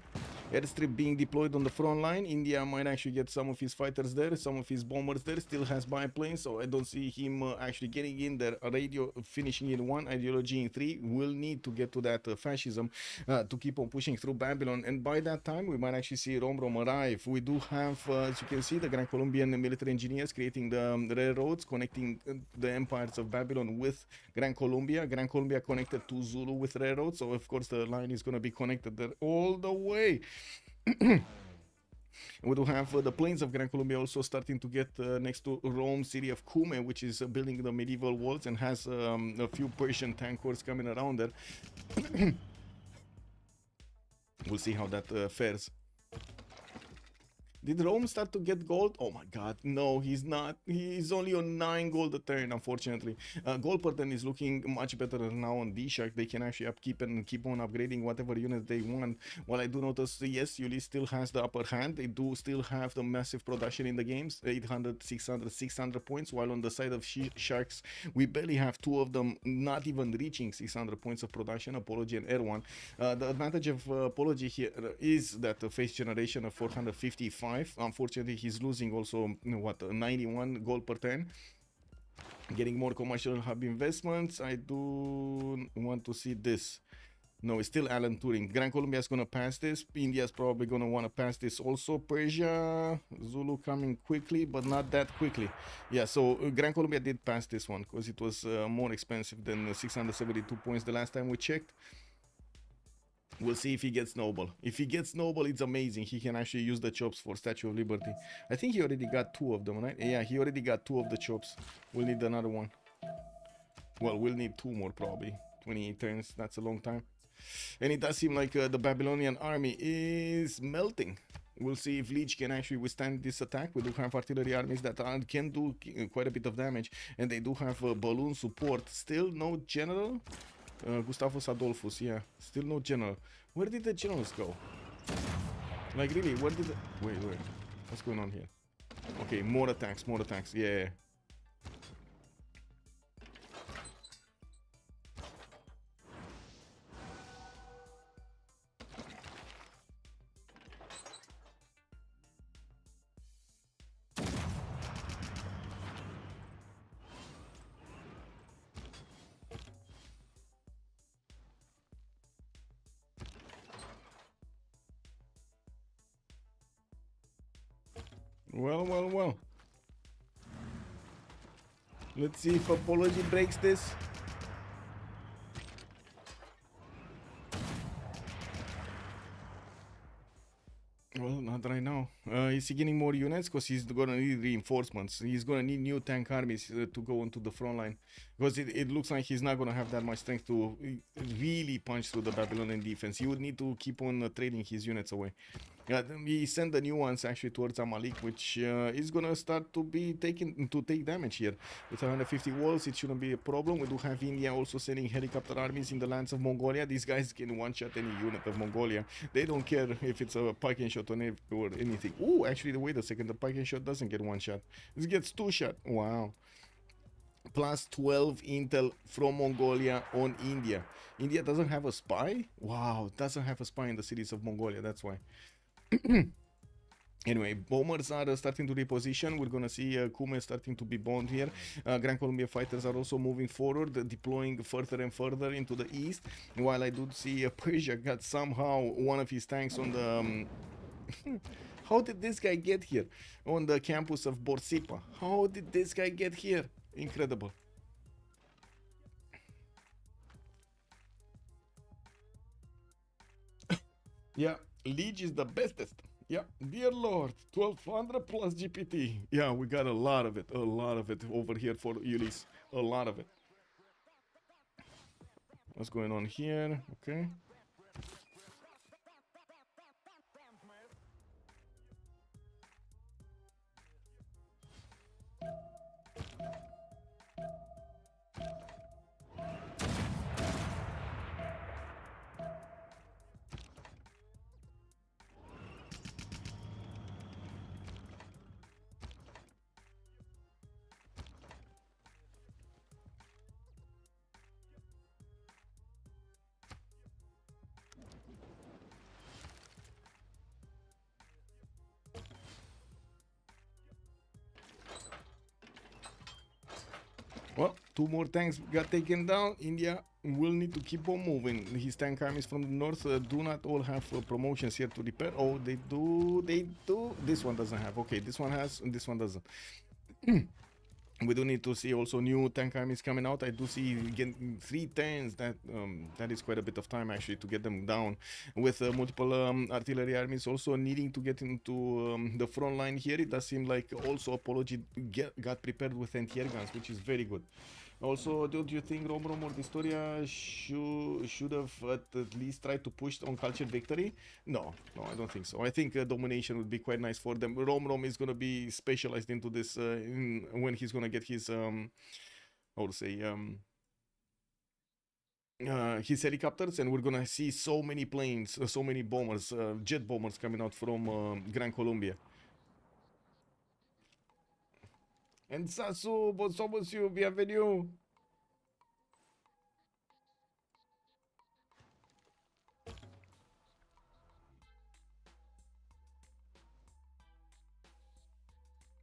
Airstrip being deployed on the front line. India might actually get some of his fighters there, some of his bombers there. Still has biplanes, so I don't see him actually getting in there. A radio finishing in 1, ideology in 3. Will need to get to that fascism to keep on pushing through Babylon. And by that time, we might actually see Romrom arrive. We do have, as you can see, the Gran Colombian military engineers creating the railroads, connecting the empires of Babylon with Gran Colombia. Gran Colombia connected to Zulu with railroads, so of course the line is going to be connected there all the way. We do have the plains of Gran Colombia also starting to get next to Rome city of Kume, which is building the medieval walls and has a few Persian tank corps coming around there. We'll see how that fares. Did Rome start to get gold? Oh my god, no, he's not. He's only on 9 gold a turn, unfortunately. Gold per turn is looking much better now on DShark. They can actually keep on upgrading whatever units they want. While I do notice, yes, Ulyss still has the upper hand. They do still have the massive production in the games, 800, 600, 600 points, while on the side of Sharks, we barely have 2 of them not even reaching 600 points of production, Apology and Erwan. The advantage of Apology here is that the face generation of 455. Unfortunately, he's losing also, what, 91 gold per turn. Getting more commercial hub investments. I do want to see this. No, it's still Alan Turing. Gran Colombia is going to pass this. India is probably going to want to pass this also. Persia, Zulu coming quickly, but not that quickly. Yeah, so Gran Colombia did pass this one because it was more expensive than 672 points the last time we checked. We'll see if he gets noble. If he gets noble, it's amazing. He can actually use the chops for Statue of Liberty. I think he already got 2 of them, right? Yeah, he already got 2 of the chops. We'll need another one. Well, we'll need 2 more probably. 28 turns, that's a long time. And it does seem like the Babylonian army is melting. We'll see if Lege can actually withstand this attack. We do have artillery armies that can do quite a bit of damage. And they do have balloon support. Still no general. Gustavus Adolphus, yeah, still no general. Where did the generals go? Like really, where did the... Wait, what's going on here? Okay, more attacks, yeah. Well. Let's see if Apology breaks this. Well, not right now. Is he getting more units? Because he's gonna need reinforcements. He's gonna need new tank armies to go onto the front line. Because it looks like he's not gonna have that much strength to really punch through the Babylonian defense. He would need to keep on trading his units away. He sent the new ones actually towards Amalik, which is gonna start to be take damage here. With 150 walls, it shouldn't be a problem. We do have India also sending helicopter armies in the lands of Mongolia. These guys can one-shot any unit of Mongolia. They don't care if it's a pike and shot or anything. Oh, actually, wait a second. The pike and shot doesn't get one shot. It gets 2 shot. Wow. Plus 12 intel from Mongolia on India. India doesn't have a spy? Wow, doesn't have a spy in the cities of Mongolia. That's why. Anyway, bombers are starting to reposition. We're gonna see Kume starting to be bombed here. Gran Colombia fighters are also moving forward, deploying further and further into the east. While I do see Persia got somehow one of his tanks on the How did this guy get here on the campus of Borsipa? How did this guy get here? Incredible. Yeah, Lege is the bestest. Yeah, dear Lord, 1200 plus GPT. Yeah, we got a lot of it over here for Ulyss. A lot of it. What's going on here? Okay. Well, two more tanks got taken down. India will need to keep on moving. His tank armies from the north do not all have promotions here to repair. Oh, they do. They do. This one doesn't have. Okay, this one has, and this one doesn't. We do need to see also new tank armies coming out. I do see getting 3 turns. That is quite a bit of time actually to get them down. With multiple artillery armies also needing to get into the front line here. It does seem like also Apology got prepared with anti-air guns, which is very good. Also, don't you think Romrom or Distoria should have at least tried to push on culture victory? No, I don't think so. I think domination would be quite nice for them. Romrom is going to be specialized into this when he's going to get his, how to say, his helicopters, and we're going to see so many planes, so many bombers, jet bombers coming out from Gran Colombia. And Sasu, bonsoir monsieur, bienvenue.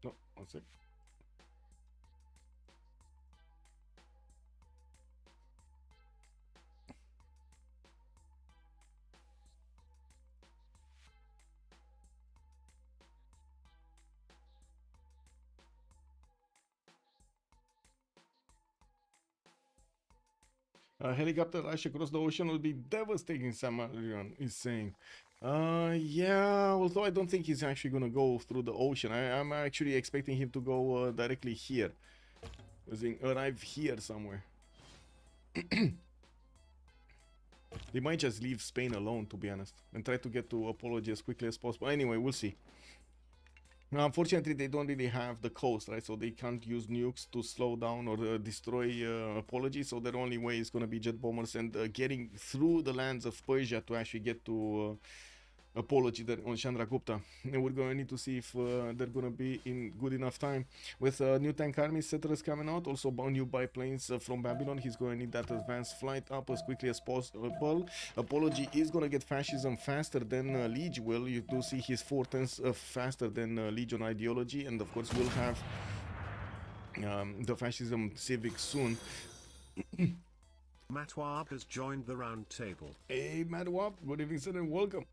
No, one sec. A helicopter rush across the ocean would be devastating, Samarian is saying. Yeah, although I don't think he's actually gonna go through the ocean. I'm actually expecting him to go directly here. Arrive here somewhere. They might just leave Spain alone, to be honest, and try to get to Apology as quickly as possible. Anyway, we'll see. Now, unfortunately, they don't really have the coast, right? So they can't use nukes to slow down or destroy Apology. So their only way is going to be jet bombers and getting through the lands of Persia to actually get to Apology there on Chandragupta. And we're going to need to see if they're going to be in good enough time. With new tank army settlers coming out, also new biplanes from Babylon. He's going to need that advanced flight up as quickly as possible. Apology is going to get fascism faster than Lege will. You do see his 4 turns faster than Legion ideology. And of course, we'll have the fascism civic soon. Matwab has joined the round table. Hey, Matwab, good evening, sir, and welcome.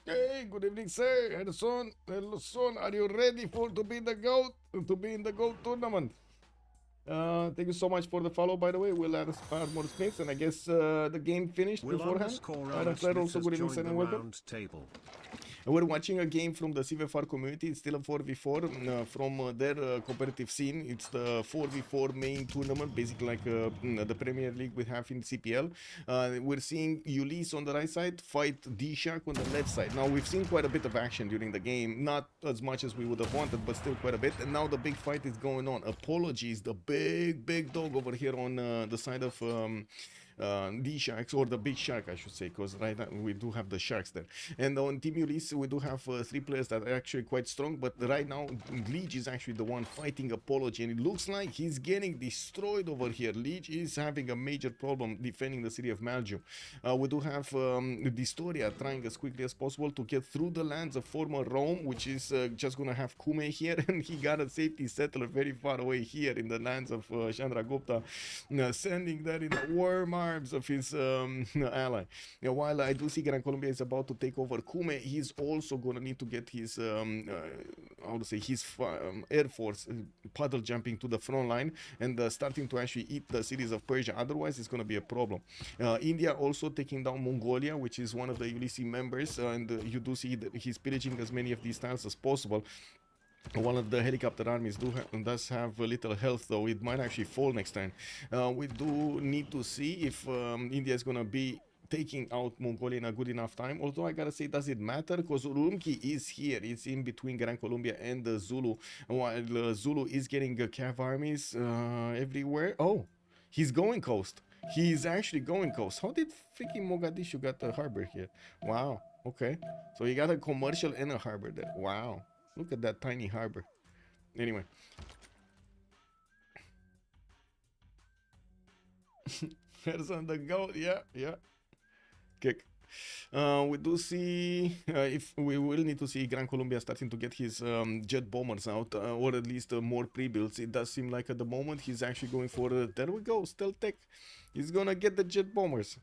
Hey, good evening, sir. Hello, son. Are you ready to be the GOAT? To be in the GOAT tournament? Thank you so much for the follow, by the way. We'll add more space, and I guess the game finished beforehand. Also, good evening, sir, and welcome. We're watching a game from the CivFR community. It's still a 4v4 from their competitive scene. It's the 4v4 main tournament, basically like the Premier League we have in CPL. We're seeing Ulyss on the right side fight DShark on the left side. Now, we've seen quite a bit of action during the game. Not as much as we would have wanted, but still quite a bit. And now the big fight is going on. Apologies, the big dog over here on the side of DSharks, or the big shark, I should say, because right now we do have the sharks there. And on Team Ulyss, we do have 3 players that are actually quite strong, but right now Lege is actually the one fighting Apology, and it looks like he's getting destroyed over here. Lege is having a major problem defending the city of Belgium. We do have Distoria trying as quickly as possible to get through the lands of former Rome, which is just gonna have Kume here, and he got a safety settler very far away here in the lands of Chandragupta, sending that in the warm arms of his ally. While I do see Gran Colombia is about to take over Kume, he's also gonna need to get his how to say, his air force puddle jumping to the front line and starting to actually eat the cities of Persia. Otherwise, it's gonna be a problem. India also taking down Mongolia, which is one of the Ulyss members, and you do see that he's pillaging as many of these tiles as possible. One of the helicopter armies does have a little health, though it might actually fall next time. We do need to see if India is gonna be taking out Mongolia in a good enough time. Although I gotta say, does it matter? Because Urumqi is here. It's in between Gran Colombia and the Zulu, while Zulu is getting Cav armies everywhere. Oh, he's going coast. He's actually going coast. How did freaking Mogadishu got a harbor here? Wow. Okay. So he got a commercial and a harbor there. Wow. Look at that tiny harbor. Anyway. There's on the goat. Yeah, yeah. Kick. We do see if we will need to see Gran Colombia starting to get his jet bombers out, or at least more pre-builds. It does seem like at the moment he's actually going for there we go, stealth tech. He's gonna get the jet bombers.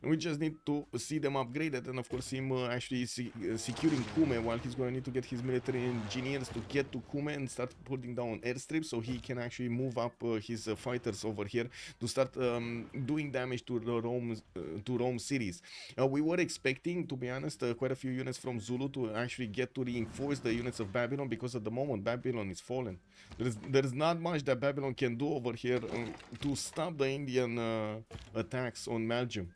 We just need to see them upgraded, and of course him actually securing Kume, while he's gonna need to get his military engineers to get to Kume and start putting down airstrips so he can actually move up his fighters over here to start doing damage to the Rome cities. We were expecting, to be honest, quite a few units from Zulu to actually get to reinforce the units of Babylon, because at the moment Babylon is fallen. There's not much that Babylon can do over here to stop the Indian attacks on Belgium.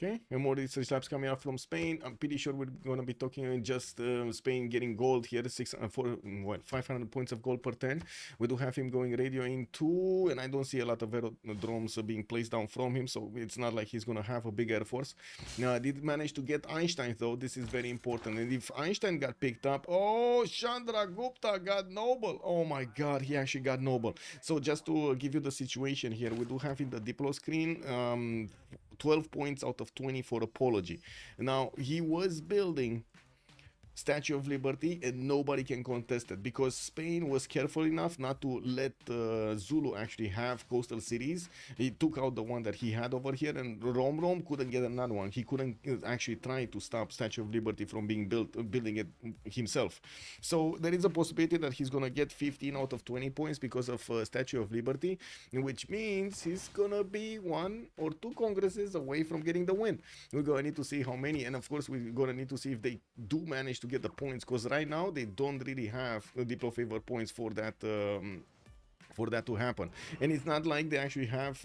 Okay, and more research labs coming out from Spain. I'm pretty sure we're gonna be talking just Spain getting gold here, 500 points of gold per turn. We do have him going radio in 2, and I don't see a lot of aerodromes being placed down from him, so it's not like he's gonna have a big air force. Now, I did manage to get Einstein, though. This is very important, and if Einstein got picked up, oh, Chandragupta got noble. Oh my god, he actually got noble. So just to give you the situation here, we do have in the Diplo screen 12 points out of 20 for Apology. Now, he was building Statue of Liberty, and nobody can contest it, because Spain was careful enough not to let Zulu actually have coastal cities. He took out the one that he had over here, and Romrom couldn't get another one. He couldn't actually try to stop Statue of Liberty from being building it himself. So there is a possibility that he's gonna get 15 out of 20 points because of Statue of Liberty, which means he's gonna be 1 or 2 congresses away from getting the win. We're gonna need to see how many, and of course we're gonna need to see if they do manage to get the points, because right now they don't really have Diplo favor points for that to happen. And it's not like they actually have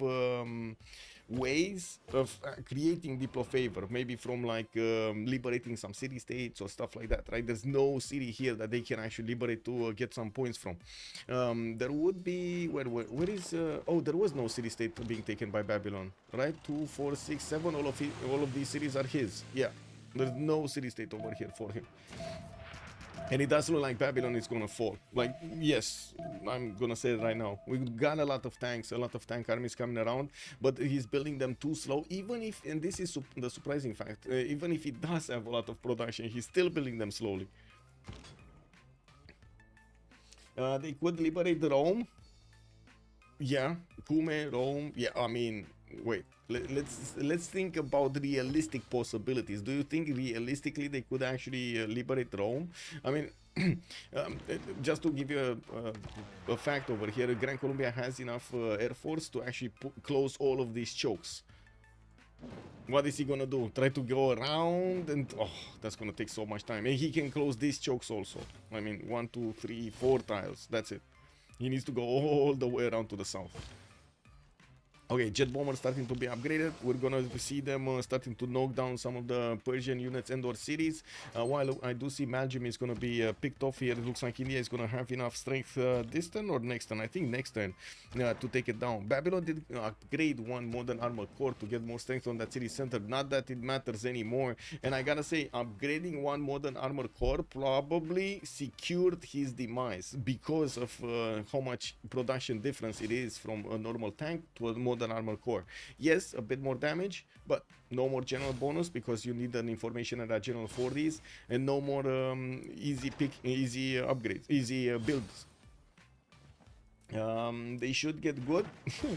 ways of creating Diplo favor, maybe from like liberating some city states or stuff like that, right? There's no city here that they can actually liberate to get some points from. There would be where is oh, there was no city state being taken by Babylon, right? 2, 4, 6, 7, all of these cities are his. Yeah, there's no city state over here for him. And it does look like Babylon is gonna fall. Like, yes, I'm gonna say it right now. We've got a lot of tanks, a lot of tank armies coming around, but he's building them too slow. Even if, and this is the surprising fact, even if he does have a lot of production, he's still building them slowly. They could liberate Rome. Yeah, Kume, Rome. Yeah, I mean, wait. Let's think about realistic possibilities. Do you think realistically they could actually liberate Rome? I mean, just to give you a fact over here, Gran Colombia has enough air force to actually close all of these chokes. What is he gonna do? Try to go around? And oh, that's gonna take so much time. And he can close these chokes also. I mean, 1, 2, 3, 4 tiles. That's it. He needs to go all the way around to the south. Okay, jet bombers starting to be upgraded. We're gonna see them starting to knock down some of the Persian units and/or cities. While I do see Belgium is gonna be picked off here, it looks like India is gonna have enough strength this turn or next turn. I think next turn to take it down. Babylon did upgrade one modern armor core to get more strength on that city center. Not that it matters anymore. And I gotta say, upgrading one modern armor core probably secured his demise because of how much production difference it is from a normal tank to a modern armor core. Yes, a bit more damage, but no more general bonus because you need an information and a general for these, and no more easy upgrades, easy builds. They should get good.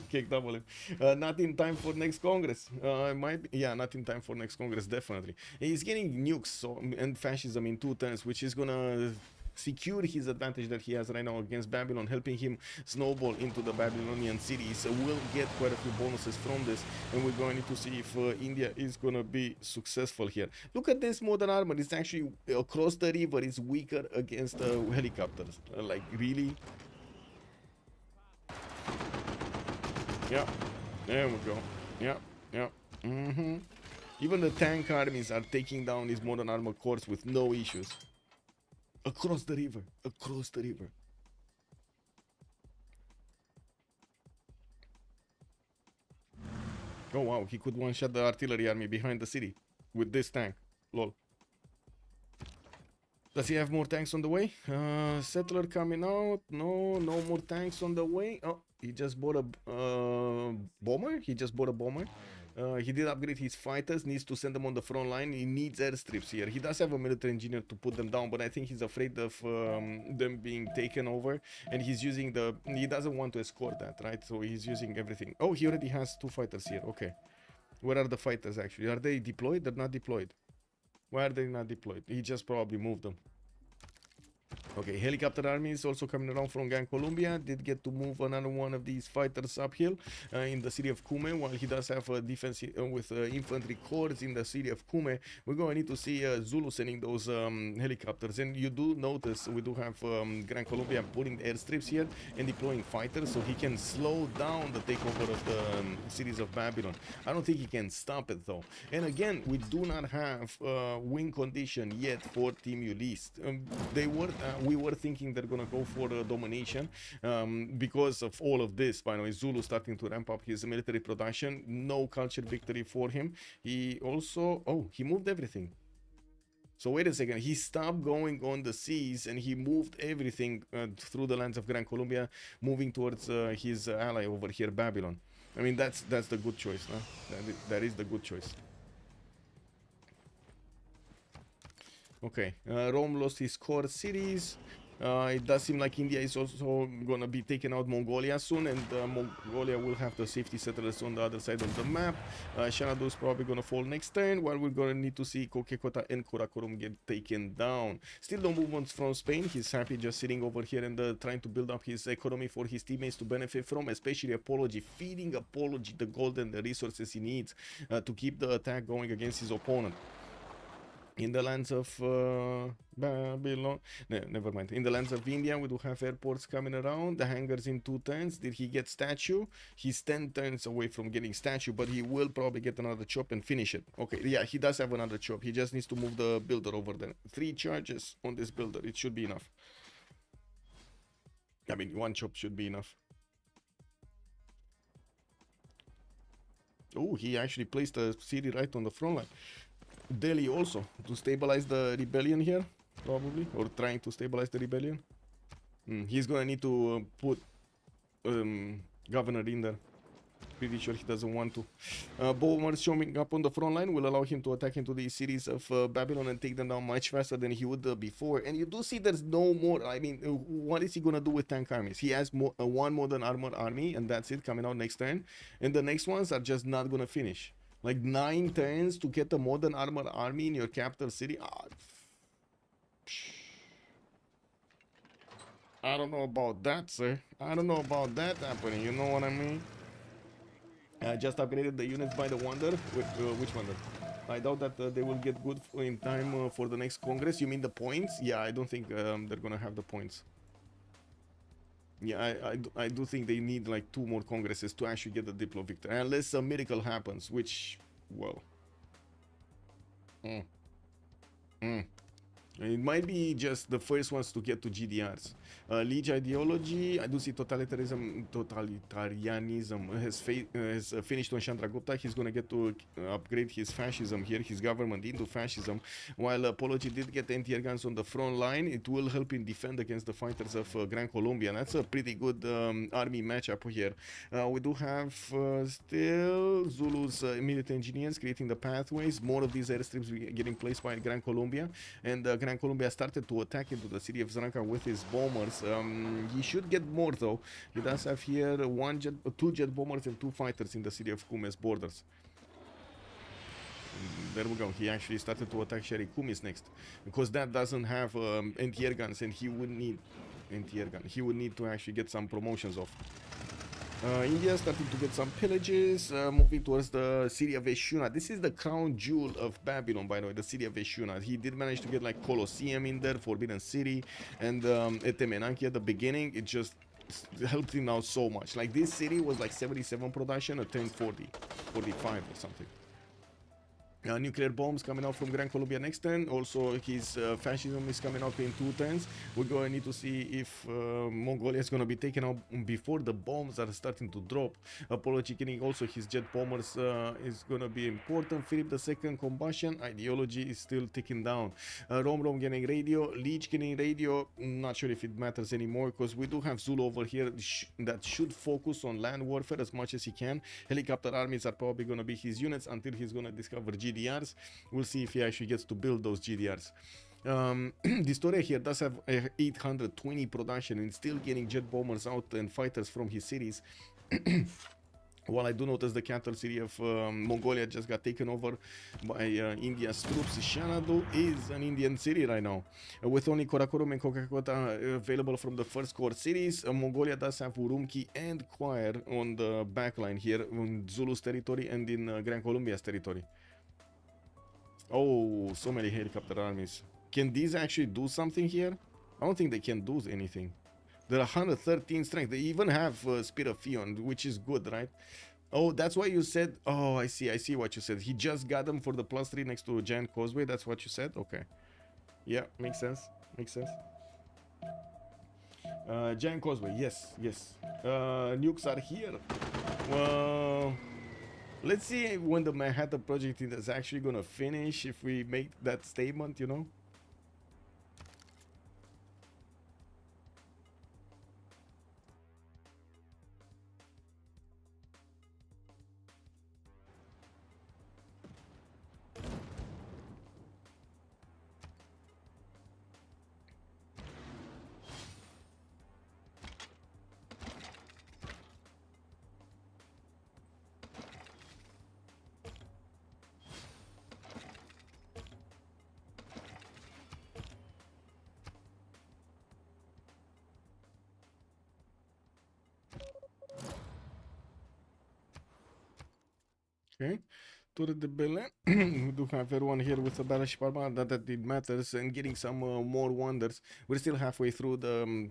Kick double. Not in time for next Congress. Might be, yeah, not in time for next Congress, definitely. He's getting nukes and fascism in 2 turns, which is gonna secure his advantage that he has right now against Babylon, helping him snowball into the Babylonian cities. So we'll get quite a few bonuses from this, and we're going to see if India is gonna be successful here. Look at this modern armor. It's actually across the river. It's weaker against helicopters. Like really. Yeah, there we go. Yeah. Even the tank armies are taking down these modern armor cores with no issues. Across the river. Oh wow, he could one-shot the artillery army behind the city with this tank. Lol. Does he have more tanks on the way? Settler coming out. No more tanks on the way. Oh, he just bought a bomber. He did upgrade his fighters, needs to send them on the front line. He needs airstrips here. He does have a military engineer to put them down, but I think he's afraid of them being taken over, and he's using he doesn't want to escort that, right? So he's using everything. Oh, he already has 2 fighters here. Okay. Where are the fighters actually? Are they deployed? They're not deployed. Why are they not deployed? He just probably moved them. Okay, helicopter army is also coming around from Gran, Colombia. Did get to move another one of these fighters uphill in the city of Kume, while he does have a defense with infantry corps in the city of Kume. We're going to need to see Zulu sending those helicopters. And you do notice we do have Gran Colombia putting airstrips here and deploying fighters, so he can slow down the takeover of the cities of Babylon. I don't think he can stop it though. And again, we do not have win condition yet for Team Ulyss. We were thinking they're gonna go for domination because of all of this. By the way, Zulu starting to ramp up his military production. No culture victory for him. He also, he moved everything. So wait a second, he stopped going on the seas and he moved everything through the lands of Gran Colombia, moving towards his ally over here, Babylon. I mean, that's the good choice, huh? That is the good choice. Okay, Rome lost his core cities. It does seem like India is also gonna be taking out Mongolia soon, and Mongolia will have the safety settlers on the other side of the map. Xanadu is probably gonna fall next turn, while we're gonna need to see Kokekota and Karakorum get taken down. Still no movements from Spain. He's happy just sitting over here and trying to build up his economy for his teammates to benefit from, especially Apology, feeding Apology the gold and the resources he needs to keep the attack going against his opponent. In the lands of Babylon, no, never mind. In the lands of India, we do have airports coming around. The hangars in 2 turns. Did he get statue? He's 10 turns away from getting statue, but he will probably get another chop and finish it. Okay, yeah, he does have another chop. He just needs to move the builder over there. 3 charges on this builder. It should be enough. I mean, 1 chop should be enough. Oh, he actually placed a city right on the front line. Delhi also to stabilize the rebellion here, probably, or trying to stabilize the rebellion. He's gonna need to put governor in there. Pretty sure he doesn't want to. Bombers showing up on the front line will allow him to attack into the cities of Babylon and take them down much faster than he would before. And you do see there's no more. I mean, what is he gonna do with tank armies? He has one modern armored army, and that's it, coming out next turn. And the next ones are just not gonna finish. Like 9 turns to get a modern armored army in your capital city. I don't know about that, sir. I don't know about that happening. You know what I mean? Just upgraded the units by the Wonder. Which Wonder? I doubt that they will get good in time for the next Congress. You mean the points? Yeah, I don't think they're gonna have the points. Yeah, I do think they need like 2 more congresses to actually get the Diplo victory, unless a miracle happens, which, well, mm, mm. It might be just the first ones to get to GDRs. Lege ideology, I do see totalitarianism has finished on Chandragupta. He's going to get to upgrade his fascism here, his government into fascism. While Apology did get anti-air guns on the front line, it will help him defend against the fighters of Gran Colombia. That's a pretty good army matchup here. We do have still Zulu's military engineers creating the pathways. More of these airstrips getting placed by Gran Colombia. And Gran Colombia started to attack into the city of Zranka with his bombers. He should get more though. He does have here 2 jet bombers and 2 fighters in the city of Kumes borders. There we go. He actually started to attack Sherry Kumis next, because that doesn't have anti-air guns, and he would need anti-air gun. He would need to actually get some promotions off. India starting to get some pillages, moving towards the city of Veshuna. This is the crown jewel of Babylon, by the way, the city of Veshuna. He did manage to get like Colosseum in there, Forbidden City, and Etemenanki at the beginning. It just helped him out so much. Like, this city was like 77 production, at 1040, 45 or something. Nuclear bombs coming out from Gran Colombia next turn. Also, his fascism is coming out in 2 turns. We're going to need to see if Mongolia is going to be taken out before the bombs are starting to drop. Apology getting also his jet bombers is going to be important. Philip II combustion ideology is still ticking down. Romrom getting radio, Lege getting radio. Not sure if it matters anymore, because we do have Zulu over here that should focus on land warfare as much as he can. Helicopter armies are probably going to be his units until he's going to discover GDRs. We'll see if he actually gets to build those GDRs. Distoria here does have 820 production and still getting jet bombers out and fighters from his cities. While I do notice the capital city of Mongolia just got taken over by India's troops. Xanadu is an Indian city right now. With only Karakorum and Kokakota available from the first core cities, Mongolia does have Urumqi and Choir on the backline here on Zulu's territory and in Gran Colombia's territory. Oh, so many helicopter armies. Can these actually do something here? I don't think they can do anything. They're 113 strength. They even have Speed of Fion, which is good, right? Oh, that's why you said... Oh, I see what you said. He just got them for the +3 next to Giant Causeway. That's what you said? Okay. Yeah, makes sense. Makes sense. Giant Causeway, yes. Nukes are here. Let's see when the Manhattan Project is actually gonna finish, if we make that statement, you know. Okay, Tour de Belen. We do have everyone here with a battleship armor, that it matters, and getting some more wonders. We're still halfway through the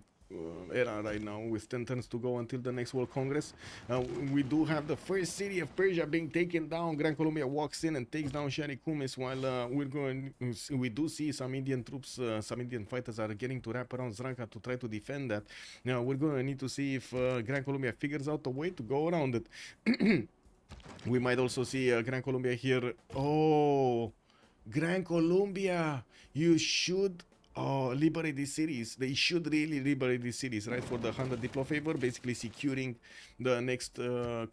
era right now, with 10 turns to go until the next World Congress. We do have the first city of Persia being taken down. Gran Colombia walks in and takes down Shari Kumis, while we do see some Indian troops, some Indian fighters are getting to wrap around Zranka to try to defend that. Now we're going to need to see if Gran Colombia figures out a way to go around it. We might also see Gran Colombia here. Oh, Gran Colombia, you should liberate these cities. They should really liberate these cities, right? For the 100 Diplo favor, basically securing the next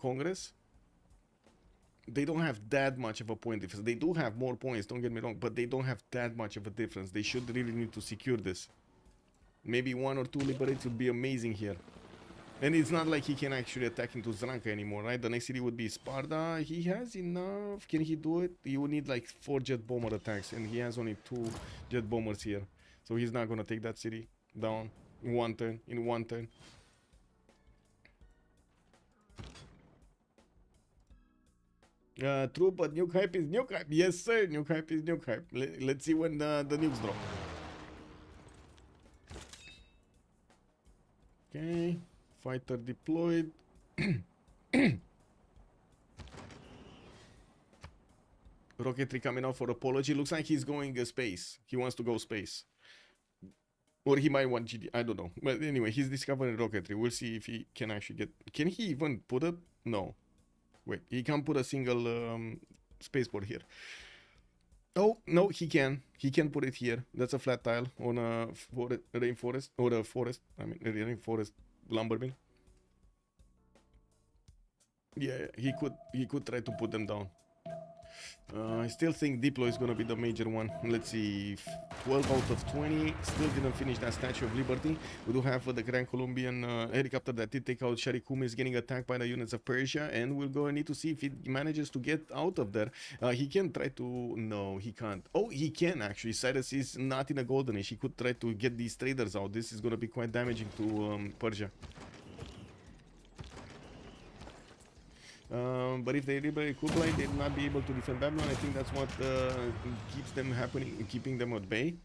Congress. They don't have that much of a point difference. They do have more points, don't get me wrong, but they don't have that much of a difference. They should really need to secure this. Maybe 1 or 2 liberates would be amazing here. And it's not like he can actually attack into Zranka anymore, right? The next city would be Sparta. He has enough. Can he do it? You would need like 4 jet bomber attacks, and he has only 2 jet bombers here. So he's not going to take that city down in one turn. True, but nuke hype is nuke hype. Yes, sir. Nuke hype is nuke hype. Let's see when the nukes drop. Okay, fighter deployed. Rocketry coming out for apology. Looks like he's going space. He wants to go space. Or he might want GD. I don't know. But anyway, he's discovering rocketry. We'll see if he can actually get... Can he even put a... No. Wait, he can't put a single spaceport here. Oh, no, he can. He can put it here. That's a flat tile on a rainforest. Or a forest. I mean, a rainforest lumber mill. Yeah, he could try to put them down. I still think Diplo is gonna be the major one. Let's see, 12 out of 20. Still didn't finish that Statue of Liberty. We do have the Gran Colombian helicopter that did take out Sharikum, is getting attacked by the units of Persia, and we're going to need to see if he manages to get out of there. He can try to... No, he can't. Oh, he can actually. Cyrus is not in a golden age. He could try to get these traders out. This is gonna be quite damaging to Persia. But if they liberate Kublai, they will not be able to defend Babylon. I think that's what keeps them keeping them at bay.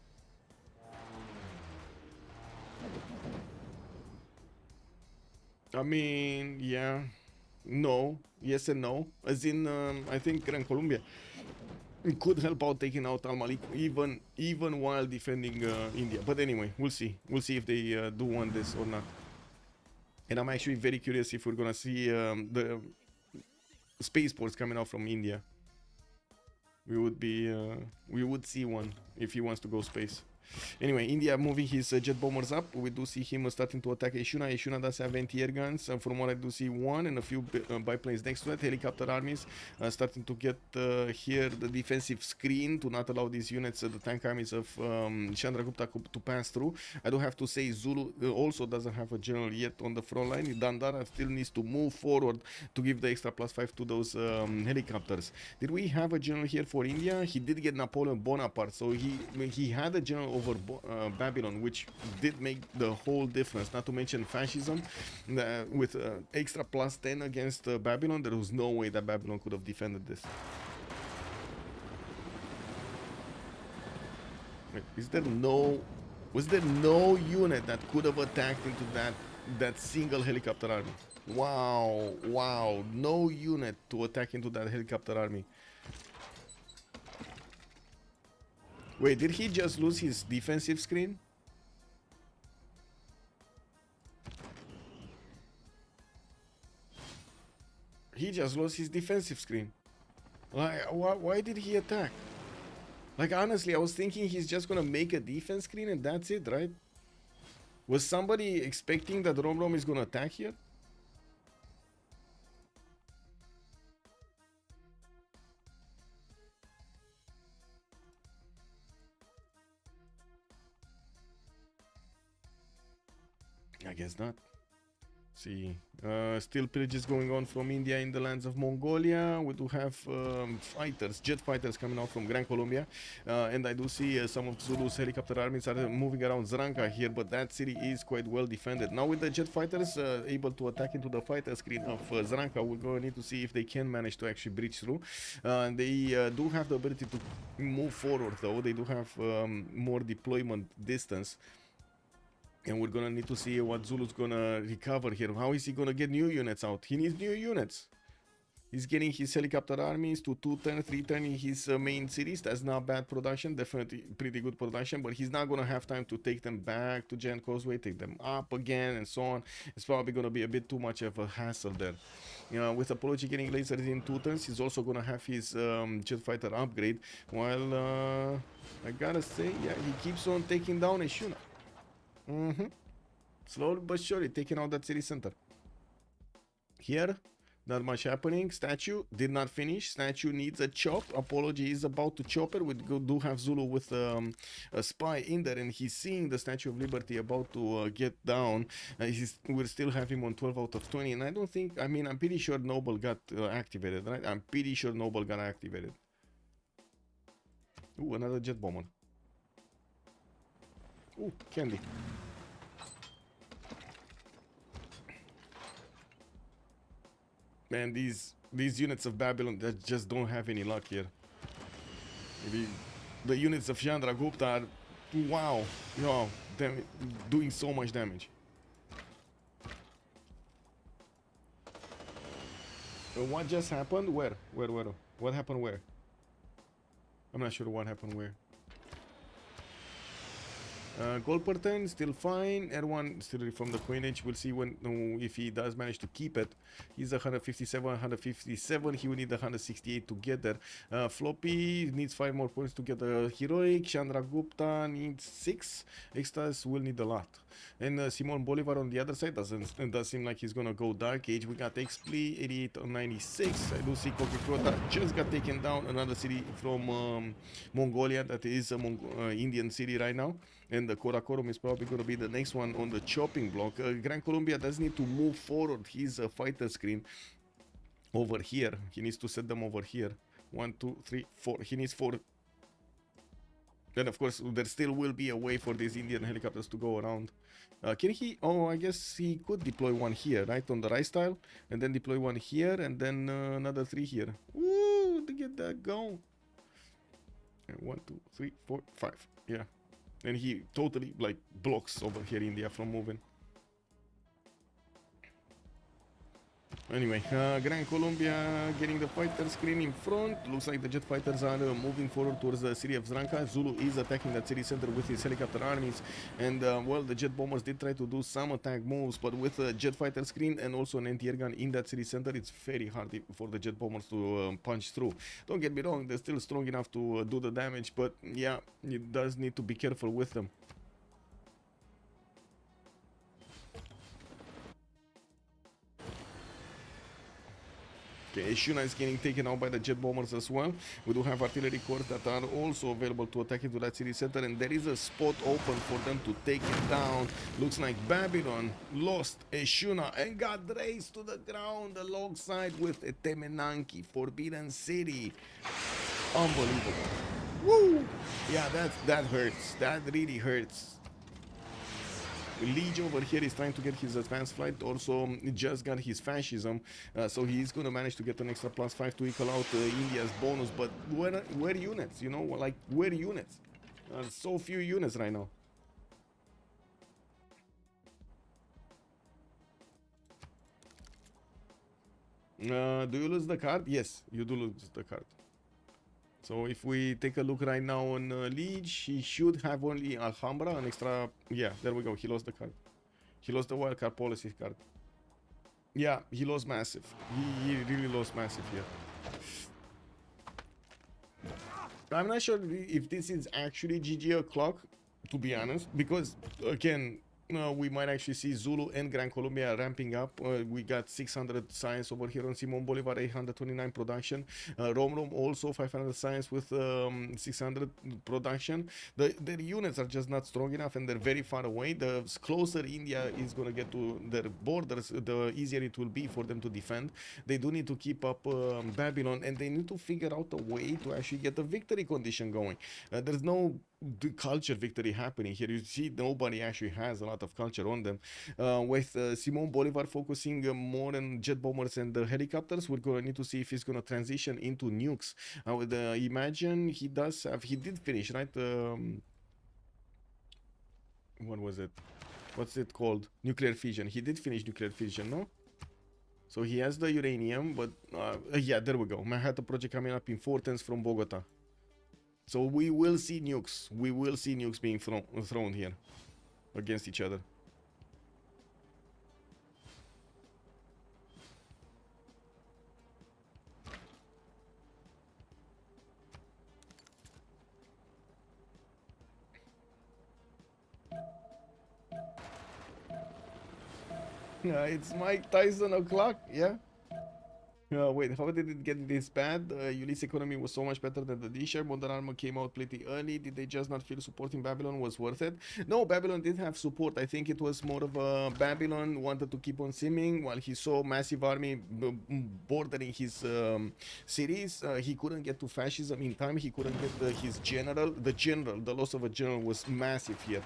I mean, yeah, no, yes and no. As in, I think Gran Colombia could help out taking out Al Malik even while defending India. But anyway, we'll see. We'll see if they do want this or not. And I'm actually very curious if we're gonna see the spaceports coming out from India. We would see one if he wants to go space. Anyway, India moving his jet bombers up. We do see him starting to attack Eshuna. Eshuna does have anti-air guns. From what I do see, one and a few biplanes next to it. Helicopter armies starting to get here the defensive screen to not allow these units, the tank armies of Chandragupta to pass through. I do have to say Zulu also doesn't have a general yet on the front line. Dandara still needs to move forward to give the extra +5 to those helicopters. Did we have a general here for India? He did get Napoleon Bonaparte, so he had a general over Babylon, which did make the whole difference. Not to mention fascism with extra +10 against Babylon. There was no way that Babylon could have defended this. Wait, was there no unit that could have attacked into that single helicopter army? Wow, no unit to attack into that helicopter army. Wait, did he just lose his defensive screen? He just lost his defensive screen. Like, why did he attack? Like, honestly, I was thinking he's just gonna make a defense screen and that's it, right? Was somebody expecting that Romrom is gonna attack here? I guess not. See, still pillages going on from India in the lands of Mongolia. We do have jet fighters coming out from Gran Colombia, and I do see some of Zulu's helicopter armies are moving around Zranka here, but that city is quite well defended. Now with the jet fighters able to attack into the fighter screen of Zranka, we're going to need to see if they can manage to actually breach through. They do have the ability to move forward though. They do have more deployment distance. And we're gonna need to see what Zulu's gonna recover here. How is he gonna get new units out? He needs new units. He's getting his helicopter armies to 2 turn, 3 turn in his main cities. That's not bad production, definitely pretty good production, but he's not gonna have time to take them back to Gen Causeway, take them up again and so on. It's probably gonna be a bit too much of a hassle there. You know, with Apology getting lasers in 2 turns, he's also gonna have his jet fighter upgrade, while I gotta say, yeah, he keeps on taking down Eshuna. Slowly but surely taking out that city center. Here, not much happening. Statue did not finish. Statue needs a chop. Apology is about to chop it. We do have Zulu with a spy in there, and he's seeing the Statue of Liberty about to get down. We'll still have him on 12 out of 20, and I don't think, I mean, I'm pretty sure Noble got activated, right? I'm pretty sure Noble got activated. Ooh, another jet bomber. Ooh, candy. Man, these units of Babylon that just don't have any luck here. Maybe the units of Chandragupta are, wow, doing so much damage. What just happened? Where? What happened where? I'm not sure what happened where. Gold per turn, still fine. Erwan still from the coinage. We'll see when if he does manage to keep it. He's 157. He will need 168 to get there. Floppy needs 5 more points to get a heroic. Chandragupta needs 6. Extazz will need a lot. And Simon Bolivar on the other side does seem like he's gonna go Dark Age. We got Xpli 88 on 96. I do see Kokikrota just got taken down. Another city from Mongolia that is a Indian city right now. And the Karakorum is probably going to be the next one on the chopping block. Gran Colombia does need to move forward his fighter screen over here. He needs to set them over here. 1, 2, 3, 4. He needs 4. Then, of course, there still will be a way for these Indian helicopters to go around. Can he? Oh, I guess he could deploy one here, right? On the right style. And then deploy one here. And then another 3 here. Woo! To get that going. 1, 2, 3, 4, 5. Yeah. And he totally like blocks over here India from moving. Anyway, Gran Colombia getting the fighter screen in front. Looks like the jet fighters are moving forward towards the city of Zranka. Zulu is attacking that city center with his helicopter armies. And, well, the jet bombers did try to do some attack moves. But with a jet fighter screen and also an anti-air gun in that city center, it's very hard for the jet bombers to punch through. Don't get me wrong, they're still strong enough to do the damage. But, yeah, it does need to be careful with them. Okay, Shuna is getting taken out by the jet bombers as well. We do have artillery corps that are also available to attack into that city center, and there is a spot open for them to take it down. Looks like Babylon lost Shuna and got raised to the ground alongside with Temenanki, Forbidden City. Unbelievable. Woo! Yeah, that hurts. That really hurts. Lege over here is trying to get his advanced flight, also just got his fascism, so he's gonna manage to get an extra +5 to equal out India's bonus. But where units, you know, like where units? So few units right now. Do you lose the card? Yes, you do lose the card. So if we take a look right now on Lege, he should have only Alhambra, an extra... Yeah, there we go. He lost the card. He lost the wildcard policy card. Yeah, he lost massive. He really lost massive here. I'm not sure if this is actually GG o'clock, to be honest, because, again... we might actually see Zulu and Gran Colombia ramping up. We got 600 science over here on Simon Bolivar, 829 production. Romrom also 500 science with 600 production. Their units are just not strong enough and they're very far away. The closer India is going to get to their borders, the easier it will be for them to defend. They do need to keep up Babylon, and they need to figure out a way to actually get the victory condition going. There's no culture victory happening here. You see, nobody actually has a lot of culture on them. With Simon Bolivar focusing more on jet bombers and helicopters, we're going to need to see if he's going to transition into nukes. I would imagine he does have, he did finish, right? What was it? What's it called? Nuclear fission. He did finish nuclear fission, no? So he has the uranium, but yeah, there we go. Manhattan project coming up in 4 tens from Bogota. So we will see nukes. We will see nukes being thrown here against each other. It's Mike Tyson o'clock, yeah? Wait, how did it get this bad? Ulyss economy was so much better than the DShark. Modern armor came out pretty early. Did they just not feel supporting Babylon was worth it? No, Babylon did have support. I think it was more of a Babylon wanted to keep on simming while he saw massive army bordering his cities. He couldn't get to fascism in time. He couldn't get his general. The loss of a general was massive here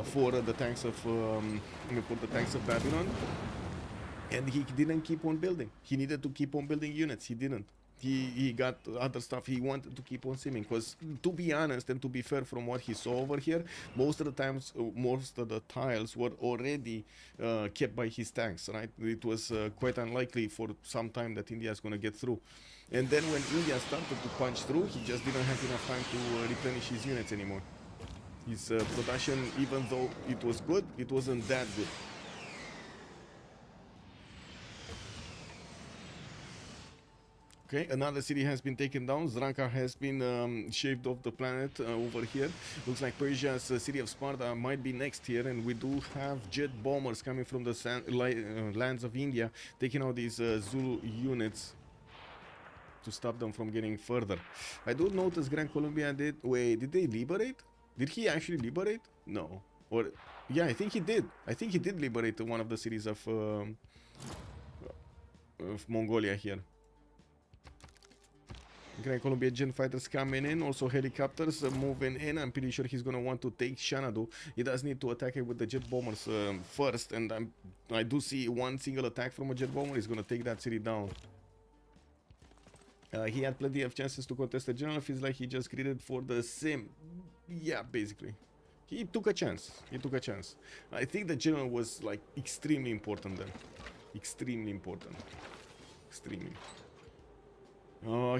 for the tanks of Babylon. And he didn't keep on building. He needed to keep on building units. He didn't. He got other stuff. He wanted to keep on simming because, to be honest and to be fair, from what he saw over here, most of the times, most of the tiles were already kept by his tanks, right? It was quite unlikely for some time that India is going to get through. And then when India started to punch through, he just didn't have enough time to replenish his units anymore. His production, even though it was good, it wasn't that good. Okay, another city has been taken down. Zranka has been shaved off the planet over here. Looks like Persia's city of Sparta might be next here, and we do have jet bombers coming from the lands of India, taking out these Zulu units to stop them from getting further. I do notice Gran Colombia did... Wait, did they liberate? Did he actually liberate? No. Or... Yeah, I think he did. I think he did liberate one of the cities of Mongolia here. Gran Colombia jet fighters coming in, also helicopters moving in. I'm pretty sure he's gonna want to take Xanadu. He does need to attack it with the jet bombers first, and I do see one single attack from a jet bomber is gonna take that city down. He had plenty of chances to contest the general. Feels like he just greeted for the sim. Yeah, basically. He took a chance. He took a chance. I think the general was like extremely important then. Extremely important. Extremely.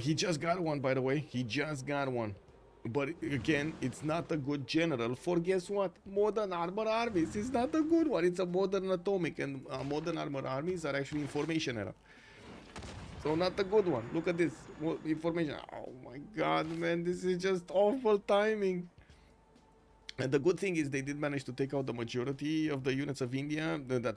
He just got one, by the way. He just got one. But again, it's not a good general for, guess what? Modern armor armies. It's not a good one. It's a modern atomic, and modern armor armies are actually information era. So not a good one. Look at this. Information. Oh my god, man. This is just awful timing. And the good thing is they did manage to take out the majority of the units of India that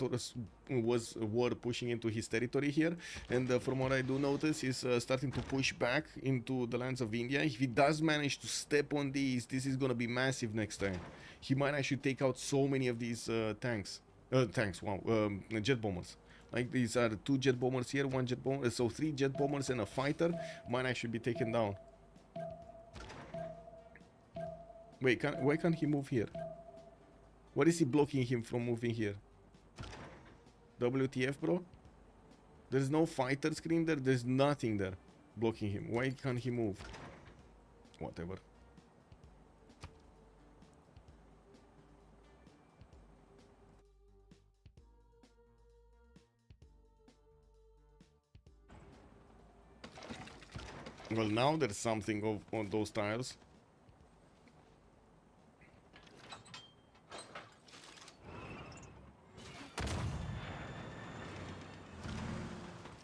were pushing into his territory here. And from what I do notice, he's starting to push back into the lands of India. If he does manage to step on these, this is going to be massive next time. He might actually take out so many of these tanks. Wow. Jet bombers. Like, these are 2 jet bombers here, 1 jet bomber. So 3 jet bombers and a fighter might actually be taken down. Wait, why can't he move here? What is he blocking him from moving here? WTF, bro? There's no fighter screen there. There's nothing there blocking him. Why can't he move? Whatever. Well, now there's something on those tiles.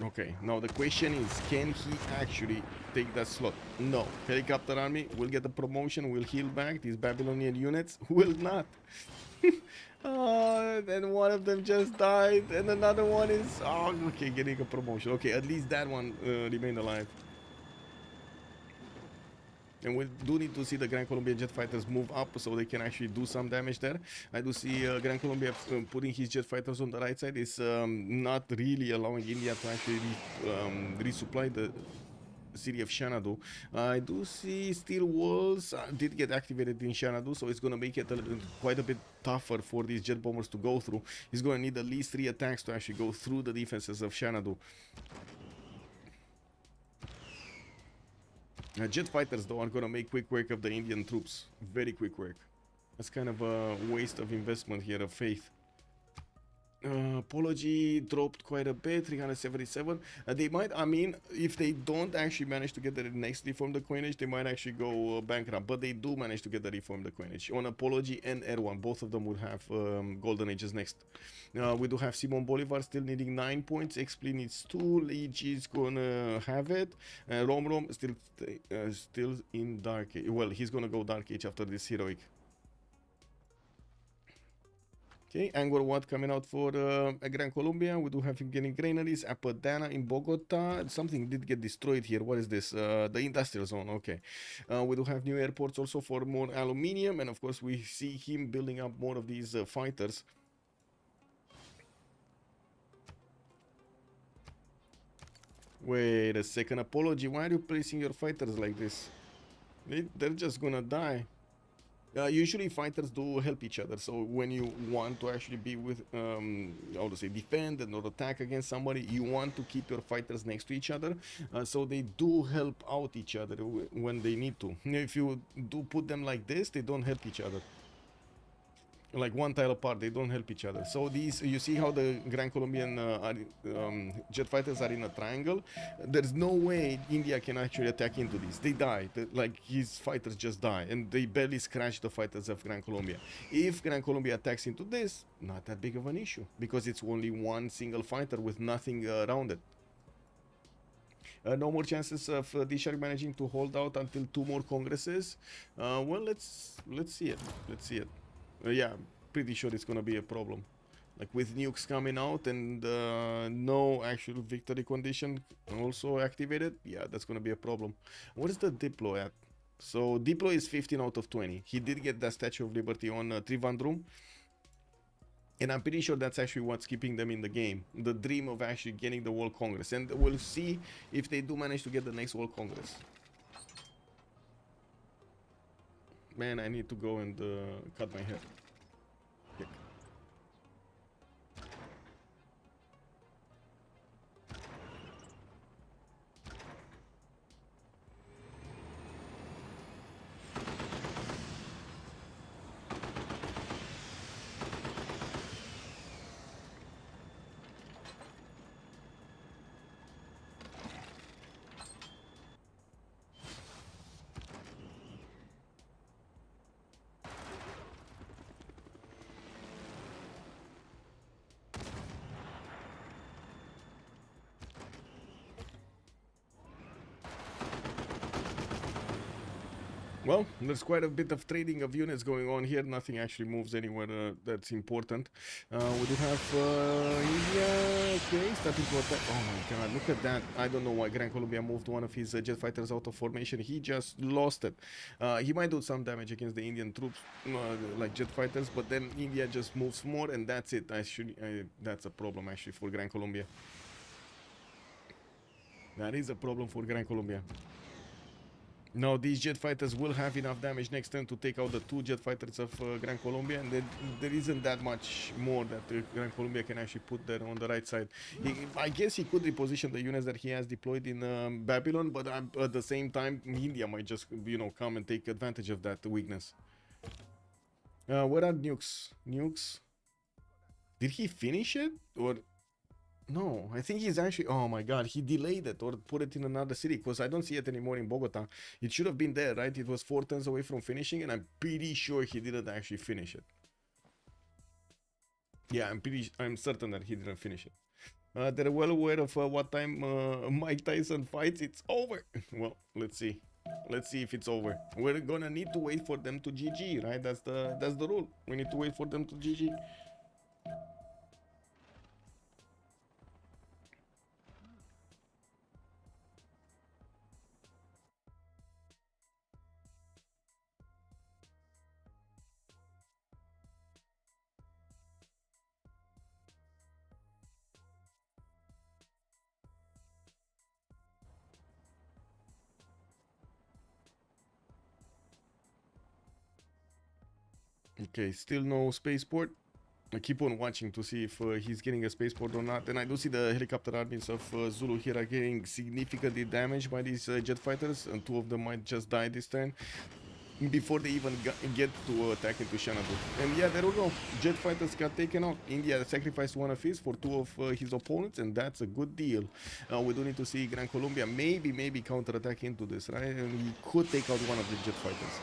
Okay, now the question is, can he actually take that slot? No. Helicopter army will get a promotion, will heal back. These Babylonian units will not. And one of them just died, and another one is... Oh, okay, getting a promotion. Okay, at least that one remained alive. And we do need to see the Gran Colombia jet fighters move up so they can actually do some damage there. I do see Gran Colombia putting his jet fighters on the right side is not really allowing India to actually resupply the city of Xanadu. I do see steel walls did get activated in Xanadu, so it's going to make it quite a bit tougher for these jet bombers to go through. He's going to need at least 3 attacks to actually go through the defenses of Xanadu. Jet fighters, though, are going to make quick work of the Indian troops. Very quick work. That's kind of a waste of investment here, of faith. Apology dropped quite a bit, 377. They might, I mean, if they don't actually manage to get the next reformed coinage, they might actually go bankrupt. But they do manage to get the reformed coinage. On Apology and Erwan, both of them would have golden ages next. We do have Simon Bolivar still needing 9 points. Xpli needs 2. Lege is gonna have it. Romrom still in Dark Age. Well, he's gonna go Dark Age after this heroic. Okay, Angkor Wat coming out for Gran Colombia. We do have him getting granaries. Apadana in Bogota. Something did get destroyed here. What is this? The industrial zone. Okay. We do have new airports also for more aluminium. And of course, we see him building up more of these fighters. Wait a second. Apology. Why are you placing your fighters like this? They're just gonna die. Usually fighters do help each other, so when you want to actually be with, how to say, defend and not attack against somebody, you want to keep your fighters next to each other, so they do help out each other when they need to. If you do put them like this, they don't help each other. Like one tile apart, they don't help each other. So these, you see how the Gran Colombian jet fighters are in a triangle. There's no way India can actually attack into these. They die. Like his fighters just die, and they barely scratch the fighters of Gran Colombia. If Gran Colombia attacks into this, not that big of an issue, because it's only one single fighter with nothing around it. No more chances of DShark managing to hold out until 2 more congresses. Well, let's see it. Let's see it. Yeah, pretty sure it's gonna be a problem. Like with nukes coming out and no actual victory condition also activated, yeah, that's gonna be a problem. What is the Diplo at? So Diplo is 15 out of 20. He did get that Statue of Liberty on Trivandrum, and I'm pretty sure that's actually what's keeping them in the game. The dream of actually getting the World Congress, and we'll see if they do manage to get the next World Congress. Man, I need to go and cut my hair. Heck. Well, there's quite a bit of trading of units going on here. Nothing actually moves anywhere that's important. We do have India, okay, starting to attack. Oh my god, look at that. I don't know why Gran Colombia moved one of his jet fighters out of formation. He just lost it. He might do some damage against the Indian troops, like jet fighters, but then India just moves more, and that's it. That's a problem actually for Gran Colombia. That is a problem for Gran Colombia. Now these jet fighters will have enough damage next turn to take out the 2 jet fighters of Gran Colombia, and there isn't that much more that Gran Colombia can actually put there on the right side. I guess he could reposition the units that he has deployed in Babylon, but at the same time India might just, you know, come and take advantage of that weakness. Where are nukes? Nukes? Did he finish it? Or... No, I think he's actually... Oh my god, he delayed it or put it in another city, because I don't see it anymore in Bogota. It should have been there, right? It was 4 turns away from finishing, and I'm pretty sure he didn't actually finish it. Yeah, I'm certain that he didn't finish it. They're well aware of what time Mike Tyson fights. It's over. Well, let's see. Let's see if it's over. We're gonna need to wait for them to GG, right? That's the rule. We need to wait for them to GG. Okay, still no spaceport. I keep on watching to see if he's getting a spaceport or not. And I do see the helicopter armies of Zulu here are getting significantly damaged by these jet fighters, and 2 of them might just die this turn before they even get to attack into Xanadu. And yeah, there we go. Jet fighters got taken out. India sacrificed 1 of his for 2 of his opponents, and that's a good deal. We do need to see Gran Colombia maybe counter-attack into this, right? And he could take out 1 of the jet fighters.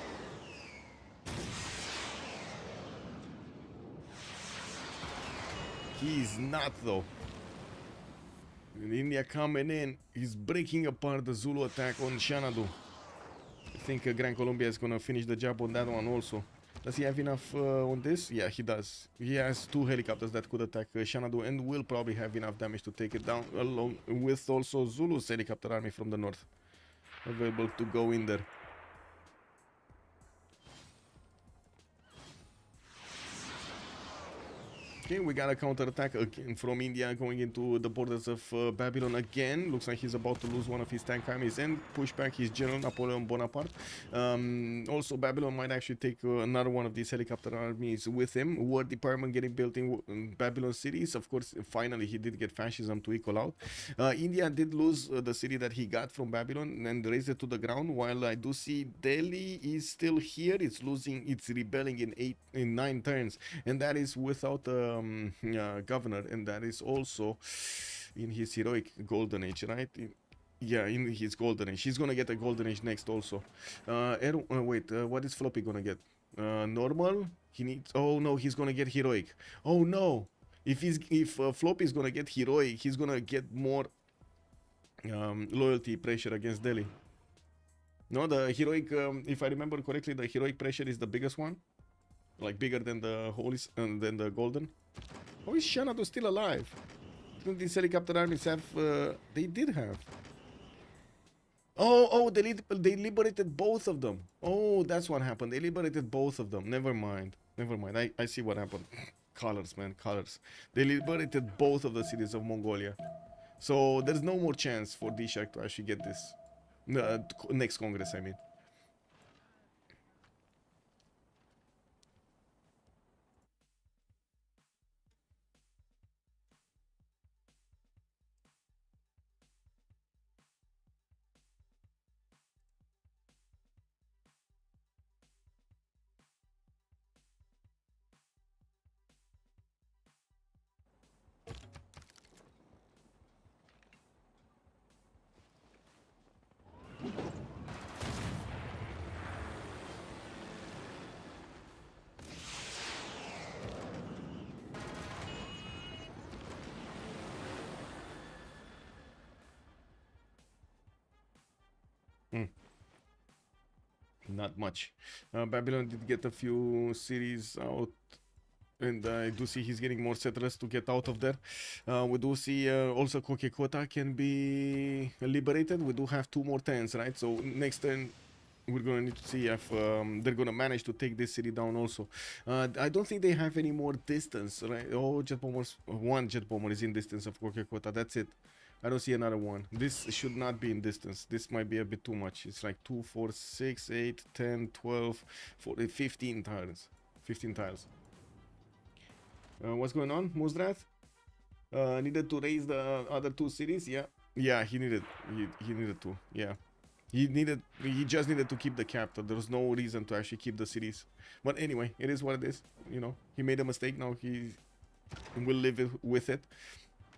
He's not though. India coming in, he's breaking apart the Zulu attack on Xanadu. I think Gran Colombia is gonna finish the job on that one also. Does he have enough on this? Yeah, he does. He has 2 helicopters that could attack Xanadu, and will probably have enough damage to take it down, along with also Zulu's helicopter army from the north available to go in there. Okay, we got a counterattack again from India going into the borders of Babylon again. Looks like he's about to lose one of his tank armies and push back his general Napoleon Bonaparte. Also, Babylon might actually take another one of these helicopter armies with him. War department getting built in Babylon cities. Of course, finally he did get fascism to equal out. India did lose the city that he got from Babylon and raised it to the ground. While I do see Delhi is still here. It's losing, it's rebelling in 9 turns, and that is without governor, and that is also in his heroic golden age, right? Yeah, in his golden age. He's gonna get a golden age next also. What is Floppy gonna get? Normal? He needs, oh no, he's gonna get heroic. Oh no, if Floppy is gonna get heroic, he's gonna get more loyalty pressure against Delhi. No, the heroic, if I remember correctly, the heroic pressure is the biggest one, like bigger than the holy, than the golden. How is Shanadu still alive? These helicopter armies have, they did have. Oh, they liberated both of them. Oh, that's what happened. They liberated both of them. Never mind. I see what happened. Colors, man, colors. They liberated both of the cities of Mongolia. So there's no more chance for DShark to actually get this. Next Congress, I mean. Not much. Babylon did get a few cities out, and I do see he's getting more settlers to get out of there. We do see also Kokekota can be liberated. We do have 2 more turns, right? So next turn we're gonna need to see if they're gonna manage to take this city down also. I don't think they have any more distance, right? Oh, jet bombers. 1 jet bomber is in distance of Kokekota. That's it. I don't see another one. This should not be in distance. This might be a bit too much. It's like 2, 4, 6, 8, 10, 12, 14, 15 tiles. 15 tiles. What's going on, Muzdrath? Needed to raise the other 2 cities? Yeah, he needed to. Yeah. He just needed to keep the capital. There was no reason to actually keep the cities. But anyway, it is what it is. You know, he made a mistake. Now he will live with it.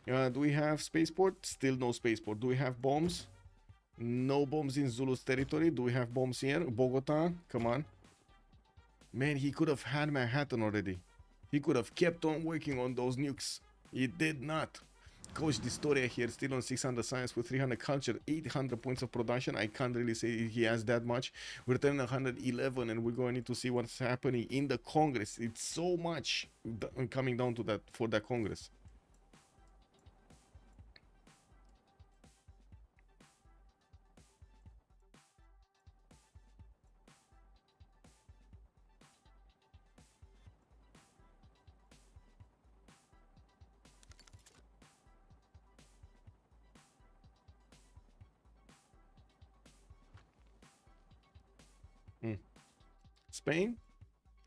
Do we have spaceport? Still no spaceport. Do we have bombs? No bombs in Zulu's territory. Do we have bombs here? Bogota? Come on. Man, he could have had Manhattan already. He could have kept on working on those nukes. He did not. Coach Distoria here, still on 600 science with 300 culture, 800 points of production. I can't really say he has that much. We're turning 111, and we're going to see what's happening in the Congress. It's so much coming down to that for that Congress. Spain?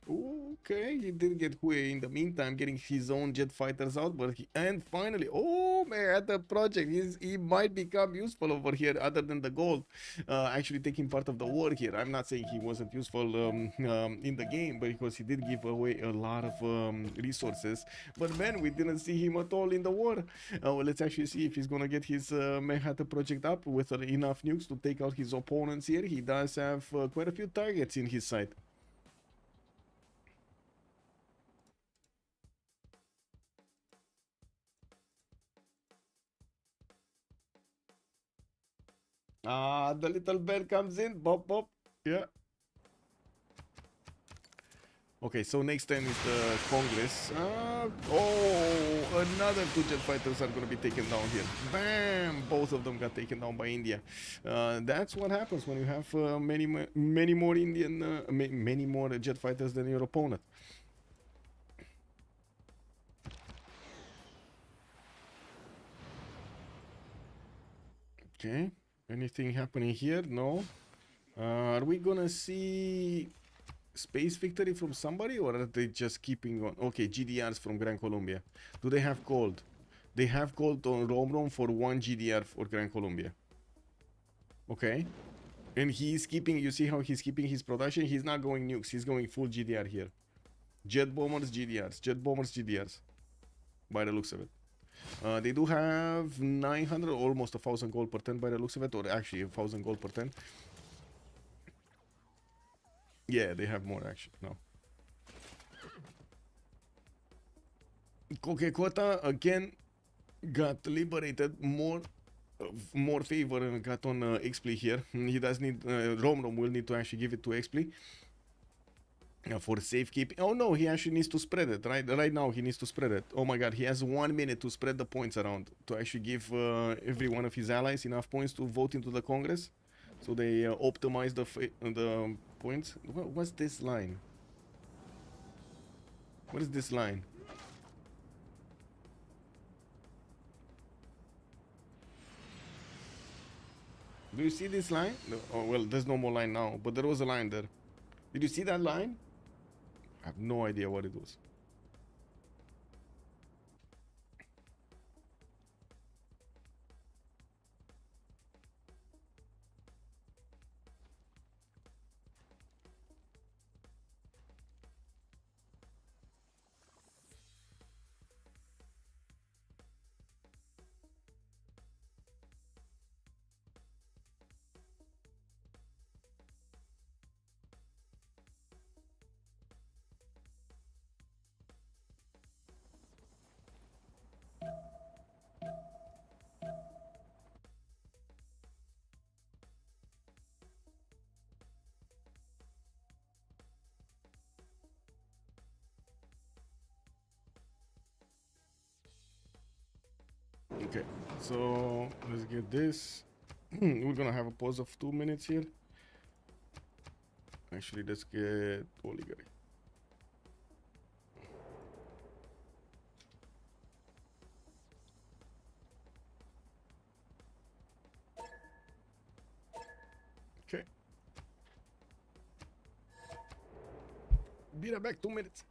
Okay, he did get Hue in the meantime, getting his own jet fighters out, but and finally, oh man, at the project, he might become useful over here, other than the gold, actually taking part of the war here. I'm not saying he wasn't useful in the game, but because he did give away a lot of resources. But man, we didn't see him at all in the war. Well, let's actually see if he's gonna get his Manhattan project up with enough nukes to take out his opponents here. He does have quite a few targets in his sight. Ah, the little bear comes in. Bop, bop. Yeah. Okay, so next time is the Congress. Oh, another 2 jet fighters are going to be taken down here. Bam! Both of them got taken down by India. That's what happens when you have many more many more jet fighters than your opponent. Okay. Anything happening here? No. Are we gonna see space victory from somebody, or are they just keeping on? Okay, GDRs from Gran Colombia. Do they have gold? They have gold on Romrom for 1 GDR for Gran Colombia. Okay. And he's keeping, you see how he's keeping his production? He's not going nukes, he's going full GDR here. Jet bombers, GDRs. Jet bombers, GDRs. By the looks of it. They do have 900, almost 1,000 gold per 10 by the looks of it, or actually 1,000 gold per 10. Yeah, they have more actually, no. Kokekota again got liberated, more favor and got on Xpli here. He does need, Romrom will need to actually give it to Xpli. For safekeeping. Oh no, he actually needs to spread it, right now he needs to spread it. Oh my god, he has 1 minute to spread the points around, to actually give every one of his allies enough points to vote into the Congress, so they optimize the points. What's this line? What is this line? Do you see this line? No, oh well, there's no more line now, but there was a line there. Did you see that line? I have no idea what it was. Okay, so let's get this. We're gonna have a pause of 2 minutes here. Actually, let's get Oligari. Okay. Be right back, 2 minutes.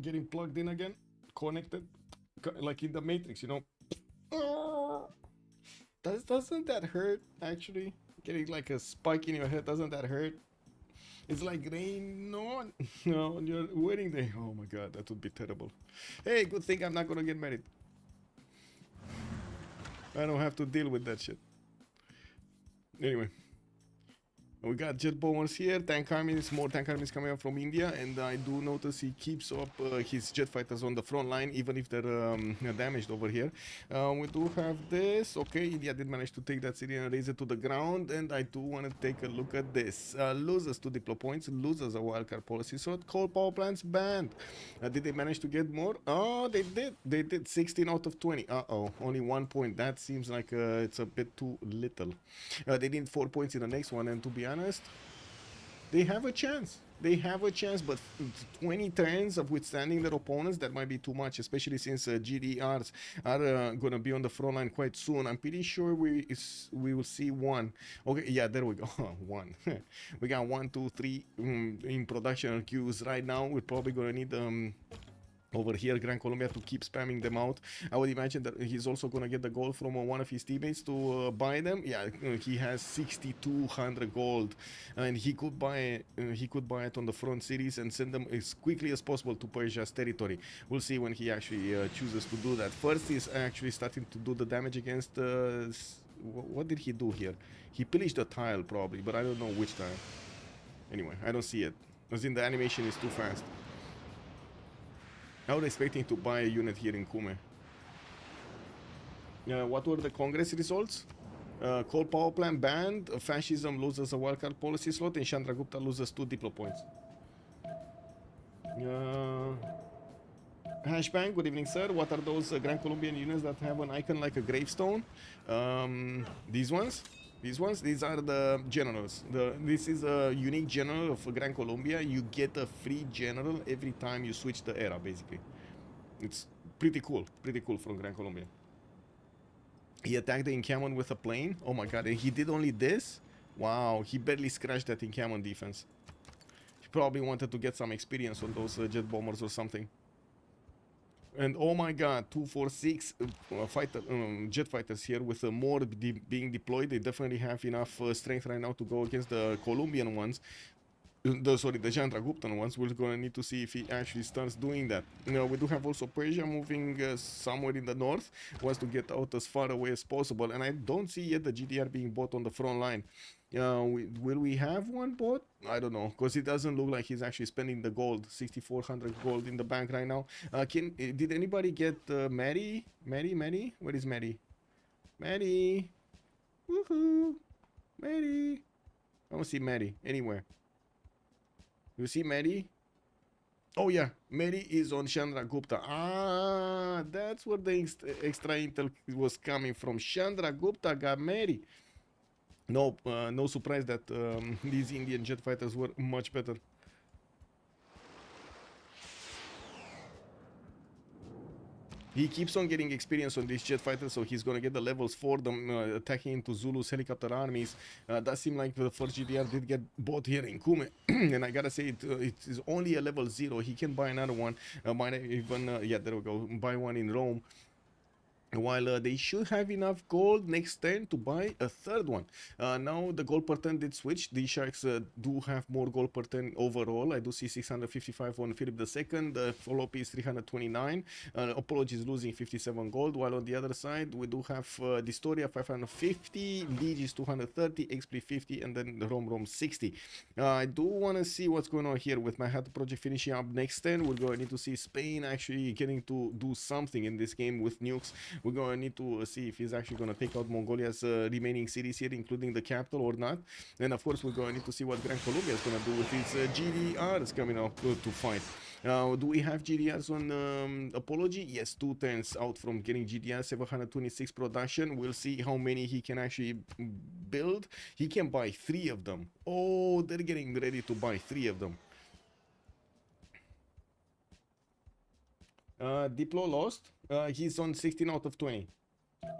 getting plugged in again, connected, like in the Matrix, you know. Doesn't that hurt, actually? Getting like a spike in your head, doesn't that hurt? It's like rain on, no, on your wedding day. Oh my god, that would be terrible. Hey, good thing I'm not gonna get married. I don't have to deal with that shit. Anyway. We got jet bombers here, tank armies, more tank armies coming up from India, and I do notice he keeps up his jet fighters on the front line, even if they're damaged over here. We do have this. Okay, India did manage to take that city and raise it to the ground, and I do want to take a look at this. Losers to diplo points, losers a wildcard policy, so coal power plants banned. Did they manage to get more? Oh, they did. They did 16 out of 20. Uh-oh, only 1 point. That seems like it's a bit too little. They need 4 points in the next one, and to be honest, they have a chance. They have a chance, but 20 turns of withstanding their opponents, that might be too much, especially since GDRs are going to be on the front line quite soon. I'm pretty sure we will see one. Okay, yeah, there we go. One. We got 1, 2, 3 in production queues right now. We're probably going to need over here Gran Colombia to keep spamming them out. I would imagine that he's also gonna get the gold from one of his teammates to buy them. Yeah, he has 6,200 gold, and he could buy it on the front cities and send them as quickly as possible to Persia's territory. We'll see when he actually chooses to do that. First, he's actually starting to do the damage against. What did he do here? He pillaged a tile probably, but I don't know which tile. Anyway, I don't see it, as in the animation is too fast. I was expecting to buy a unit here in Kume. What were the Congress results? Coal power plant banned, fascism loses a wildcard policy slot, and Chandragupta loses 2 diplo points. Hashbang, good evening, sir. What are those Grand Colombian units that have an icon like a gravestone? These ones? These are the generals. This is a unique general of Gran Colombia. You get a free general every time you switch the era, basically. It's pretty cool from Gran Colombia. He attacked the encampment with a plane. Oh my god, and he did only this? Wow, he barely scratched that encampment defense. He probably wanted to get some experience on those jet bombers or something. And oh my god, 246 jet fighters here with more being deployed. They definitely have enough strength right now to go against the Colombian ones. The Chandraguptan ones. We're gonna need to see if he actually starts doing that. We do have also Persia moving somewhere in the north, wants to get out as far away as possible, and I don't see yet the GDR being bought on the front line. Will we have one bought? I don't know, because it doesn't look like he's actually spending the gold. 6,400 gold in the bank right now. Did anybody get Maddie? Maddie? Where is Maddie? Maddie! Woohoo! Maddie! I don't see Maddie anywhere. You see Maddie? Oh yeah, Maddie is on Chandragupta. Ah, that's where the extra intel was coming from. Chandragupta got Maddie. No, no surprise that these Indian jet fighters were much better. He keeps on getting experience on these jet fighters, so he's gonna get the levels for them, attacking into Zulu's helicopter armies. That seemed like the first GDR did get bought here in Kume, and I gotta say it is only a level 0. He can buy another one, might even, yeah, there we go, buy one in Rome. While they should have enough gold next turn to buy a third one. Now the gold per turn did switch. The Sharks do have more gold per turn overall. I do see 655 on Philip II. Floppy is 329. Apology is losing 57 gold. While on the other side we do have Distoria 550, Lege is 230, Xpli 50, and then the Romrom 60. I do want to see what's going on here with my Manhattan project finishing up next turn. We're going to need to see Spain actually getting to do something in this game with nukes. We're going to need to see if he's actually going to take out Mongolia's remaining cities here, including the capital, or not. And of course, we're going to need to see what Gran Colombia is going to do with its GDRs coming out to fight. Do we have GDRs on Apology? Yes, 2 turns out from getting GDR, 726 production. We'll see how many he can actually build. He can buy 3 of them. Oh, they're getting ready to buy 3 of them. Diplo lost. He's on 16 out of 20.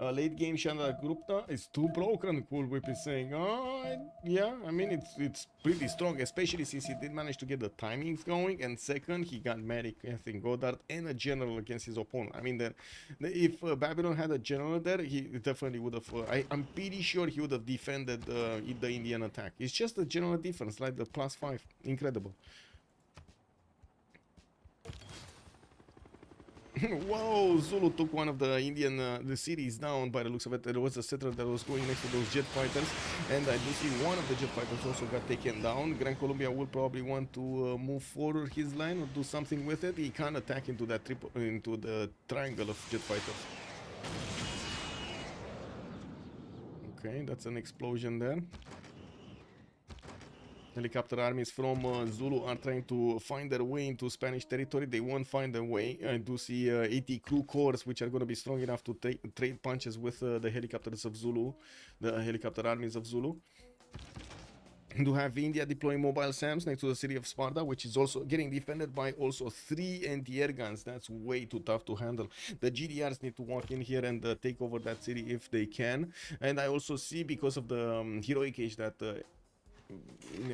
Late game Chandragupta is too broken, Cool Whip is saying. Yeah, I mean, it's pretty strong, especially since he did manage to get the timings going, and second, he got Medic, I think, Goddard, and a general against his opponent. I mean, if Babylon had a general there, he definitely would have, I'm pretty sure he would have defended the Indian attack. It's just a general difference, like the +5. Incredible. Whoa, Zulu took one of the Indian the cities down by the looks of it. There was a settler that was going next to those jet fighters, and I do see one of the jet fighters also got taken down. Gran Colombia will probably want to move forward his line or do something with it. He can't attack into that into the triangle of jet fighters. Okay, that's an explosion there. Helicopter armies from Zulu are trying to find their way into Spanish territory. They won't find their way. I do see 80 crew corps which are going to be strong enough to trade punches with the helicopters of Zulu, the helicopter armies of Zulu. Do have India deploying mobile SAMs next to the city of Sparta, which is also getting defended by also 3 anti-air guns. That's way too tough to handle. The GDRs need to walk in here and take over that city if they can. And I also see, because of the heroic age that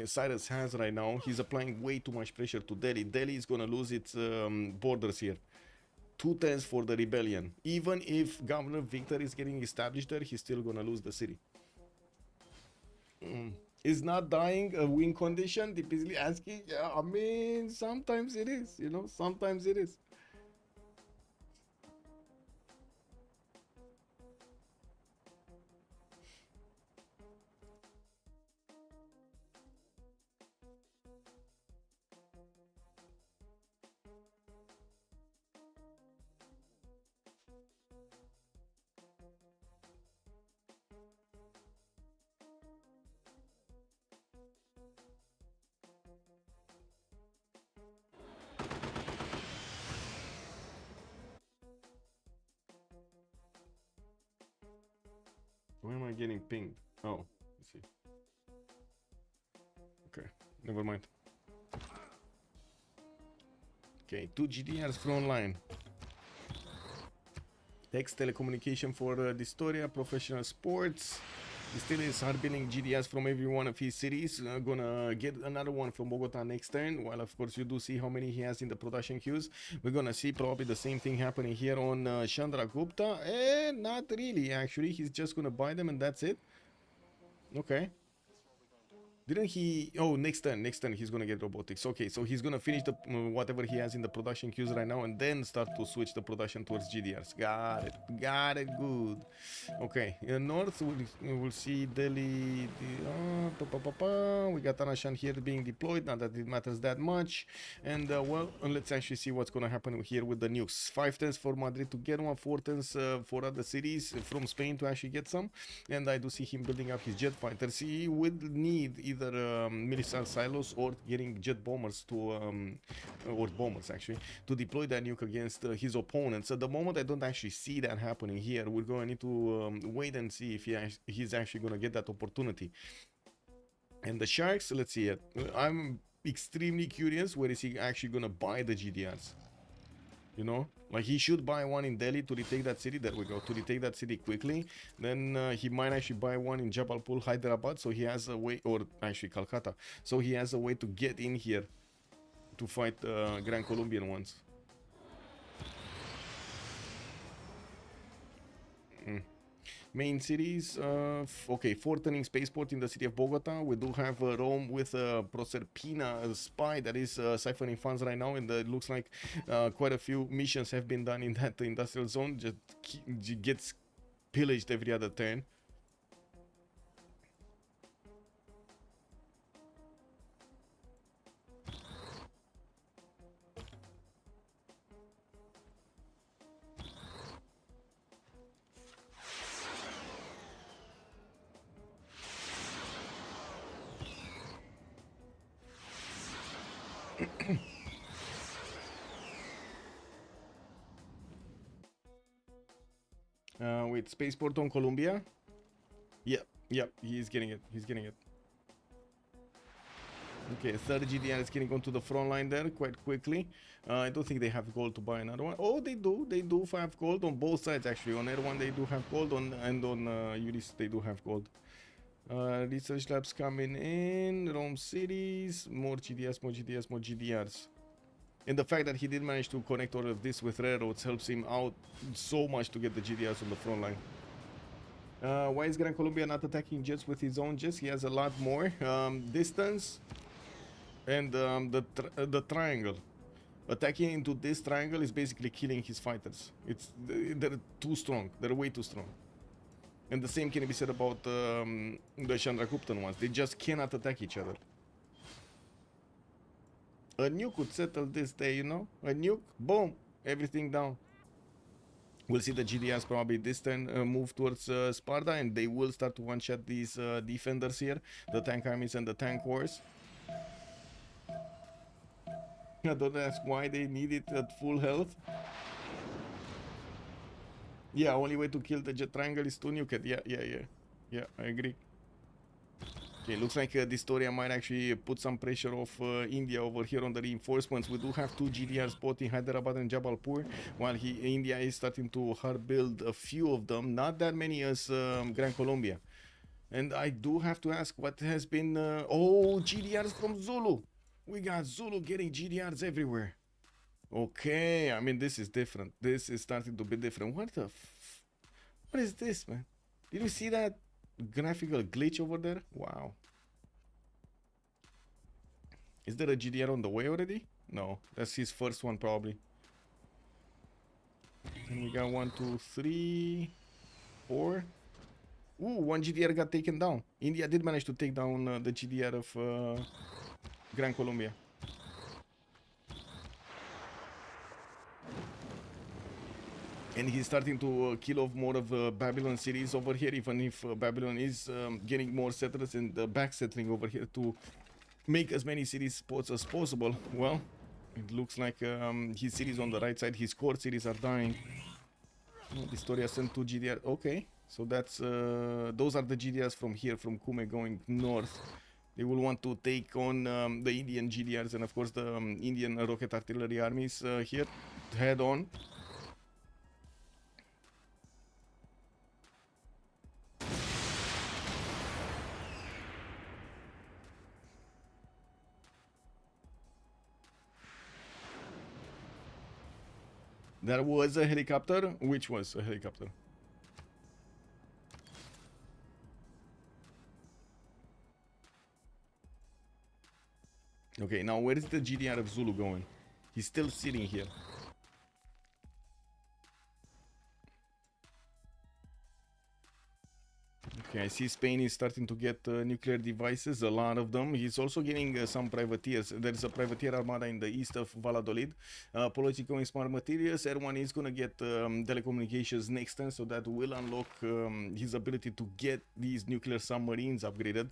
Cyrus has right now, he's applying way too much pressure to Delhi. Delhi is gonna lose its borders here. 2/10 for the rebellion. Even if Governor Victor is getting established there, he's still gonna lose the city. Is not dying a win condition? Deep easily asking. Yeah, I mean, sometimes it is, you know, sometimes it is. Why am I getting pinged? Oh, let's see. Okay, never mind. Okay, 2 GDRs front line. Text telecommunication for Distoria, professional sports. Distillers are building GDS from every one of his cities. Gonna get another one from Bogota next turn. While of course you do see how many he has in the production queues. We're gonna see probably the same thing happening here on Chandragupta. Not really, actually. He's just gonna buy them and that's it. Okay. Didn't he? Oh, next turn he's gonna get robotics. Okay, so he's gonna finish the whatever he has in the production queues right now, and then start to switch the production towards GDRs. Got it, good. Okay, in north we'll see Delhi. We got Anashan here being deployed. Not that it matters that much. And well, let's actually see what's gonna happen here with the nukes. 5/10 for Madrid to get one, 4/10 for other cities from Spain to actually get some. And I do see him building up his jet fighters. He would need either military silos or getting jet bombers to or bombers actually to deploy that nuke against his opponents. At the moment I don't actually see that happening here. We're going to need to wait and see if he's actually going to get that opportunity. And the Sharks, let's see it. I'm extremely curious, where is he actually going to buy the GDRs? You know, like he should buy one in Delhi to retake that city. There we go, to retake that city quickly. Then he might actually buy one in Jabalpur, Hyderabad, so he has a way, or actually Calcutta, so he has a way to get in here to fight Gran Colombian ones. Main cities, okay, 4 turning spaceport in the city of Bogota. We do have Rome with Proserpina, a spy that is siphoning funds right now, and it looks like quite a few missions have been done in that industrial zone. Just gets pillaged every other turn. With spaceport on Colombia. Yep, he's getting it. Okay, third GDR is getting onto the front line there quite quickly. I don't think they have gold to buy another one. Oh, they do. They do have gold on both sides actually. On Erwan they do have gold, and on Ulyss they do have gold. Research labs coming in. Rome cities. More GDRs, more GDRs, more GDRs. And the fact that he did manage to connect all of this with railroads helps him out so much to get the GDRs on the front line. Why is Gran Colombia not attacking jets with his own jets? He has a lot more distance. And the triangle, attacking into this triangle is basically killing his fighters. They're too strong. They're way too strong. And the same can be said about the Chandraguptan ones. They just cannot attack each other. A nuke could settle this day, you know. A nuke, boom, everything down. We'll see the GDRs probably this turn move towards Sparta, and they will start to one-shot these defenders here, the tank armies and the tank wars. Don't ask why they need it at full health. Yeah, only way to kill the jet triangle is to nuke it. Yeah, I agree. Okay, looks like Distoria might actually put some pressure off India over here on the reinforcements. We do have two GDRs both in Hyderabad and Jabalpur, while India is starting to hard build a few of them, not that many as Gran Colombia. And I do have to ask what has been... oh, GDRs from Zulu! We got Zulu getting GDRs everywhere. Okay, I mean, this is different. This is starting to be different. What is this, man? Did you see that graphical glitch over there? Wow. Is there a GDR on the way already? No, that's his first one probably. And we got 1, 2, 3, 4. Ooh, one GDR got taken down. India did manage to take down the GDR of Gran Colombia. And he's starting to kill off more of Babylon cities over here, even if Babylon is getting more settlers and back settling over here to make as many city spots as possible. Well, it looks like his cities on the right side, his core cities are dying. Oh, Distoria sent 2 GDR. Okay, so that's those are the GDRs from here, from Kume going north. They will want to take on the Indian GDRs and of course the Indian rocket artillery armies here head on. There was a helicopter. Which was a helicopter? Okay, now where is the GDR of Zulu going? He's still sitting here. Okay, I see Spain is starting to get nuclear devices, a lot of them. He's also getting some privateers. There's a privateer armada in the east of Valladolid. Policy going smart materials. Erwan is going to get telecommunications next turn, so that will unlock his ability to get these nuclear submarines upgraded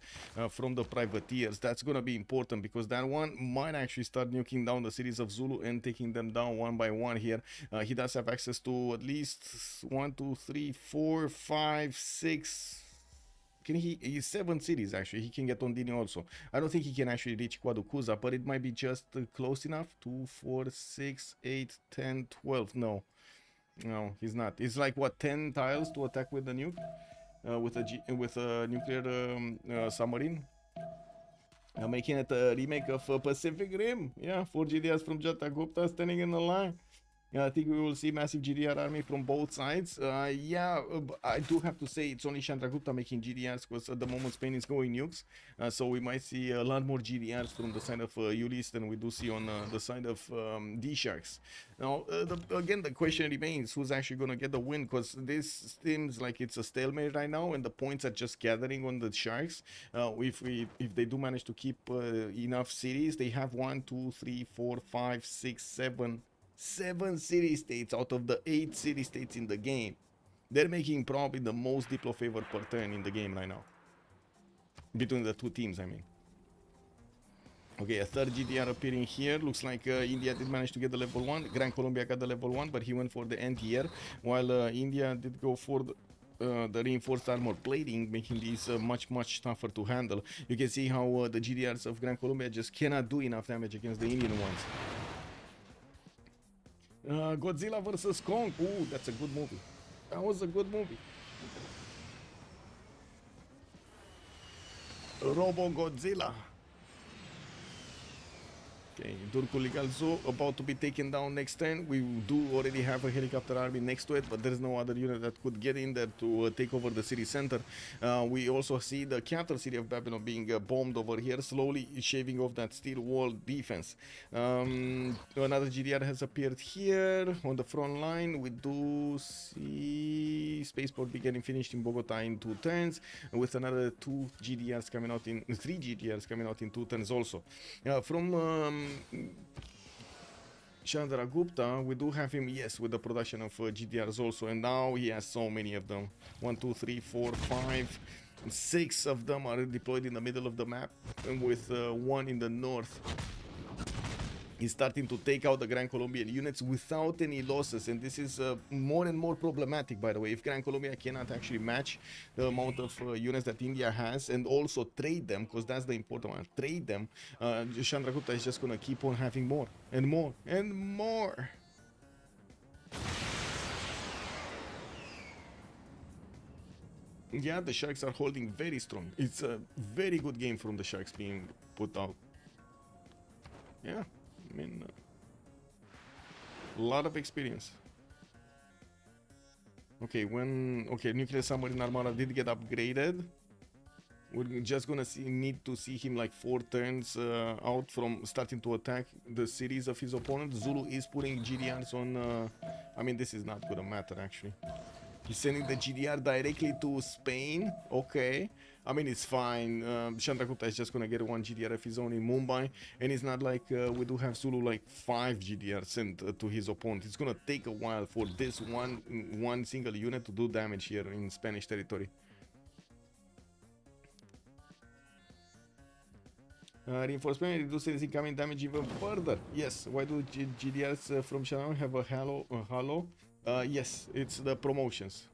from the privateers. That's going to be important because that one might actually start nuking down the cities of Zulu and taking them down one by one here. He does have access to at least 1, 2, 3, 4, 5, 6... He's 7 cities actually. He can get Ondini also. I don't think he can actually reach Quaducuza, but it might be just close enough. 2, 4, 6, 8, 10, 12. No, he's not. It's like what, 10 tiles to attack with the nuke, with a nuclear submarine. Making it a remake of Pacific Rim. Yeah, 4 GDRs from Chandragupta standing in the line. I think we will see massive GDR army from both sides. Yeah, I do have to say it's only Chandragupta making GDRs because at the moment Spain is going nukes. So we might see a lot more GDRs from the side of Ulyss than we do see on the side of DSharks. Now, again, the question remains, who's actually going to get the win? Because this seems like it's a stalemate right now and the points are just gathering on the Sharks. If they do manage to keep enough cities, they have 1, 2, 3, 4, 5, 6, 7 city-states out of the 8 city-states in the game. They're making probably the most Diplo favor per turn in the game right now. Between the two teams, I mean. Okay, a third GDR appearing here. Looks like India did manage to get the level 1. Gran Colombia got the level 1, but he went for the anti-air. While India did go for the... the reinforced armor plating, making these much tougher to handle. You can see how the GDRs of Gran Colombia just cannot do enough damage against the Indian ones. Godzilla vs Kong. Ooh, that's a good movie. That was a good movie. Robo Godzilla. Okay, Turkuligalzo about to be taken down next turn. We do already have a helicopter army next to it, but there's no other unit that could get in there to take over the city center. We also see the capital city of Babylon being bombed over here, slowly shaving off that steel wall defense. Another GDR has appeared here on the front line. We do see Spaceport be getting finished in Bogota in 2 turns, with another 3 GDRs coming out in 2 turns also. From Chandragupta, we do have him, yes, with the production of GDRs also, and now he has so many of them. 1, 2, 3, 4, 5, 6 of them are deployed in the middle of the map, and with 1 in the north. He's starting to take out the Gran Colombian units without any losses, and this is more and more problematic, by the way. If Gran Colombia cannot actually match the amount of units that India has, and also trade them, because that's the important one, trade them, Chandragupta is just going to keep on having more and more and more. Yeah, the Sharks are holding very strong. It's a very good game from the Sharks being put out. Yeah. I mean, a lot of experience. Okay, nuclear submarine armada did get upgraded. We're just gonna need to see him like 4 turns out from starting to attack the cities of his opponent. Zulu is putting GDRs on. I mean, this is not gonna matter actually. He's sending the GDR directly to Spain. Okay. I mean, it's fine. Chandragupta is just gonna get 1 GDR of his own in Mumbai. And it's not like we do have Zulu like 5 GDR sent to his opponent. It's gonna take a while for this one single unit to do damage here in Spanish territory. Reinforcement reduces incoming damage even further. Yes. Why do GDRs from Shannon have a halo? Yes, it's the promotions.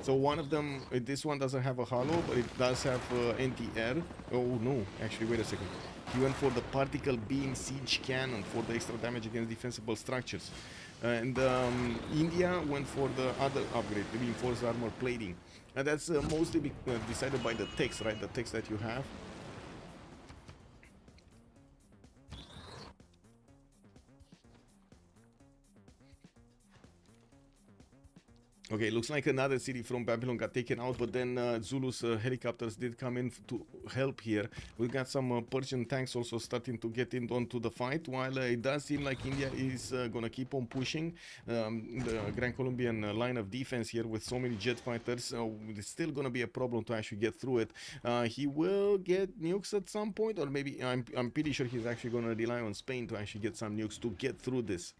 So one of them, this one doesn't have a halo, but it does have anti-air. Oh no, actually, wait a second. He went for the particle beam siege cannon for the extra damage against defensible structures. And India went for the other upgrade, the reinforced armor plating. And that's mostly decided by the text, right? The text that you have. Okay, looks like another city from Babylon got taken out, but then Zulu's helicopters did come in to help here. We got some Persian tanks also starting to get onto the fight, while it does seem like India is gonna keep on pushing the Gran Colombian line of defense here with so many jet fighters. It's still gonna be a problem to actually get through it. He will get nukes at some point, or maybe I'm pretty sure he's actually gonna rely on Spain to actually get some nukes to get through this.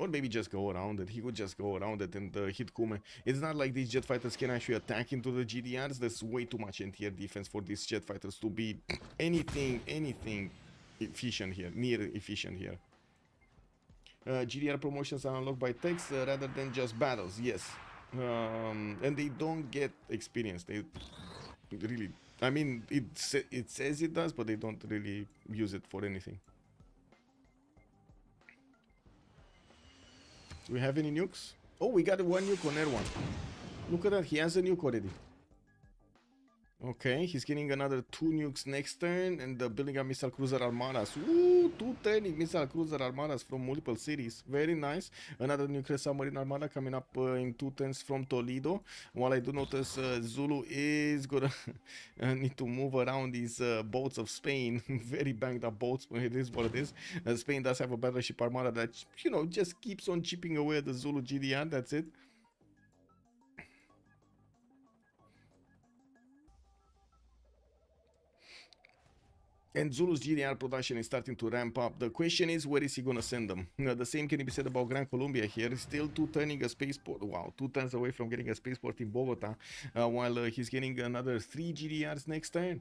Or maybe just go around it. He could just go around it and hit Kume. It's not like these jet fighters can actually attack into the GDRs. There's way too much anti-air defense for these jet fighters to be anything efficient here, near efficient here. GDR promotions are unlocked by text rather than just battles. Yes, and they don't get experience. They really, I mean, it says it does, but they don't really use it for anything. Do we have any nukes? Oh, we got 1 nuke on Erwan. Look at that, he has a nuke already. Okay, he's getting another 2 nukes next turn, and building up missile cruiser armadas. Ooh, 2 turning missile cruiser armadas from multiple cities. Very nice. Another nuclear submarine armada coming up in 2 turns from Toledo. While I do notice Zulu is gonna need to move around these boats of Spain. Very banged up boats, but it is what it is. Spain does have a battleship armada that, you know, just keeps on chipping away at the Zulu GDR. That's it. And Zulu's GDR production is starting to ramp up. The question is, where is he gonna send them? The same can be said about Gran Colombia here. Still 2 turning a spaceport. Wow, 2 turns away from getting a spaceport in Bogota, while he's getting another 3 GDRs next turn.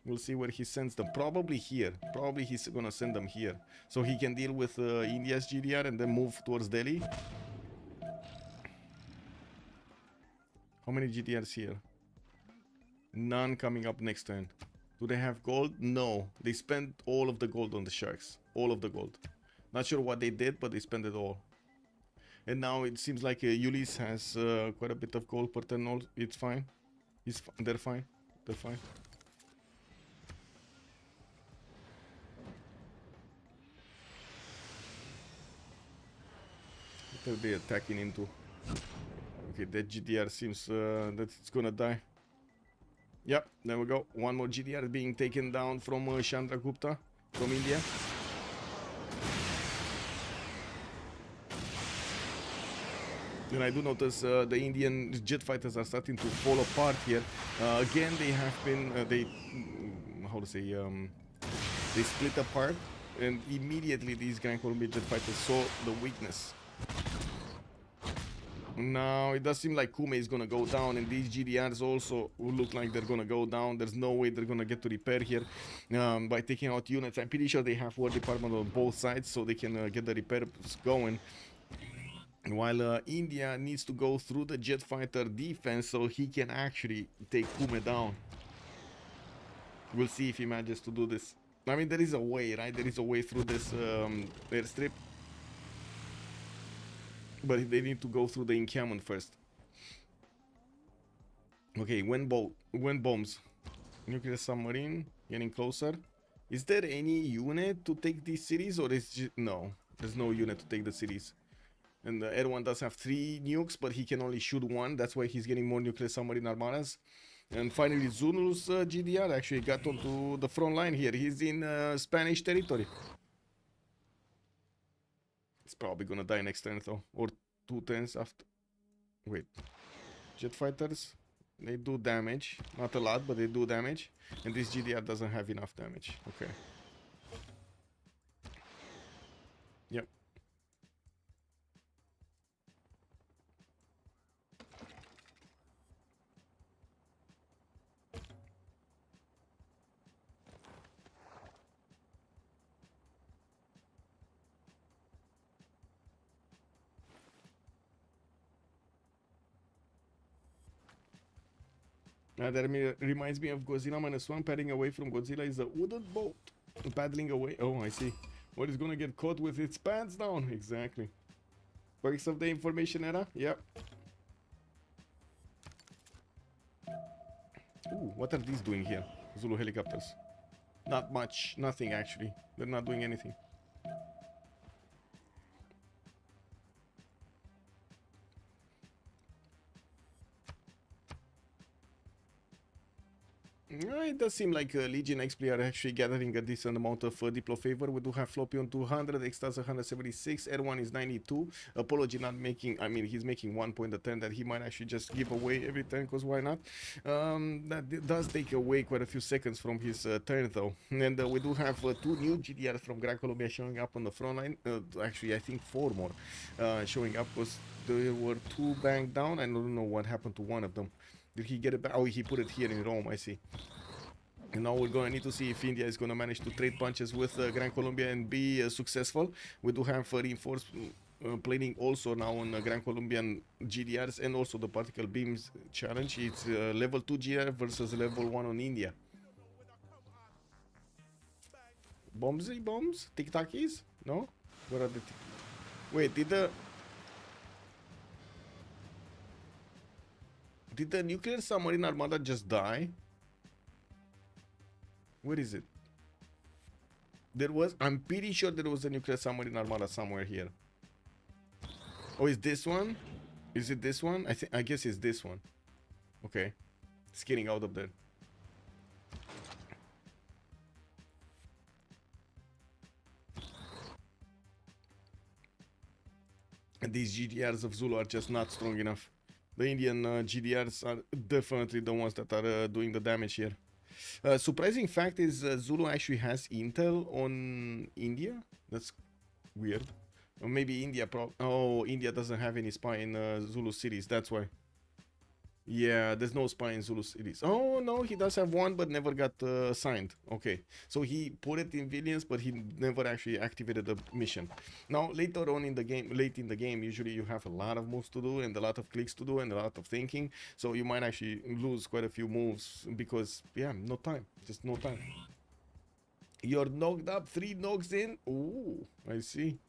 We'll see where he sends them. Probably here. Probably he's gonna send them here, so he can deal with India's GDR and then move towards Delhi. How many GDRs here? None coming up next turn. Do they have gold? No. They spent all of the gold on the sharks. All of the gold. Not sure what they did, but they spent it all. And now it seems like Ulyss has quite a bit of gold per turn. It's fine. They're fine. They're fine. What are they attacking into? Okay, that GDR seems that it's gonna die. Yep, there we go. One more GDR being taken down from Chandragupta from India. And I do notice the Indian jet fighters are starting to fall apart here. Again, they have been how to say they split apart, and immediately these Gran Colombian jet fighters saw the weakness. Now it does seem like Kume is gonna go down, and these GDRs also look like they're gonna go down. There's no way they're gonna get to repair here by taking out units. I'm pretty sure they have war department on both sides, so they can get the repairs going. While India needs to go through the jet fighter defense so he can actually take Kume down. We'll see if he manages to do this. I mean, there is a way, right? There is a way through this airstrip. But they need to go through the encampment first. Okay, when bombs. Nuclear submarine getting closer. Is there any unit to take these cities, or is just, no? There's no unit to take the cities. And Erwan does have 3 nukes, but he can only shoot 1. That's why he's getting more nuclear submarine armadas. And finally, Zulu's GDR actually got onto the front line here. He's in Spanish territory. It's probably gonna die next turn though, or 2 turns after. Wait, jet fighters, they do damage, not a lot, but they do damage, and this GDR doesn't have enough damage. Okay. Yep. That reminds me of Godzilla -1. Paddling away from Godzilla is a wooden boat. Paddling away. Oh, I see. What is gonna get caught with its pants down? Exactly. Perks of the information era? Yep. Ooh, what are these doing here? Zulu helicopters. Not much. Nothing, actually. They're not doing anything. It does seem like Lege and Xpli are actually gathering a decent amount of Diplo favor. We do have Floppy on 200, Extazz 176, Erwan is 92. Apology not making, I mean, he's making 1 point a turn that he might actually just give away every turn, because why not? That does take away quite a few seconds from his turn though. And we do have 2 new GDRs from Gran Colombia showing up on the front line. Actually, I think 4 more showing up, because there were 2 banged down. I don't know what happened to one of them. Did he get it back? Oh, he put it here in Rome, I see. And now we're gonna need to see if India is gonna manage to trade punches with Gran Colombia and be successful. We do have reinforced planning also now on Gran Colombian GDRs, and also the particle beams challenge. It's level 2 GDR versus level 1 on India. Bombs? Tic-tacies? No? What are the... Wait, did the nuclear submarine armada just die? Where is it? There was... I'm pretty sure there was a nuclear submarine armada somewhere here. Oh, is this one? Is it this one? I guess it's this one. Okay. It's getting out of there. And these GDRs of Zulu are just not strong enough. The Indian GDRs are definitely the ones that are doing the damage here. Surprising fact is Zulu actually has intel on India. That's weird. Or maybe India India doesn't have any spy in Zulu cities, that's why. Yeah, there's no spy in Zulu cities. Oh no, he does have one, but never got signed. Okay, so he put it in Vilnius, but he never actually activated the mission. Now later on in the game, late in the game, usually you have a lot of moves to do and a lot of clicks to do and a lot of thinking. So you might actually lose quite a few moves because yeah, no time, just no time. You're knocked up, 3 knocks in. Ooh, I see.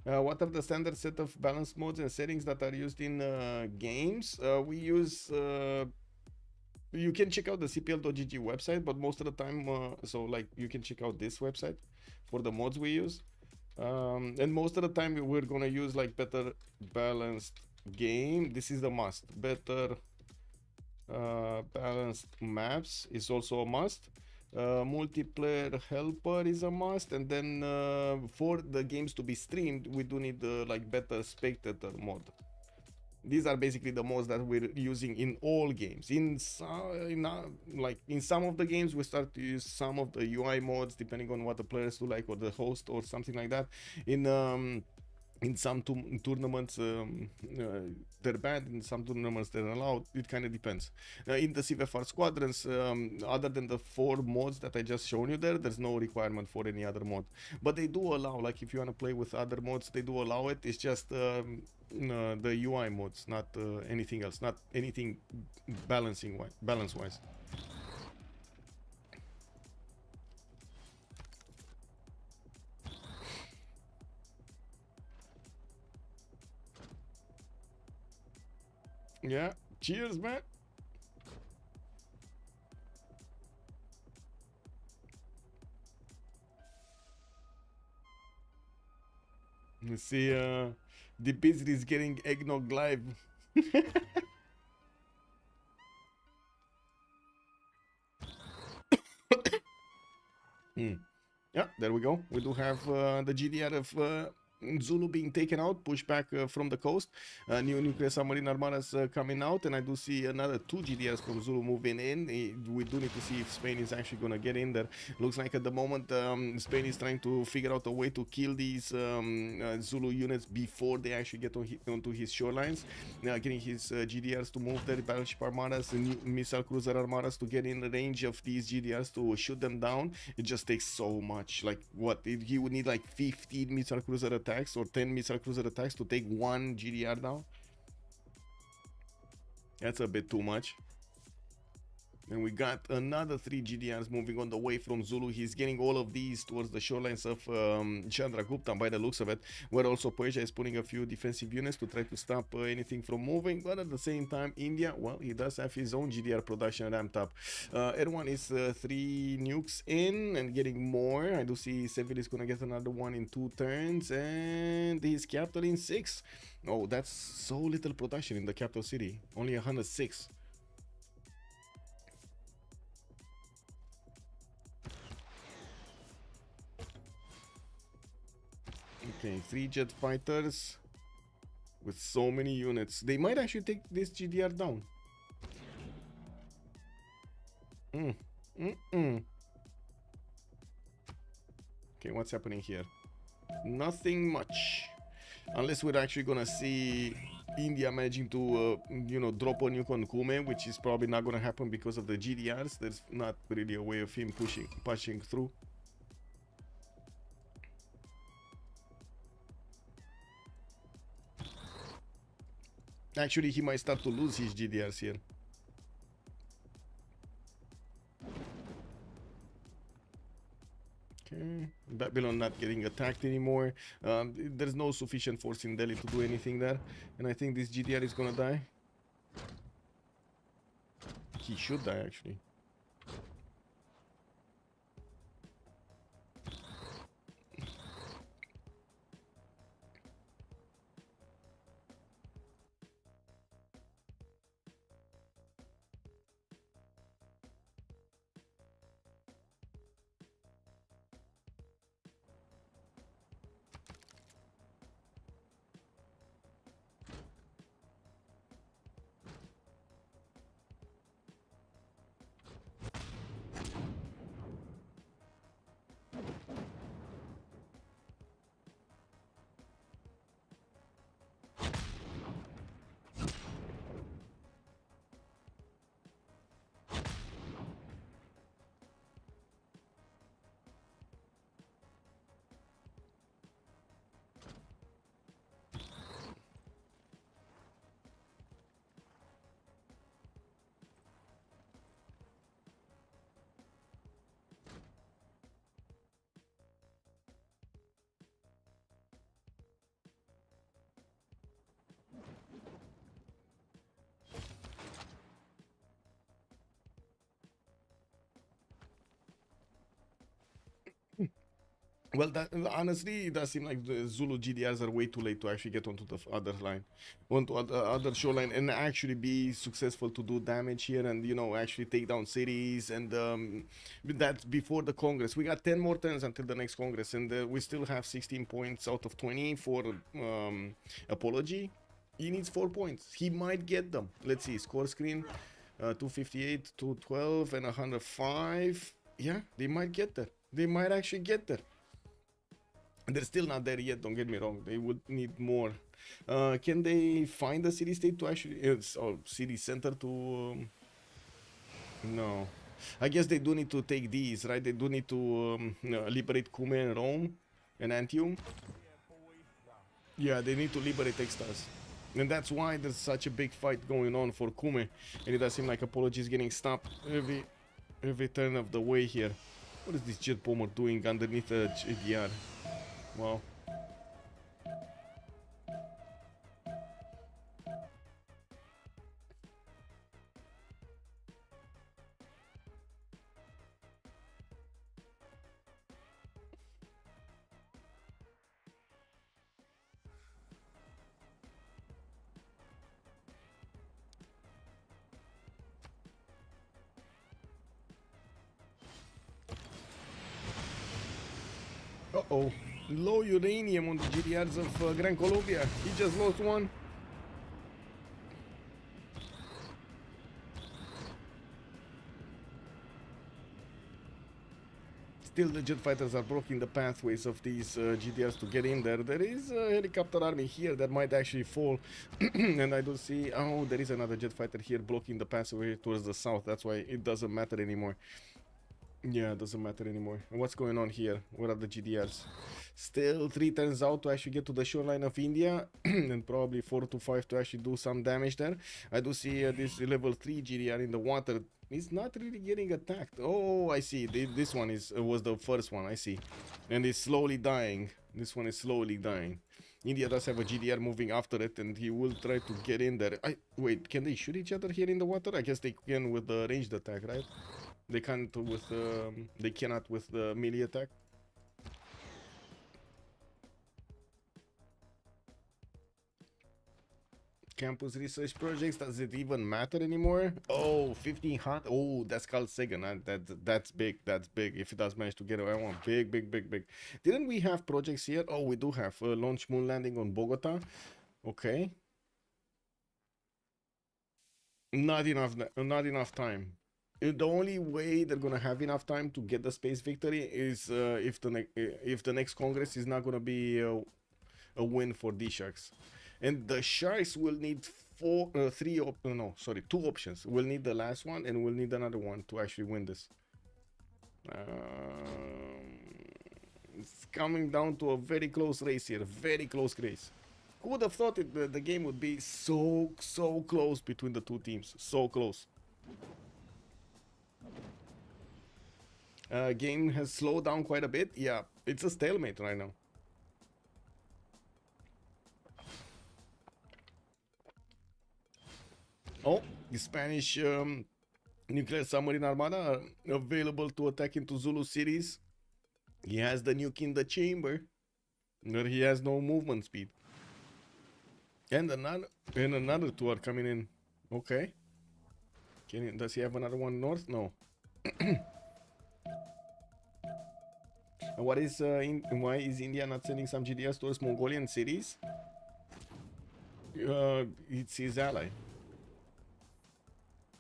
What are the standard set of balance modes and settings that are used in games? We use. You can check out the cpl.gg website, but most of the time, so like you can check out this website for the mods we use. And most of the time, we're gonna use like better balanced game. This is the must. Better balanced maps is also a must. Multiplayer helper is a must, and then for the games to be streamed we do need like better spectator mode. These are basically the modes that we're using in all games. Like in some of the games we start to use some of the UI modes depending on what the players do, like, or the host or something like that. In some tournaments they're banned, in some tournaments they're allowed. It kind of depends. In the CivFR Squadrons, other than the 4 mods that I just shown you there's no requirement for any other mod, but they do allow, like if you want to play with other mods, they do allow it. It's just the UI mods, not anything else, not anything balance wise. Yeah, cheers, man. You see, the Beasley is getting eggnog live. Yeah, there we go. We do have the GDR of Zulu being taken out, pushed back from the coast. New nuclear submarine armadas coming out, and I do see another 2 GDRs from Zulu moving in. We do need to see if Spain is actually going to get in there. Looks like at the moment Spain is trying to figure out a way to kill these Zulu units before they actually get onto his shorelines. Getting his GDRs to move their battleship armadas and missile cruiser armadas to get in the range of these GDRs to shoot them down. It just takes so much. Like, what? He would need like 15 missile cruiser attacks or 10 missile cruiser attacks to take 1 GDR down. That's a bit too much. And we got another 3 GDRs moving on the way from Zulu. He's getting all of these towards the shorelines of Chandragupta by the looks of it. Where also Persia is putting a few defensive units to try to stop anything from moving. But at the same time, India, well, he does have his own GDR production ramped up. Erwan is 3 nukes in and getting more. I do see Seville is going to get another one in 2 turns. And his capital in 6. Oh, that's so little production in the capital city. Only 106. Okay, 3 jet fighters with so many units. They might actually take this GDR down. Okay, what's happening here? Nothing much. Unless we're actually gonna see India managing to, drop a nuke on Kume, which is probably not gonna happen because of the GDRs. There's not really a way of him pushing through. Actually, he might start to lose his GDRs here. Okay, Babylon not getting attacked anymore. There's no sufficient force in Delhi to do anything there. And I think this GDR is gonna die. He should die, actually. Well, that honestly, it does seem like the Zulu GDRs are way too late to actually get onto the other line, onto other shoreline, and actually be successful to do damage here, and you know actually take down cities. And that's before the Congress. We got 10 more turns until the next Congress, and we still have 16 points out of 20 for Apology. He needs 4 points. He might get them. Let's see, score screen, 258, 212, and 105. Yeah, they might get there. They might actually get there. They're still not there yet, don't get me wrong. They would need more. Can they find a city state to actually... or city center to... no. I guess they do need to take these, right? They do need to liberate Kume and Rome and Antium. Yeah, they need to liberate Extazz. And that's why there's such a big fight going on for Kume. And it does seem like Apology is getting stopped every turn of the way here. What is this jet bomber doing underneath the GDR? Wow. Uh-oh. Low uranium on the GDRs of Gran Colombia. He just lost one. Still, the jet fighters are blocking the pathways of these GDRs to get in there. There is a helicopter army here that might actually fall. And I do see... oh, there is another jet fighter here blocking the pathway towards the south. That's why it doesn't matter anymore. Yeah, it doesn't matter anymore. And what's going on here? What are the GDRs? Still 3 turns out to actually get to the shoreline of India. And probably 4 to 5 to actually do some damage there. I do see this level 3 GDR in the water. He's not really getting attacked. Oh, I see. This one was the first one. I see. And it's slowly dying. This one is slowly dying. India does have a GDR moving after it, and he will try to get in there. Wait, can they shoot each other here in the water? I guess they can with the ranged attack, right? They can't with they cannot with the melee attack. Campus research projects, does it even matter anymore? Oh, 1500. Oh, that's called Sagan. That's big. That's big. If it does manage to get away one, big. Didn't we have projects here? Oh, we do have launch moon landing on Bogota. Okay. Not enough time. The only way they're gonna have enough time to get the space victory is if the next Congress is not gonna be a win for DSharks. And the Sharks will need two options. We'll need the last one, and we'll need another one to actually win this. It's coming down to a very close race here. Very close race. Who would have thought the game would be so close between the two teams? So close. Game has slowed down quite a bit. Yeah, it's a stalemate right now. Oh, the Spanish nuclear submarine armada available to attack into Zulu cities. He has the nuke in the chamber, but he has no movement speed. And another two are coming in. Okay. Does he have another one north? No. Why is India not sending some GDRs towards Mongolian cities? It's his ally.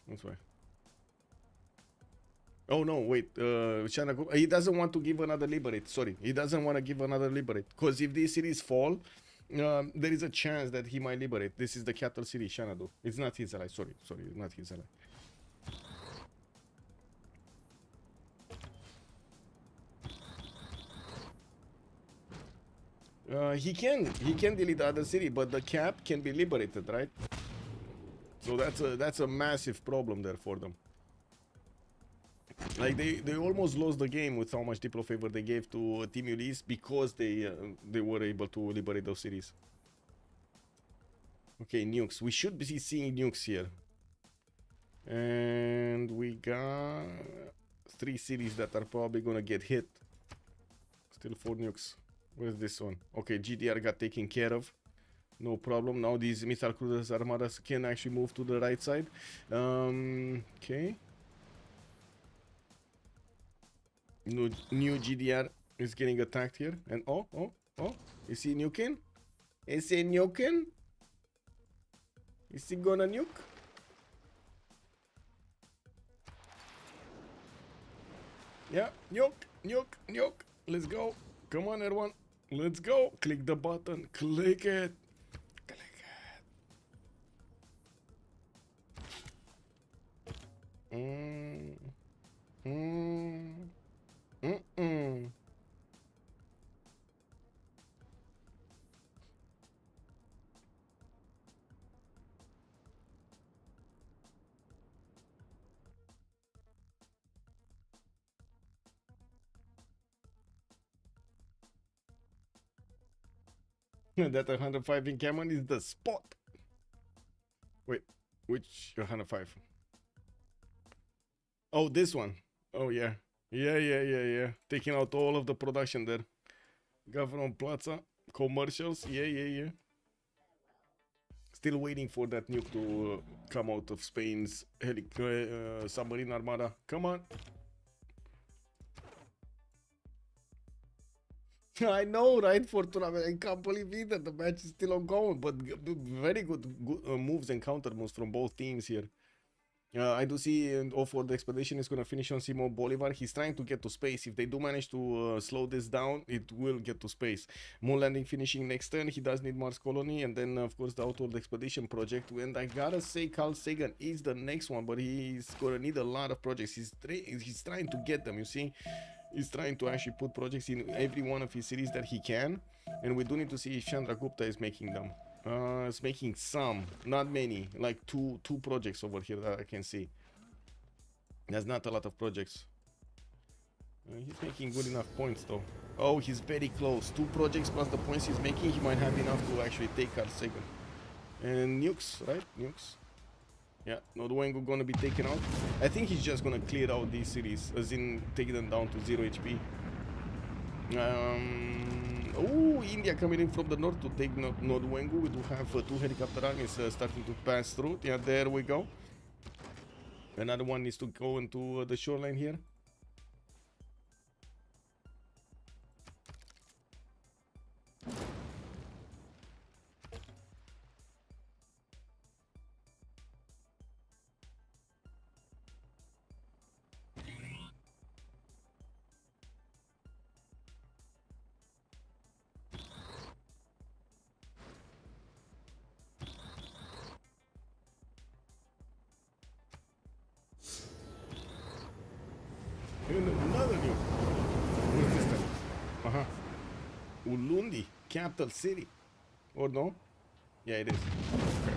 That's why. Oh no, wait. Chandragupta, he doesn't want to give another liberate. Sorry, he doesn't want to give another liberate. Because if these cities fall, there is a chance that he might liberate. This is the capital city, Shanadu. It's not his ally. Sorry, it's not his ally. He can delete the other city, but the cap can be liberated, right? So that's a massive problem there for them. Like they almost lost the game with how much Diplo favor they gave to Team Ulyss because they were able to liberate those cities. Okay, nukes. We should be seeing nukes here. And we got 3 cities that are probably gonna get hit. Still 4 nukes. Where's this one? Okay, GDR got taken care of. No problem. Now these missile cruisers armadas can actually move to the right side. Okay. New GDR is getting attacked here. And oh, is he nuking? Is he nuking? Is he gonna nuke? Yeah, nuke. Let's go. Come on, Erwan. Let's go. Click the button. Click it. That 105 in Cameron is the spot. Wait, which 105? Oh, this one. Oh, yeah. Yeah. Taking out all of the production there. Government Plaza, commercials. Yeah. Still waiting for that nuke to come out of Spain's submarine armada. Come on. I know, right? Fortuna, I can't believe either. The match is still ongoing, but very good moves and counter moves from both teams here. I do see for the expedition is going to finish on Simon Bolivar. He's trying to get to space. If they do manage to slow this down, it will get to space. Moon landing finishing next turn. He does need Mars colony, and then of course the Outworld expedition project. And I gotta say, Carl Sagan is the next one, but he's gonna need a lot of projects. He's trying to get them. You see, he's trying to actually put projects in every one of his cities that he can, and we do need to see if Chandragupta is making them. It's making some, not many, like two projects over here that I can see. There's not a lot of projects. He's making good enough points though. Oh, he's very close. 2 projects plus the points he's making, he might have enough to actually take Carl Sagan. And nukes, right? Nukes. Yeah, Nodwengu gonna be taken out. I think he's just gonna clear out these cities, as in take them down to 0 HP. Oh, India coming in from the north to take Nodwengu. We do have 2 helicopter armies starting to pass through. Yeah, there we go. Another one needs to go into the shoreline here. And another new. What's this time? Ulundi, capital city. Or no? Yeah, it is. Okay.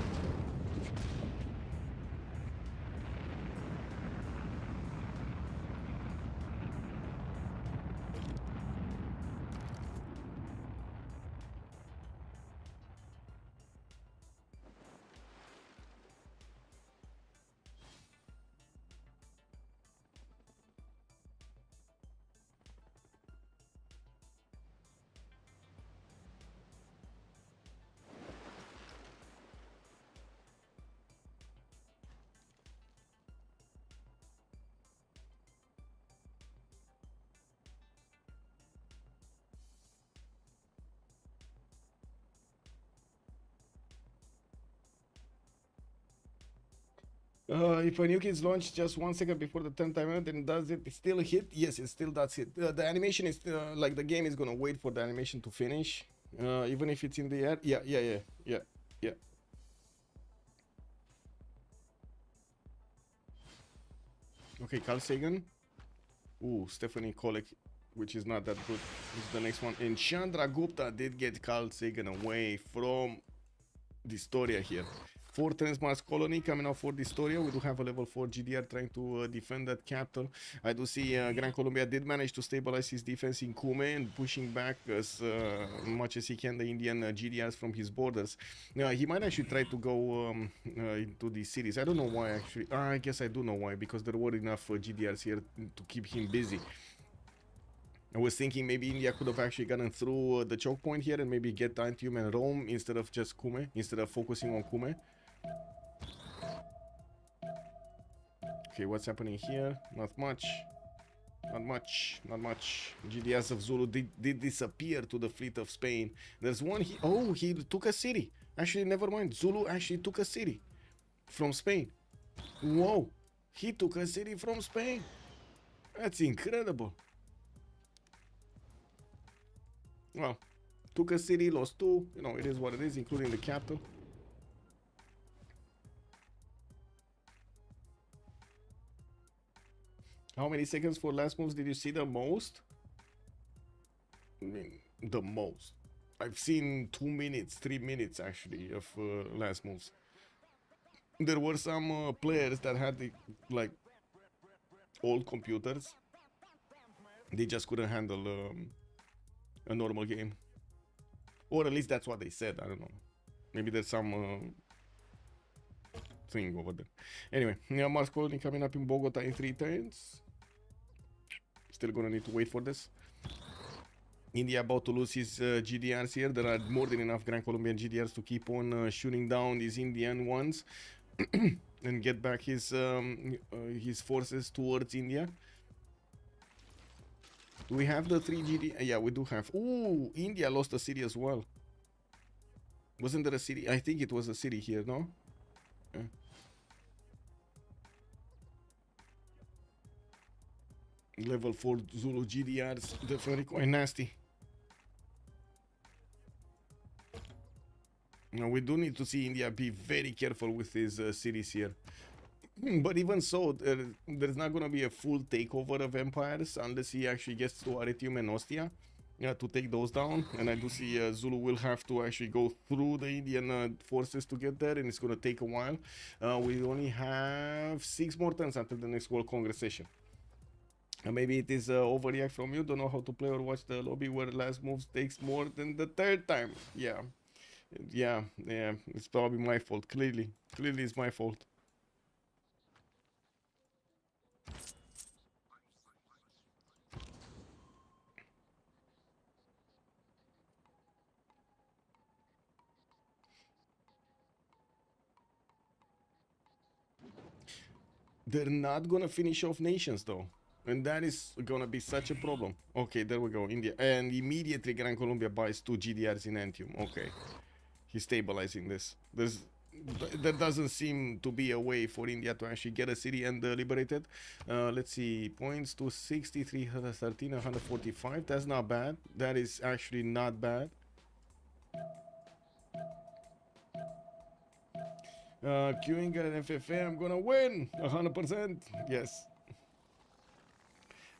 If a nuke is launched just 1 second before the 10th timer, then does it still hit? Yes, it still does hit. The animation is like the game is gonna wait for the animation to finish, even if it's in the air. Yeah. Okay, Carl Sagan. Ooh, Stephanie Kolek, which is not that good. This is the next one. And Chandragupta did get Carl Sagan away from Distoria here. 4 Transmars colony coming out for Distoria. We do have a level 4 GDR trying to defend that capital. I do see Gran Colombia did manage to stabilize his defense in Kume and pushing back as much as he can the Indian GDRs from his borders. He might actually try to go into these cities. I don't know why actually. I guess I do know why, because there were enough GDRs here to keep him busy. I was thinking maybe India could have actually gotten through the choke point here and maybe get Antium and Rome instead of just Kume, instead of focusing on Kume. Okay, what's happening here? Not much. Not much, not much. GDS of Zulu did disappear to the fleet of Spain. There's one he... Oh, he took a city. Actually, never mind. Zulu actually took a city from Spain. Whoa. He took a city from Spain. That's incredible. Well, took a city, lost two. You know, it is what it is, including the capital. How many seconds for last moves did you see the most? I mean, the most. I've seen 2 minutes, 3 minutes actually of last moves. There were some players that had like old computers. They just couldn't handle a normal game, or at least that's what they said. I don't know. Maybe there's some thing over there. Anyway, yeah, Mars colony coming up in Bogota in 3 turns. Still gonna need to wait for this. India about to lose his GDRs here. There are more than enough Gran Colombian GDRs to keep on shooting down these Indian ones and get back his forces towards India. Do we have the 3 GD? Yeah, we do have. Ooh, India lost a city as well. Wasn't there a city? I think it was a city here, no? Yeah. Level 4 Zulu GDRs, definitely quite nasty. Now we do need to see India be very careful with his cities here. But even so, there's not going to be a full takeover of empires unless he actually gets to Arretium and Ostia to take those down. And I do see Zulu will have to actually go through the Indian forces to get there, and it's going to take a while. We only have 6 more turns until the next World Congress session. Maybe it is overreact from you, don't know how to play or watch the lobby where last moves takes more than the 3rd time. Yeah, it's probably my fault. Clearly it's my fault. They're not gonna finish off nations though, and that is gonna be such a problem. Okay, there we go, India, and immediately Gran Colombia buys 2 GDRs in Antium. Okay, he's stabilizing this. There doesn't seem to be a way for India to actually get a city and liberate it. Let's see, points to 63, 113, 145. That's not bad. That is actually not bad. Queuing an FFA, I'm gonna win 100%. Yes.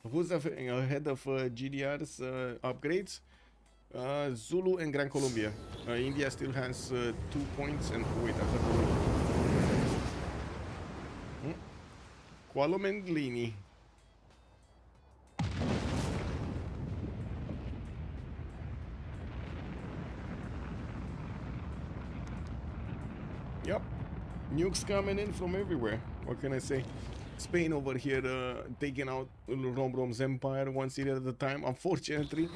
Who's ahead of GDR's upgrades? Zulu and Gran Colombia. India still has 2 points and wait, I have to Qualomendlini. Yep. Nukes coming in from everywhere. What can I say? Spain over here taking out Romrom's empire one city at a time. Unfortunately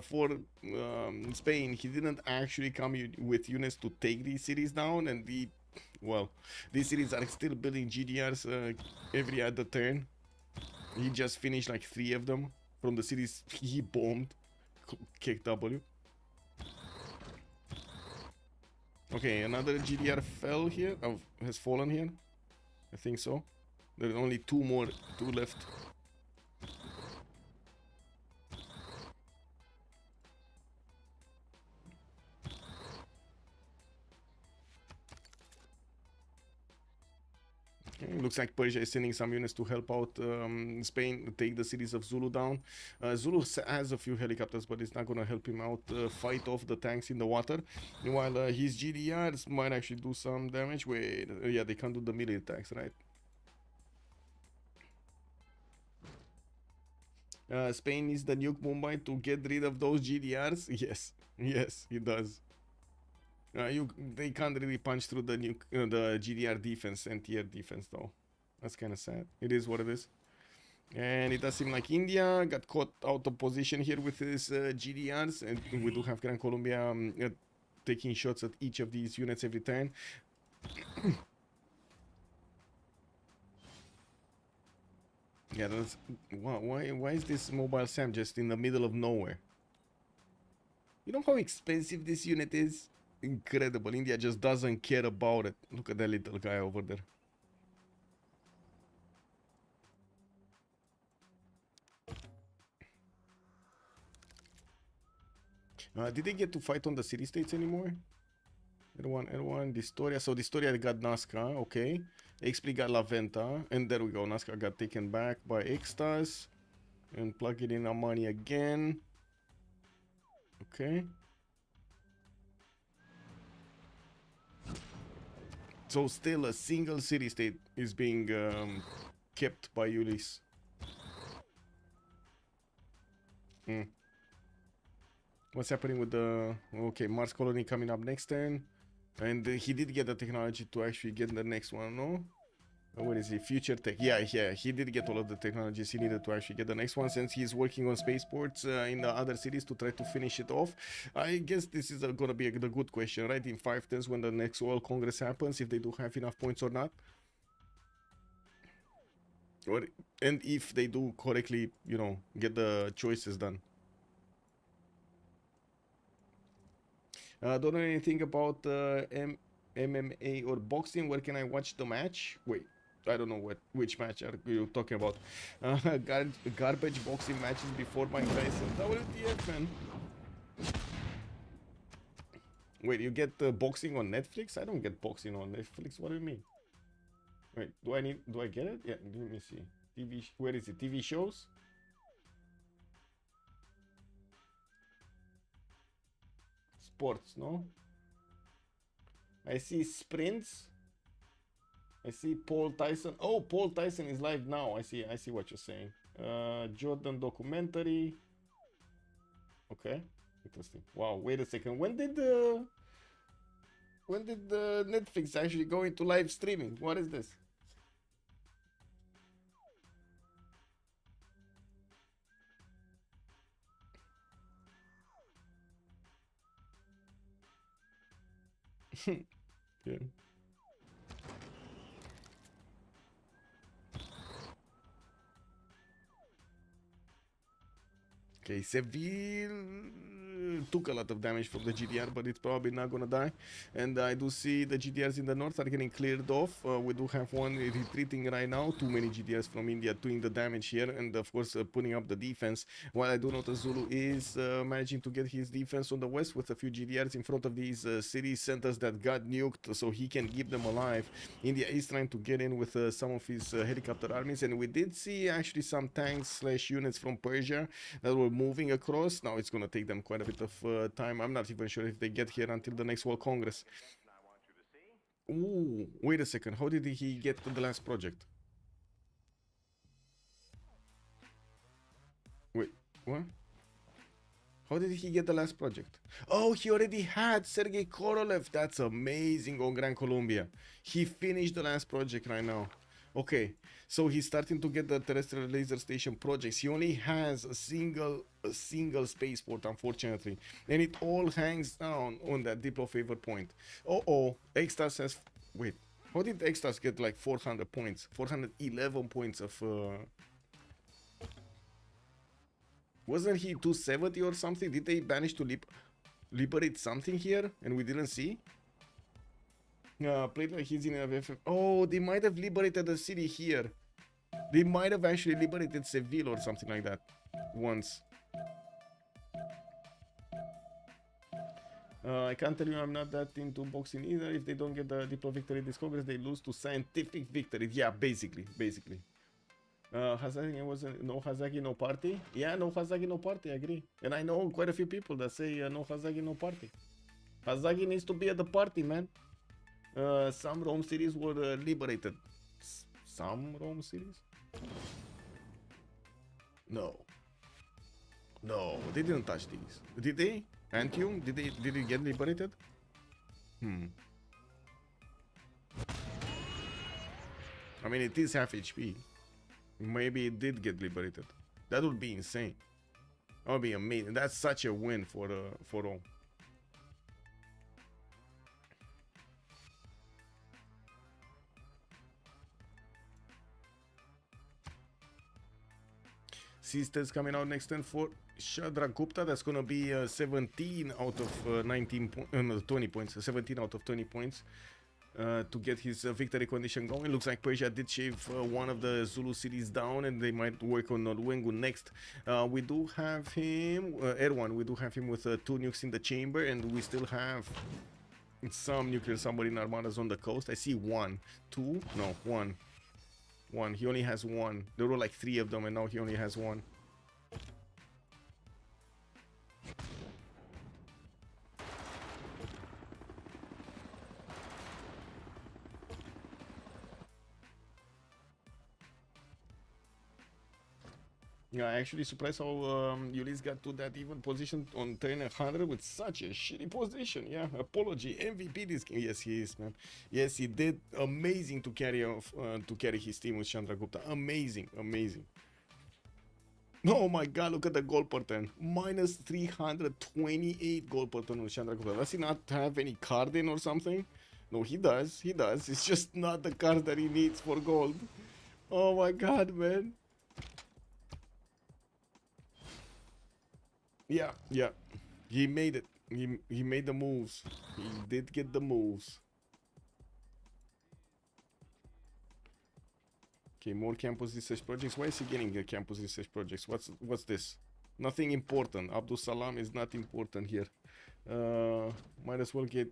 for Spain, he didn't actually come with units to take these cities down, and these cities are still building GDRs every other turn. He just finished like 3 of them from the cities he bombed. Kick W. Okay, another GDR fell here, has fallen here. I think so. There are only 2 left. Okay, looks like Persia is sending some units to help out Spain to take the cities of Zulu down. Zulu has a few helicopters, but it's not going to help him out fight off the tanks in the water. While his GDRs might actually do some damage. Wait, yeah, they can't do the melee attacks, right? Spain needs the nuke Mumbai to get rid of those GDRs. Yes, it does. They can't really punch through the nuke, the GDR defense and tier defense though. That's kind of sad. It is what it is. And it does seem like India got caught out of position here with his GDRs, and we do have Gran Colombia taking shots at each of these units every turn. Yeah, that's why is this mobile SAM just in the middle of nowhere? You know how expensive this unit is? Incredible. India just doesn't care about it. Look at that little guy over there. Did they get to fight on the city-states anymore? Erwan, Distoria. So Distoria got Nazca, okay. Xpli got La Venta, and there we go. Nazca got taken back by Extazz. And plug it in our money again. Okay. So still a single city-state is being kept by Ulyss. What's happening with the... Okay, Mars colony coming up next turn. And he did get the technology to actually get the next one, no? What is he? Future tech. Yeah, he did get all of the technologies he needed to actually get the next one, since he's working on spaceports in the other cities to try to finish it off. I guess this is gonna be the good question, right? In 5 turns when the next World Congress happens, if they do have enough points or not. And if they do correctly, you know, get the choices done. Don't know anything about MMA or boxing. Where can I watch the match? Wait, I don't know which match are you talking about. Garbage boxing matches before Mike Tyson. WTF, man. Wait, you get boxing on Netflix? I don't get boxing on Netflix. What do you mean? Wait, do I get it? Yeah, let me see. Where is it? TV shows? Sports, no? I see sprints. I see Paul Tyson. Oh, Paul Tyson is live now. I see what you're saying. Jordan documentary. Okay, interesting. Wow, wait a second. When did the Netflix actually go into live streaming? What is this? Yeah. Okay, Seville took a lot of damage from the GDR, but it's probably not gonna die. And I do see the GDRs in the north are getting cleared off. We do have one retreating right now. Too many GDRs from India doing the damage here, and of course putting up the defense. While I do notice Zulu is managing to get his defense on the west with a few GDRs in front of these city centers that got nuked, so he can keep them alive. India is trying to get in with some of his helicopter armies, and we did see actually some tanks / units from Persia that were moving across. Now it's gonna take them quite a bit of time. I'm not even sure if they get here until the next World Congress. Ooh, wait a second. How did he get to the last project? Wait, what? How did he get the last project? Oh, he already had Sergei Korolev. That's amazing on Gran Colombia. He finished the last project right now. Okay, so he's starting to get the terrestrial laser station projects. He only has a single spaceport, unfortunately, and it all hangs down on that Diplo favor point. Oh, Extazz has... Wait, how did Extazz get like 400 points? 411 points of... Wasn't he 270 or something? Did they manage to liberate something here and we didn't see? Played like he's in a FF. Oh, they might have liberated the city here. They might have actually liberated Seville or something like that once. I can't tell you I'm not that into boxing either. If they don't get the Diplo victory this Congress, they lose to scientific victory. Yeah, basically. Hazagi wasn't no Hazagi, no party. Yeah, no Hazagi, no party. I agree. And I know quite a few people that say no Hazagi, no party. Hazagi needs to be at the party, man. Some Rome cities were liberated. Some Rome cities? No, they didn't touch these. Did they? Antium? Did it get liberated? I mean, it is half HP. Maybe it did get liberated. That would be insane. That would be amazing. That's such a win for Rome. Sisters coming out next turn for Chandragupta. That's gonna be 17 out of 20 points. 17 out of 20 points to get his victory condition going. Looks like Persia did shave one of the Zulu cities down, and they might work on Nodwengu next. We do have him, Erwan. We do have him with 2 nukes in the chamber, and we still have some nuclear submarine armadas on the coast. I see 1, 2, no, 1. He only has 1. There were like 3 of them, and now he only has 1. Yeah, actually surprised how Ulyss got to that even position on turn 100 with such a shitty position. Yeah, apology. MVP this game. Yes, he is, man. Yes, he did amazing to carry off to carry his team with Chandragupta. Amazing, amazing. Oh my god, look at the goal per turn. Minus 328 goal per turn with Chandragupta. Does he not have any card in or something? No, he does. He does. It's just not the card that he needs for gold. Oh my god, man. Yeah, yeah. He made it. He made the moves. He did get the moves. Okay, more campus research projects. Why is he getting campus research projects? What's this? Nothing important. Abdul Salam is not important here. Might as well get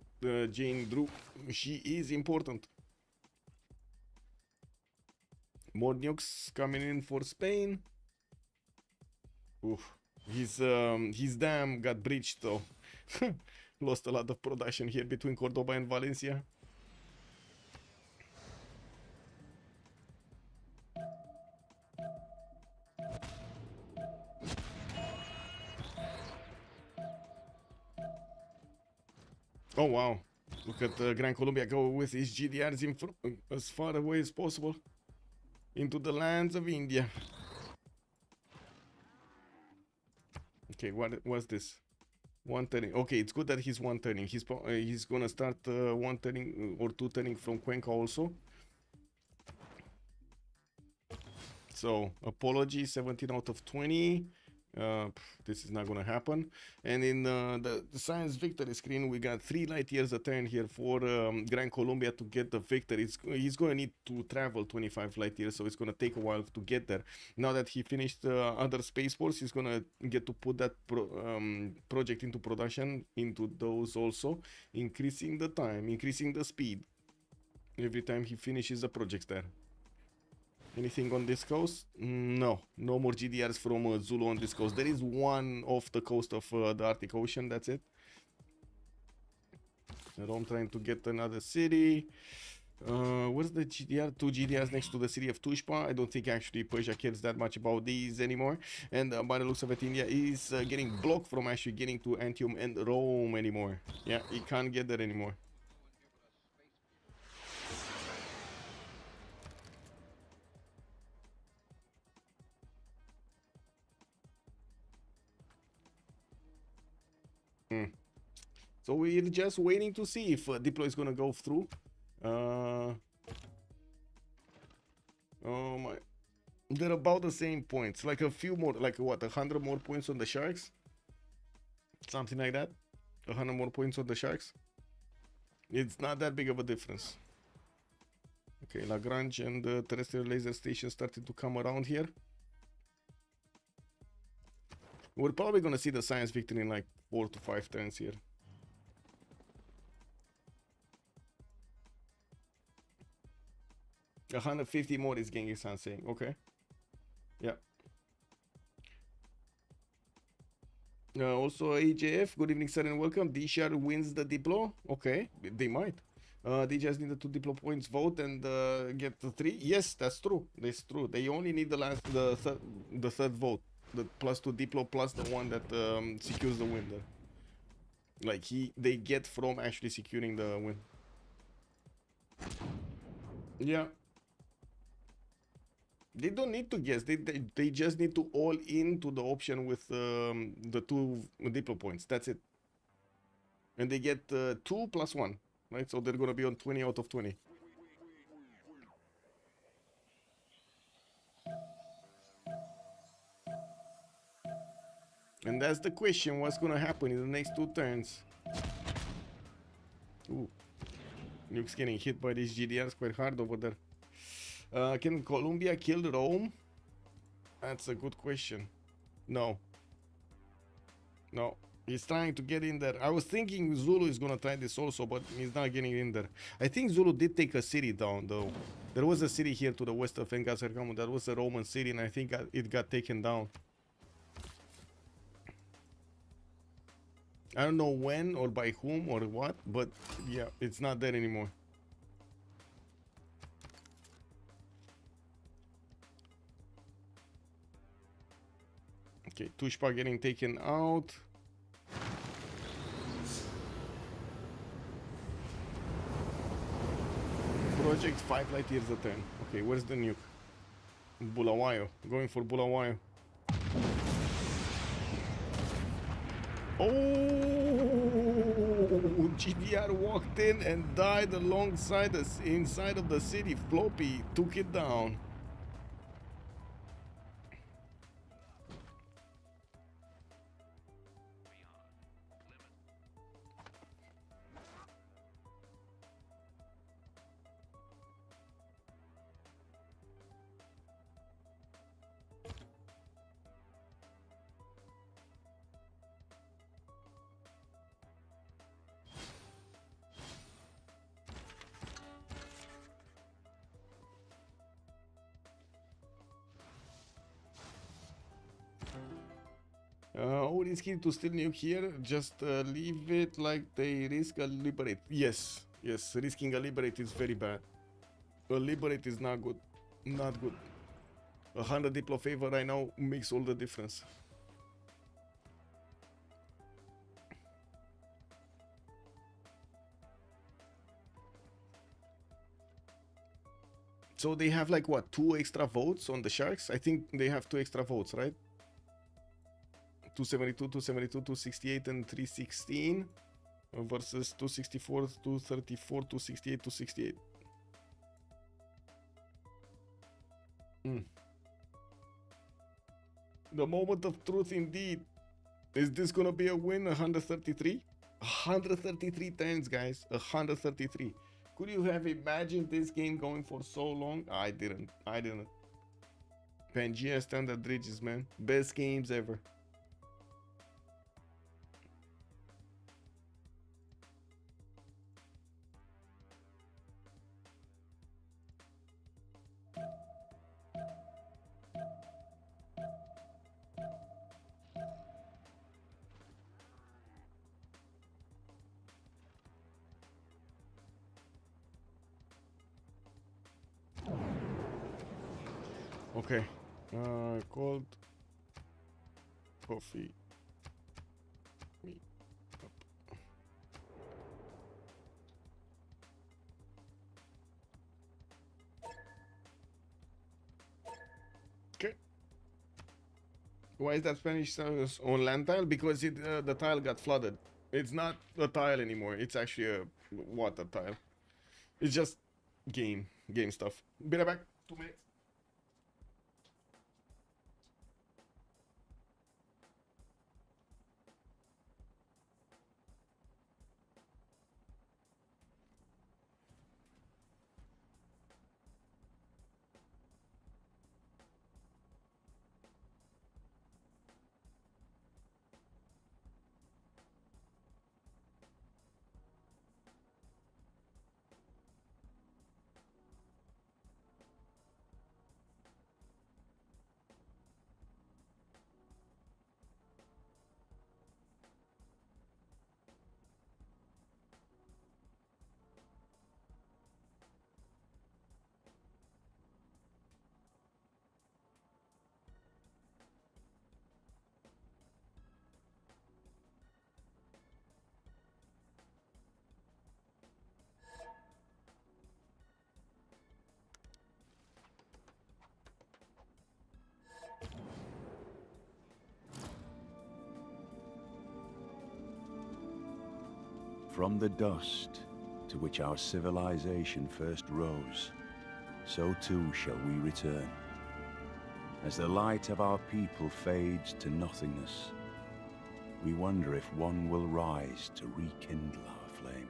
Jane Drew. She is important. More nukes coming in for Spain. Oof. His dam got breached though. Lost a lot of production here between Cordoba and Valencia. Oh wow. Look at Gran Colombia go with his GDRs in as far away as possible into the lands of India. Okay, what's this? One turning. Okay, it's good that he's one turning. He's gonna start one turning or 2 turning from Cuenca also. So apology, 17 out of 20. This is not gonna happen. And in the science victory screen, we got 3 light years a turn here for Gran Colombia to get the victory. He's gonna need to travel 25 light years, so it's gonna take a while to get there. Now that he finished other spaceports, he's gonna get to put that project into production into those also, increasing the time, increasing the speed every time he finishes the projects there. Anything on this coast? No more GDRs from Zulu on this coast. There is one off the coast of the Arctic Ocean, that's it. Rome trying to get another city. Where's the GDR? 2 GDRs next to the city of Tushpa. I don't think actually Persia cares that much about these anymore. And by the looks of it, India is getting blocked from actually getting to Antium and Rome anymore. Yeah, he can't get there anymore. So we're just waiting to see if deploy is gonna go through. Oh my, they're about the same points, like a few more, like what, 100 more points on the Sharks, something like that. 100 more points on the Sharks. It's not that big of a difference. Okay, Lagrange and the terrestrial laser station started to come around here. We're probably gonna see the science victory in like 4 to 5 turns here. $150 more is Genghis Khan saying. Okay. Yeah. Also AJF, good evening sir and welcome. DShark wins the Diplo. Okay, they might. They just need the 2 Diplo points vote and get the 3. Yes, that's true. That's true. They only need the third vote. The +2 Diplo plus the one that secures the win there. Like they get from actually securing the win. Yeah. They don't need to guess. They just need to all into the option with the 2 diplo points. That's it. And they get 2 plus 1, right? So they're gonna be on 20 out of 20. And that's the question, what's gonna happen in the next 2 turns? Ooh, Nuke's getting hit by these GDRs quite hard over there. Can Colombia kill Rome? That's a good question. No. No. He's trying to get in there. I was thinking Zulu is gonna try this also, but he's not getting in there. I think Zulu did take a city down, though. There was a city here to the west of Engasarkamu. That was a Roman city, and I think it got taken down. I don't know when or by whom or what, but yeah, it's not there anymore. Okay, Tushpa getting taken out. Project 5 light years a turn. Okay, where's the nuke? Bulawayo. Going for Bulawayo. Oh, GDR walked in and died alongside us inside of the city. Floppy took it down. Risky to still nuke here. Just leave it like they risk a liberate. Yes, yes, risking a liberate is very bad. A liberate is not good. Not good. 100 diplo favor right now makes all the difference. So they have like what, 2 extra votes on the Sharks? I think they have 2 extra votes, right? 272, 272, 268, and 316 versus 264, 234, 268, 268. The moment of truth indeed. Is this gonna be a win? 133? 133 turns, guys. 133. Could you have imagined this game going for so long? I didn't. Pangea standard bridges, man. Best games ever. Okay, cold coffee. Me up. Okay. Why is that Spanish on land tile? Because the tile got flooded. It's not a tile anymore. It's actually a water tile. It's just game stuff. Be right back. 2 minutes. From the dust to which our civilization first rose, so too shall we return. As the light of our people fades to nothingness, we wonder if one will rise to rekindle our flame.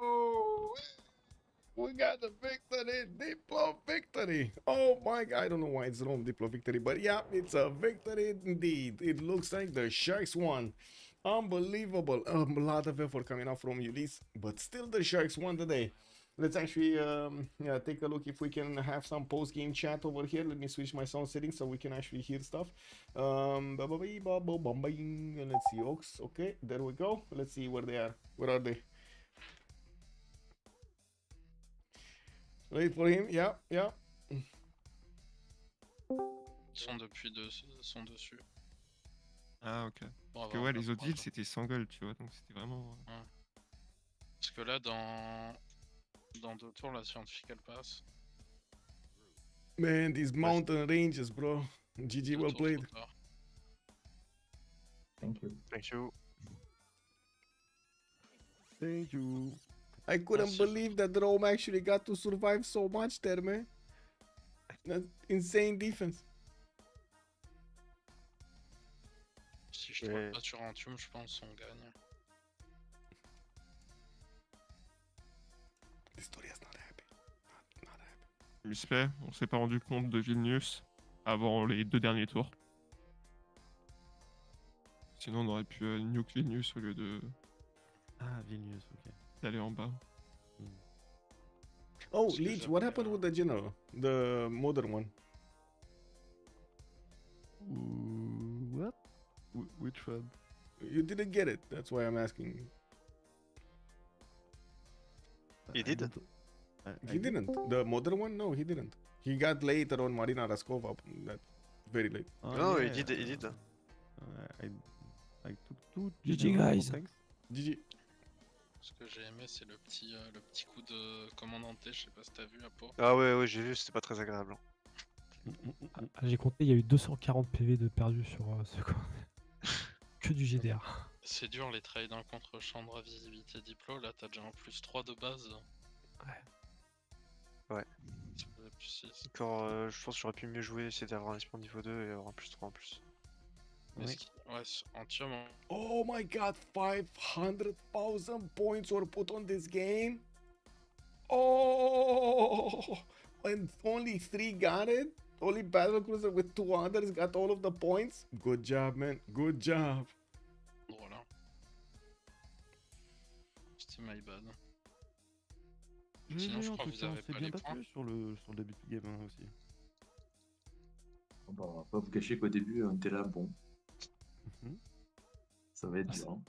Oh, we got the victory, Diplo victory. Oh my god, I don't know why it's wrong, Diplo victory, but yeah, it's a victory indeed. It looks like the Sharks won. Unbelievable. A lot of effort coming out from Ulyss, but still the Sharks won today. Let's actually yeah, take a look if we can have some post-game chat over here. Let me switch my sound settings so we can actually hear stuff. And let's see, Oaks. Okay, there we go. Let's see where they are. Where are they? Wait for him. Yeah, yeah. Sont dessus. Ah ok. Pour Parce que avoir ouais, le les autres projet. villes c'était sans gold, tu vois, donc c'était vraiment... Parce que là, dans 2 tours, la scientifique elle passe. Man, these mountain ranges, bro. GG, 2 well tours played. trop tard. Thank you. Thank you. Thank you. I couldn't Merci. believe that Rome actually got to survive so much there, man. That's insane defense. Si je trouve pas sur Antium, je pense on gagne. Distoria's not happy. Not happy. Xpli, on s'est pas rendu compte de Vilnius avant les 2 derniers tours. Sinon on aurait pu nuke Vilnius au lieu de Ah, Vilnius, ok. d'aller en bas. Oh, Parce que Lege, what j'avais, happened with the general? The modern one? What? Which one? You didn't get it. That's why I'm asking. He did? He didn't. The modern one? No, he didn't. He got later on Marina Raskova. That very late. Oh, No, yeah. he did. I took 2 GG, general guys. tanks. GG. Ce que j'ai aimé, c'est le petit coup de commandanté, je sais pas si t'as vu, Apo. Ah ouais, j'ai vu, c'était pas très agréable. Ah, j'ai compté, il y a eu 240 PV de perdu sur ce coup. Que du GDR. C'est dur les trades hein, contre Chandra, Visibilité, Diplo, là t'as déjà un plus 3 de base. Ouais. Ça faisait plus 6. Encore, je pense que j'aurais pu mieux jouer, essayer d'avoir un espion niveau 2 et avoir un plus 3 en plus. Mais Oui. ouais, Antium, Oh my god, 500,000 points were put on this game. Oh, and only 3 got it. Only battlecruiser with 2 others got all of the points. Good job, man. Good job. drôle hein. C'était my bad. Sinon, je crois que vous avez C'est pas bien les points. battu sur le début de game hein, aussi. Bon, on va pas vous cacher qu'au début, on était là, bon, Mhm. ça va être Ah, dur. Hein.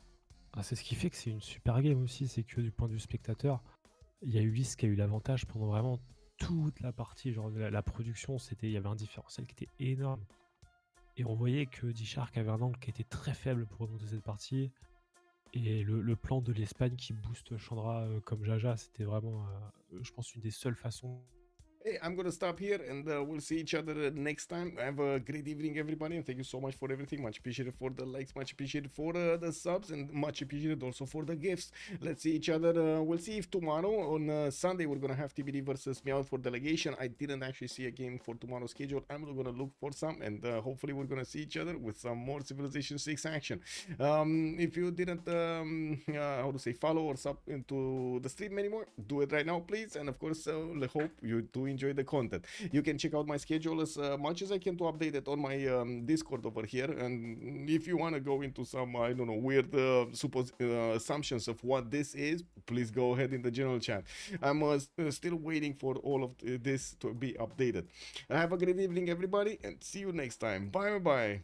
Ah, c'est ce qui fait que c'est une super game aussi, c'est que du point de vue spectateur, il y a Ulyss qui a eu l'avantage pendant vraiment toute la partie, genre la production, il y avait un différentiel qui était énorme. Et on voyait que DShark avait un angle qui était très faible pour remonter cette partie. Et le plan de l'Espagne qui booste Chandra comme Jaja, c'était vraiment, je pense, une des seules façons. Hey, I'm gonna stop here and we'll see each other next time. Have a great evening, everybody, and thank you so much for everything. Much appreciated for the likes, much appreciated for the subs, and much appreciated also for the gifts. Let's see each other. We'll see if tomorrow on Sunday we're gonna have TBD versus Meowth for delegation. I didn't actually see a game for tomorrow's schedule. I'm gonna look for some, and hopefully we're gonna see each other with some more Civilization 6 action. If you didn't, how to say, follow or sub into the stream anymore, do it right now, please. And of course, I hope you do enjoy the content. You can check out my schedule as much as I can to update it on my Discord over here. And if you want to go into some, I don't know, weird assumptions of what this is, please go ahead in the general chat. I'm still waiting for all of this to be updated. Have a great evening, everybody, and see you next time. Bye bye.